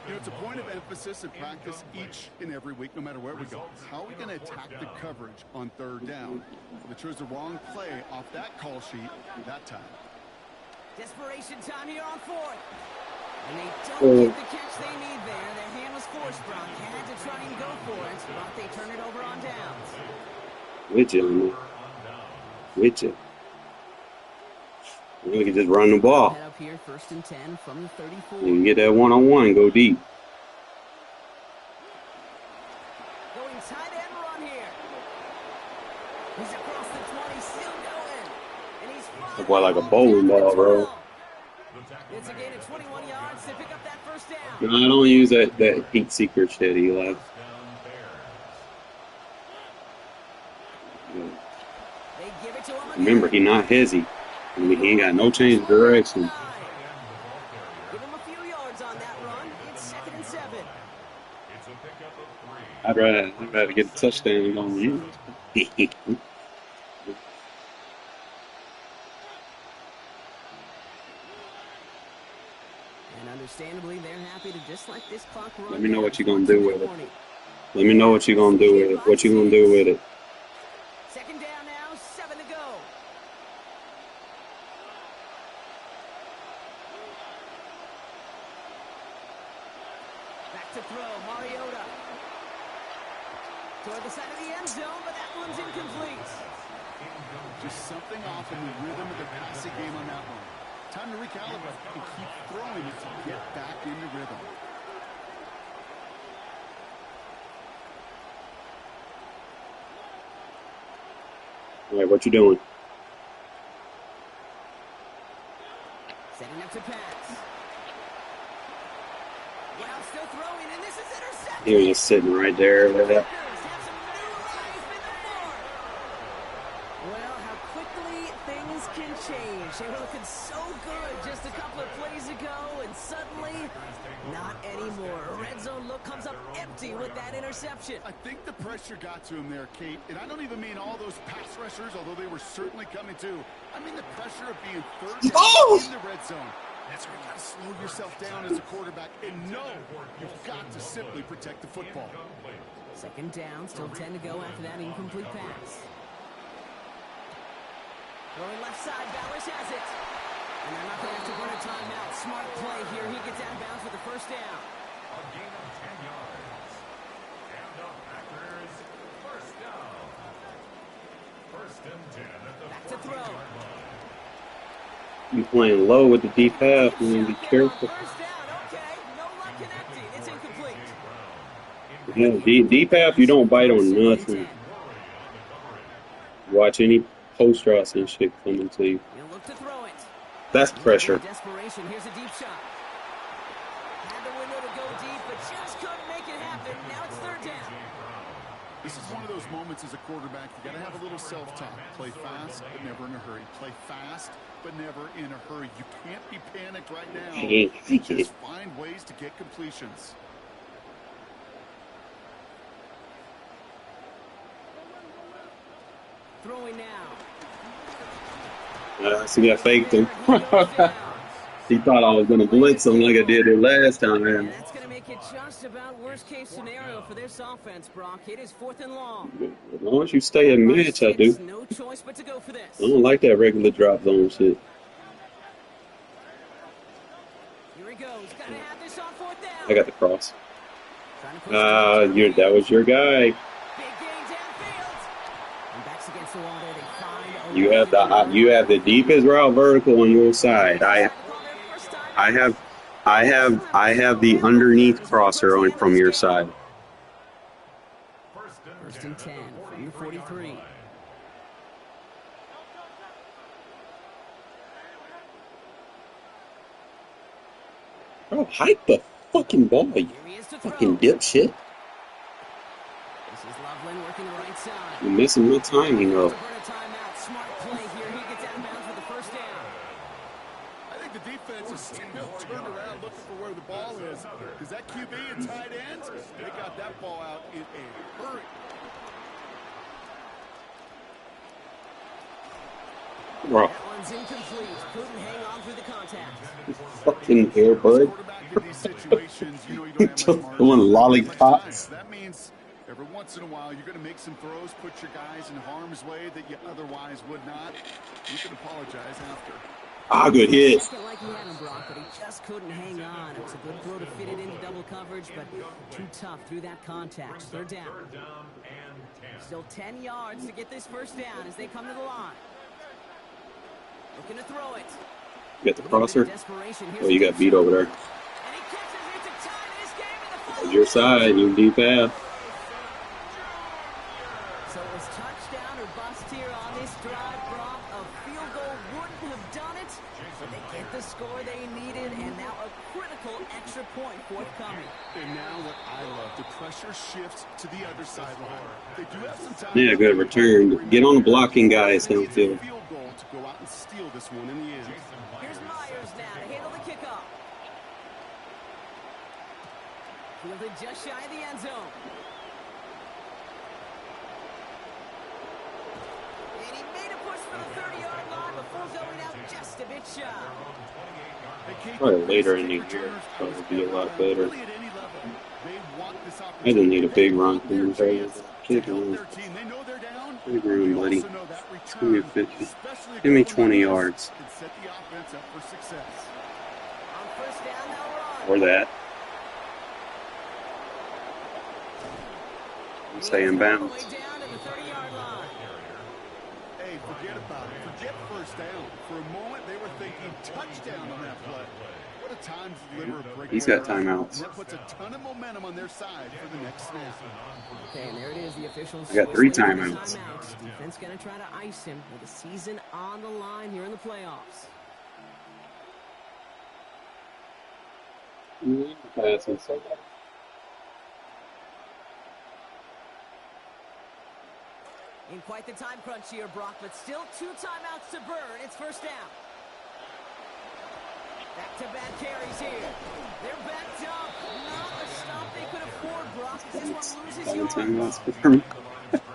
You know, it's a point of emphasis in practice each and every week, no matter where we go. How are we going to attack the coverage on 3rd down? Well, they chose the wrong play off that call sheet that time. Desperation time here on 4th. And they don't get the catch they need there. Their hand was forced, Brock. Had to try and go for it, but they turn it over on downs. With you, man. With you. We can just run the ball. Head up here, 1st and 10 from the 34. You can get that one-on-one, go deep. Going tight end run here. He's across the 20, still going. And he's That boy like a bowling ball, bro. It's a gain of 21 yards to pick up that 1st down. No, I don't use that heat seeker shit, Eli. They give it to him again. Remember, he not hezzy. I mean, he ain't got no change of direction. Give him a few yards on that run. It's 2nd and 7. It's a pickup of 3. I'd rather get a touchdown on you. And understandably, they're happy to just let this clock run. Let me know down. what you're gonna do with it. Let me know what you're gonna do with it. What you gonna do with it? 2nd down now, 7 to go. Back to throw, Mariota. Toward the side of the end zone, but that one's incomplete. Just something off in the rhythm of the passing game on that one. Time to recalibrate and keep throwing it to get back into rhythm. All right, what you doing? to pass. Well, still throwing, and this is intercepted. He was just sitting right there with that. Well, how quickly things can change. They were looking so good just a couple of plays ago, and suddenly, not anymore. A red zone look comes up empty with that interception. I think the pressure got to him there, Kate. And I don't even mean all those pass rushers, although they were certainly coming too. I mean the pressure of being third down in the red zone. That's where you got to slow yourself down as a quarterback and know you've got to simply protect the football. Second down, still 10 to go after that incomplete pass. Going left side, Bowers has it. And they're not going to have to run a timeout. Smart play here. He gets out of bounds with the first down. A gain of 10 yards. And the Packers first down. First and 10 at the Back to throw. You playing low with the deep half, man. Be careful. First down, okay. No luck connecting. It's incomplete. Yeah, deep half, you don't bite on nothing. Watch any post routes and shit coming to you. He'll look to throw it. That's pressure. Desperation. Here's a deep shot. Had the window to go deep, but just couldn't make it happen. Now it's third down. This is one of those moments as a quarterback, you got to have a little self-talk. Play fast, but never in a hurry. Play fast, but never in a hurry. You can't be panicked right now. Just find ways to get completions. Throwing now. See, I faked him. He thought I was going to blitz him like I did it last time. And that's going to make it just about worst-case scenario for this offense, Brock. It is 4th and long. As long as you stay in match, I do. No choice but to go for this. I don't like that regular drop zone shit. Here he goes. Got to have this on 4th down. I got the cross. That was your guy. Big gain downfield. And backs against the wall there. They find You have the deepest route vertical on your side. I have the underneath crosser on from your side. First and 10 from the 43. Bro, hike the fucking ball, you fucking dipshit. This is Loveland working the right side. You're missing my timing, though. Smart play here. He gets out of bounds with the first down. I think the defense is still turned around looking for where the ball is. Because that QB and tight ends, they got that ball out in a hurry. Bro. That one's incomplete. Couldn't hang on through the contact. Fucking hair, bud. Just throwing lollipops. That means every once in a while you're going to make some throws, put your guys in harm's way that you otherwise would not. You can apologize after. Ah, good hit. Like he had him, Brock, but he just couldn't hang on. It was a good throw to fit it into double coverage, but too tough through that contact. Third down. Still 10 yards to get this first down as they come to the line. Looking to throw it. You got the crosser? Oh, you got beat over there. It's your side, you deep half. So it was touchdown or bust here on this drive, Brock. A field goal wouldn't have done it, but they get the score they needed, and now a critical extra point forthcoming. And now what I love, the pressure shifts to the other sideline. They do have some time. Yeah, good return. Get on the blocking guys downfield. Field goal to go out and steal this one in the end. Here's Myers now to handle the kickoff. Fielded just shy of the end zone. And he made a push for the 30-yard line before going out just a bit shy. Probably later in the year, probably be a lot better. I didn't need a big run from him. Big run, buddy. Give me 50. Give me 20 yards. Or that. Stay in bounds. Hey, forget about it. Forget first down. For a moment, they were thinking touchdown on that play. What a time to deliver a break. He's got timeouts. That puts a ton of momentum on their side for the next snap. Okay, and there it is, the officials. I got 3 timeouts. Defense going to try to ice him with the season on the line here in the playoffs. Passing so bad. In quite the time crunch here, Brock, but still 2 timeouts to burn. It's first down. Back-to-back carries here. They're backed up. Not a stop they could afford, Brock. This one loses yards.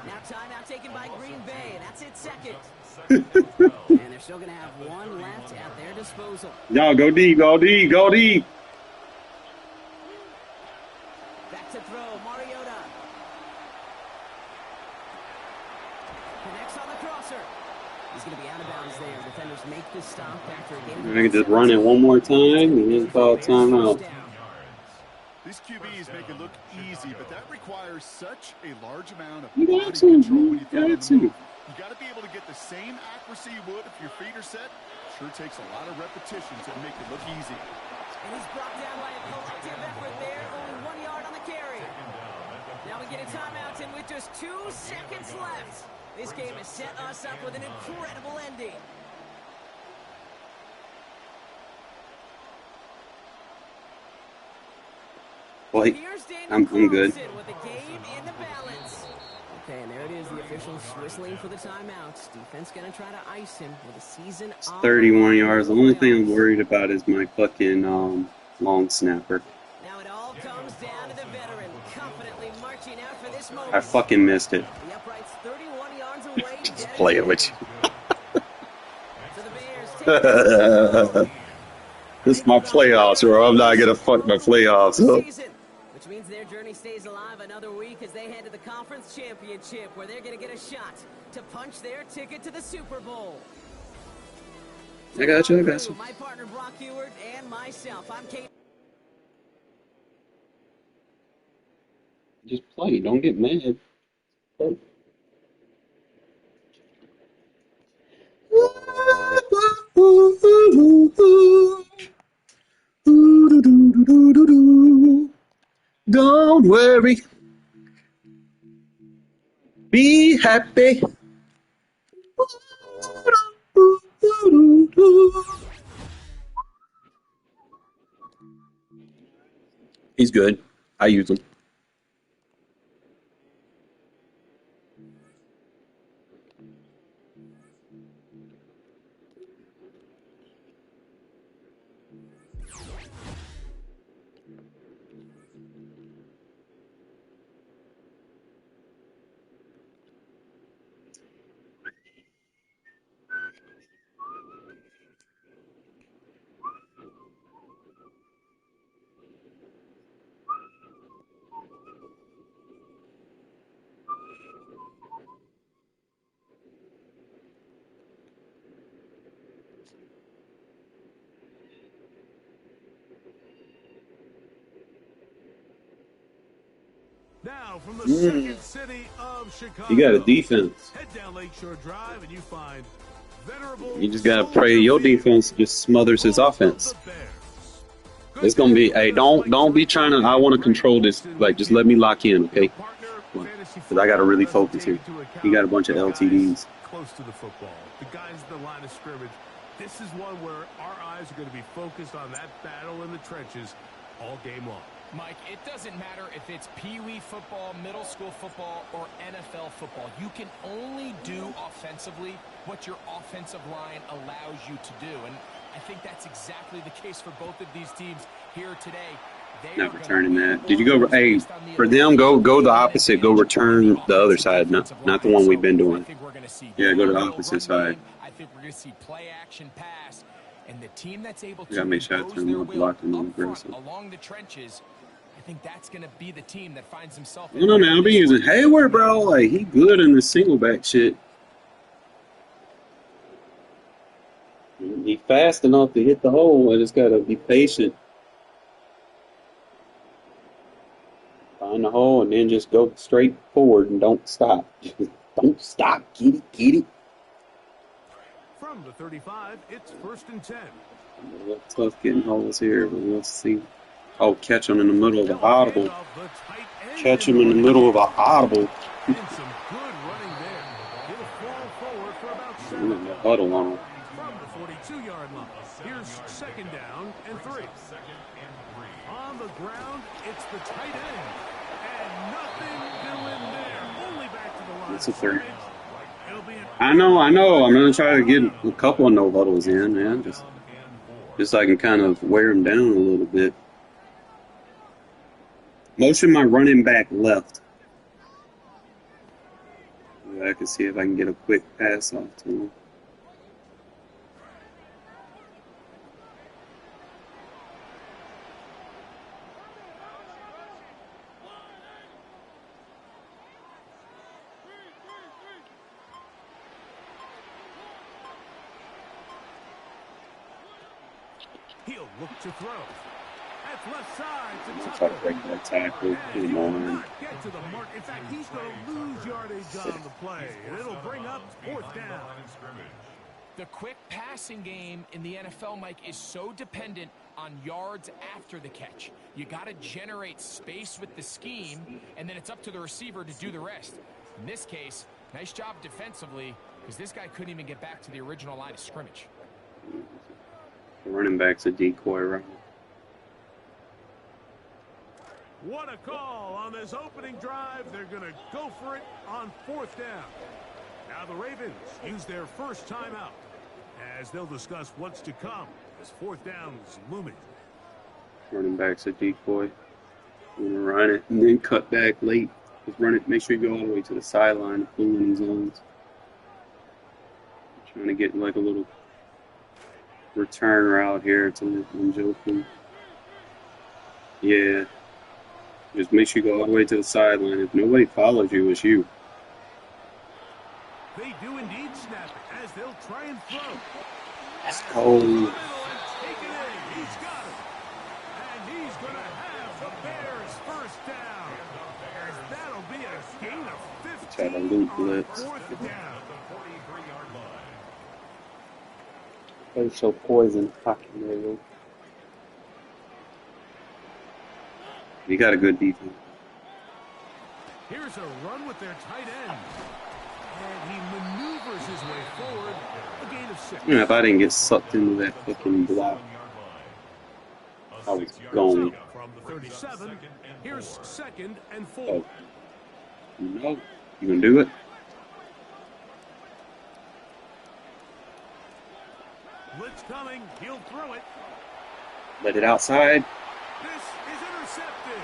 Now timeout taken by Green Bay, and that's its second. And they're still going to have one left at their disposal. Y'all go deep, go deep, go deep. Back to throw, Mariota. Connects on the crosser. He's going to be out of bounds there. Defenders make the stop after a game. I can just run it one more time and then call timeout. These QBs make it look easy, but that requires such a large amount of You body got to. control when you throw You on got the to. move. You got to be able to get the same accuracy you would if your feet are set. Sure takes a lot of repetitions to make it look easy. And he's brought down by a collective effort there. Only 1 yard on the carry. Now we get a timeout, and with just 2 seconds left, this game has set us up with an incredible ending. Wait, Here's Daniel I'm good. Carlson with the game in the balance. Okay, and there it is, the officials whistling for the timeouts. Defense going to try to ice him with a season It's on 31 yards. The only thing I'm worried about is my fucking long snapper. Now it all comes down to the veteran, confidently marching out for this moment. I fucking missed it. The upright's 31 yards away. Just play it with you. So the Bears take This is my playoffs, or I'm not gonna fuck my playoffs up. which means their journey stays alive another week as they head to the conference championship, where they're going to get a shot to punch their ticket to the Super Bowl. I got you, I got you. My partner Brock Ewart and myself, I'm Kate. Just play. Don't get mad. Play. Don't worry. Be happy. He's good. I use him. Now from the second city of Chicago. You got a defense. Head down Lakeshore Drive and you find venerable. You just gotta pray your defense just smothers his offense. It's gonna be, hey, don't be trying to. I want to control this. Like, just let me lock in, okay? Because I gotta really focus here. You got a bunch of LTDs. Close to the football, the guys at the line of scrimmage. This is one where our eyes are going to be focused on that battle in the trenches all game long. Mike, it doesn't matter if it's Pee Wee football, middle school football, or NFL football. You can only do offensively what your offensive line allows you to do. And I think that's exactly the case for both of these teams here today. Not returning that. Did you go? Hey, for them, go the opposite. Go return the other side, not the one we've been doing. Yeah, go to the opposite side. I think we're going to see play action pass, and the team that's able to gotta make sure I turn their my will block and up front aggressive. along the trenches. I think that's going to be the team that finds himself. I don't know, man. I'll be using Hayward, bro. Like, he good in the single back shit. He fast enough to hit the hole. I just gotta be patient. Find the hole and then just go straight forward and don't stop. Just don't stop. Get it, get it. From the 35, it's 1st and 10. It's tough getting holes here, but let's see. Oh, catch him in the middle of an audible. Catch him in the middle of an audible. And some good running there. He'll fall forward for about 7. Huddle on him. From the 42-yard line. Here's 2nd down and 3. On the ground, it's the tight end. And nothing doing there. Only back to the line. It's a third. It'll be an I know. I'm gonna try to get a couple of no huddles in, man. Just so I can kind of wear him down a little bit. Motion my running back left. I can see if I can get a quick pass off to him. He'll look to throw. That's left side to Try to Tucker. break that tackle. And Come he will on. not get to the mark. In fact, he's going to lose yardage on the play. And it'll bring up fourth down. The quick passing game in the NFL, Mike, is so dependent on yards after the catch. You got to generate space with the scheme, and then it's up to the receiver to do the rest. In this case, nice job defensively, because this guy couldn't even get back to the original line of scrimmage. The running back's a decoy right now. What a call on this opening drive. They're going to go for it on fourth down. Now the Ravens use their first timeout as they'll discuss what's to come as fourth down is looming. Running back's a decoy. I'm gonna run it and then cut back late. Just run it. Make sure you go all the way to the sideline, pulling zones. Trying to get like a little return route here to Njoku. Yeah. Just make sure you go all the way to the sideline. If nobody follows you, it's you. They do indeed snap it as they'll try and throw. That's cold. Take it in. He's got it. And he's going to have the Bears first down. As that'll be a gain of 15 Try to loop on blitz. fourth down. They show poison fucking there. You got a good defense. Here's a run with their tight end. And he maneuvers his way forward. A gain of 6. If I didn't get sucked into that fucking block, I was gone. From the 37, here's second and 4. Oh. No. You gonna do it? Blitz coming. He'll throw it. Let it outside. This is intercepted.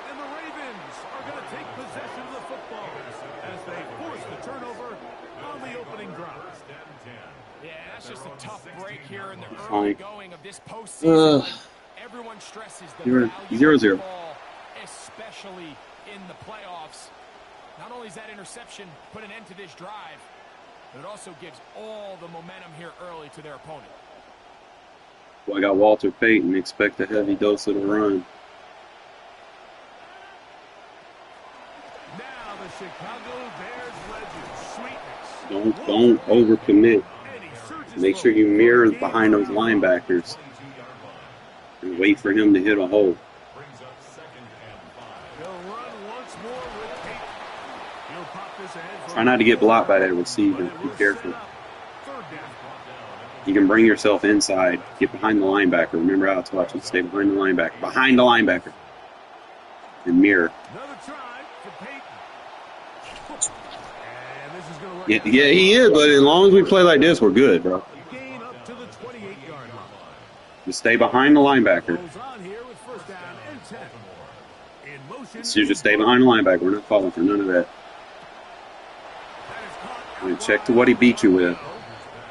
And the Ravens are going to take possession of the football as they force the turnover on the opening drive. Yeah, that's just a tough break here in the Fine. early going of this postseason. Everyone stresses the value of the ball, especially in the playoffs. Not only is that interception put an end to this drive, but it also gives all the momentum here early to their opponent. Well, I got Walter Payton. Expect a heavy dose of the run. Now the Chicago Bears legend, Sweetness. Don't overcommit. And he surges Make sure you mirror behind those linebackers and wait for him to hit a hole. They'll run once more with Payton. He'll pop this ahead. Try not to get blocked by that receiver. Be careful. Third down. You can bring yourself inside. Get behind the linebacker. Remember how I taught you to stay behind the linebacker. Behind the linebacker. And mirror. Another try for Payton. And this is going to work. Yeah, he is, but as long as we play like this, we're good, bro. Gain up to the 28-yard line. Just stay behind the linebacker. Goes on here with first down and 10. In motion. So you just stay behind the linebacker. We're not falling for none of that. That is caught And check to what he beat you with.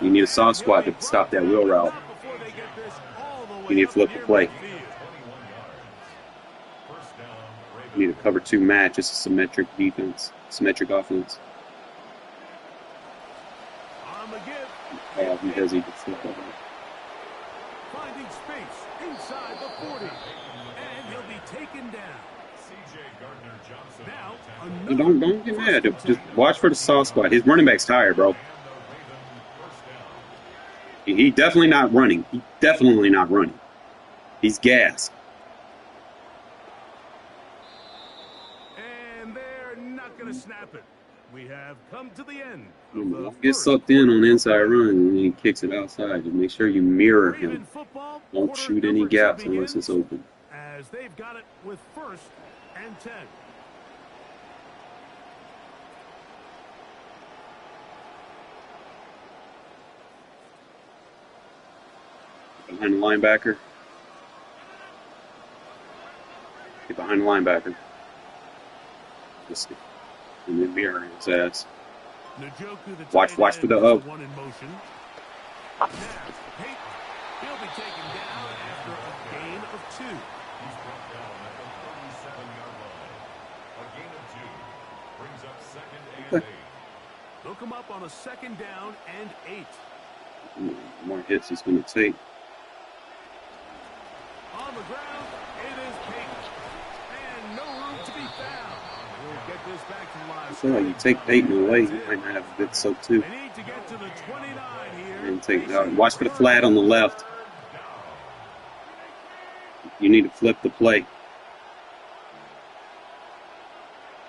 You need a soft squat to stop that wheel route. before they get this all the way You need to up flip the near play. midfield. You need a cover 2 match. It's a symmetric defense. Symmetric offense. On the give. Because he can flip that. Finding space inside the 40. And he'll be taken down. Now, Don't get mad. Just watch for the soft spot. His running back's tired, bro. He definitely not running. He definitely not running. He's gassed. and they're not going to snap it. We have come to the end. Don't get sucked in on the inside run and then he kicks it outside. Just make sure you mirror him. Don't shoot any gaps unless it's open. As as they've got it with 1st and 10. Behind the linebacker. Get behind the linebacker. Just and then be on his ass. Watch for the up. One in motion. Now, Peyton, he'll be taken down after a gain of 2. He's brought down at the 37-yard line. A gain of 2 brings up 2nd and 8. They'll come up on a 2nd down and 8. More hits he's going to take. On the ground, it is Peyton. And no room to be found. We'll get this back to the line. I feel like you take Peyton away, you might not have a good soak too. They need to get to the 29 here. And take, watch for the flat on the left. You need to flip the play.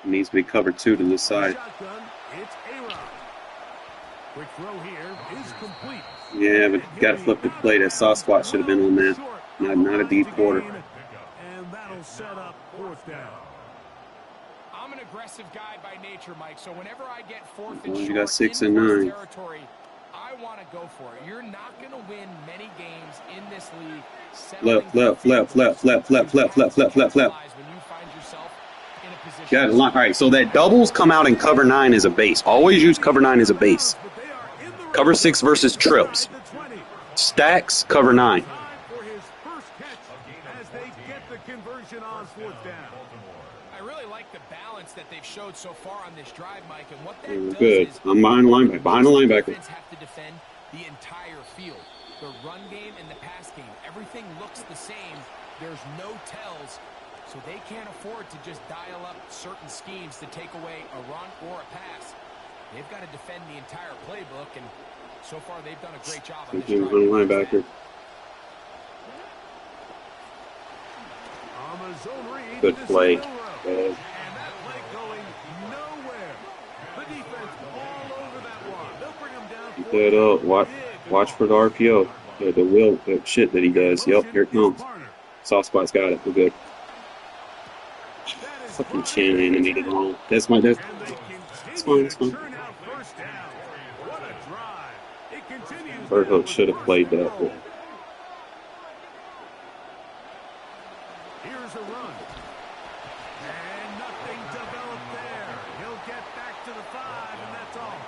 It needs to be covered 2 to this side. Shotgun, it's A-Rod. Quick throw here is complete. Yeah, but you got to flip the play. That soft spot should have been on that. Not a deep quarter. And that'll set up 4th down. I'm an aggressive guy by nature, Mike, so whenever I get 4th Well, and you got short 6 in and 9. territory, I want to go for it. You're not going to win many games in this league. Flip. Got it. All right, so that doubles come out and cover 9 as a base. Always use cover 9 as a base. Cover 6 versus trips. Stacks, cover 9. For his first catch as they get the conversion on 4th down. I really like the balance that they've showed so far on this drive, Mike, and what that does Good. is I'm behind the linebacker. Behind the linebacker. defense have to defend the entire field. The run game and the pass game, everything looks the same. There's no tells, so they can't afford to just dial up certain schemes to take away a run or a pass. They've got to defend the entire playbook, and so far they've done a great job on this drive. Behind the linebacker. On the zone read, Good this is play. Milrow. And that play going nowhere. The defense all over that one. They'll bring him down. Keep that up. Watch for the RPO. The wheel, that shit that he does. Yep, here it comes. Soft spot's got it. We're good. Fucking Shanahan made it wrong. That's fine. That's fine. Burhook should have played that. But Here's a run. And nothing developed there. He'll get back to the 5, and that's all.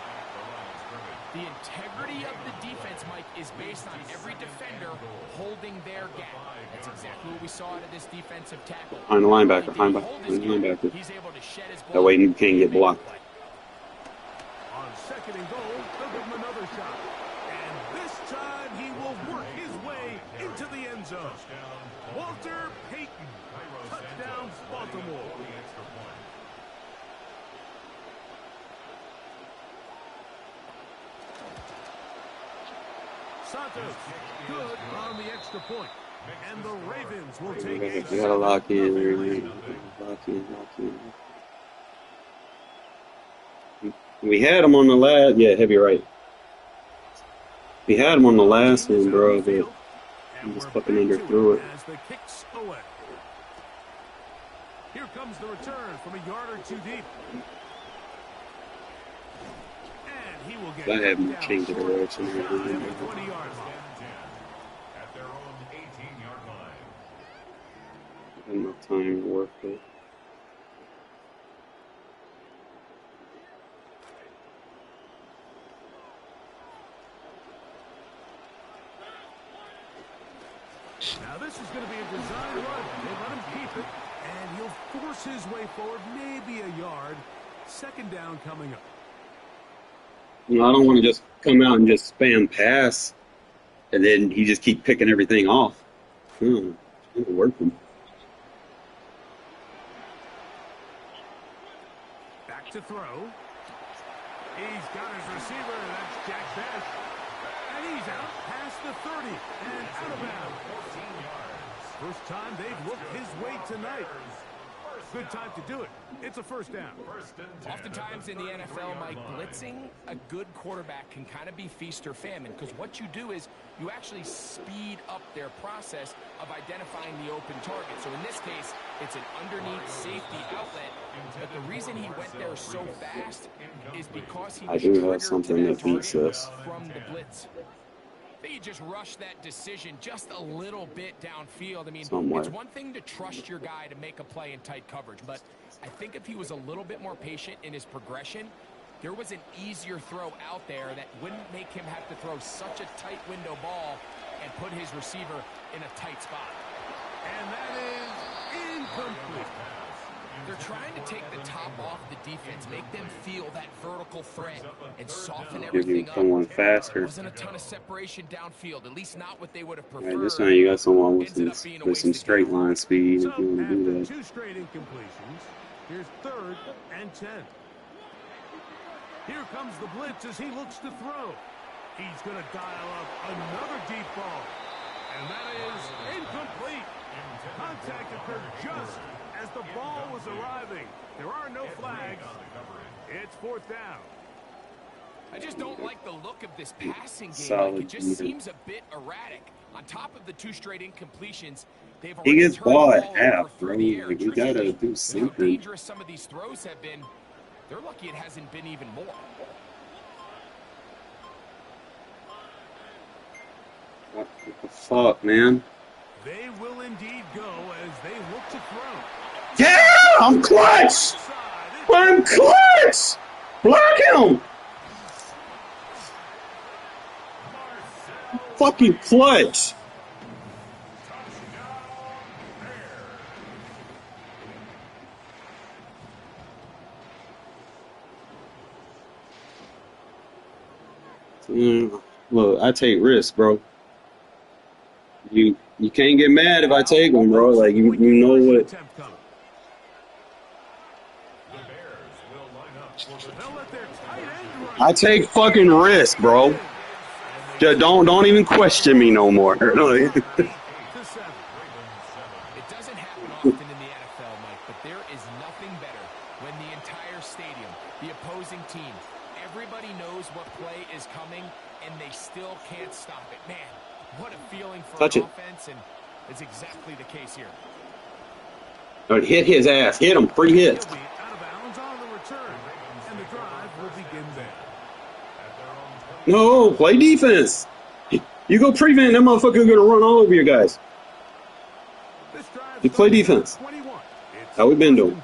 The integrity of the defense, Mike, is based on every defender holding their gap. That's exactly what we saw out of this defensive tackle. behind the linebacker. He's able to shed his That way you can't get blocked. On 2nd and goal, they'll give him another shot. And this time he will work his way into the end zone. Walter Payton. Touchdown, Baltimore. Santos, good on the extra point. And the Ravens will take a You gotta lock in. 7-0 Lock in. We had him on the last. Yeah, heavy right. We had him on the last one, bro, but I'm just fucking underthrew it. As the kicks away. Here comes the return from a yard or 2 deep. And he will get I haven't down changed the short direction. at the 20-yard line. At their own 18-yard line. Had enough time to work with. Now this is going to be a design run. They let him keep it, and he'll force his way forward, maybe a yard. 2nd down coming up. You know, I don't want to just come out and just spam pass, and then he just keep picking everything off. It's not working. Back to throw. He's got his receiver. That's Jack Bech. And he's out past the 30 and out of bounds. First time they've looked his way tonight. Good time to do it. It's a first down. Oftentimes in the NFL, Mike, blitzing a good quarterback can kind of be feast or famine, because what you do is you actually speed up their process of identifying the open target. So in this case, it's an underneath safety outlet. But the reason he went there so fast is because he was triggered to that target from the blitz. They just rush that decision just a little bit downfield. I mean, it's one thing to trust your guy to make a play in tight coverage, but I think if he was a little bit more patient in his progression, there was an easier throw out there that wouldn't make him have to throw such a tight window ball and put his receiver in a tight spot. And that is incomplete. They're trying to take the top off the defense, make them feel that vertical threat, and soften everything up. Someone faster. There wasn't a ton of separation downfield, at least not what they would have preferred. Right, this time you got someone with some straight line speed if you want to do that. Two straight incompletions. Here's 3rd and 10. Here comes the blitz as he looks to throw. He's going to dial up another deep ball. And that is incomplete. Contact occurred just as the ball was arriving. There are no flags. It's 4th down. I just don't like the look of this passing game. Solid Like, it just seems a bit erratic. On top of the 2 straight incompletions, they've he already gets turned ball the at ball half, over bro. through the air. Like, you gotta do How something. dangerous some of these throws have been, they're lucky it hasn't been even more. What the fuck, man? They will indeed go as they look to throw. Yeah, I'm clutch. I'm clutch. Block him. Fucking clutch. Look, I take risks, bro. You can't get mad if I take them, bro. Like you know what. I take fucking risks, bro. Just don't even question me no more. It doesn't happen often in the NFL, Mike, but there is nothing better when the entire stadium, the opposing team, everybody knows what play is coming, and they still can't stop it. Man, what a feeling for Touch an it. offense, and it's exactly the case here. Hit his ass. Hit him. Free hit. He'll be out of bounds on the return, and the drive will begin there. No, play defense. You go prevent, that motherfucker gonna run all over you guys. You play defense. How we been doing?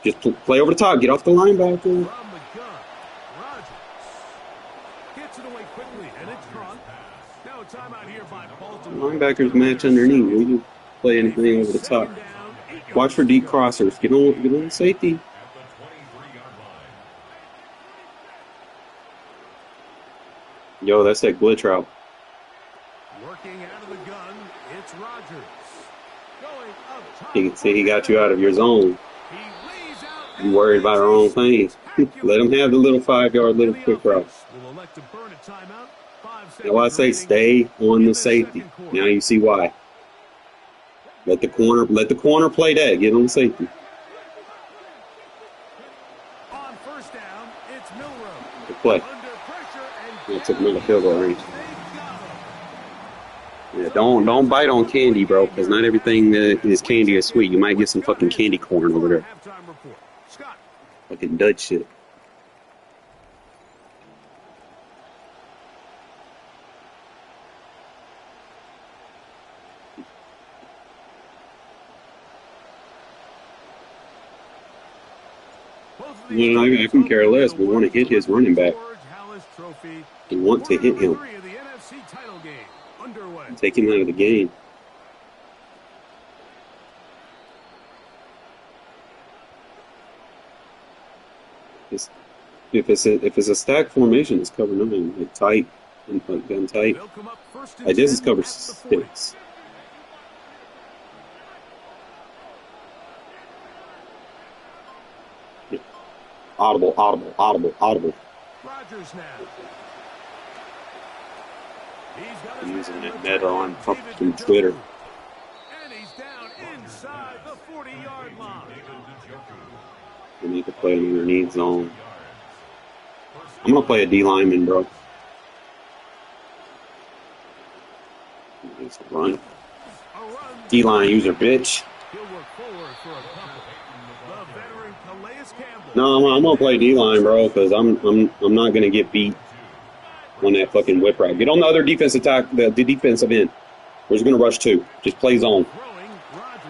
Just play over the top. Get off the linebacker. From the gun, Rodgers gets it away quickly, and it's Trump. Now a timeout here by Baltimore. Linebackers match underneath. We can play anything over the top. Watch for deep crossers. Get on safety. Yo, that's that glitch route. Working out of the gun, it's Rodgers. Going up top. He can see he got you out of your zone. He lays out You worried about our own thing. Let him have the little 5-yard little quick route. Will elect to burn a timeout. 5 seconds Now I say remaining stay on in the safety. second quarter. Now you see why. Let the corner play that. Get on the safety. On first down, it's Milroe. Good play. Under pressure and Yeah, took him out of field goal range. they got him. Yeah, don't bite on candy, bro, because not everything that is candy is sweet. You might get some fucking candy corn over there. Halftime report. Scott. Fucking Dutch shit. Both of You these know, I teams couldn't care hoping less. to We want to work hit his towards running the back. George Halas Trophy. We want to hit him. Quarter three of the NFC title game underway. Take him out of the game. If it's a stack formation, it's cover 9, like tight and like gun tight. They'll come up first and Like this is 10 cover at the 40. 6. Yeah. Audible. Rodgers now. He's got his Using man it with meta on David fucking Njoku. Twitter. And he's down inside the 40-yard 20-yard line. We need to play an underneath zone. I'm going to play a D lineman, bro. It's a run. D-line user, bitch. He'll work forward for a couple. The veteran Calais Campbell. No, I'm gonna play D-line, bro, because I'm not gonna get beat on that fucking whip route. Get on the other defense attack, the defensive end. We're just gonna rush two. Just play zone. Throwing Rodgers.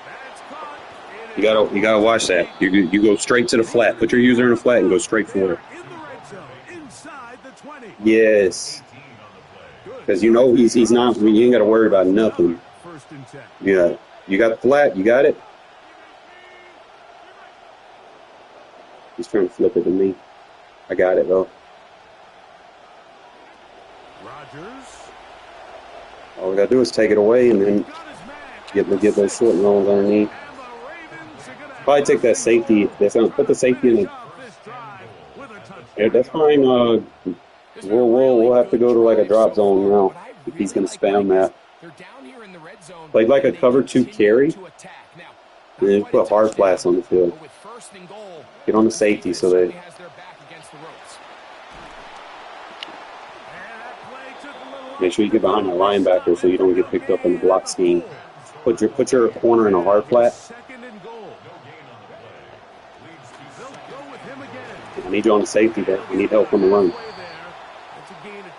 That's caught. You gotta watch that. You go straight to the flat. Put your user in the flat and go straight for it. In the red zone, inside the 20. Yes. Because you know he's not. You ain't gotta worry about nothing. First and 10. Yeah. You got the flat. You got it. He's trying to flip it to me. I got it though. Rodgers. All we gotta do is take it away and then get those short rolls underneath. And the Ravens are gonna Probably take that safety. Put the safety in. stop this drive with a touchdown. Yeah, that's fine. We'll have to go to like a drop zone now if he's gonna spam that. They're down here in the red zone. Like a cover 2 carry, To attack. Now, and then put hard flats on the field. with first and goal, Get on the safety so that has their back against the ropes. And that play took a little make sure you get behind the linebacker so you don't get picked up in the block scheme. Put your corner in a hard flat. second and goal. They'll go with him again. I need you on the safety there. We need help on the run. Play there. That's a gain of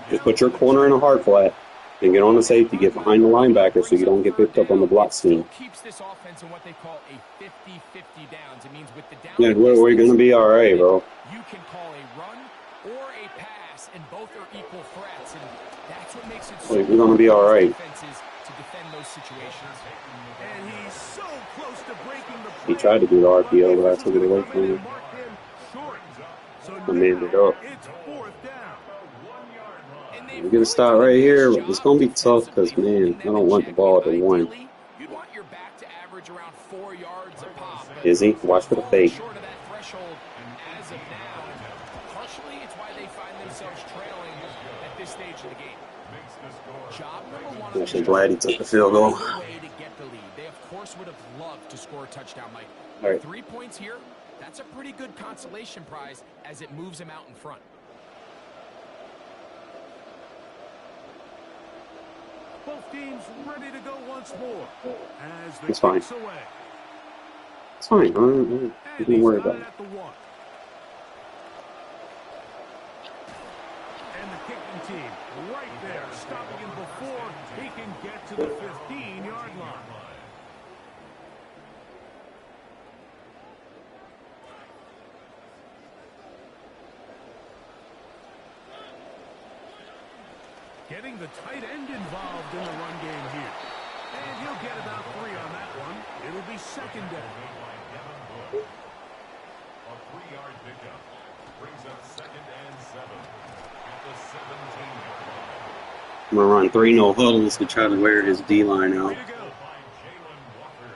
2. Just put your corner in a hard flat and get on the safety. Get behind the linebacker so you don't get picked up on the block scheme. Keeps this offense in what they call a 50-50 downs. It means with the down. Yeah, we're gonna be all right, bro. You can call a run or a pass, and both are equal threats, and that's what makes it so We're gonna be all right. defenses to defend those situations. And he's so close to breaking the He tried to do the RPO, but I took it away from him. Marked him short. So I made it up. it's fourth down. We're gonna start right here. It's gonna be tough because, man, I don't want the ball at the 1. You'd want your back to average around 4 yards a pop. Is he? Watch for the fake. Short of that threshold as of now. Partially, it's why they find themselves trailing at this stage of the game. Job number one. I'm actually glad he took the field goal. Way to get the lead. They, of course, would have loved to score a touchdown, Mike. All right. 3 points here, that's a pretty good consolation prize as it moves them out in front. Both teams ready to go once more. As the It's fine. kicks away. It's fine. Don't worry about it. At the 1. And the kicking team right there, stopping him before he can get to the 15-yard line. Getting the tight end involved in the run game here. And he'll get about 3 on that one. It'll be second down. A 3-yard pickup brings up second and 7 at the 17-yard line. I'm gonna run 3 no huddles to try to wear his D line out. Way to go. By Jalen Walker.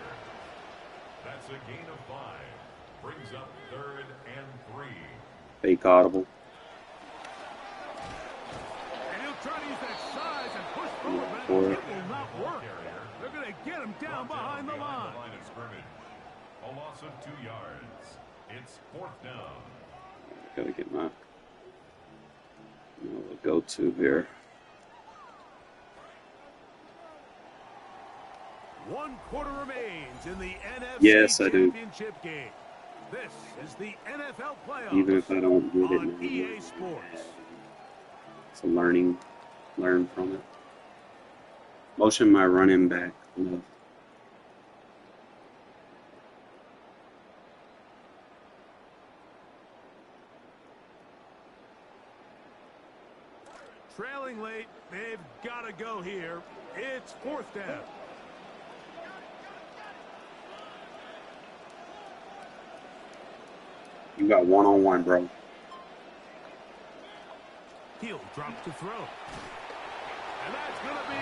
That's a gain of 5. Brings up third and 3. Fake audible. And he'll try to use that size and push forward, but Forward. it will not work. They're going to get him down behind the line. Line of scrimmage. A loss of 2 yards. It's fourth down. Gotta get my go-to here. 1 quarter remains in the NFC Yes, I do. Championship game. This is the NFL playoffs. Even if I don't get it, on man, EA Sports. it's a learn from it. Motion my running back. Left. Trailing late, they've got to go here. It's fourth down. You got 1-on-1, bro. He'll drop to throw. And that's going to be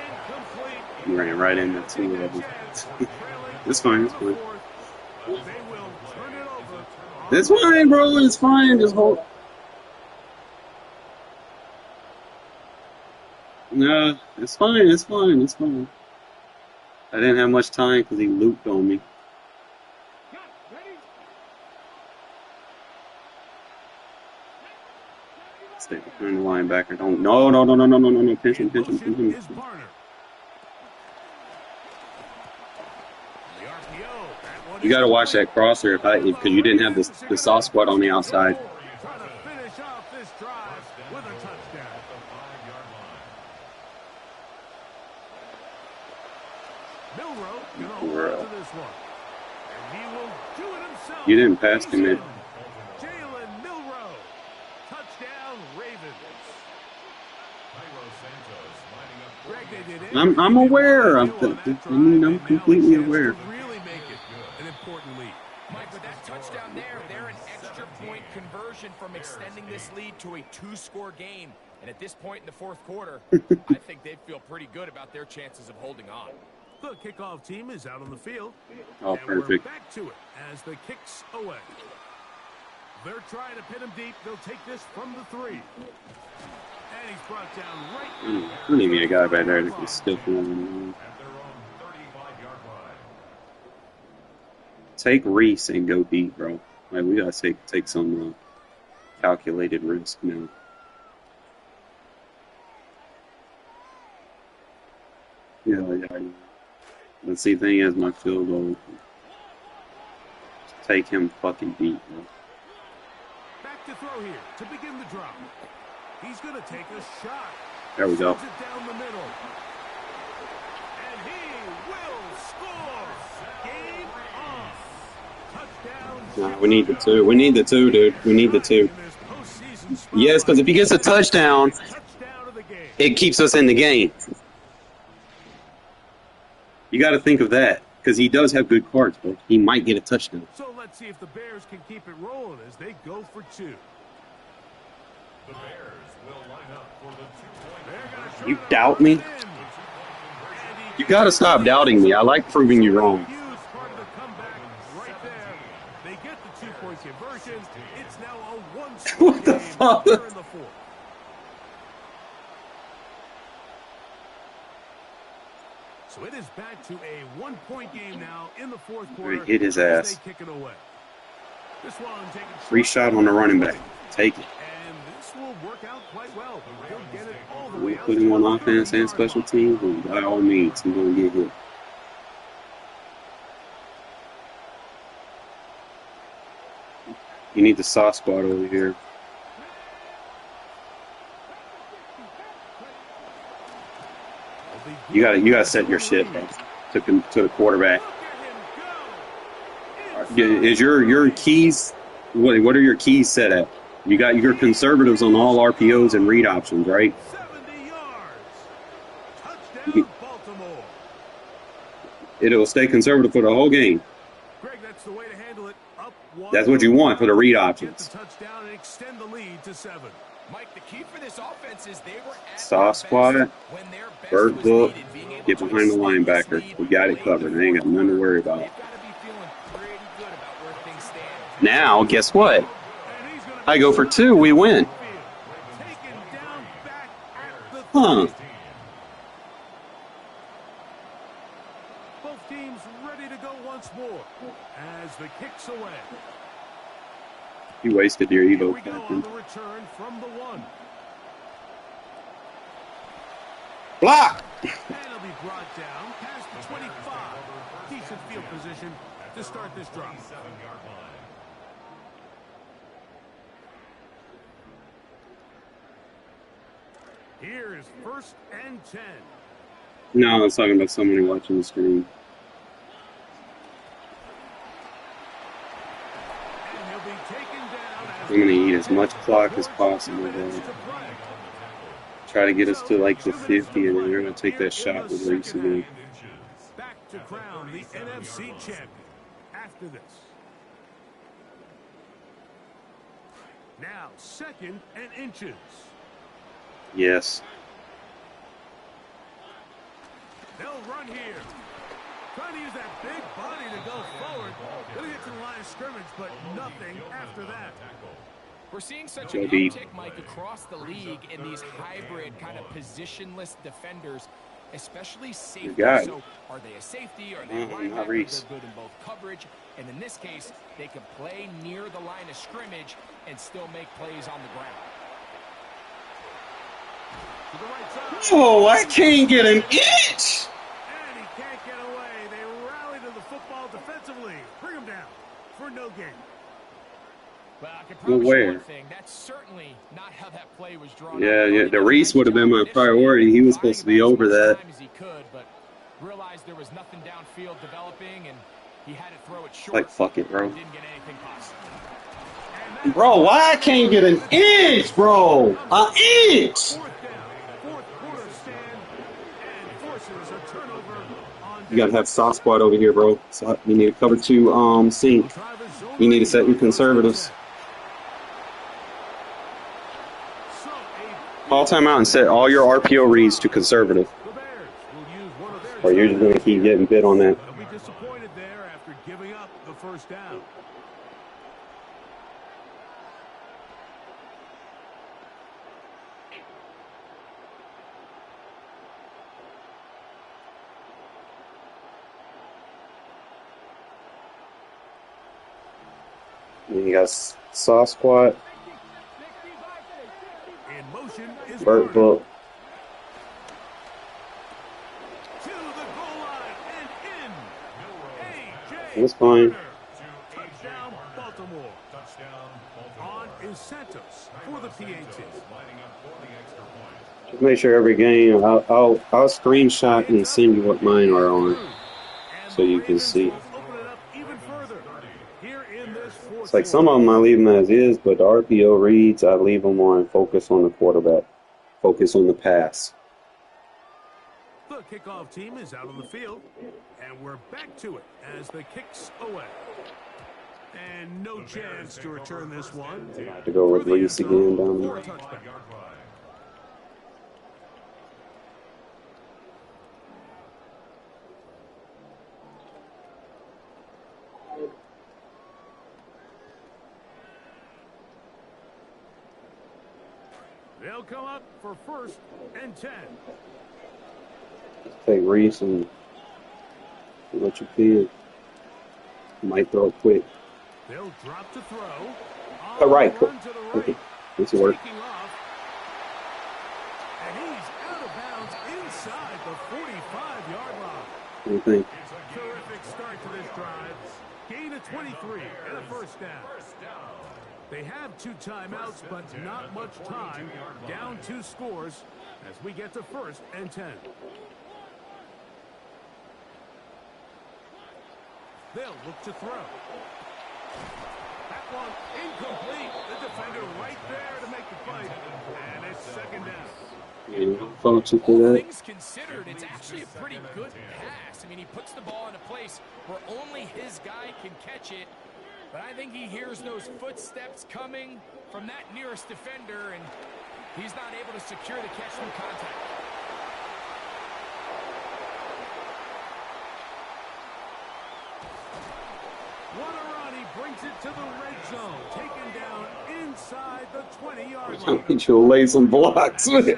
incomplete. You ran right into 2 of them. It's fine. It's fine. They will turn it over. It's fine, bro. It's fine. Just hold. Nah, it's fine. It's fine. It's fine. I didn't have much time because he looped on me. Stay behind the linebacker. Don't. No. Pinch him. You got to watch that crosser because you didn't have the soft spot on the outside. Trying to finish off this drive with a touchdown. Milroe gonna hold on to this one. And he will do it himself. You didn't pass him in. Jalen Milroe. Touchdown Ravens. Greg, they did I'm aware. I'm completely aware. really make it an important lead. Mike, with that touchdown there, they're an extra point conversion from extending this lead to a 2-score game. And at this point in the fourth quarter, I think they feel pretty good about their chances of holding on. The kickoff team is out on the field. Oh, and we're perfect. back to it as the kicks away. They're trying to pin him deep. They'll take this from the 3. And he's brought down right. I need me a guy back there that can stiff him. Take Reese and go deep, bro. Like, we gotta take some calculated risk now. Yeah. Let's see, thing is, my field goal. Take him fucking deep, bro. Back to throw here to begin the drop. He's going to take a shot. There we go. Sends it down the middle. And he will score. Game on. Touchdown. Nah, we need the 2. We need the 2, dude. We need the 2. In this postseason spotlight. Yes, because if he gets a touchdown, Touchdown of the game. it keeps us in the game. You got to think of that because he does have good cards, bro. He might get a touchdown. So let's see if the Bears can keep it rolling as they go for 2. The Bears will line up for the 2-point. You doubt me? You got to stop doubting me. I like proving you wrong. Huge part of the comeback right there. They get the 2-point conversion. It's now a 1-score What the game fuck? here in the 4th. So it is back to a 1-point game now in the 4th quarter. Hit his as ass. they kick it away. This one taken Free shot on the running back. Take it. and this will work out quite well. He'll get it all the way We out put to him on the offense and 30-yard special line. teams. And by all means, he's going to get hit. You need the soft spot over here. You gotta set your shit, bro. To the quarterback. Is your keys? What are your keys set at? You got your conservatives on all RPOs and read options, right? 70 yards. Touchdown, Baltimore. It'll stay conservative for the whole game. Greg, that's the way to handle it. Up 1. That's what you want for the read Get options. the touchdown and extend the lead to 7. Mike, the key for this offense is they were at Soft their spot, best when their best bird was book, needed, being able get to behind the extend this linebacker. lead We got it late covered. in They ain't got nothing to worry about. They've got to be feeling pretty good about where things stand. Now, guess what? And he's gonna I go for 2, we win. taken down back at the Huh. 30. Both teams ready to go once more as the kicks away. You wasted your Here Evo we go on captain. the return from the 1. Block! And it'll be brought down past the 25. Decent field position to start this drop. Here is 1st and 10. No, I was talking about somebody watching the screen. And he'll be taken down as I'm going to eat as much clock as possible, bro. Try to get us to like the 50, and then they're going to take that shot with Reese again. Back to crown the NFC champion after this. Now 2nd and inches. Yes. They'll run here. Trying to use that big body to go forward. Gonna get to the line of scrimmage, but nothing after that. We're seeing such Go an deep. uptick, Mike, across the league in these hybrid kind of positionless defenders. especially safety. got it. So are they a safety? Are they a linebacker? They're good in both coverage. And in this case, they can play near the line of scrimmage and still make plays on the ground. To the right side. Oh, I can't get an inch. And he can't get away. They rally to the football defensively. Bring him down for no gain. Well, I can promise you one thing. That's certainly not how that play was drawn. Yeah. The Reese would have been my priority. He was supposed to be over that. As he could, but realized there was nothing downfield developing, and he had to throw it short. Like, fuck it, bro. Didn't get anything possible. Bro, why I can't get an inch, bro? An inch. Fourth quarter stand and forces a turnover on. You gotta have soft squad over here, bro. So you need to cover 2 sink. You need to set your conservatives. Call timeout and set all your RPO reads to conservative. Or you're just gonna keep getting bit on that. They'll be disappointed there after giving up the first down. You got soft squat, In motion is Burt Book. to the goal line and in. AJ That's fine. Touchdown, Baltimore. On is Santos for the PAT. Just make sure every game I'll screenshot and send you what mine are on, so you can see. Open it up even further. Here in this fourth It's like some of them I leave them as is, but the RPO reads I leave them on focus on the quarterback, focus on the pass. The kickoff team is out on the field, and we're back to it as the kicks away. And no chance to return this one. I have to go with Reese again down For there. a touchback. They'll come up for 1st and 10. Take Reese and see what you feel. Might throw it quick. They'll drop to throw. All right, Run to the right. okay. This will work. Taking off. And he's out of bounds inside the 45-yard line. What do you think? Terrific start to this drive. Gain of 23 and a first down. They have 2 timeouts, but not much time. Down 2 scores as we get to 1st and 10. They'll look to throw. That one incomplete. The defender right there to make the fight. And it's 2nd down. Yeah, function for All that. things considered, it's actually a pretty good pass. I mean, he puts the ball in a place where only his guy can catch it. But I think he hears those footsteps coming from that nearest defender, and he's not able to secure the catch from contact. What a run. He brings it to the red zone. Taken down inside the 20-yard I line. need you to lay some blocks, man.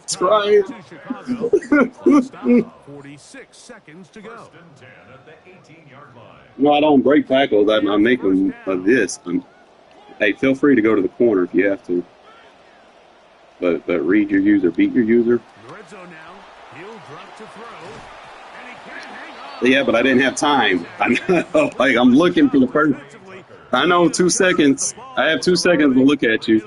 Try it. To Chicago. Clock stop. 46 seconds to go. 1st and 10 at the 18-yard line. No, I don't break tackles. I make them this. Hey, feel free to go to the corner if you have to. But read your user, beat your user. The red zone now. He'll drop to throw. And he can't hang on. Yeah, but I didn't have time. I'm looking for the person. I know 2 seconds. I have 2 seconds to look at you.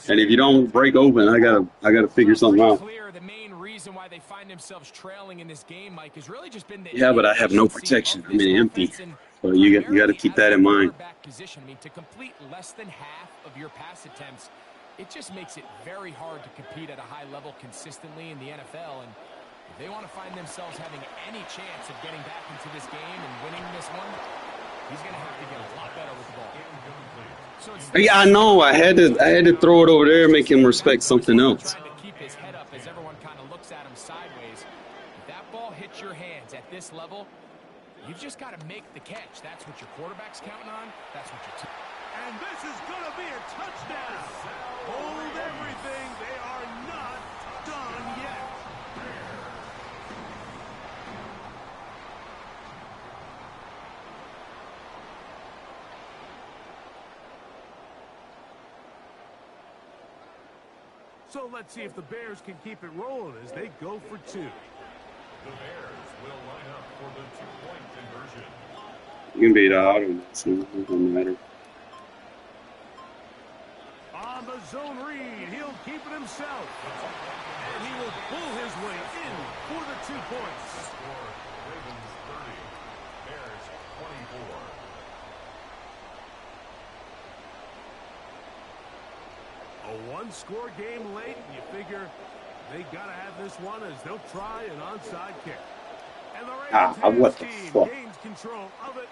And if you don't break open, I gotta figure something out. Clear, the main reason why they find themselves trailing in this game, Mike, has really just been the Yeah, but I have no protection. I'm in empty. So you got to keep that in mind. Position. I mean, to complete less than half of your pass attempts, it just makes it very hard to compete at a high level consistently in the NFL. And if they want to find themselves having any chance of getting back into this game and winning this one, he's going to have to get a lot better with the ball. So Yeah, I know. I had to throw it over there and make him respect something else. trying to keep his head up as everyone kind of looks at him sideways. If that ball hits your hands at this level, you've just got to make the catch. That's what your quarterback's counting on. That's what your team. And this is going to be a touchdown. Hold everything. They are not done yet. So let's see if the Bears can keep it rolling as they go for 2. The Bears will line up for the 2-point conversion. You can beat out, so it doesn't matter. On the zone read, he'll keep it himself. And he will pull his way in for the 2 points. Score, Ravens 30, Bears 24. A one-score game late, and you figure they got to have this one as they'll try an onside kick. And the Ravens what the team fuck? gains control of it.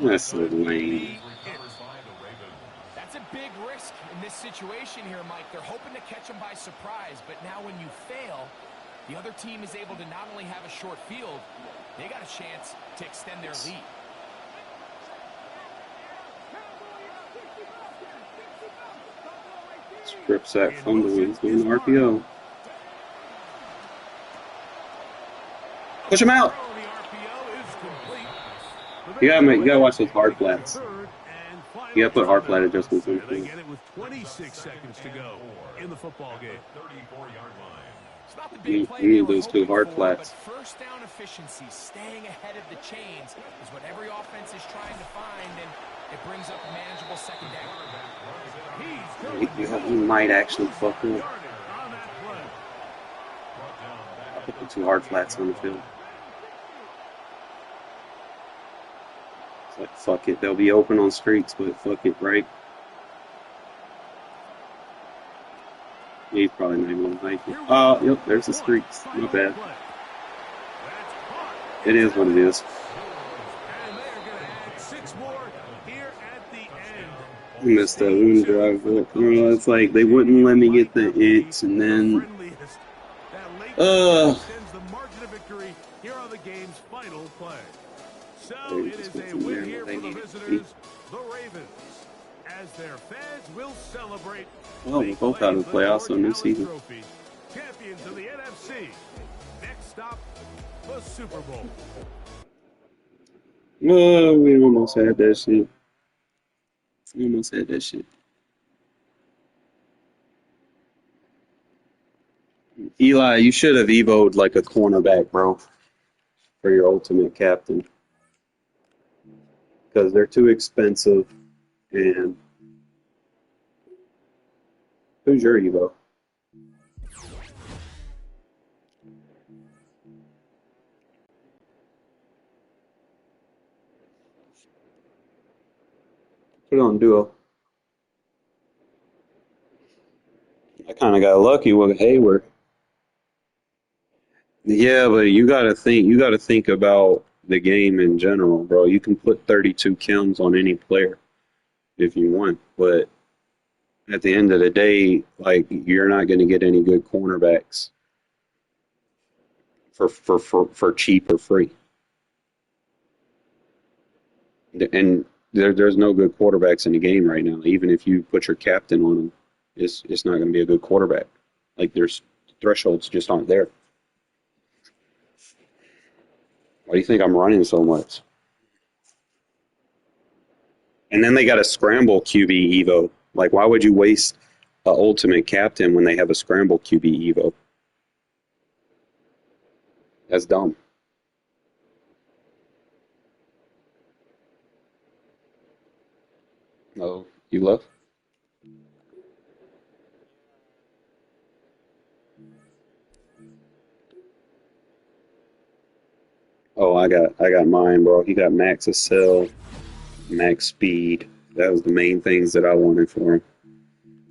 And That's so lame. That's a big risk in this situation here, Mike. They're hoping to catch them by surprise, but now when you fail, the other team is able to not only have a short field, they got a chance to extend their lead. Strip sack fumbling through an RPO. Push him out. You gotta watch those hard flats. You gotta put hard flat adjustments in. They get it with 26 seconds to go in the football game. 34-yard line. It's not the big play You need they were those 2 hoping hard for, flats. but first down efficiency, staying ahead of the chains, is what every offense is trying to find, and it brings up a manageable second down. You might actually fuck up. I'll put the 2 hard flats on the field. It's like, fuck it. They'll be open on streaks, but fuck it, right? He's probably not even gonna make it. Yep, there's the streaks. Not bad. It is what it is. I missed that one drive. It's like they wouldn't let me get the inch, and then Here are the game's final play. So it is a win here for the visitors, the Ravens, as their fans will celebrate. Well, we're both out of the playoffs, so new season. Champions of the NFC. Next stop, the Super Bowl. Oh, we almost had that shit. We almost had that shit. Eli, you should have evoed like a cornerback, bro, for your ultimate captain. Because they're too expensive. And who's your evo? Put it on duo. I kind of got lucky with Hayward. Yeah, but you gotta think about the game in general, bro. You can put 32 kills on any player if you want, but at the end of the day, like, you're not going to get any good cornerbacks for cheap or free. And there's no good quarterbacks in the game right now. Even if you put your captain on him, it's not going to be a good quarterback. Like, there's thresholds just aren't there. Why do you think I'm running so much? And then they got a scramble QB Evo. Like, why would you waste an ultimate captain when they have a scramble QB Evo? That's dumb. Oh, you left? Oh, I got mine, bro. He got max accel, max speed. That was the main things that I wanted for him.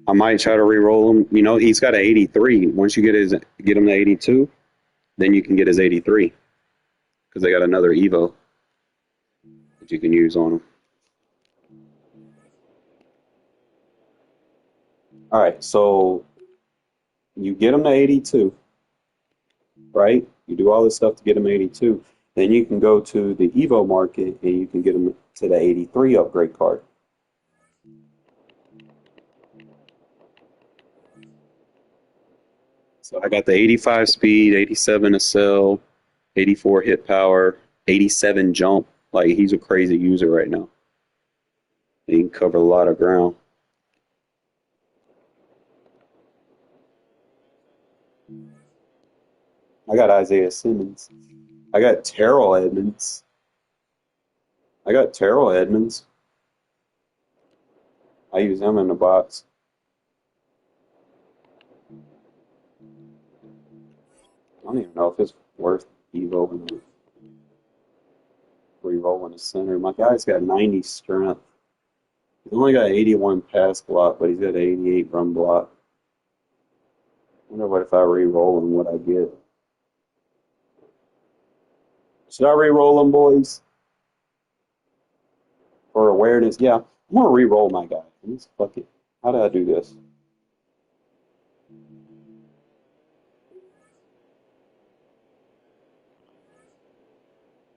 I might try to re-roll him. You know, he's got an 83. Once you get him to 82, then you can get his 83 because they got another Evo that you can use on him. All right, so you get him to 82, right? You do all this stuff to get him to 82. Then you can go to the Evo market and you can get him to the 83 upgrade card. So I got the 85 speed, 87 accel, 84 hit power, 87 jump. Like, he's a crazy user right now. He can cover a lot of ground. I got Isaiah Simmons. I got Terrell Edmonds. I got Terrell Edmonds. I use him in the box. I don't even know if it's worth re-rolling the center. My guy's got 90 strength. He's only got 81 pass block, but he's got 88 run block. I wonder what if I re-roll him, what I get. Should I re-roll him, boys? For awareness? Yeah, I'm gonna re-roll my guy. Let's fuck it. How do I do this?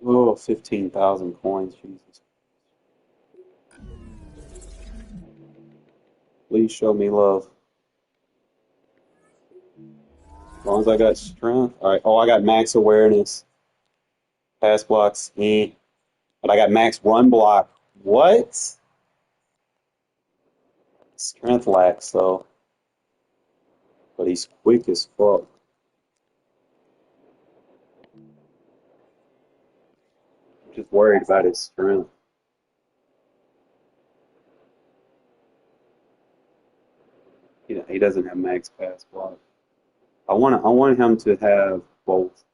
Oh, 15,000 coins, Jesus. Please show me love. As long as I got strength. All right. Oh, I got max awareness. Pass blocks. But I got max run block. What? Strength lacks, though. But he's quick as fuck. Just worried about his strength. He doesn't have max pass block. I want him to have both.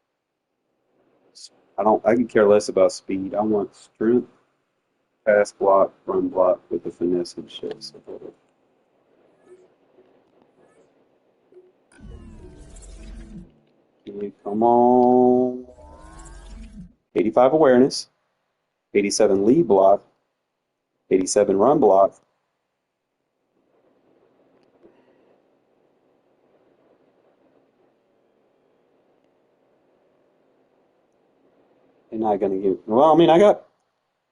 I could care less about speed. I want strength, pass block, run block with the finesse and shit. So, come on. 85 awareness, 87 lead block, 87 run block. They're not gonna give. Well, I mean, I got.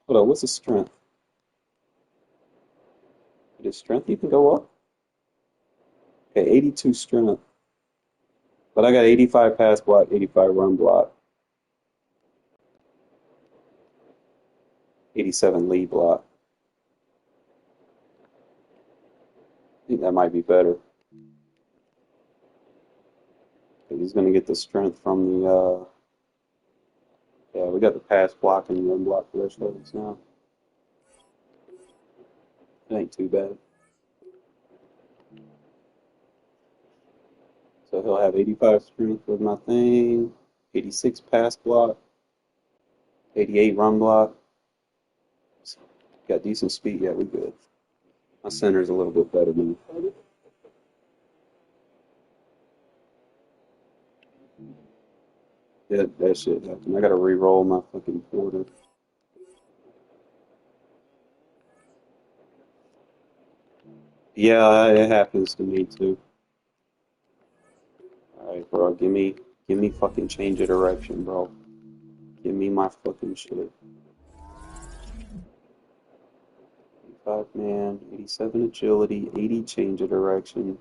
Hold on, what's his strength? His strength even go up? Okay, 82 strength. But I got 85 pass block, 85 run block, 87 lead block. I think that might be better. He's going to get the strength from the, yeah, we got the pass block and run block thresholds now. It ain't too bad. So he'll have 85 strength with my thing, 86 pass block, 88 run block. Got decent speed, yeah, we good. My center's a little bit better than me. Yeah, that shit happened. I gotta re-roll my fucking Porter. Yeah, it happens to me too. Alright, bro, give me fucking change of direction, bro. Give me my fucking shit. 85 man, 87 agility, 80 change of direction.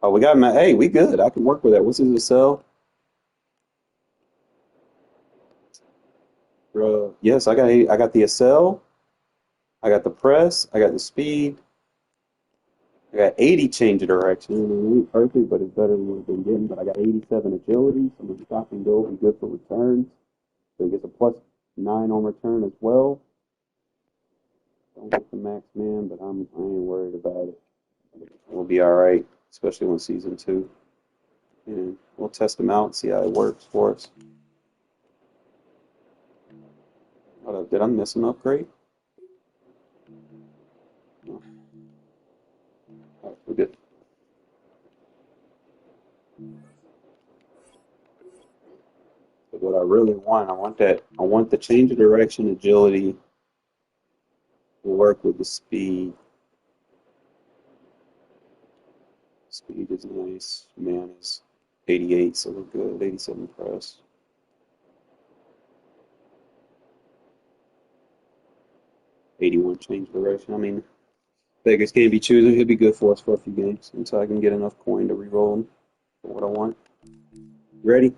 Oh, we got my, hey, we good. I can work with that. What's his cell? Bro, yes, I got the SL, I got the press, I got the speed, I got 80 change of direction. I mean, it ain't perfect, but it's better than what I've been getting. But I got 87 agility, so my stop and go will be good for returns. So he gets a +9 on return as well. Don't get the max man, but I ain't worried about it. We'll be all right, especially when season 2. And we'll test him out and see how it works for us. Hold up, did I miss an upgrade? No. All right, we're good. But what I really want, I want the change of direction, agility, to work with the speed. Speed is nice. Man is 88, so we're good. 87 press. 81 change direction. I mean, Vegas can't be choosing. He'll be good for us for a few games until I can get enough coin to re-roll him for what I want. Ready?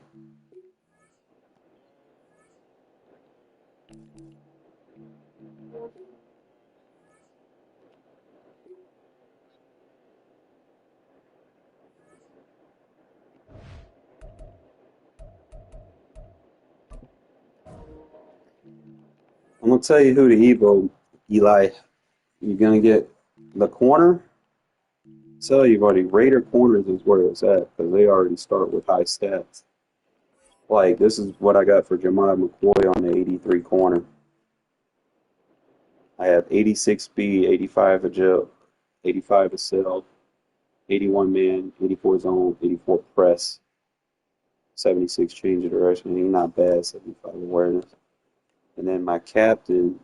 I'm gonna tell you who to Evo, Eli. You're gonna get the corner. Tell you, buddy, Raider corners is where it's at because they already start with high stats. Like this is what I got for Jemiah McCoy on the 83 corner. I have 86 speed, 85 agile, 85 accel, 81 man, 84 zone, 84 press, 76 change of direction. He's not bad, 75 awareness. And then my captain,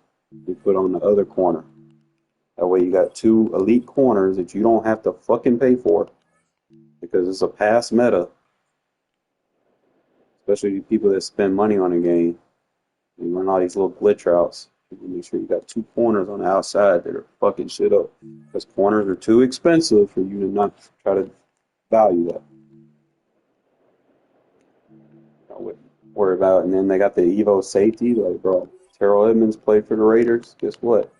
we put on the other corner. That way you got two elite corners that you don't have to fucking pay for because it's a past meta. Especially people that spend money on a game. You run all these little glitch routes. You make sure you got two corners on the outside that are fucking shit up. Because corners are too expensive for you to not try to value that. I wouldn't worry about it. And then they got the Evo safety. Like, bro, Terrell Edmonds played for the Raiders. Guess what?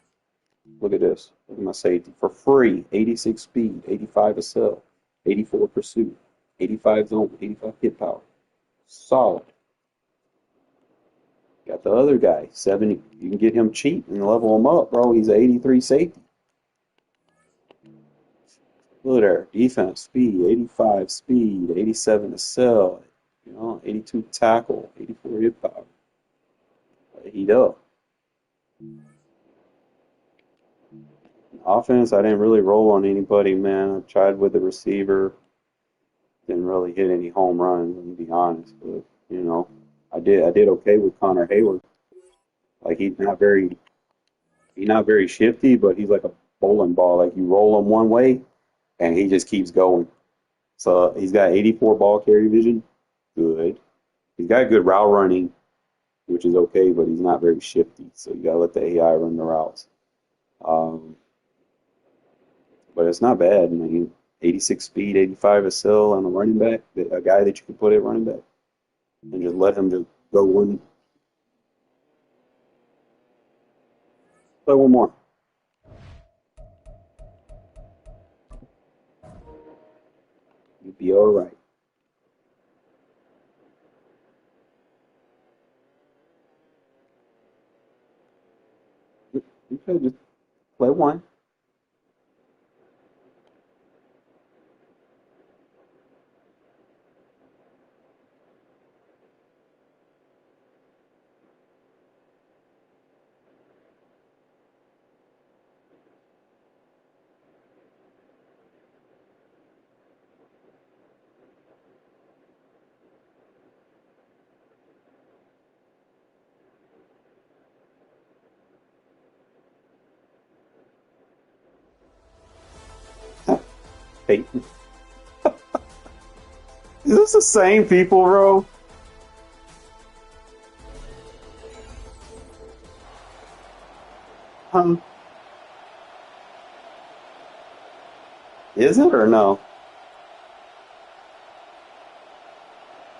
Look at this. Look at my safety. For free, 86 speed, 85 accel, 84 pursuit, 85 zone, 85 hit power. Solid. Got the other guy, 70. You can get him cheap and level him up, bro. He's an 83 safety. Look there. Defense, speed, 85 speed, 87 accel, 82 tackle, 84 hit power. Heat up. Offense, I didn't really roll on anybody, man. I tried with the receiver. Didn't really hit any home runs, to be honest. But, I did okay with Connor Hayward. Like, he's not very shifty, but he's like a bowling ball. Like, you roll him one way, and he just keeps going. So, he's got 84 ball carry vision. Good. He's got good route running, which is okay, but he's not very shifty. So, you got to let the AI run the routes. But it's not bad. I mean, 86 speed, 85 accel on a running back, a guy that you can put at running back, and just let him just go one. Play one more. You'll be all right. You could just play one. Peyton. Is this the same people, bro? Is it or no?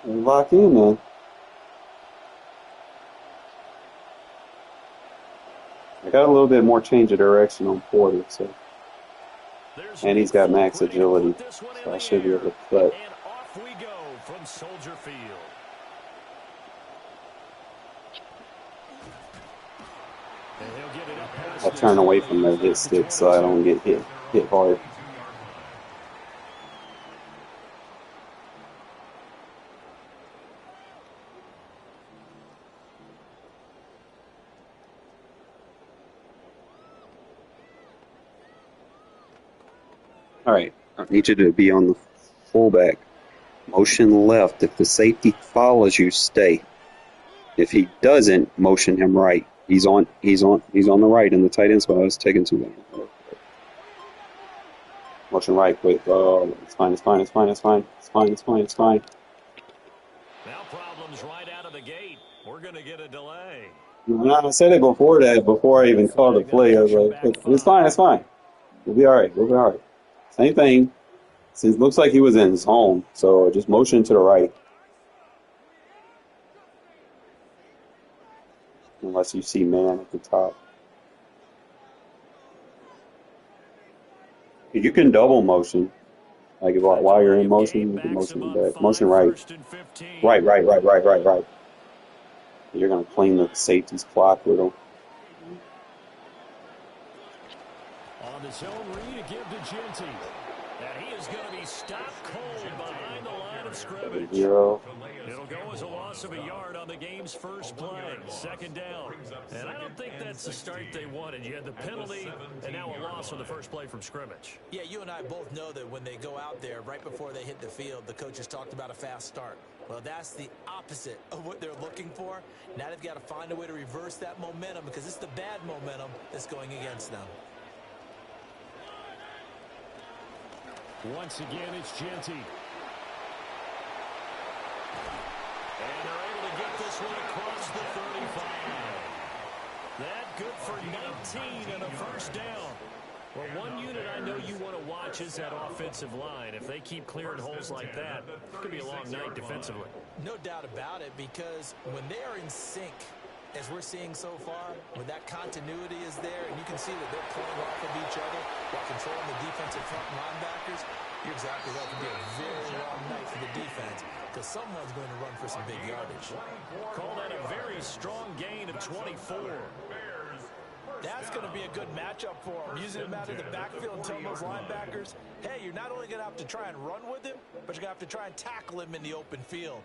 Lock in, man. I got a little bit more change of direction on Porter, so. And he's got max agility, so I should be able to cut. And off we go from Soldier Field. I'll turn away from the hit stick so I don't get hit hard. All right, I need you to be on the fullback. Motion left. If the safety follows you, stay. If he doesn't, motion him right. He's on the right in the tight end spot. I was taking too long. Motion right, quick. Oh, it's fine. Now problems right out of the gate. We're going to get a delay. I said it before I even called the play. I was like, it's fine. We'll be all right. Same thing. It looks like he was in his home, so just motion to the right. Unless you see man at the top. You can double motion. Like while you're in motion, you can motion back. Motion right. Right. You're going to clean the safety's clock with them. on the zone read to give to Genty. And he is going to be stopped cold behind the line of scrimmage. Zero. It'll go as a loss of a yard on the game's first play. Second down. And I don't think that's the start they wanted. You had the penalty and now a loss on the first play from scrimmage. Yeah, you and I both know that when they go out there, right before they hit the field, the coaches talked about a fast start. Well, that's the opposite of what they're looking for. Now they've got to find a way to reverse that momentum because it's the bad momentum that's going against them. Once again, it's Genty. And they're able to get this one across the 35. That good for 19 and a first down. Well, one unit I know you want to watch is that offensive line. If they keep clearing holes like that, it could be a long night defensively. No doubt about it, because when they are in sync, as we're seeing so far, when that continuity is there, and you can see that they're playing off of each other while controlling the defensive front linebackers, you're exactly right. It can be a very long night for the defense because someone's going to run for some big yardage. Call that a very strong gain of 24. That's going to be a good matchup for them. Using them out of the backfield and telling those linebackers, hey, you're not only going to have to try and run with him, but you're going to have to try and tackle him in the open field.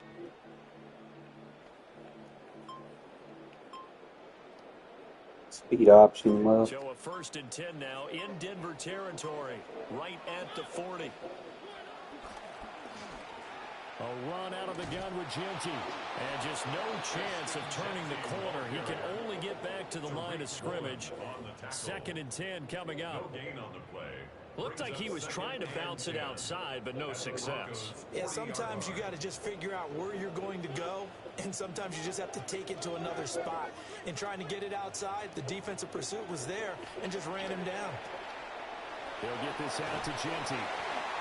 Speed option left. Show a 1st and 10 now in Denver territory, right at the 40. A run out of the gun with Genty. And just no chance of turning the corner. He can only get back to the line of scrimmage. 2nd and 10 coming up. Looked like he was trying to bounce it outside, but no success. Yeah, sometimes you got to just figure out where you're going to go, and sometimes you just have to take it to another spot. In trying to get it outside, the defensive pursuit was there and just ran him down. They'll get this out to Genty.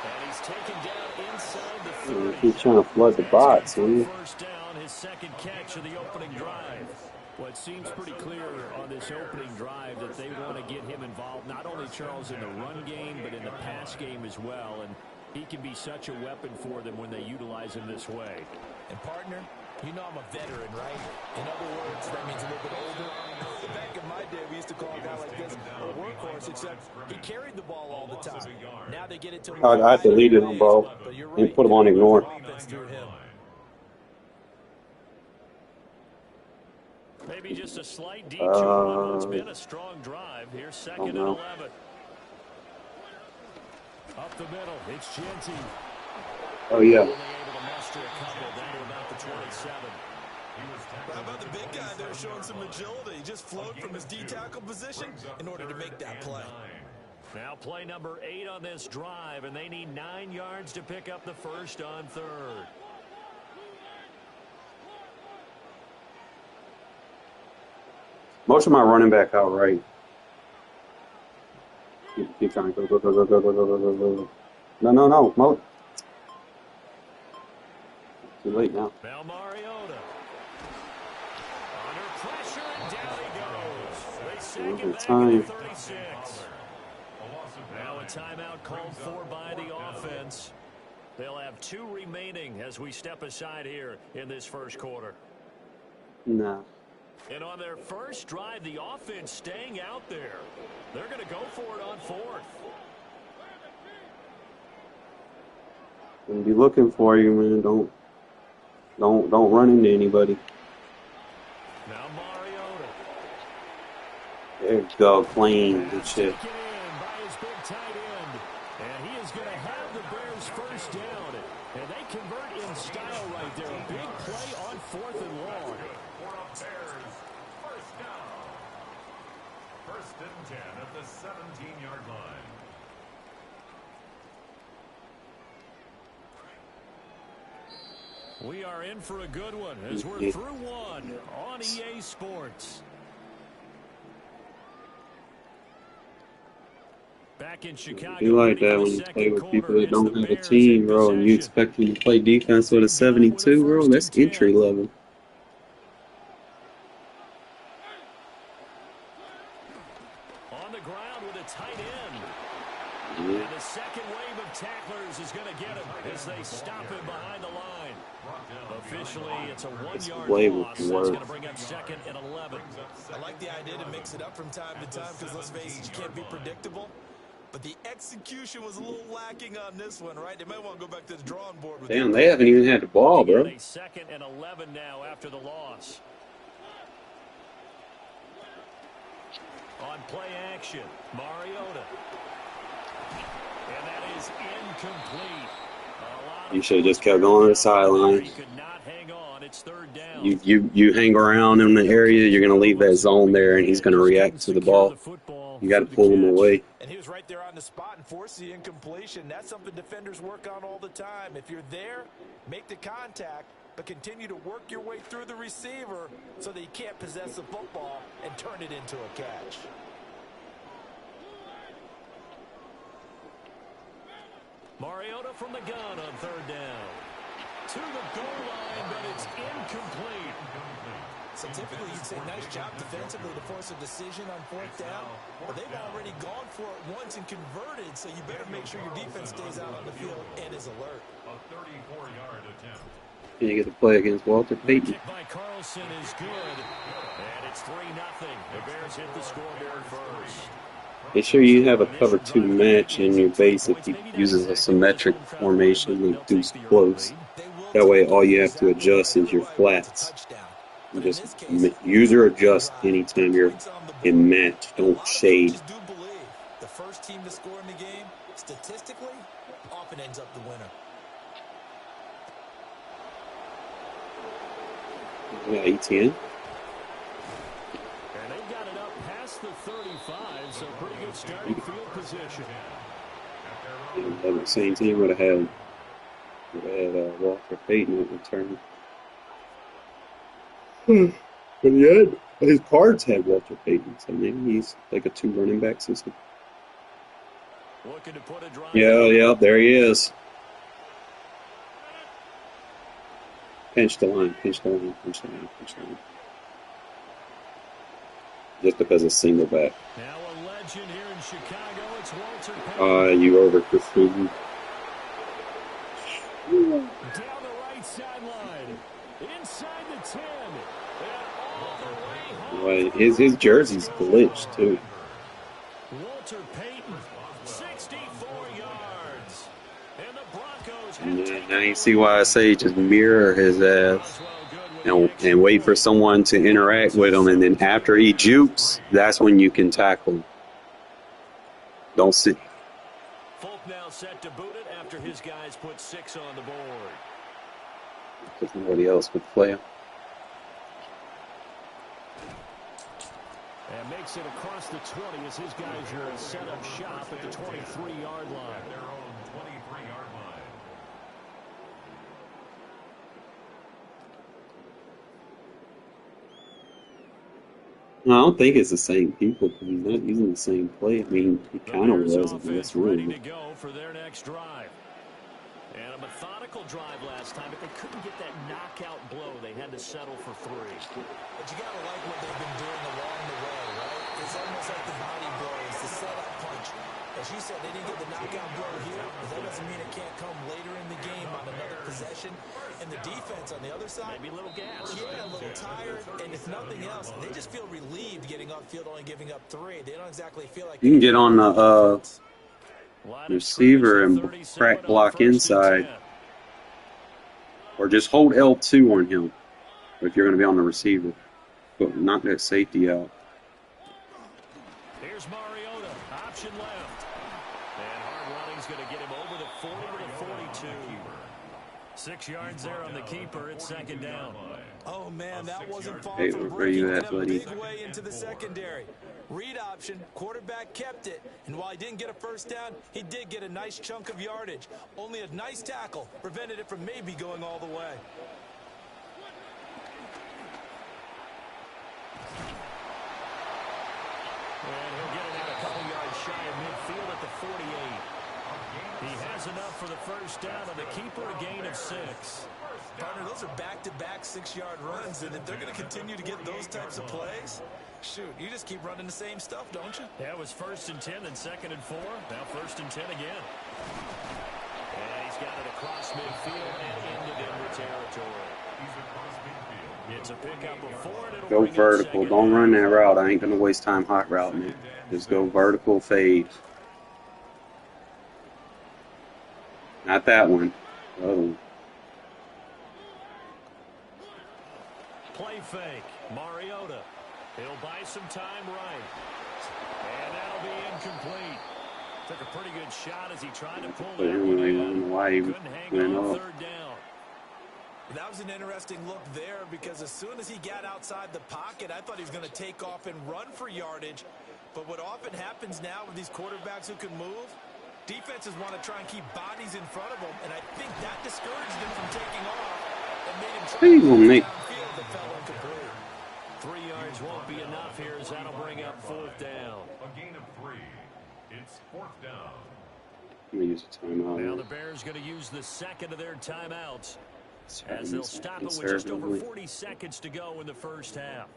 And he's taken down inside the 30. He's trying to flood the box, man. First down, his second catch of the opening drive. Well, it seems pretty clear on this opening drive that they want to get him involved, not only, Charles, in the run game, but in the pass game as well. And he can be such a weapon for them when they utilize him this way. And, partner, you know I'm a veteran, right? In other words, that means a little bit older. Back in my day, we used to call a guy like this a workhorse, except he carried the ball all the time. Now they get it to him. I deleted him, bro, and put him on ignore. Maybe just a slight detour on what's been a strong drive. Here's 2nd and 11. Up the middle, it's Genty. Oh, yeah. Able to muster a couple down to about the 27. How about the big guy there showing some agility? He just flowed from his D-tackle position in order to make that play. Now play number 8 on this drive, and they need 9 yards to pick up the first on 3rd. Most of my running back out right. Keep trying to go. No. Too late now. Now Mariota. Under pressure, and down he goes. They sack him back at the 36. Now a timeout called for by the offense. They'll have 2 remaining as we step aside here in this first quarter. Nah. And on their first drive, the offense staying out there. They're going to go for it on 4th. Gonna be looking for you, man. Don't run into anybody. Now Mariota. There you go, clean. Good shit. Taken in by his big tight end. And he is going to have the Bears first down. And they convert in style right there. A big play on 4th and long. First down. 1st and 10 at the 17-yard line. We are in for a good one as we're through one on EA Sports. Back in Chicago. You like that when you play with people that don't have a team, bro, and you expect them to play defense with a 72, bro. That's entry level. On the ground with a tight end. And the second wave of tacklers is going to get him as they stop him behind the line. Officially, it's a 1-yard loss. That's going to bring up 2nd and 11. I like the idea to mix it up from time to time because, let's face it, you can't be predictable. But the execution was a little lacking on this one, right? They might want to go back to the drawing board with Damn, they haven't even had the ball, bro. A 2nd and 11 now after the loss. On play action, Mariota. And that is incomplete. You should have just kept going to the sideline. You hang around in the area, you're going to leave that zone there, and he's going to react to the ball. You got to pull him away. And he was right there on the spot and forced the incompletion. That's something defenders work on all the time. If you're there, make the contact, but continue to work your way through the receiver so that you can't possess the football and turn it into a catch. Mariota from the gun on 3rd down. To the goal line, but it's incomplete. So typically you'd say nice job defensively to force a decision on 4th down. But they've already gone for it once and converted, so you better make sure your defense stays out on the field and is alert. A 34-yard attempt. Can you get the play against Walter Payton? Kick by Carlson is good. And it's 3-0. The Bears hit the scoreboard first. Make sure you have a cover 2 match in your base if he uses a symmetric formation like deuce close. That way all you have to adjust is your flats. You just user adjust anytime you're in match. Don't shade. The first team to score in the game, statistically, often ends up the winner. Yeah, ATN. And they've got it up past the 35, so pretty good starting field position. The same team would have had Walter Payton at return. But yeah, his cards had Walter Payton, so maybe he's like a 2 running back system. Looking to put a drive. Yeah, there he is. Pinch the line. Just because it's single back. Now a legend here in Chicago, it's Walter Payton. You over-pursued. Down the right sideline. Inside the 10. And all the way home. His jersey's glitched, too. Walter Payton, 64 yards. And the Broncos Yeah, now you see why I say just mirror his ass and wait for someone to interact with him, and then after he jukes, that's when you can tackle him. Don't sit. Folk now set to boot it after his guys put 6 on the board. Because nobody else would play him. And makes it across the 20 as his guys are set up shop at the 23-yard line. Their own 23-yard line. No, I don't think it's the same people. He's not using the same play. I mean, he kind of was in this ready room. to go for their next drive. And a methodical drive last time, but they couldn't get that knockout blow. They had to settle for 3. But you gotta like what they've been doing along the way, right? It's almost like the body blows, the setup punch. As you said, they didn't get the knockout blow here, but that doesn't mean it can't come later in the game on another possession. And the defense on the other side, maybe a little gas. Yeah, a little tired, and if nothing else, they just feel relieved getting upfield, only giving up 3. They don't exactly feel like You can get on the receiver and crack block inside, or just hold L2 on him if you're going to be on the receiver, but knock that safety out. Here's Mariota, option left, and hard running's going to get him over the 40 to the 42. 6 yards there on the keeper. It's 2nd down. Oh man, that wasn't far Hey, from where you breaking at, in a buddy? big way into the secondary. Read option, quarterback kept it, and while he didn't get a first down, he did get a nice chunk of yardage. Only a nice tackle prevented it from maybe going all the way. And he'll get it out a couple yards shy of midfield at the 48. He has enough for the first down, and the keeper a gain of 6. Partner, those are back-to-back 6-yard runs, and if they're going to continue to get those types of plays, shoot, you just keep running the same stuff, don't you? That was 1st and 10, then 2nd and 4. Now 1st and 10 again. And he's got it across midfield and into Denver territory. It's a pickup of 4, and it'll Go bring up vertical. 2nd Don't down. run that route. I ain't going to waste time hot routing it. Just go vertical fade. Not that one. The other one. Play fake. Mariota. He'll buy some time right. And that'll be incomplete. Took a pretty good shot as he tried to pull that one in. I don't know why he Couldn't hang went on off. third down. That was an interesting look there because as soon as he got outside the pocket, I thought he was going to take off and run for yardage. But what often happens now with these quarterbacks who can move, defenses want to try and keep bodies in front of them, and I think that discouraged him from taking off and made him try Hey, to well, get Nick. downfield that fell incomplete. 3 yards won't be enough here as that'll bring up fourth down. A gain of 3. It's 4th down. Let me use a timeout. Now the Bears going to use the second of their timeouts as they'll stop it with just Conservatively. over 40 seconds to go in the first half.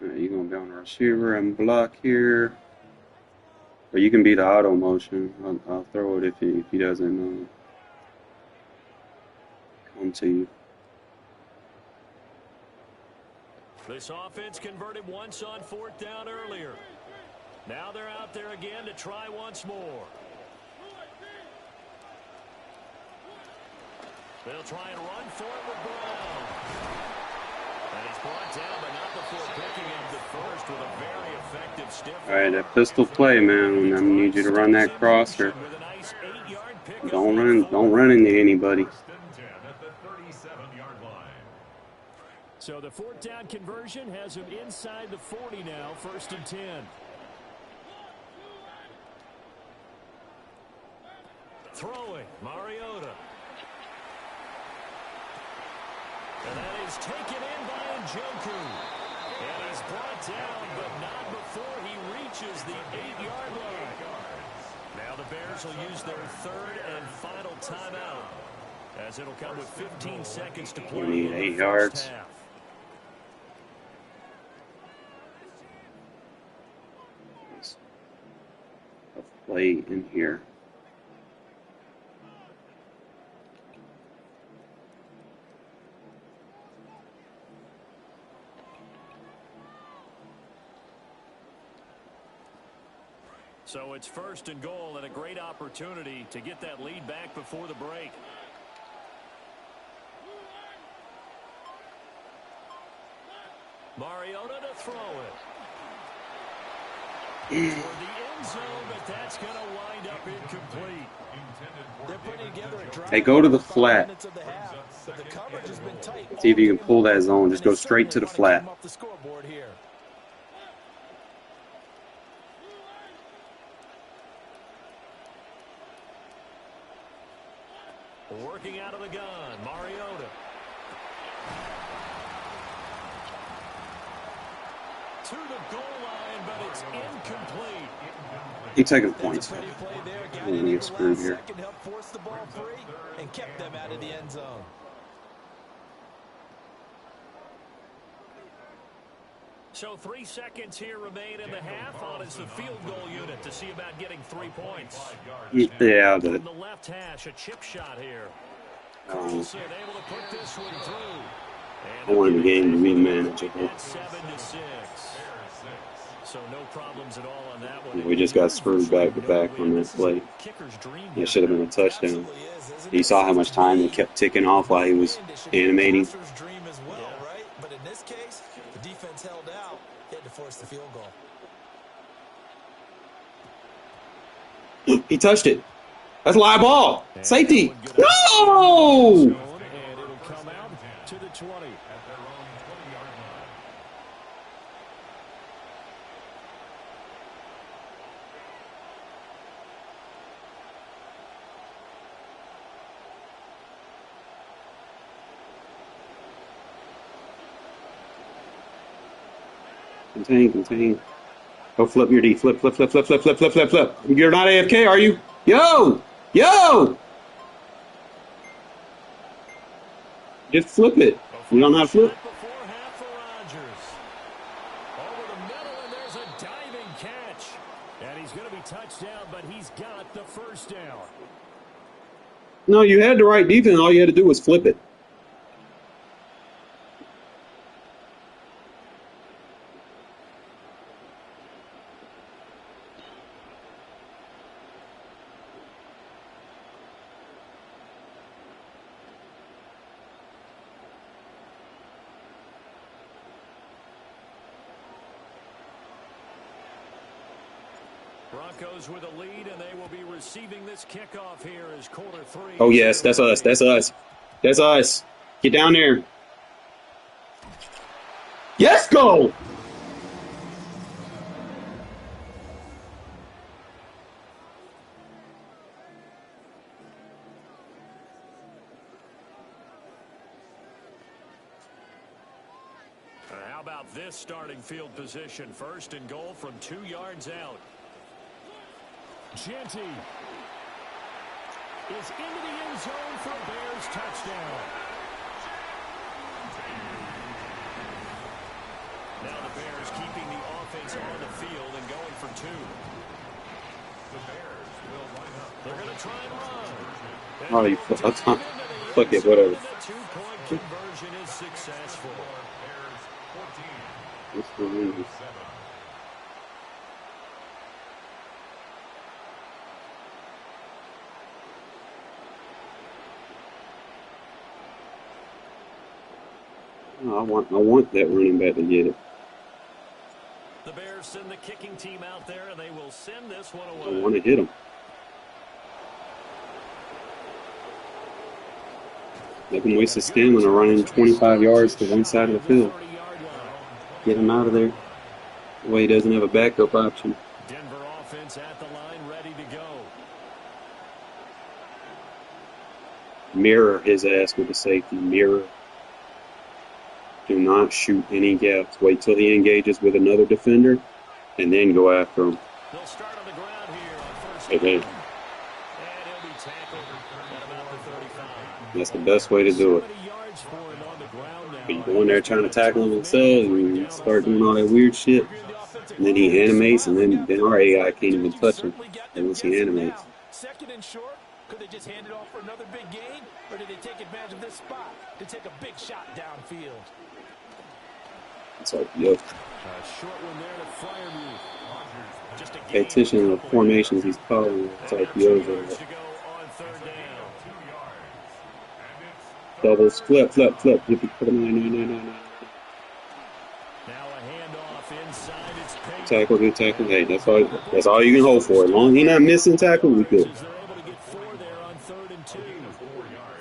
Alright, you're gonna be on the receiver and block here. Or you can be the auto motion. I'll throw it if he doesn't come to you. This offense converted once on 4th down earlier. Now they're out there again to try once more. They'll try and run for it with Brown. And he's brought down, but not before picking up the first with a very effective stiff. Alright, that pistol play, man. I need you to run that crosser. With a nice 8-yard pickup. Don't run into anybody. 1st and 10 at the 37-yard line. So the 4th down conversion has him inside the 40 now, 1st and 10. Throwing, Mariota. And that is taken in by Njoku. And he's brought down, but not before he reaches the 8-yard line. Now the Bears will use their 3rd and final timeout, as it'll come with 15 seconds to play. You need in the 8 first yards. half. A play in here. So it's 1st and goal and a great opportunity to get that lead back before the break. Mariota to throw it. For the end zone, but that's going to wind up incomplete. They're putting together a drive. Hey, go to the flat. Minutes of the half, but the coverage has been tight. See if you can pull that zone. Just go straight to the flat. Off the scoreboard here. Working out of the gun, Mariota. To the goal line, but it's incomplete. He's taking points. Pretty play there. Got We're in gonna at get the screwed last here. second, helped force the ball free, and kept them out of the end zone. So 3 seconds here remain in the half on as the field goal unit to see about getting 3 points. Yeah, but From the left hash, a chip shot here. Carlson able to put this one through. I wanted the game to be manageable. 7-6. So no problems at all on that one. We just got screwed back to back on that play. Kicker's dream. It should have been a touchdown. Absolutely is, isn't You it? saw how much time it kept ticking off while he was It should be a animating. passer's dream as well, right? But in this case, the defense held out. They had to force the field goal. He touched it. That's a live ball. Safety. No! And it'll come out to the 20. Contain. Go flip your D. Flip. You're not AFK, are you? Yo! Just flip it. You don't know how to flip? Before half for Rodgers. Over the middle, and there's a diving catch. And he's going to be touched down, but he's got the first down. No, you had the right defense. All you had to do was flip it. Broncos with a lead, and they will be receiving this kickoff here as quarter 3. Oh, yes, that's us. That's us. That's us. Get down there. Yes, go! How about this starting field position? First and goal from 2 yards out. Genty is into the end zone for a Bears touchdown. Now the Bears keeping the offense on the field and going for 2. The Bears will line up. They're going to try and run. Oh, you fuck it, whatever. The 2-point conversion is successful. What's the reason? I want that running back to get it. The Bears send the kicking team out there, and they will send this one I away. want to hit him. Let him waste his stamina running 25 yards to one side of the field. Get him out of there. That way he doesn't have a backup option. Denver offense at the line, ready to go. Mirror his ass with the safety. Mirror. Do not shoot any gaps. Wait till he engages with another defender, and then go after him. They'll start on the ground here on first Okay. down. And he'll be tackled at about the 35. That's the best way to do it. So many yards for him on the ground now. But you go in there trying to tackle him himself, and you start doing all that weird shit, and then he animates, and then our AI can't even touch him unless he animates. Second and short. Could they just hand it off for another big gain? Or did they take advantage of this spot to take a big shot downfield? It's like, yo, A short one there to Freiermuth. Just a pay attention to the formations he's calling. It's like, yo, to go on third down. doubles, flip. Now a handoff inside. It's Payton. Tackle, good tackle. Hey, that's all you can hope for. As long as he's not missing tackle, we good. They're able to get 4 there on 3rd and 2. I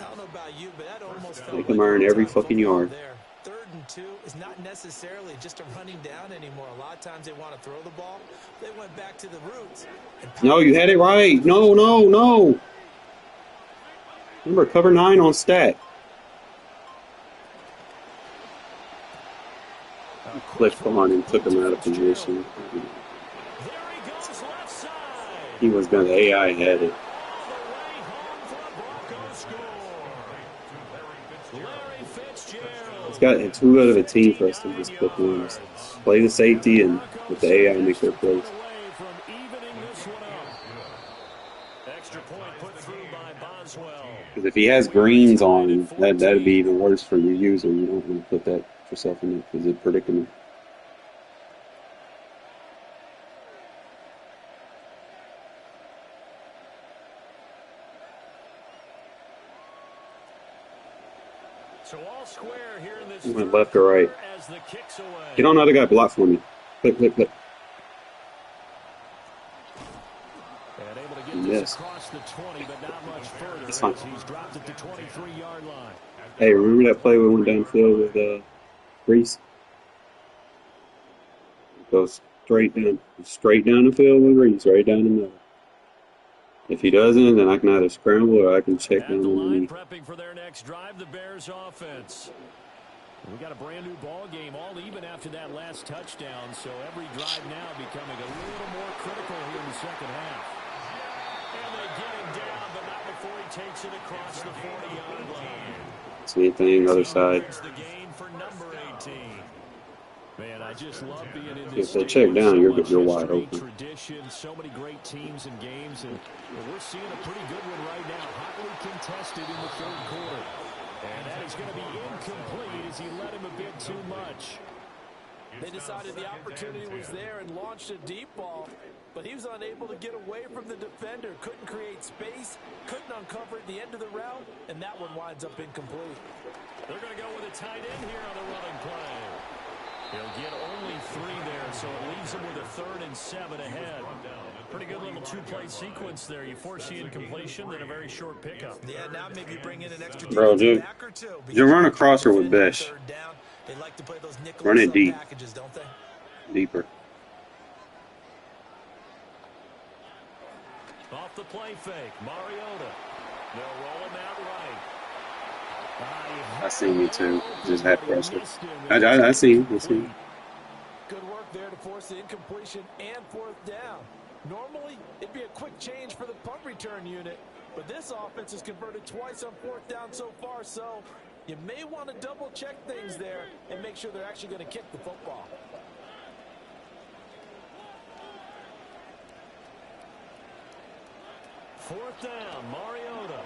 don't know about you, but that almost felt Make him earn every fucking yard. there. 3rd and 2 is not necessarily just a running down anymore. A lot of times they want to throw the ball. They went back to the roots. No, you had it right. No. Remember, cover 9 on stat. Clipped on and took him out of position. There he goes left side. He was gonna. AI had it. Larry Fitzgerald. It's got too good of a team for us to just put on. Play the safety and let the AI make their plays. Away from evening this one up. Extra point put through by Boswell. Because if he has greens on, that'd be even worse for your user. You don't want to put that yourself in it because it's predicament. So all square here in this He went left or right. as the kicks away. Get on the other guy, block for me. Click. And able to get Yes. this across the 20, but not much further. It's fine. As he's dropped it to 23-yard line. Hey, remember that play we went downfield with Reese? Goes straight down the field with Reese, right down the middle. If he doesn't, then I can either scramble or I can check At down the line, underneath. prepping for their next drive, the Bears offense. We got a brand new ball game, all even after that last touchdown. So every drive now becoming a little more critical here in the second half. And they get him down, but not before he takes it across the 40-yard line. Same thing, other side. Yards the gain for number 18. Man, I just love being in If this. they check down, stadium. So you're much wide history, open. Tradition, so many great teams and games, and we're seeing a pretty good one right now, hotly contested in the 3rd quarter. And that is going to be incomplete as he let him a bit too much. They decided the opportunity was there and launched a deep ball, but he was unable to get away from the defender, couldn't create space, couldn't uncover at the end of the route, and that one winds up incomplete. They're going to go with a tight end here on the running play. He'll get only 3 there, so it leaves them with a 3rd and 7 ahead. Pretty good little two-play sequence there. You force the incompletion, then a very short pickup. Yeah, now maybe bring in an extra Bro, dude, back or two. you run across her with Besh. They like to play those nickel Run it deep. packages, don't they? Deeper. Off the play fake, Mariota. They'll roll him out right. I seen you too. Just had pressure. I seen. Good work there to force the incompletion and 4th down. Normally, it'd be a quick change for the punt return unit, but this offense has converted twice on 4th down so far, so you may want to double-check things there and make sure they're actually going to kick the football. Fourth down, Mariota.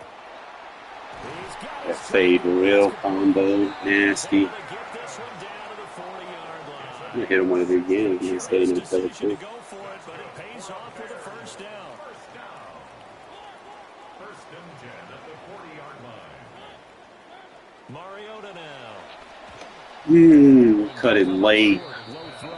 He's got That fade real combo, nasty. I'm gonna hit him with it again. He stayed in the cover too. Go for it, but it pays off with a 1st down. 1st and 10 at the 40-yard line. Mariota now. Cut it late. Low throw.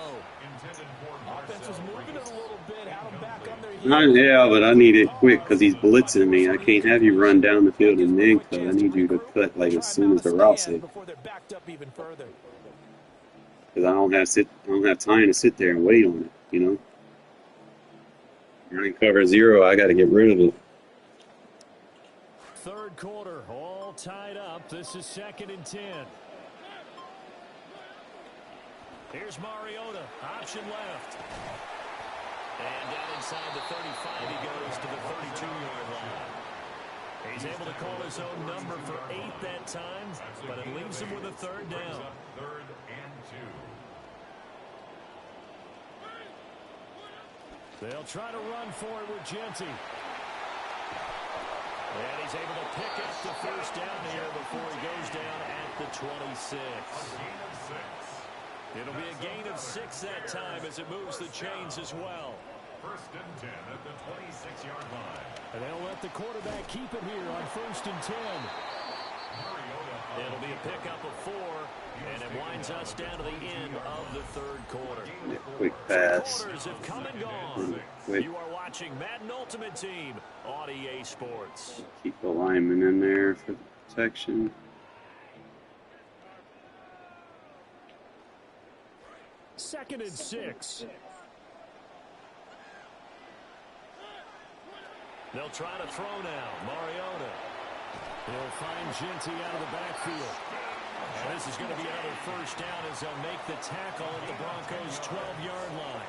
Offense was moving it a little bit, had them back on their heels. Yeah, but I need it quick because he's blitzing me. I can't have you run down the field and then cut. I need you to cut like as soon as the route's hit. Before they're backed up even further. Because I don't have time to sit there and wait on it, you know. Running cover 0, I got to get rid of it. 3rd quarter, all tied up. This is 2nd and 10. Here's Mariota, option left. And down inside the 35, he goes to the 32-yard line. He's able to call his own number for 8 that time, but it leaves him with a 3rd down. 3rd and 2. They'll try to run for it with Genty. And he's able to pick up the 1st down here before he goes down at the 26. It'll be a gain of 6 that time as it moves the chains as well. 1st and 10 at the 26-yard line. And they'll let the quarterback keep it here on 1st and 10. It'll be a pickup of 4, and it winds us down to the end of the 3rd quarter. Yeah, quick pass. Quarters have come and gone. Quick. You are watching Madden Ultimate Team on EA Sports. Keep the lineman in there for the protection. Second and 6. They'll try to throw now. Mariota. He'll find Genty out of the backfield. And this is going to be another 1st down as they'll make the tackle at the Broncos' 12-yard line.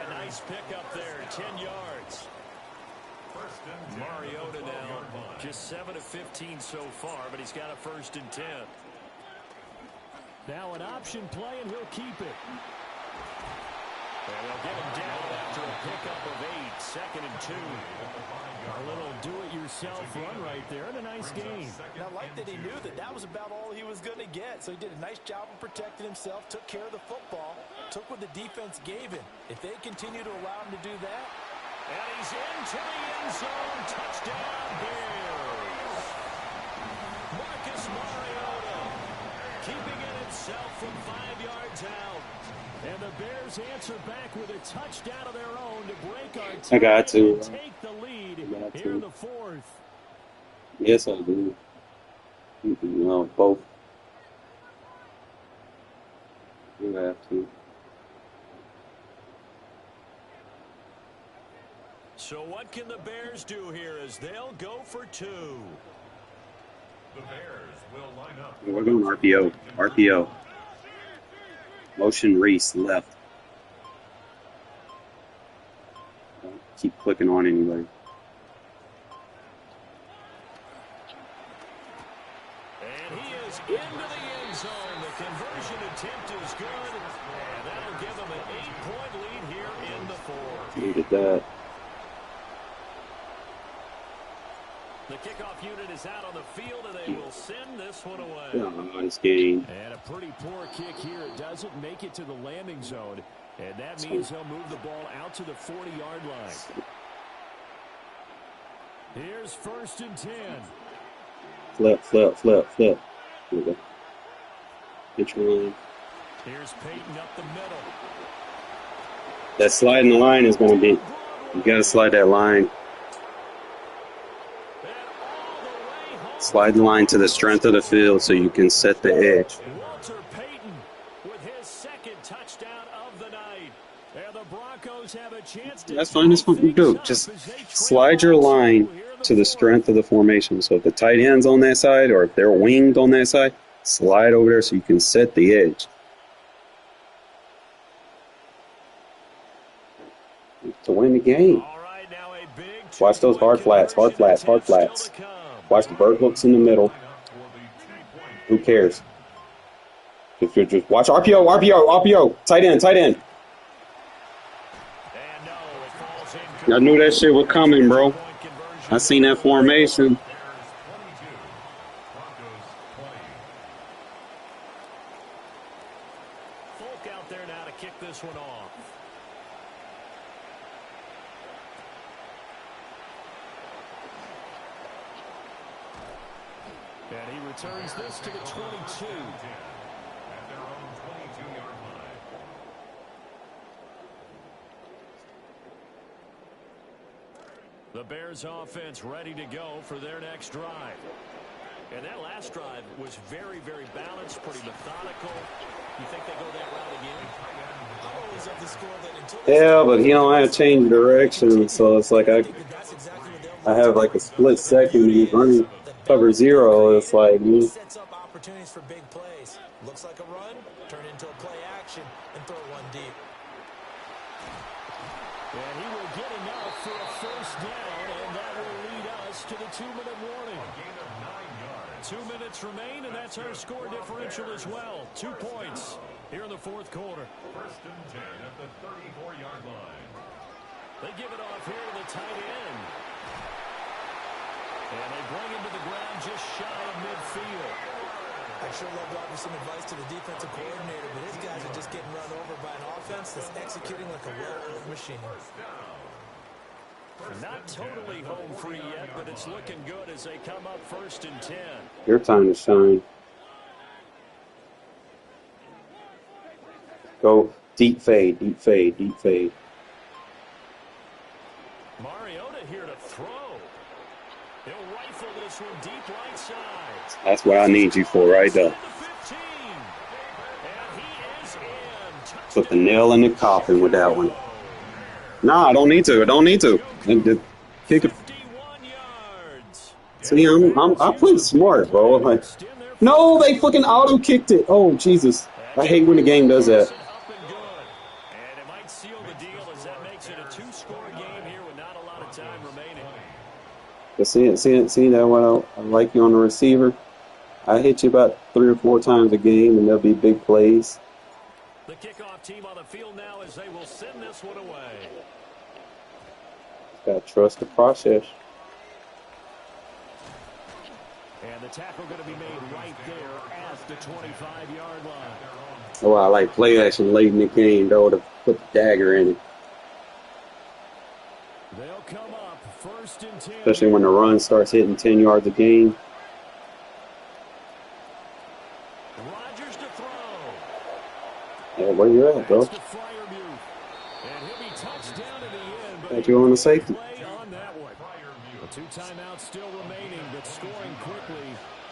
A nice pickup there, 10 yards. Mariota now just 7 of 15 so far, but he's got a 1st and 10. Now an option play, and he'll keep it. And they'll get him down after a pickup of 8, 2nd and 2. A little do-it-yourself run right there, and a nice game. And I like that he knew that was about all he was going to get. So he did a nice job of protecting himself, took care of the football, took what the defense gave him. If they continue to allow him to do that. And he's into the end zone. Touchdown, Bears. Marcus Mariota keeping it himself from 5 yards out. And the Bears answer back with a touchdown of their own to break our tie. I got to. And take the lead here in the 4th. Yes, I do. No, both. You have to. So what can the Bears do here as they'll go for 2? The Bears will line up. We're going RPO. RPO. Motion Reese left. Keep clicking on anyway. And he is into the end zone. The conversion attempt is good. And that'll give them an 8-point lead here in the 4th. Look at that. The kickoff unit is out on the field, and they will send this one away. Nice game. And a pretty poor kick here. It doesn't make it to the landing zone. And that means they'll move the ball out to the 40-yard line. Here's 1st and 10. Flip. Here we go. Pitch line. Here's Peyton up the middle. That sliding the line is going to be, you got to slide that line. Slide the line to the strength of the field so you can set the edge. Walter Payton with his second touchdown of the night. And the Broncos have a chance to That's fine. That's what you do. Just slide your line to the strength of the formation. So if the tight end's on that side or if they're winged on that side, slide over there so you can set the edge. To win the game. Watch those hard flats, hard flats, hard flats. Watch the bird hooks in the middle. Who cares? Just watch RPO, RPO, RPO. Tight end, tight end. I knew that shit was coming, bro. I seen that formation. Folk out there now to kick this one off. And he returns this to the 22. At their own 22-yard line. The Bears offense ready to go for their next drive. And that last drive was very, very balanced, pretty methodical. You think they go that route again? I'm always of the score that until Yeah, but he don't have to change direction, so it's like I have like a split second. He's running cover zero. It's like sets up opportunities for big plays. Looks like a run, turn into a play action, and throw one deep. And he will get enough for a first down, and that will lead us to the 2-minute warning. A gain of 9 yards. 2 minutes remain, and that's our score differential as well. 2 points here in the fourth quarter. First and 10 at the 34-yard line. They give it off here to the tight end. And they bring him to the ground just shy of midfield. I'd sure love to offer some advice to the defensive coordinator, but his guys are just getting run over by an offense that's executing like a well-oiled machine. Not totally home free yet, but it's looking good as they come up first and 10. your time to shine. Go deep fade, deep fade, deep fade. Mariota here to throw. He'll rifle this one deep right side. That's what I need you for right there. Put the nail in the coffin with that one. Nah, I don't need to. I don't need to. And the kick it. See, I played smart, bro. Like, no, they fucking auto kicked it. Oh Jesus, I hate when the game does that. And it might seal the deal as that makes it a 2-score game here with not a lot of time remaining. But see that what I like you on the receiver. I hit you about 3 or 4 times a game, and there'll be big plays. The kickoff team on the field now as they will send this one away. Gotta trust the process. And the tackle going to be made right there at the 25-yard line. Oh, I like play action late in the game, though, to put the dagger in it. They'll come up first and 10. Especially when the run starts hitting 10 yards a game. Rodgers to throw. Yeah, where you at, bro? Got you on the safety. On that one. 2 timeouts still remaining, but scoring quickly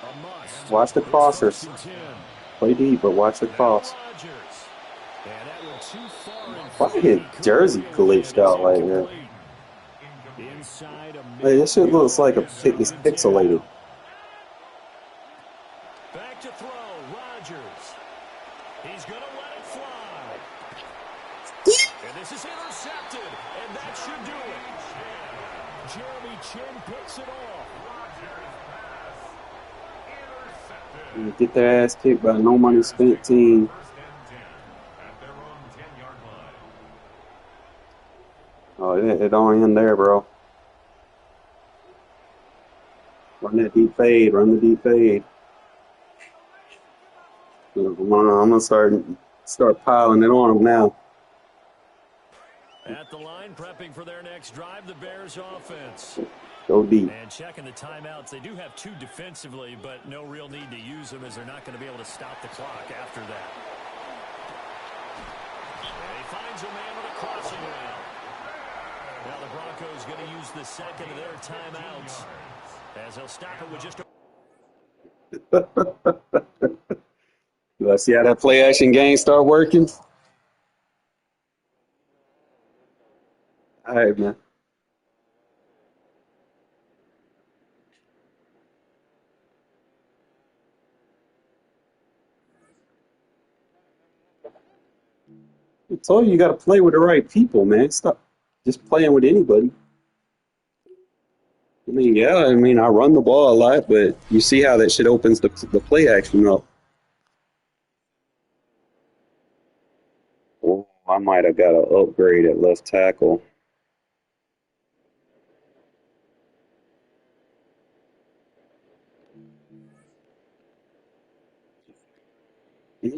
a must. Watch the crossers. Play deep, but watch the cross. Why did Jersey glitched out like that? Hey, this shit looks like it's pixelated. Back to throw, Rodgers. He's going to let it fly. And this is intercepted, and that should do it. Jeremy Chin picks it off. Get their ass kicked by a no money spent team. Oh, it don't end there, bro. Run that deep fade. Run the deep fade. I'm gonna start piling it on them now. At the line, prepping for their next drive, the Bears offense. Go deep. And checking the timeouts. They do have 2 defensively, but no real need to use them as they're not going to be able to stop the clock after that. And he finds finds a man with a crossing route. Now the Broncos going to use the second of their timeouts as they'll stop it with just Do I see how that play action game start working? All right, man. I told you got to play with the right people, man. Stop just playing with anybody. I mean, yeah, I run the ball a lot, but you see how that shit opens the play action up. Oh, I might have got an upgrade at left tackle.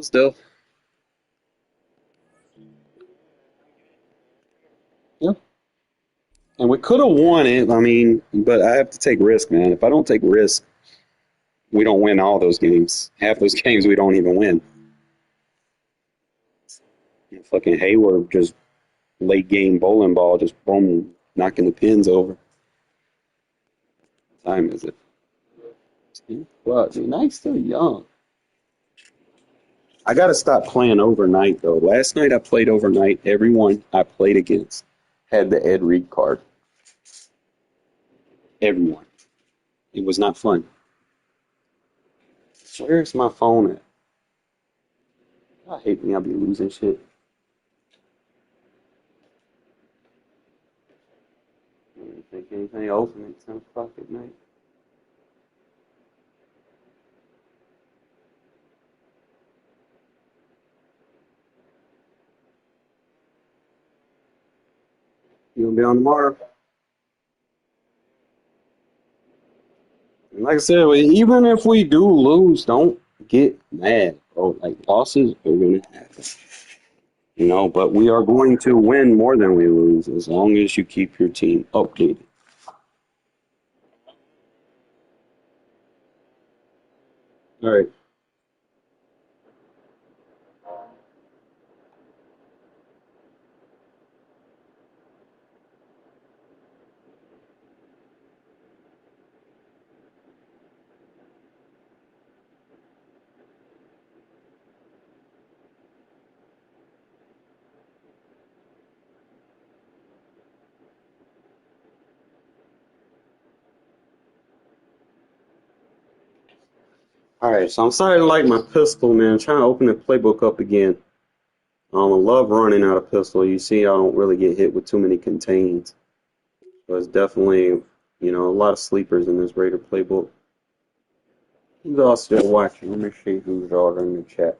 Still. Yeah. And we could have won it, but I have to take risk, man. If I don't take risk, we don't win all those games. Half those games we don't even win. Fucking Hayward just late game bowling ball, just boom, knocking the pins over. What time is it? Well, dude, I'm still young. I gotta stop playing overnight though. Last night I played overnight. Everyone I played against had the Ed Reed card. Everyone. It was not fun. Where's my phone at? I hate when I be losing shit. I don't think anything open at 10 o'clock at night. You gonna be on tomorrow? And like I said, even if we do lose, don't get mad, bro. Like losses are gonna happen. But we are going to win more than we lose as long as you keep your team updated. All right. All right, so I'm starting to like my pistol, man. I'm trying to open the playbook up again. I love running out of pistol. You see, I don't really get hit with too many contains. So it's definitely, a lot of sleepers in this Raider playbook. Who's all still watching? Let me see who's all in the chat.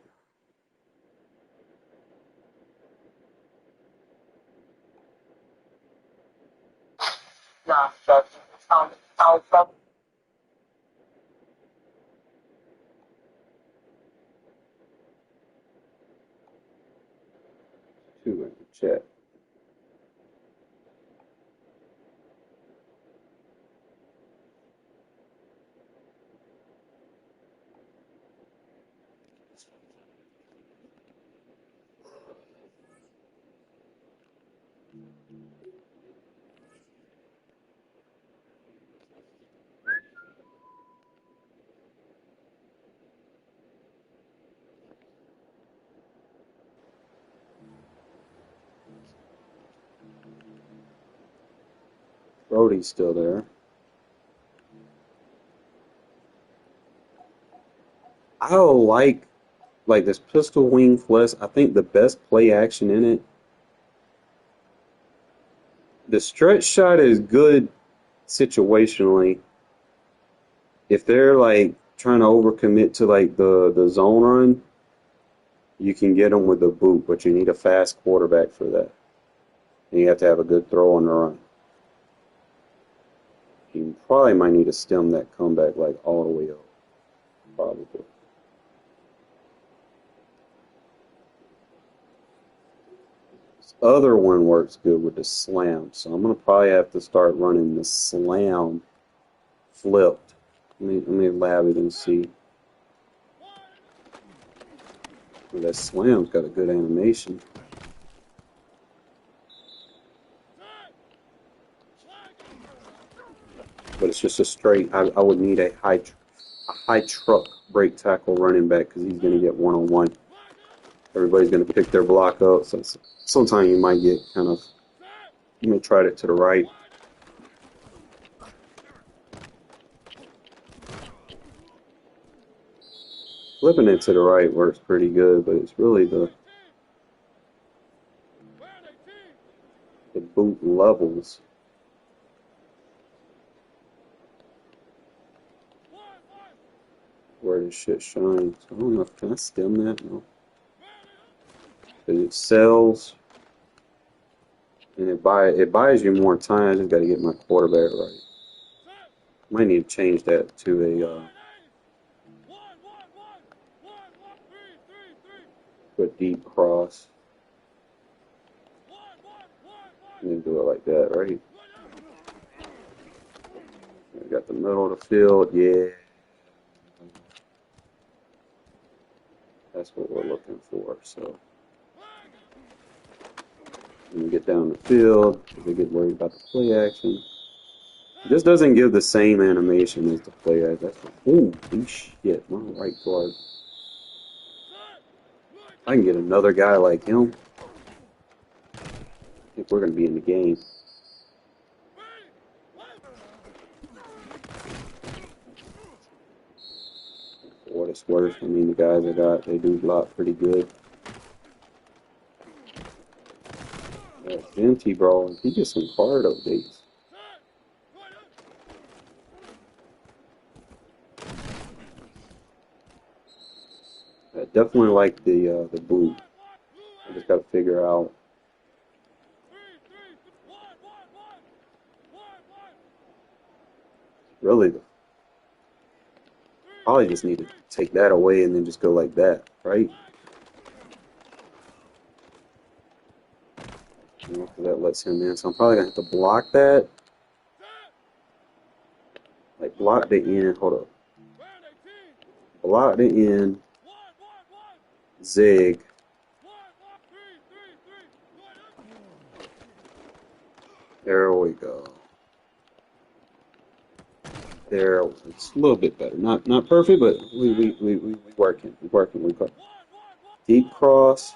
Two in the chat. Brody's still there. I don't like this pistol wing flex. I think the best play action in it. The stretch shot is good situationally. If they're trying to overcommit to the zone run, you can get them with the boot, but you need a fast quarterback for that. And you have to have a good throw on the run. You probably might need to stem that comeback all the way up. Probably. This other one works good with the slam, so I'm gonna probably have to start running the slam flipped. Let me lab it and see. Well, that slam's got a good animation. but it's just a straight. I would need a high truck break tackle running back because he's going to get one-on-one. Everybody's going to pick their block up. So sometimes you might get kind of, you may try it to the right. Flipping it to the right works pretty good, but it's really the boot levels. Where this shit shines. I don't know if can I stem that? No. But it sells and it buys you more time. I just gotta get my quarterback right. Might need to change that to a deep cross. And then do it like that, right? We got the middle of the field, yeah. That's what we're looking for. So when we get down the field, we get worried about the play action. This doesn't give the same animation as the play action. That's holy shit, my right guard. I can get another guy like him. I think we're gonna be in the game. For what it's worth, I mean, the guys I got, they do block pretty good. Venti, bro, he gets some card updates. I definitely like the boot. I just got to figure out. Really, probably just need to take that away and then just go like that, right? You know, 'cause that lets him in. So I'm probably gonna have to block that. Like block the end. Hold up. Block the end. Zig. There we go. There, it's a little bit better. Not perfect, but we working. We working. Deep cross.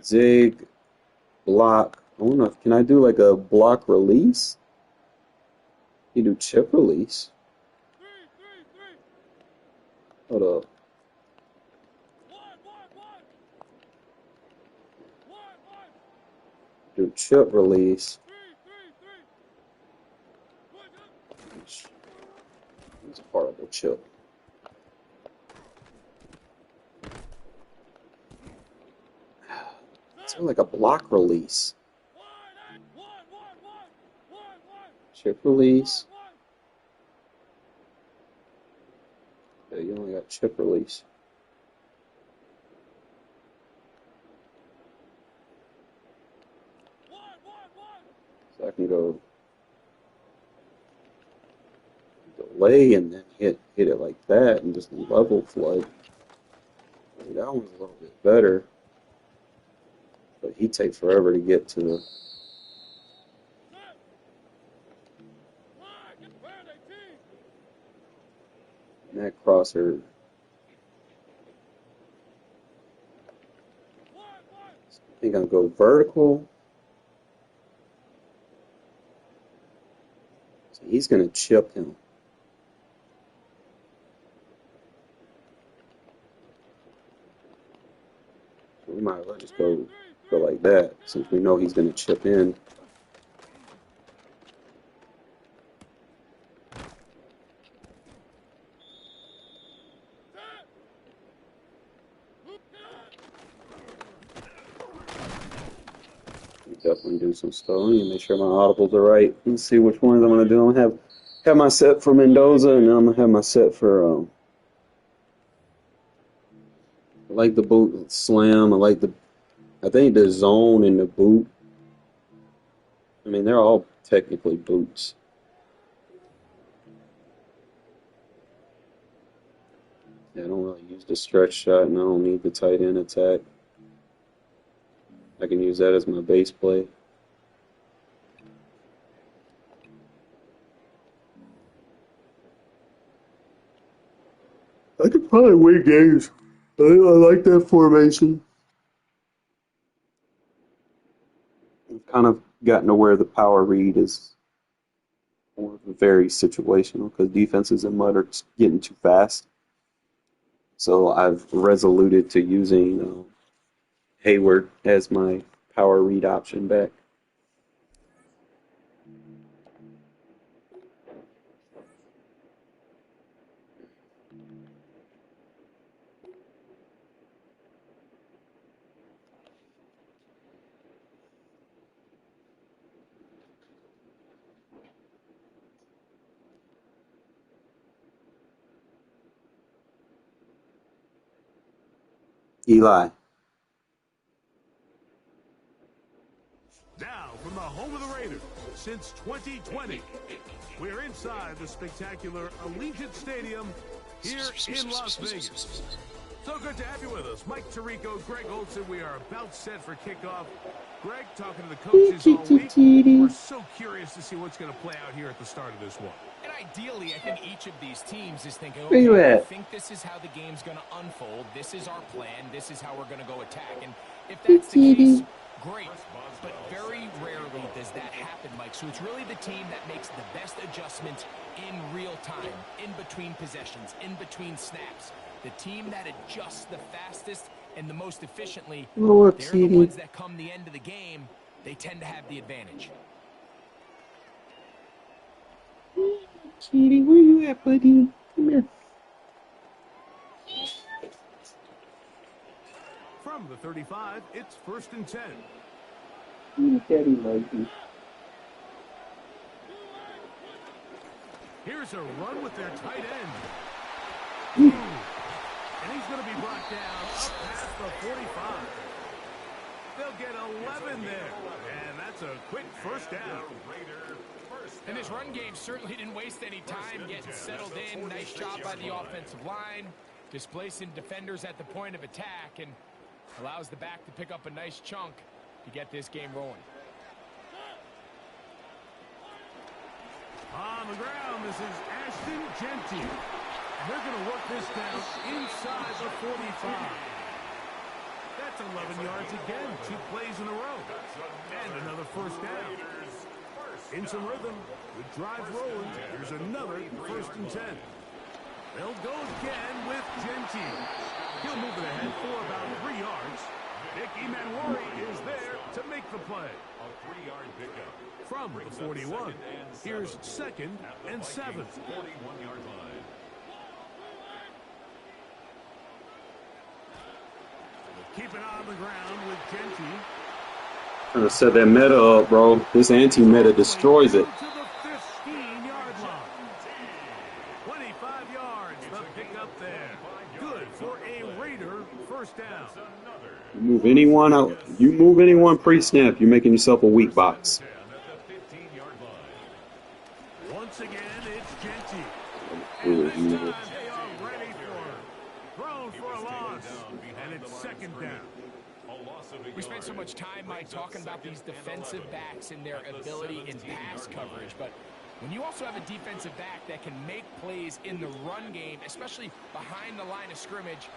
Zig. Block. I don't know. Can I do like a block release? You do chip release. Hold up. Do chip release. It's a horrible chip. It's like a block release. Chip release. Yeah, you only got chip release. So I can go delay and then hit it like that and just level flood. That one's a little bit better. But he takes forever to get to the. And that crosser. I think I'll go vertical. So he's going to chip him. So we might as well just go like that, since we know he's going to chip in. Definitely do some stuff. Let me make sure my audibles are right. Let's see which ones I'm going to do. I'm going to have my set for Mendoza, and then I'm going to have my set for, I like the boot slam. I think the zone and the boot. I mean, they're all technically boots. Yeah, I don't really use the stretch shot, and I don't need the tight end attack. I can use that as my base play. probably win games. I like that formation. I've kind of gotten to where the power read is more of a very situational because defenses in mud are getting too fast. So I've resoluted to using Hayward as my power read option back. Eli. Now, from the home of the Raiders, since 2020, we're inside the spectacular Allegiant Stadium here in Las Vegas. So good to have you with us. Mike Tirico, Greg Olson. We are about set for kickoff. Greg, talking to the coaches all week. We're so curious to see what's going to play out here at the start of this one. And ideally, I think each of these teams is thinking, Where you okay, I at? think this is how the game's going to unfold. This is our plan. This is how we're going to go attack. And if that's the case, great. But very rarely does that happen, Mike. So it's really the team that makes the best adjustments in real time, in between possessions, in between snaps. The team that adjusts the fastest and the most efficiently, they're the ones that come the end of the game, they tend to have the advantage. Cheaty, where you at, buddy? Come here. From the 35, it's 1st and 10. Daddy Mikey. Here's a run with their tight end. And he's going to be brought down up past the 45. They'll get 11 there. And that's a quick first down. And this run game certainly didn't waste any time getting settled in. Nice job by the offensive line, displacing defenders at the point of attack, and allows the back to pick up a nice chunk to get this game rolling. On the ground, this is Ashton Jeanty. They're going to work this down inside the 45. That's 11 yards again, 2 plays in a row. And another first down. In some rhythm, the drive rolling. Here's another 1st and 10. They'll go again with Jeanty. He'll move it ahead for about 3 yards. Nick Emmanwori is there to make the play. A 3-yard pickup. From the 41, here's 2nd and 7. 41-yard line. Keep it on the ground with Jeanty. Trying to set that meta up, bro. This anti-meta destroys it. To the 15-yard line. 25 yards, the pickup there. Good for a Raider first down. You move anyone out. You move anyone pre-snap, you're making yourself a weak box. Once again, it's Jeanty. And this time they are ready for it. Thrown for a loss. And it's 2nd down. We spent so much time, Mike, talking about these defensive backs and their ability in pass coverage, but when you also have a defensive back that can make plays in the run game, especially behind the line of scrimmage,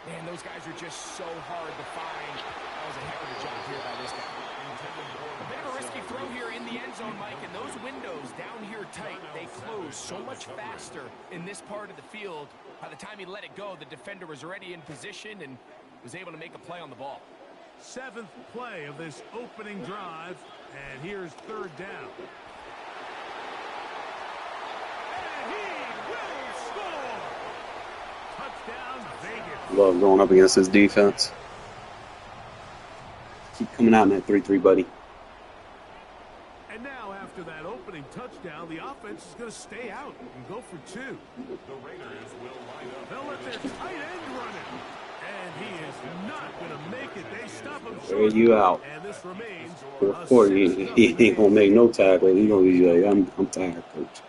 man, those guys are just so hard to find. That was a heck of a job here by this guy. A bit of a risky throw here in the end zone, Mike, and those windows down here tight, they close so much faster in this part of the field. By the time he let it go, the defender was already in position and was able to make a play on the ball. 7th play of this opening drive, and here's 3rd down. And he will score! Touchdown, Vegas. Love going up against this defense. Keep coming out in that 3-3, buddy. And now, after that opening touchdown, the offense is going to stay out and go for 2. The Raiders will line up. They'll let their tight end run it. And he is not going to make it. They stop him There short. you out. And this remains Of course, he ain't gonna make no tackle. He gonna be like, I'm tired, coach.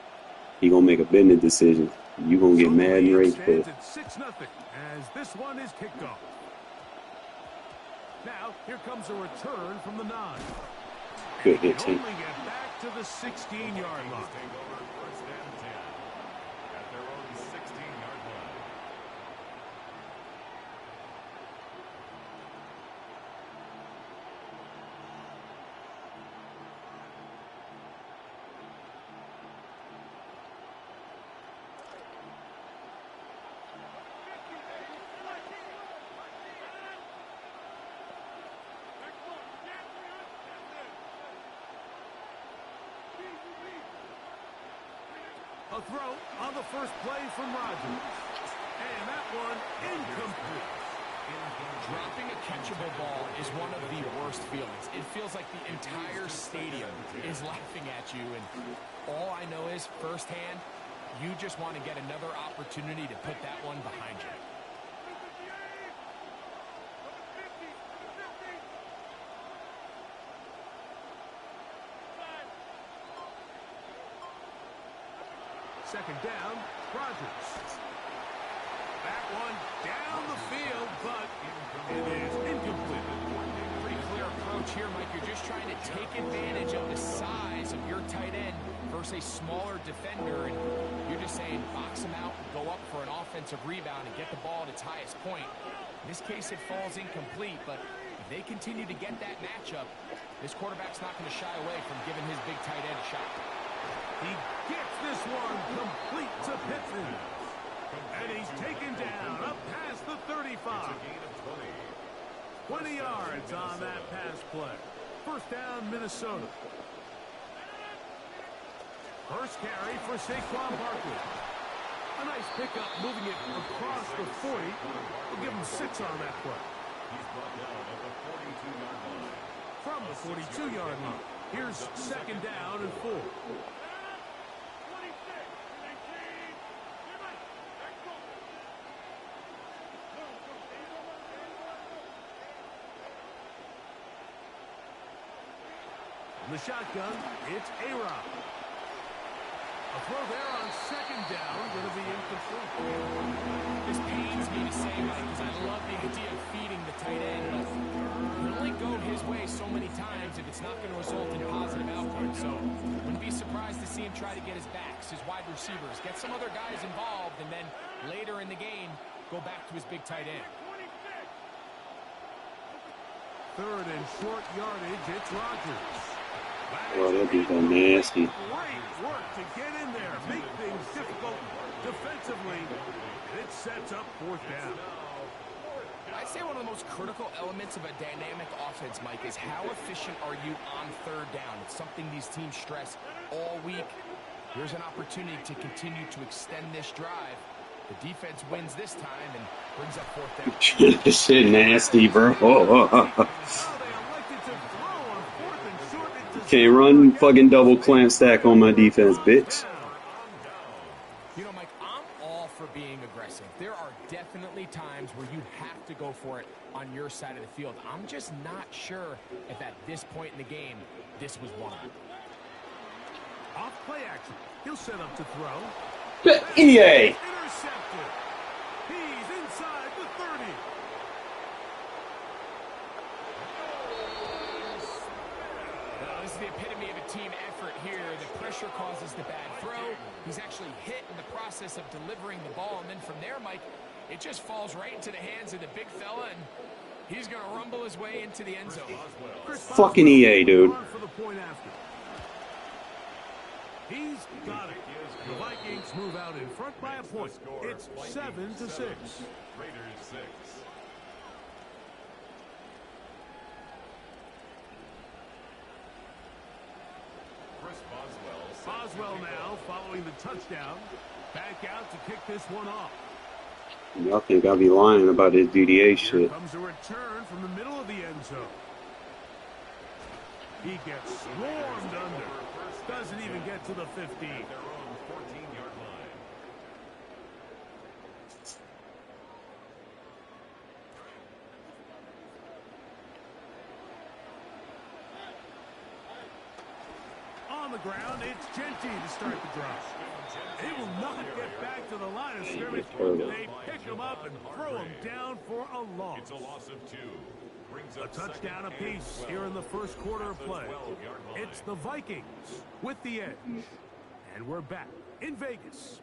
He gonna make a business decision. You gonna get mad and rage quit. At 6-0 as this one is kicked off. Now, here comes a return from the 9. Good hit, They team. only get back to the 16-yard line. Take over 1st and 10 at their own 16-yard line. A throw on the first play from Rodgers. And that one incomplete. Dropping a catchable ball is one of the worst feelings. It feels like the entire stadium is laughing at you, and all I know is, firsthand, you just want to get another opportunity to put that one behind you. Second down, Rodgers. That one down the field, but it is incomplete. Pretty clear approach here, Mike. You're just trying to take advantage of the size of your tight end versus a smaller defender, and you're just saying box him out, go up for an offensive rebound, and get the ball at its highest point. In this case, it falls incomplete, but if they continue to get that matchup, this quarterback's not going to shy away from giving his big tight end a shot. He gets this one complete to Pittman. And he's taken down up past the 35. 20 yards on that pass play. First down, Minnesota. First carry for Saquon Barkley. A nice pickup, moving it across the 40. We'll give him 6 on that play. He's brought down at the 42-yard line. From the 42-yard line. Here's second down and 4. In the shotgun, it's A-Rod. A throw there on second down, going to be incomplete. This pains me to say, Mike, because I love the idea of feeding the tight end, but you can only go his way so many times if it's not going to result in positive outcomes. So wouldn't be surprised to see him try to get his backs, his wide receivers, get some other guys involved, and then later in the game, go back to his big tight end. Third and short yardage, it's Rodgers. Oh, that'd be so nasty. Great work to get in there, make things difficult defensively, and it sets up fourth down. I'd say one of the most critical elements of a dynamic offense, Mike, is how efficient are you on third down. It's something these teams stress all week. Here's an opportunity to continue to extend this drive. The defense wins this time and brings up fourth down. This shit nasty, bro. Can't run fucking double clamp stack on my defense, bitch. You know, Mike, I'm all for being aggressive. There are definitely times where you have to go for it on your side of the field. I'm just not sure if at this point in the game, this was one of them. Off play action. He'll set up to throw. EA. Intercepted. He's inside the 30. This is the epitome of a team effort here. The pressure causes the bad throw. He's actually hit in the process of delivering the ball. And then from there, Mike, it just falls right into the hands of the big fella, and he's going to rumble his way into the end zone. Fucking EA, dude. For the point after. He's got it. The Vikings move out in front by a point. It's 7-6. Raiders 6. Boswell now following the touchdown. Back out to kick this one off. Y'all think I'll be lying about his DDA Here shit. comes a return from the middle of the end zone. He gets swarmed under. Doesn't even get to the 15. Their own 14-yard line. On the ground, it's Genty to start the drive. They will not get back to the line of scrimmage. They pick him up and throw him down for a loss. It's a loss of 2. Brings A up touchdown second and apiece 12. here in the first quarter of play. 12-yard line. It's the Vikings with the edge. And we're back in Vegas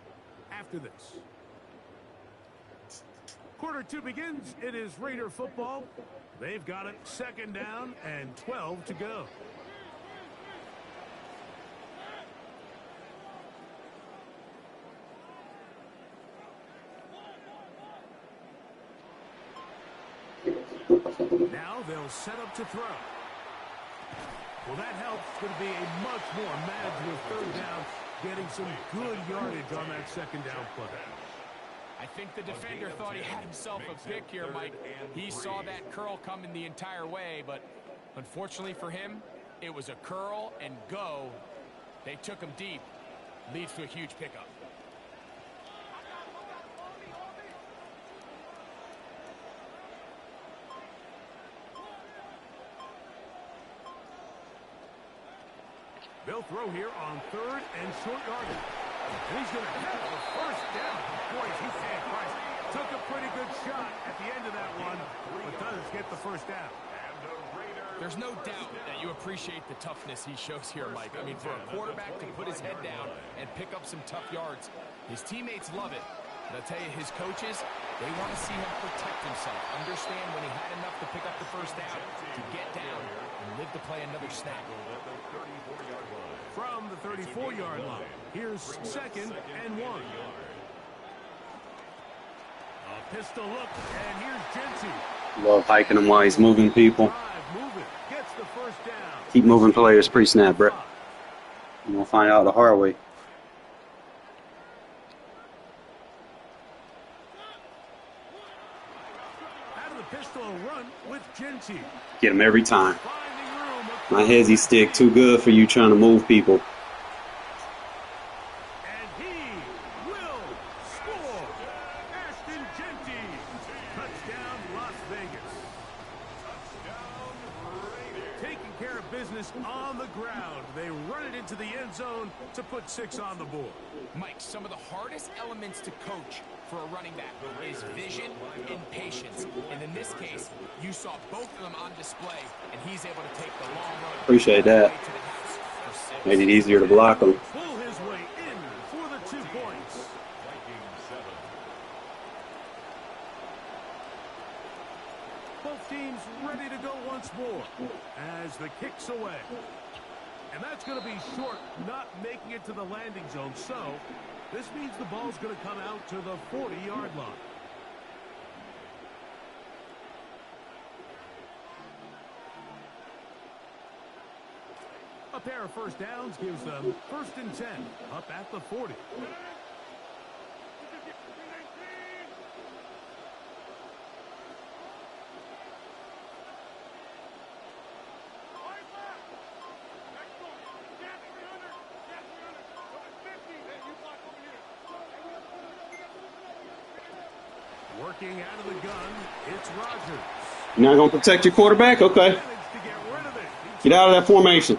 after this. Quarter 2 begins. It is Raider football. They've got it second down and 12 to go. Now they'll set up to throw. Well, that helps. It's going to be a much more manageable third down getting some good yardage on that second down play. I think the defender thought he had himself a pick here, Mike. He saw that curl coming the entire way, but unfortunately for him, it was a curl and go. They took him deep. Leads to a huge pickup. They'll throw here on 3rd and short yardage. And he's going to have the first down. Boy, he paid price. Took a pretty good shot at the end of that one, but does get the first down. There's no doubt that you appreciate the toughness he shows here, Mike. I mean, for a quarterback to put his head down and pick up some tough yards, his teammates love it. But I'll tell you, his coaches, they want to see him protect himself. Understand when he had enough to pick up the first down, to get down and live to play another snap. From the 34-yard line, here's 2nd and 1. A pistol look, and here's Jency. Love hiking him while he's moving people. Gets the first down. Keep moving players pre-snap, Brett. And we'll find out the hard way. Out of the pistol run with Jency. Get him every time. My hezzy stick too good for you trying to move people. And he will score. Ashton Jeanty. Touchdown, Las Vegas. Taking care of business on the ground. They run it into the end zone to put 6 on the board. Mike, some of the hardest elements to coach for a running back is vision and patience. And in this case, you saw both of them on display, and he's able to take the long run. Appreciate that. Made it easier to block him. Pull his way in for the 2 points. Both teams ready to go once more as the kick's away. And that's going to be short, not making it to the landing zone. So this means the ball's going to come out to the 40-yard line. A pair of first downs gives them 1st and 10 up at the 40. Working out of the gun, it's Rodgers. You're not going to protect your quarterback? Okay. Get out of that formation.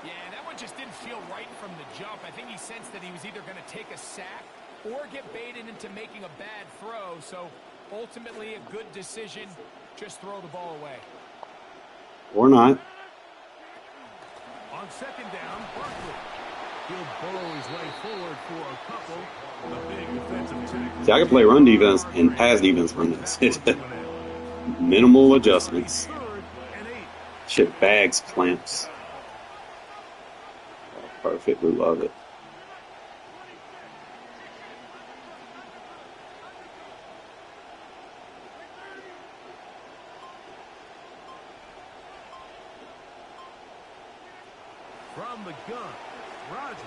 Yeah, that one just didn't feel right from the jump. I think he sensed that he was either going to take a sack or get baited into making a bad throw. So ultimately a good decision. Just throw the ball away. Or not. On 2nd down, Barkley. He'll burrow his way forward for a couple. A big defensive tackle. See, I can play run defense and pass defense from this. Minimal adjustments. Shit, bags, clamps. Oh, perfect, we love it. From the gun, Rodgers.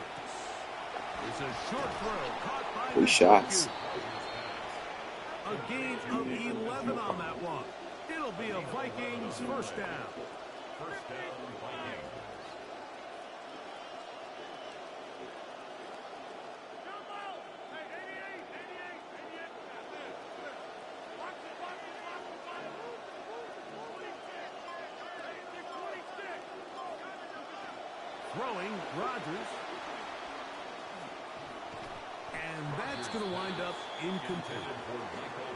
It's a short throw caught by 3 shots. A gain of 11 on that one. It'll be a Vikings first down. First down, Vikings. Throwing, Rodgers. And that's going to wind up incomplete.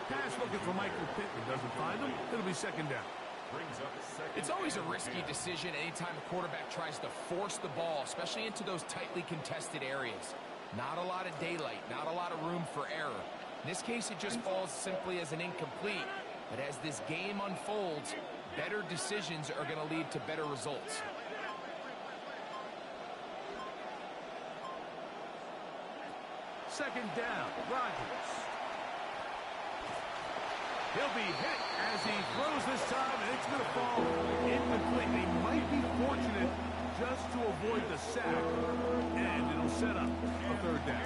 Pass looking for Michael Pittman. Doesn't find him. It'll be 2nd down. It's always a risky decision anytime a quarterback tries to force the ball, especially into those tightly contested areas. Not a lot of daylight, not a lot of room for error. In this case, it just falls simply as an incomplete. But as this game unfolds, better decisions are going to lead to better results. Second down, Rodgers. He'll be hit as he throws this time, and it's going to fall incomplete. He might be fortunate just to avoid the sack, and it'll set up a third down.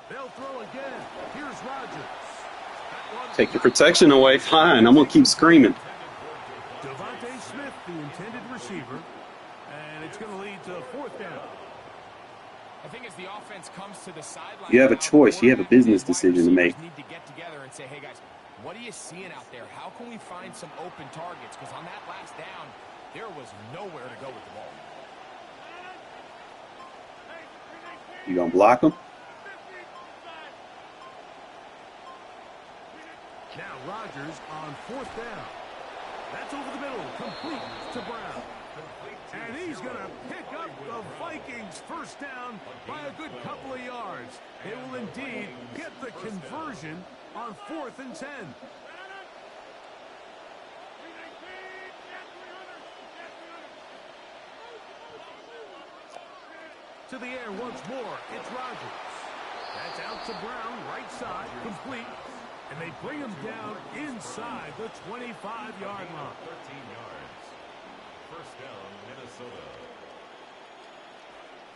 They'll throw again. Here's Rodgers. Take your protection away. Fine. I'm going to keep screaming. Devontae Smith, the intended receiver, and it's going to lead to fourth down. I think as the offense comes to the sideline, You have a choice. You have a business decision to make. Need to get together and say, hey guys, what are you seeing out there? How can we find some open targets? Because on that last down, there was nowhere to go with the ball. You going to block him? Now Rodgers on fourth down. That's over the middle, complete to Brown. And he's going to pick up the Vikings first down by a good couple of yards. They will indeed get the conversion on 4th and 10. To the air once more, it's Rodgers. That's out to Brown, right side, complete. And they bring him down inside the 25-yard line. 13 yards. First down, Minnesota.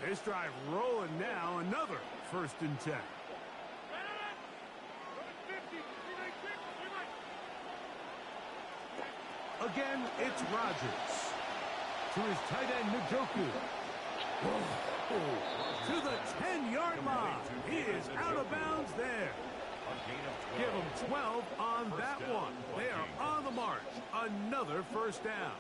This drive rolling now, another 1st and 10. Again, it's Rodgers. To his tight end, Njoku. To the 10-yard line. He is out of bounds there. Give them 12 on that one. They are on the march. Another first down.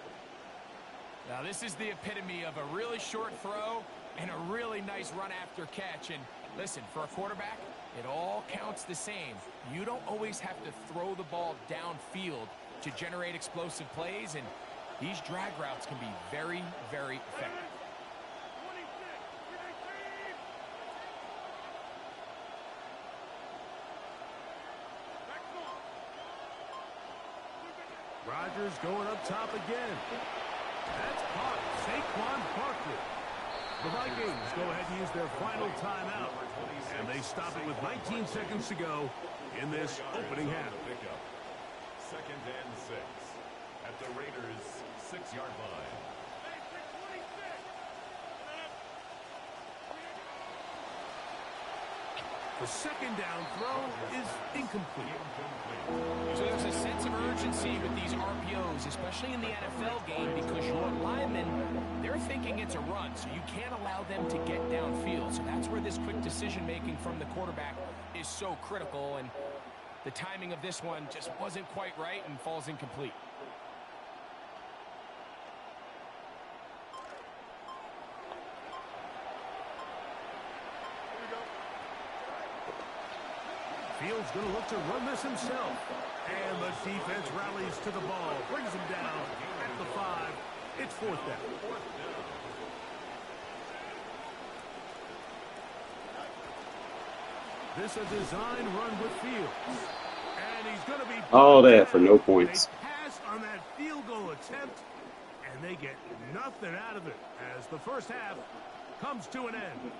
Now this is the epitome of a really short throw and a really nice run after catch. And listen, for a quarterback, it all counts the same. You don't always have to throw the ball downfield to generate explosive plays, and these drag routes can be very, very effective. Rodgers going up top again. That's caught. Saquon Barkley. The Vikings go ahead and use their final timeout. And they stop it with 19 seconds to go in this opening half. 2nd and 6 at the Raiders' 6-yard line. The second down throw is incomplete. So there's a sense of urgency with these RPOs, especially in the NFL game, because your linemen, they're thinking it's a run, so you can't allow them to get downfield. So that's where this quick decision-making from the quarterback is so critical, and the timing of this one just wasn't quite right and falls incomplete. Fields going to look to run this himself. And the defense rallies to the ball. Brings him down at the 5. It's 4th down. This a design run with Fields. And he's going to be... All that for no points. They pass on that field goal attempt, and they get nothing out of it as the first half comes to an end.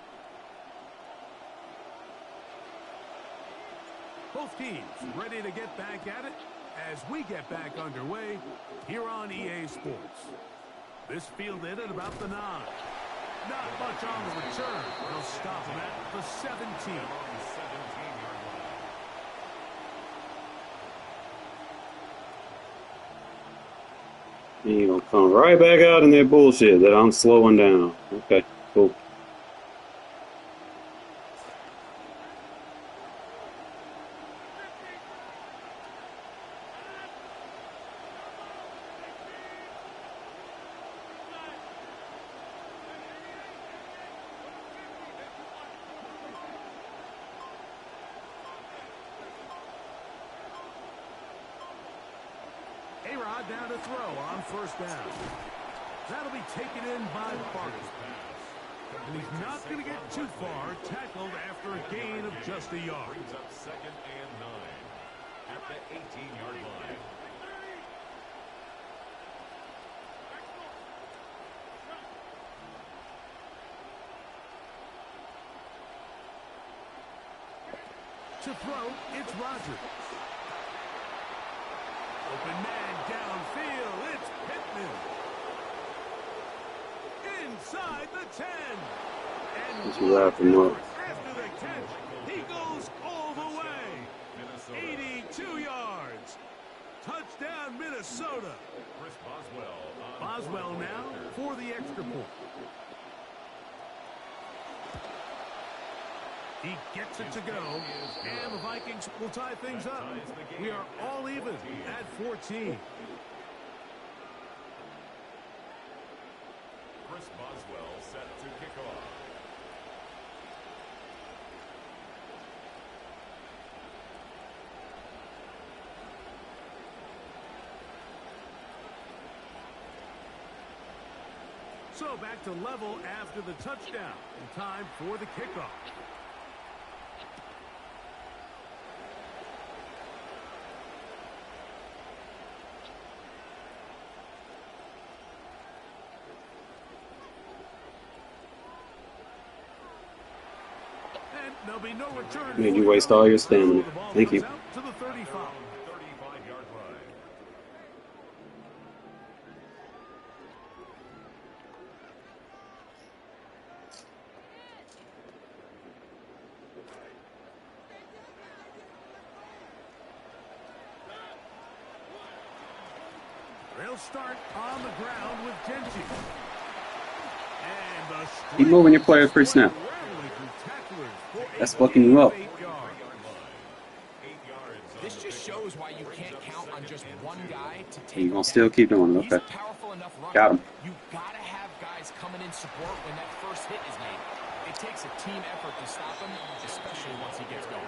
Both teams ready to get back at it as we get back underway here on EA Sports. This fielded at about the 9. Not much on the return. They'll stop him at the 17. You're going to come right back out in that bullshit that I'm slowing down. Okay, cool. A-Rod down to throw on first down. That'll be taken in by Barkley. And he's not going to get too far, tackled after a gain of just a yard. Brings up 2nd and 9 at the 18-yard line. To throw, it's Rodgers. Open man downfield, it's Pittman. Inside the 10. And What you laughing at? after the catch, he goes all the way. 82 yards. Touchdown, Minnesota. Chris Boswell. Boswell now for the extra point. He gets it to go, and the Vikings will tie things up. We are all even at 14. Chris Boswell set to kick off. So back to level after the touchdown. And time for the kickoff. And there'll be no return. Made you waste all your stamina. Thank you. To the 35. 35-yard line. They'll start on the ground with Genji. And the Keep moving your players pre-snap. That's fucking you up. This just shows why you can't count on just one guy to take. You're going to still keep doing it. He's Okay. a powerful enough runner. Got him. You gotta have guys coming in support when that first hit is made. It takes a team effort to stop him, especially once he gets going.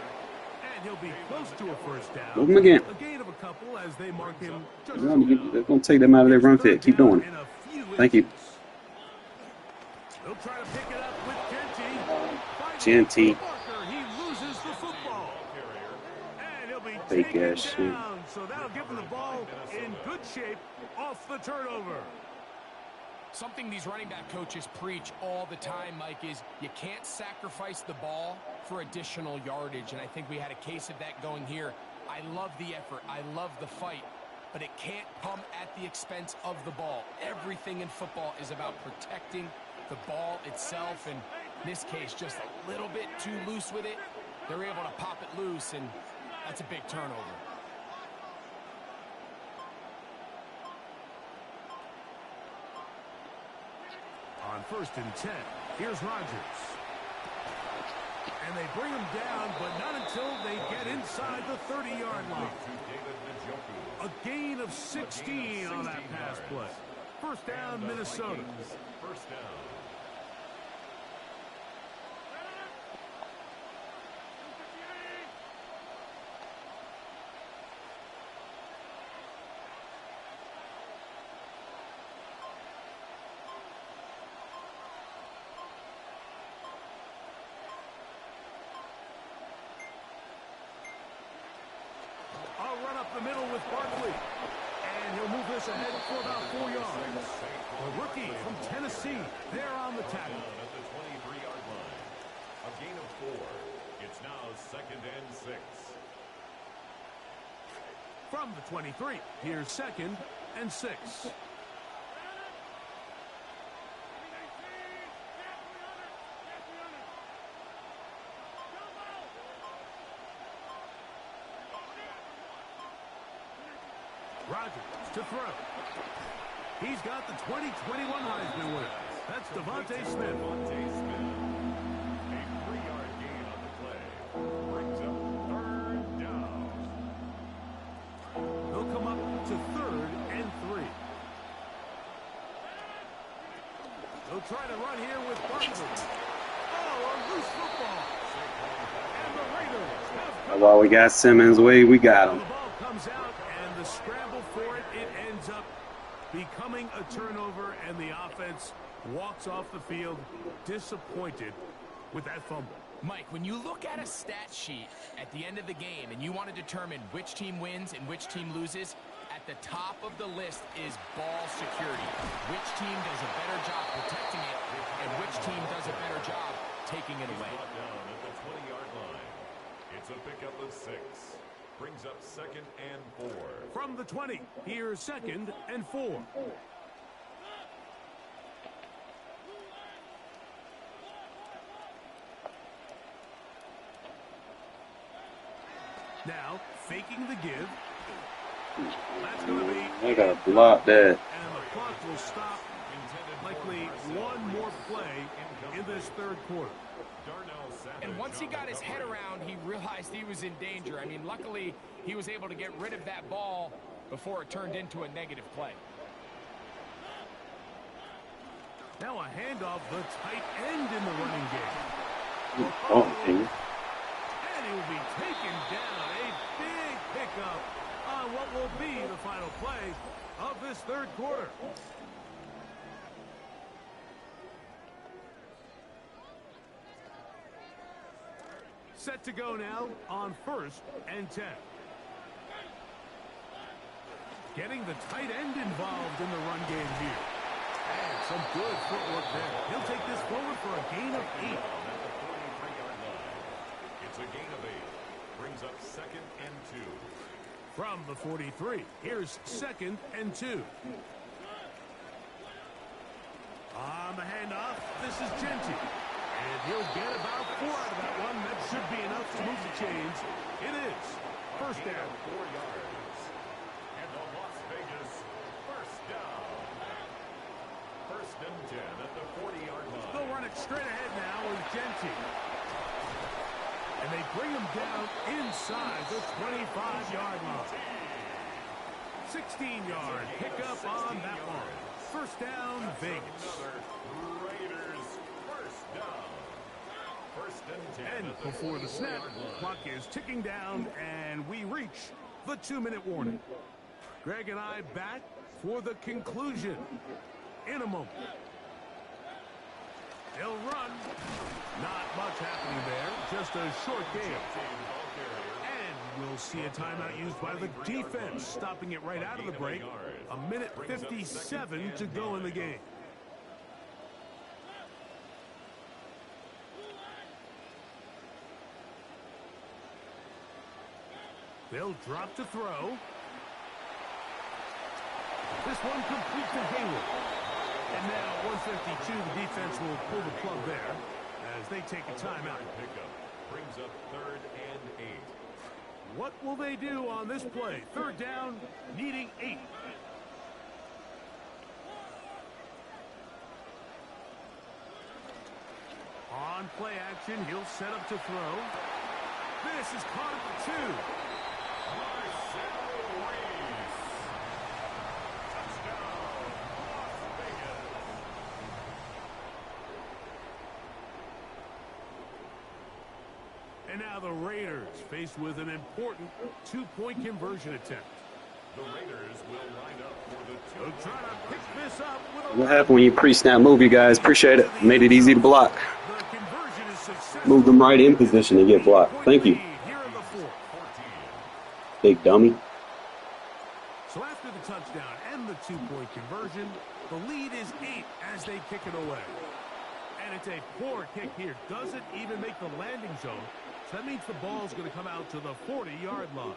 And he'll be close to a first down. Move him again. A gain of a couple as they mark him just They're going to take them out of their run fit. Keep doing it. in a few Thank you. inches. They'll try to pick it up with Genty. Genty. Parker, he loses the football. And he'll be Fake taken ass shit. down. So that'll give him the ball in good shape off the turnover. Something these running back coaches preach all the time, Mike, is you can't sacrifice the ball for additional yardage, and I think we had a case of that going here. I love the effort. I love the fight, but it can't come at the expense of the ball. Everything in football is about protecting the ball itself, and in this case, just a little bit too loose with it. They're able to pop it loose, and that's a big turnover. On 1st and 10, here's Rodgers. And they bring him down, but not until they get inside the 30-yard line. A gain of 16 on that pass play. First down, Minnesota. First down. I'll run up the middle with Barkley. And he'll move this ahead for about 4 yards. A rookie from Tennessee, there on the tackle. At the 23-yard line. A gain of 4. It's now 2nd and 6. From the 23, here's 2nd and 6. Rodgers to throw. He's got the 2021 Heisman winner. That's Devontae Smith. Devontae Smith. A 3-yard gain on the play. Brings up 3rd down. They'll come up to 3rd and 3. They'll try to run here with Barkley. Oh, a loose football. And the Raiders have While we got Simmons' way, we got him. The ball comes out, and the scramble for it, it ends up becoming a turnover, and the offense walks off the field disappointed with that fumble. Mike, when you look at a stat sheet at the end of the game and you want to determine which team wins and which team loses, at the top of the list is ball security. Which team does a better job protecting it, and which team does a better job taking it away. Down at the 20-yard line. It's It's a pickup of 6. Brings up 2nd and 4. From the 20, here's 2nd and 4. Now, faking the give. That's going to be... I gotta block that. And the clock will stop. Likely one more play in this third quarter. And once he got his head around, he realized he was in danger. I mean, luckily, he was able to get rid of that ball before it turned into a negative play. Now a handoff, the tight end in the running game. Oh, And he will be taken down. A big pickup on what will be the final play of this third quarter. Set to go now on 1st and 10. Getting the tight end involved in the run game here. And some good footwork there. He'll take this forward for a gain of 8. It's a gain of 8. Brings up 2nd and 2. From the 43, here's 2nd and 2. On the handoff, this is Genty. And he'll get about 4 out of that one. That should be enough to move the chains. It is. First down. 4 yards. And the Las Vegas first down. 1st and 10 at the 40-yard line. They'll run it straight ahead now with Genty. And they bring him down inside the 25-yard line. 16-yard pickup on that one. First down, Vegas. Raiders first down. 1st and 10. And before the snap, clock is ticking down, and we reach the 2-minute warning. Greg and I back for the conclusion in a moment. They'll run. Not much happening there. Just a short game. And we'll see a timeout used by the defense, stopping it right out of the break. 1:57 to go in the game. They'll drop to throw. This one complete to Hayward. And now 152, the defense will pull the plug there as they take a timeout. Pickup brings up 3rd and 8. What will they do on this play? 3rd down, needing 8. On play action, he'll set up to throw. This is caught at the 2. And now the Raiders faced with an important 2-point conversion attempt. The Raiders will line up for the 2. They'll try to pick this up with a... What happened when you pre-snap move, you guys? Appreciate it. Made it easy to block. The conversion is successful. Moved them right in position to get blocked. Thank you. Here in the 4th. Big dummy. So after the touchdown and the 2-point conversion, the lead is 8 as they kick it away. And it's a poor kick here. Doesn't even make the landing zone. So that means the ball's going to come out to the 40-yard line.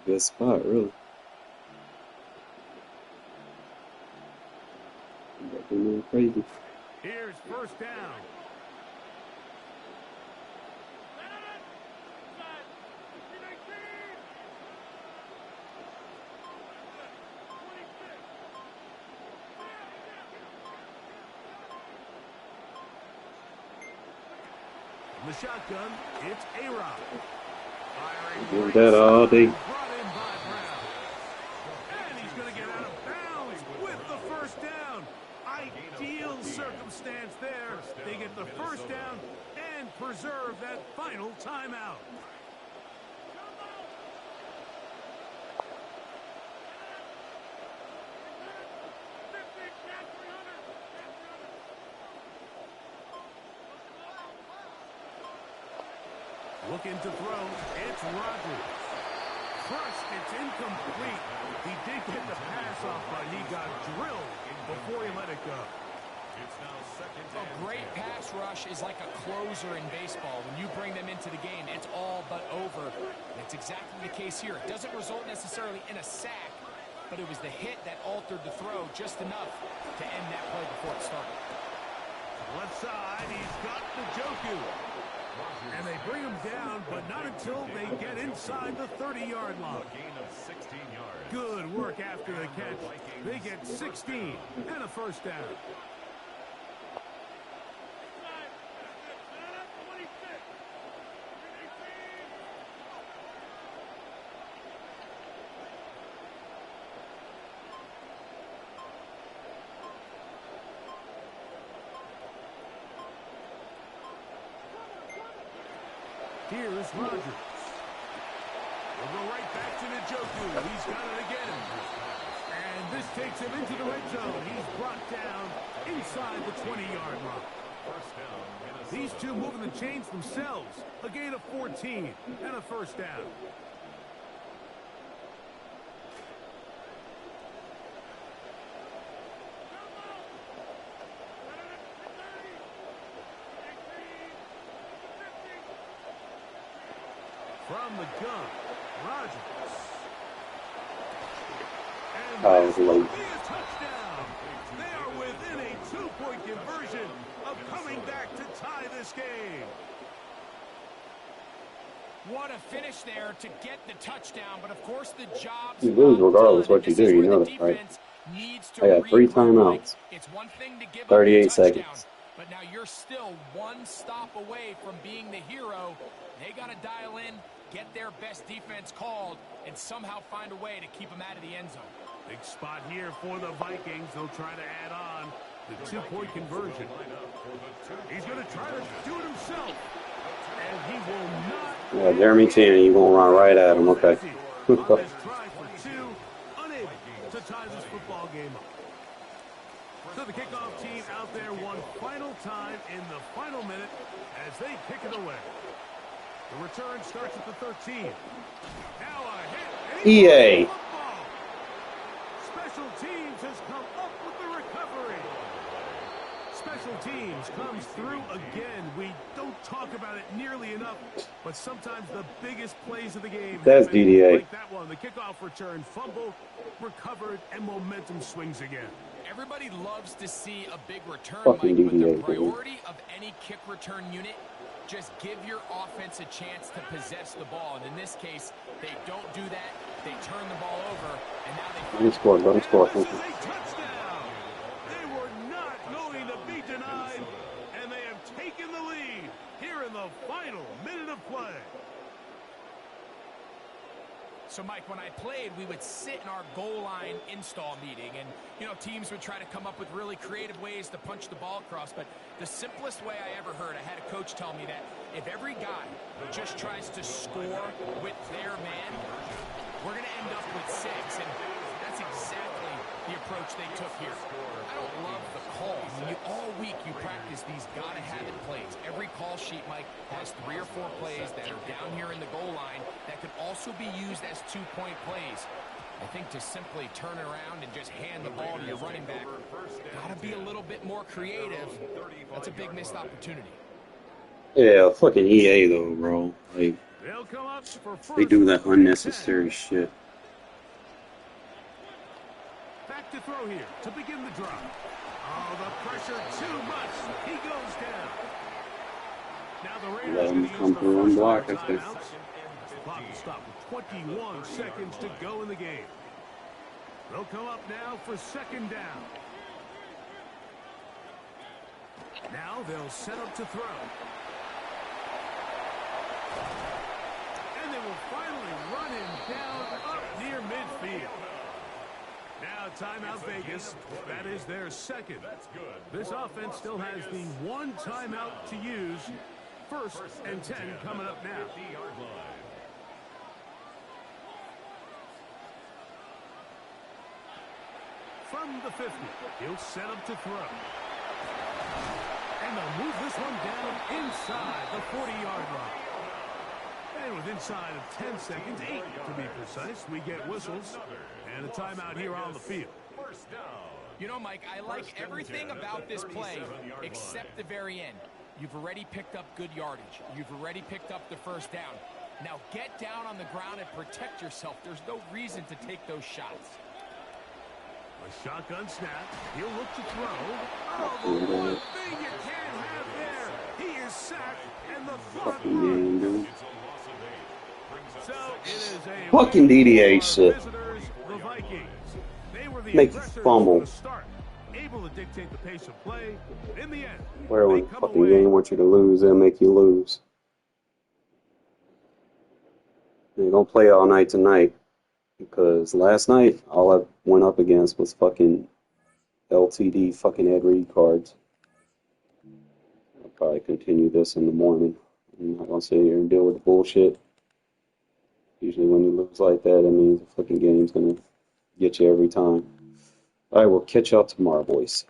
Good spot, really. Moving crazy. Here's first down. The shotgun, it's A-Rod. Do that all day. Brought in by Brown. And he's going to get out of bounds with the first down. Ideal circumstance there. They get the first down and preserve that final timeout. Looking to throw, it's Rodgers. First, it's incomplete. He did get the pass. Josh is like a closer in baseball. When you bring them into the game, it's all but over. That's exactly the case here. It doesn't result necessarily in a sack, but it was the hit that altered the throw just enough to end that play before it started. Left side, he's got Njoku. And they bring him down, but not until they get inside the 30-yard line. Good work after the catch. They get 16 and a first down. Here's Rodgers. We'll go right back to Njoku. He's got it again. And this takes him into the red zone. He's brought down inside the 20-yard line. These two moving the chains themselves. A gain of 14 and a first down. From the gun, Rodgers. And That was late. a touchdown. They are within a 2-point conversion of coming back to tie this game. What a finish there to get the touchdown, but of course the job's You lose regardless what you do, you know that, right? I got 3 timeouts. It's one thing to give 38 up the touchdown, seconds. but now you're still one stop away from being the hero. They got to dial in, get their best defense called, and somehow find a way to keep them out of the end zone. Big spot here for the Vikings. They'll try to add on the 2-point conversion. He's going to try to do it himself. And he will not. Yeah, Jeremy Tierney, you gonna run right at him, okay. On this try for 2, unable to tie this football game up. So the kickoff team out there one final time in the final minute as they kick it away. The return starts at the 13. Now a hit. EA. Special teams has come up with the recovery. Special teams comes through again. We don't talk about it nearly enough, but sometimes the biggest plays of the game That's happen DDA. like that one. The kickoff return, fumble, recovered, and momentum swings again. Everybody loves to see a big return, Fucking Mike, but the DDA, priority of any kick return unit, just give your offense a chance to possess the ball. And in this case, they don't do that. They turn the ball over, and now they... Let me score, let me score. This is a touchdown. They were not going to be denied, and they have taken the lead here in the final minute of play. So, Mike, when I played, we would sit in our goal line install meeting, and, you know, teams would try to come up with really creative ways to punch the ball across, but the simplest way I ever heard, I had a coach tell me that if every guy just tries to score with their man, we're going to end up with 6, and that's exactly the approach they took here. I don't love the calls. I mean, all week you practice these gotta-have-it plays. Every call sheet, Mike, has 3 or 4 plays that are down here in the goal line that could also be used as 2-point plays. I think to simply turn around and just hand the ball to your running back, gotta be a little bit more creative. That's a big missed opportunity. Yeah, fucking EA though, bro. Like, They'll come up for first they do that and 10. unnecessary shit. Back to throw here to begin the drive. Oh, the pressure too much. He goes down. Now the Raiders Let him going to come use the through and first block of us the there. timeouts. The clock will stop with 21 seconds to go in the game. They'll come up now for second down. Now they'll set up to throw. And they will finally run him down up near midfield. Now timeout Vegas. That is their second. This offense still has the 1 timeout to use. First and 10 coming up now. From the 50, he'll set up to throw. And they'll move this one down inside the 40-yard line. And with inside of 10 seconds, 8 to be precise, we get whistles and a timeout here on the field. You know, Mike, I like everything about this play except the very end. You've already picked up good yardage. You've already picked up the first down. Now get down on the ground and protect yourself. There's no reason to take those shots. A shotgun snap. He'll look to throw. Oh, the one thing you can't have there. He is sacked, and the clock runs. So it is a Fucking DDA shit. visitors, the Vikings. They were the Make you aggressors fumble. from the start, able to dictate the pace of play. In the end, Where they when come fucking away game wants you to lose, they'll make you lose. They don't play all night tonight. Because last night, all I went up against was fucking LTD fucking Ed Reed cards. I'll probably continue this in the morning. I'm not going to sit here and deal with the bullshit. Usually when you lose like that, that means the fucking game's going to get you every time. Alright, we'll catch y'all tomorrow, boys.